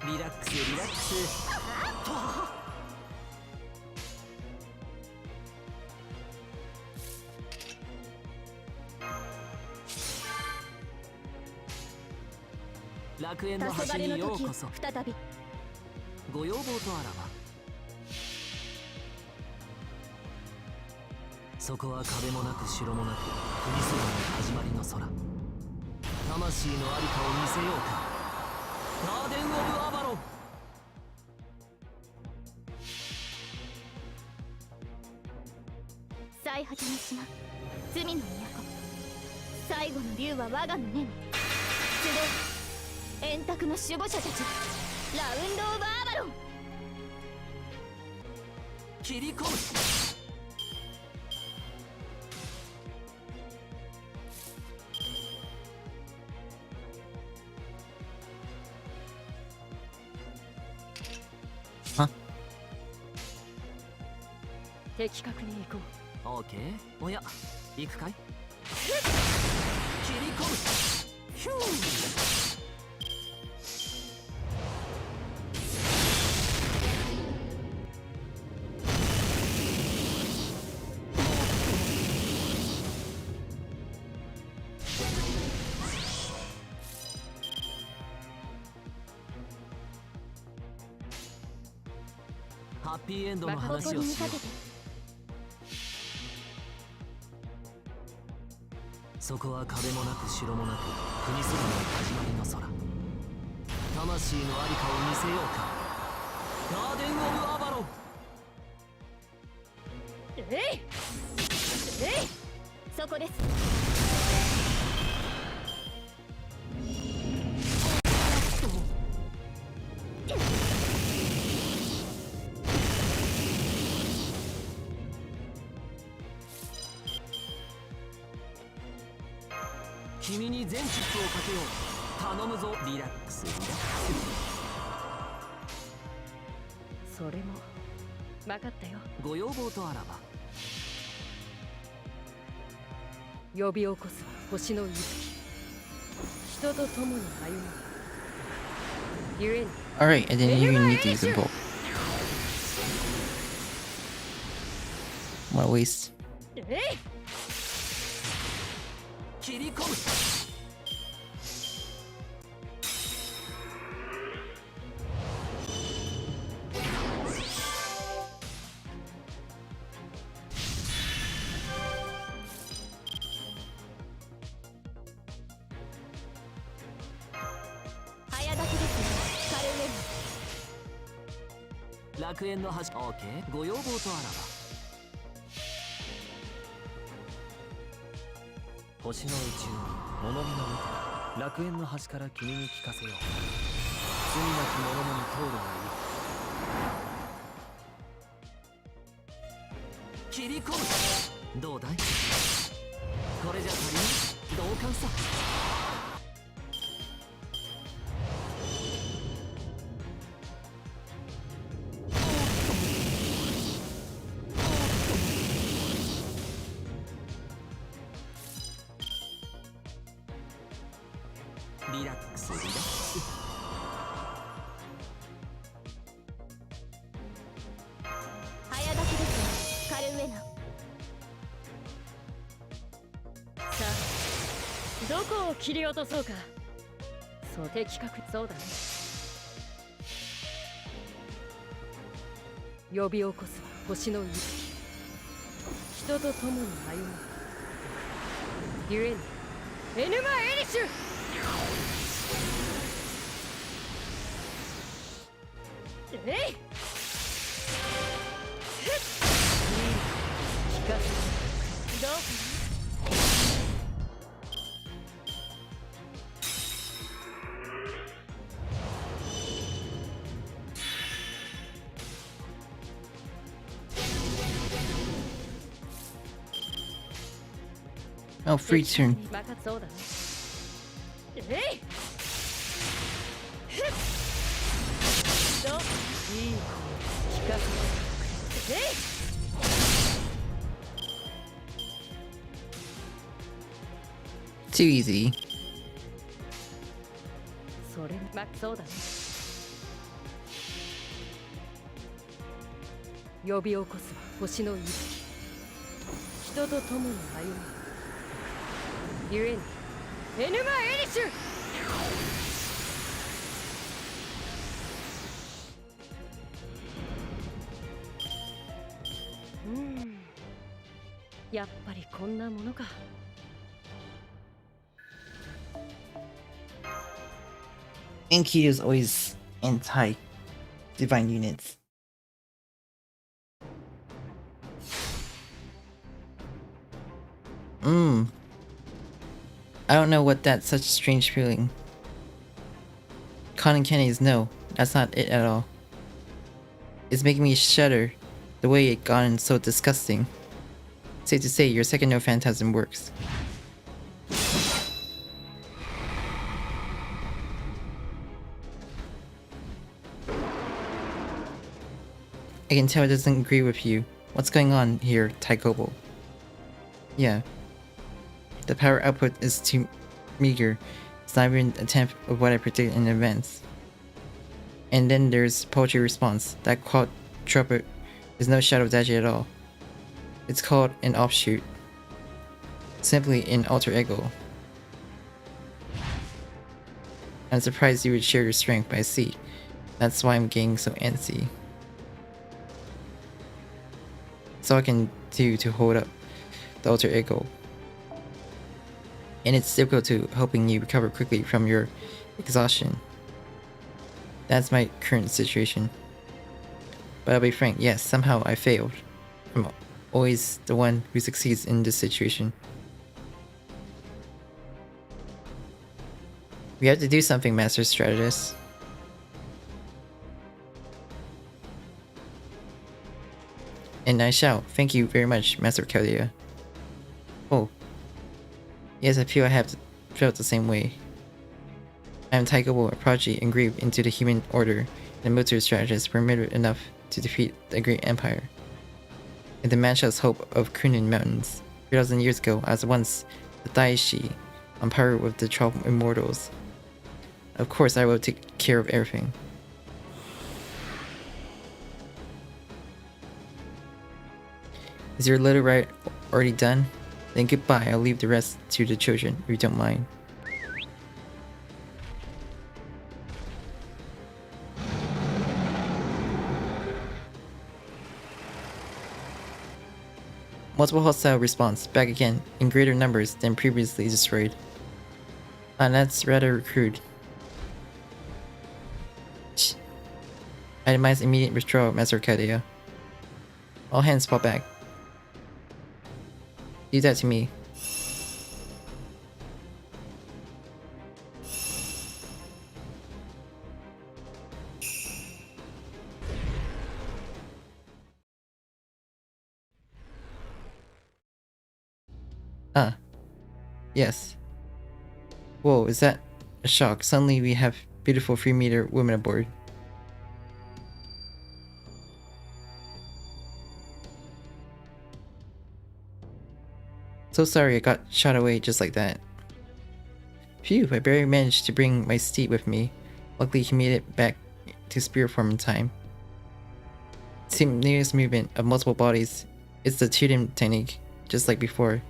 Relax, relax. 楽園の黄端に昏の時をようこそ。再び。ご要望とあらば。そこは壁もなく城もなく国そばの始まりの空。魂のありかを見せようか。ガーデン・オブ・アバロン。最果ての島、罪の都。最後の竜は我が胸に。集え、円卓の守護者たち。ラウンド・オブ・アバロン。切り込む。的確に行こう。オーケー。おや、行くかい。切り込む。ヒュー。ハッピーエンドの話をしよう。そこは壁もなく城もなく国そばの始まりの空。魂のありかを見せようか。ガーデン・オブ・アバロン。えいえいそこです。君に全術をかけよう。頼むぞ。リラックスリラックそれも分かったよ。ス。ご要望とあらば。呼び起こす星の息吹。人と共に歩むゆえに Alright, I didn't even need to use them both. What a waste. えい切り込む早炊きですね。カレー楽園の端 OK ご要望とあらば星の宇宙物見の見て楽園の端から君に聞かせよう罪なき者のに通るがいい切り込むどうだいこれじゃ足りない同感さリラックスリラックス早炊きですね。カルウェナ。さあどこを切り落とそうか。そう的確そうだね。呼び起こす星の息吹人と共に歩むゆえにエヌマ・エリシュえい聞かせどうかOh, free turn. 任そうだねえいどういい聞かせえい Too easy. それそうだね呼び起こす星の息吹人と共に歩むゆえにエヌマ・エリシュやっぱりこんなものか Enki is always anti-divine units. I don't know what that's such a strange feeling. Con and Kenny is no, that's not it at all. It's making me shudder, the way it gotten so disgusting. Safe to say, your second no phantasm works. I can tell it doesn't agree with you. What's going on here, Taikobo? Yeah. The power output is too meager. It's not even a tenth of what I predicted in advance. And then there's poetry response. That quadruplet is no shadow of Daji at all. It's called an offshoot. Simply an alter ego. I'm surprised you would share your strength, but I see. That's why I'm getting so antsy. It's all I can do to hold up the alter ego. And it's difficult to helping you recover quickly from your exhaustion. That's my current situation. But I'll be frank, yes, somehow I failed. I'm always the one who succeeds in this situation. We have to do something, Master Strategist. And I shall. Thank you very much, Master Caldia. Oh. Yes, I feel I have felt the same way. I am Taikobo, a prodigy engraved into the human order, and a military strategist permitted enough to defeat the great empire. In the matchless hope of Kunin Mountains. 3,000 years ago, I was once the Daishi, on par with the 12 immortals. Of course, I will take care of everything. Is your little ride already done? Then goodbye, I'll leave the rest to the children, if you don't mind. Multiple hostile response, back again, in greater numbers than previously destroyed. That's rather crude. Itemize immediate withdrawal, Master Kadia. All hands fall back. Do that to me. Ah. Yes. Whoa, is that a shock? Suddenly we have beautiful 3-meter women aboard. So sorry I got shot away just like that. Phew, I barely managed to bring my steed with me. Luckily he made it back to spirit form in time. Simultaneous movement of multiple bodies. It's the Tudum technique, just like before.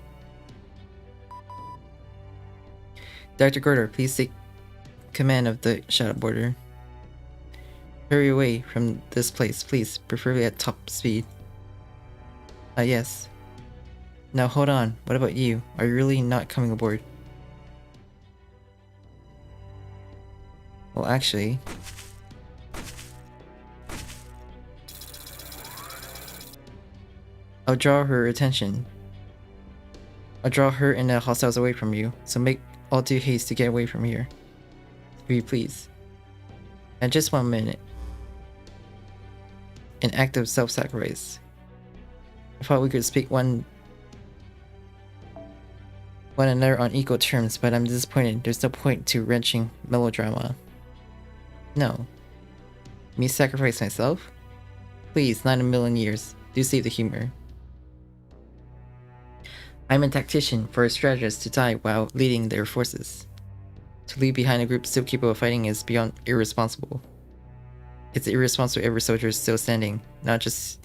Dr. Gorder, please take command of the shadow border. Hurry away from this place, please, preferably at top speed. Yes. Now hold on, what about you? Are you really not coming aboard? Well, actually... I'll draw her attention. I'll draw her and the hostiles away from you, so make all due haste to get away from here. If you please. And just 1 minute. An act of self-sacrifice. I thought we could speak one another on equal terms, but I'm disappointed. There's no point to wrenching melodrama. No. Me sacrifice myself? Please, not in a million years. Do save the humor. I'm a tactician for a strategist to die while leading their forces. To leave behind a group still capable of fighting is beyond irresponsible. It's irresponsible every soldier is still standing, not just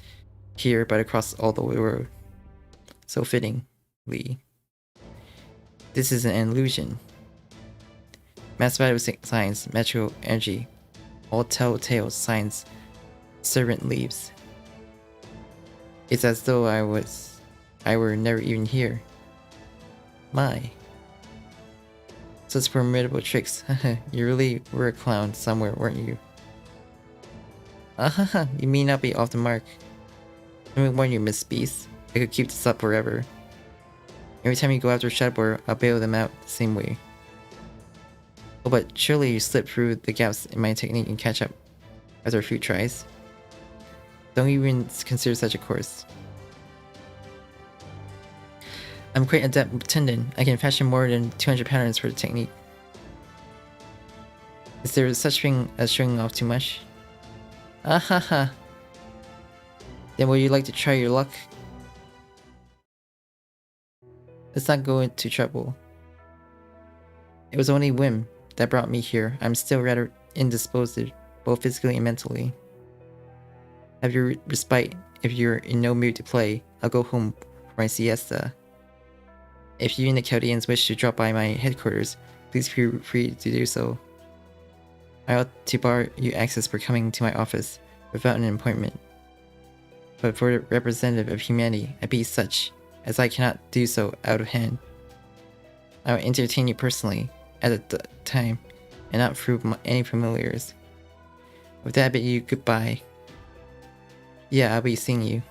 here but across all the world. So fittingly. This is an illusion. Mass vital signs, metro energy. All telltale signs. Servant leaves. It's as though I were never even here. My. Such formidable tricks. You really were a clown somewhere, weren't you? You may not be off the mark. Let me warn you, Miss Beast. I could keep this up forever. Every time you go after Shadowboard, I'll bail them out the same way. Oh, but surely you slip through the gaps in my technique and catch up after a few tries. Don't even consider such a course. I'm quite adept with tendon. I can fashion more than 200 patterns for the technique. Is there such thing as showing off too much? Then would you like to try your luck? Let's not go into trouble. It was only whim that brought me here. I'm still rather indisposed, both physically and mentally. Have your respite. If you're in no mood to play, I'll go home for my siesta. If you and the Chaldeans wish to drop by my headquarters, please feel free to do so. I ought to bar you access for coming to my office without an appointment. But for the representative of humanity, I be such, as I cannot do so out of hand. I will entertain you personally, at the time, and not through any familiars. With that, I bid you goodbye. Yeah, I'll be seeing you.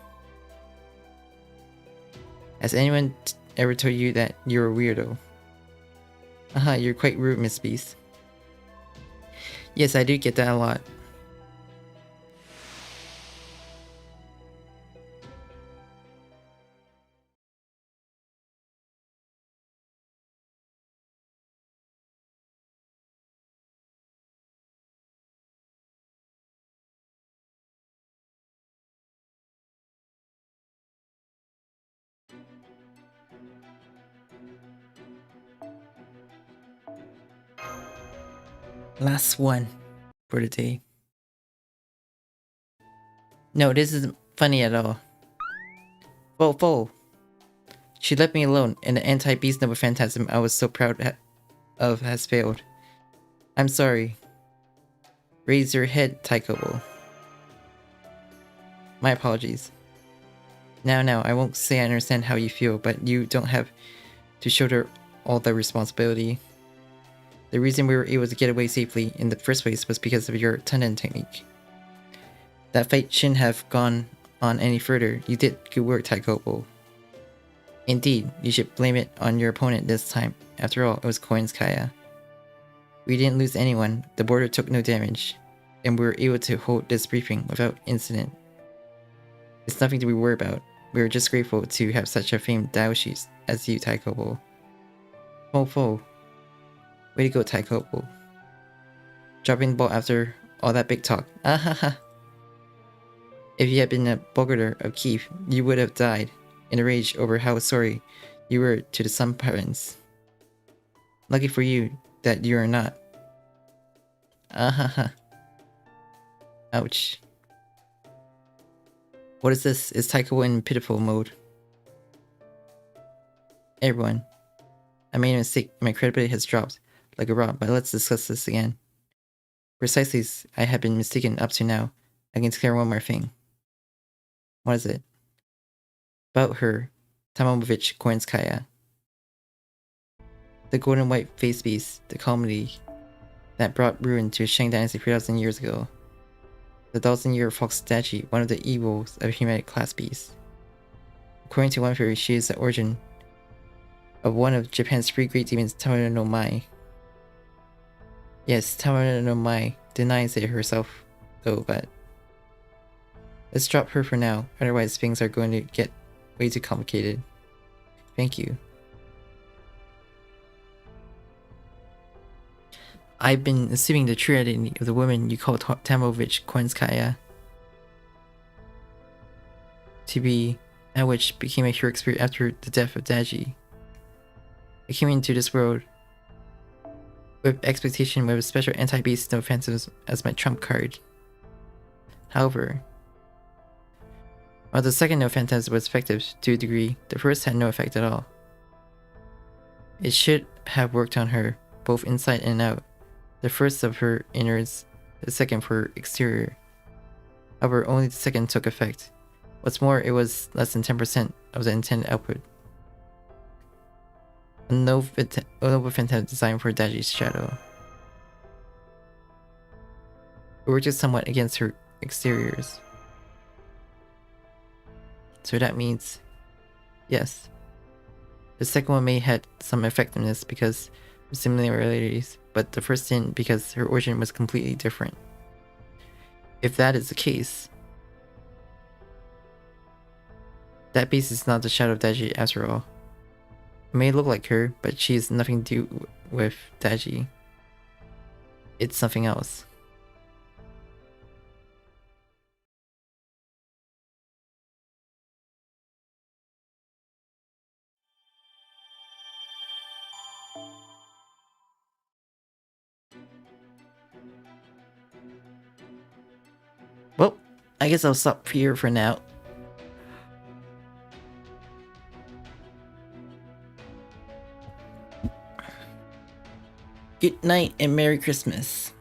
Has anyone ever told you that you're a weirdo? You're quite rude, Miss Beast. Yes, I do get that a lot. Last one for the day. No, this isn't funny at all. Whoa. She left me alone, and the anti-beast noble phantasm I was so proud of has failed. I'm sorry. Raise your head, Taikobo. My apologies. Now, I won't say I understand how you feel, but you don't have to shoulder all the responsibility. The reason we were able to get away safely in the first place was because of your Tunnen technique. That fight shouldn't have gone on any further. You did good work, Taikobo. Indeed, you should blame it on your opponent this time. After all, it was Coin's Kaya. We didn't lose anyone, the border took no damage, and we were able to hold this briefing without incident. It's nothing to be worried about. We were just grateful to have such a famed daoshi as you, Taikobo. Fo. Way to go, Taikobo. Dropping the ball after all that big talk. Ahaha. If you had been a Bogardar of Keith, you would have died in a rage over how sorry you were to the Sun Parents. Lucky for you that you are not. Ahaha. Ouch. What is this? Is Taikobo in pitiful mode? Everyone. I made a mistake. My credibility has dropped like a rock, but let's discuss this again. Precisely as I have been mistaken up to now, I can declare one more thing. What is it? About her, Tamomovich Koinskaya. The golden white face beast, the calamity that brought ruin to Shang Dynasty 3,000 years ago. The 1,000-year fox Dachi, one of the evils of humanity class beasts. According to one theory, she is the origin of one of Japan's three great demons, Tamara no Mai. Yes, Tamara no Mai denies it herself, though, but let's drop her for now, otherwise things are going to get way too complicated. Thank you. I've been assuming the true identity of the woman you call Tamovich Koinskaya to be that which became a heroic spirit after the death of Daji. I came into this world with expectation with a special anti-beast no phantasm as my trump card. However, while the second no phantasm was effective to a degree, the first had no effect at all. It should have worked on her, both inside and out. The first of her innards, the second for her exterior. However, only the second took effect. What's more, it was less than 10% of the intended output. A noble phantasm designed for Daji's shadow. It worked somewhat against her exteriors. So that means, yes, the second one may had some effectiveness because of similarities, but the first didn't because her origin was completely different. If that is the case, that beast is not the shadow of Daji after all. It may look like her, but she has nothing to do with Daji. It's something else. Well, I guess I'll stop here for now. Good night and Merry Christmas.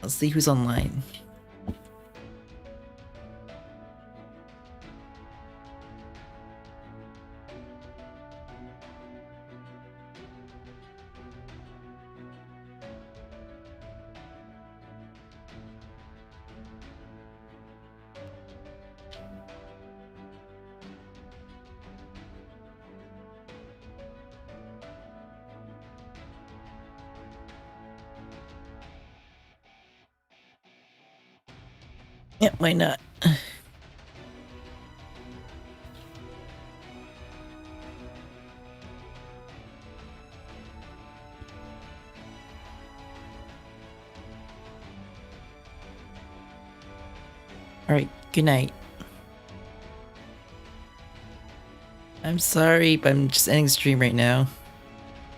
I'll see who's online. Yeah, why not? Alright, good night. I'm sorry, but I'm just ending the stream right now.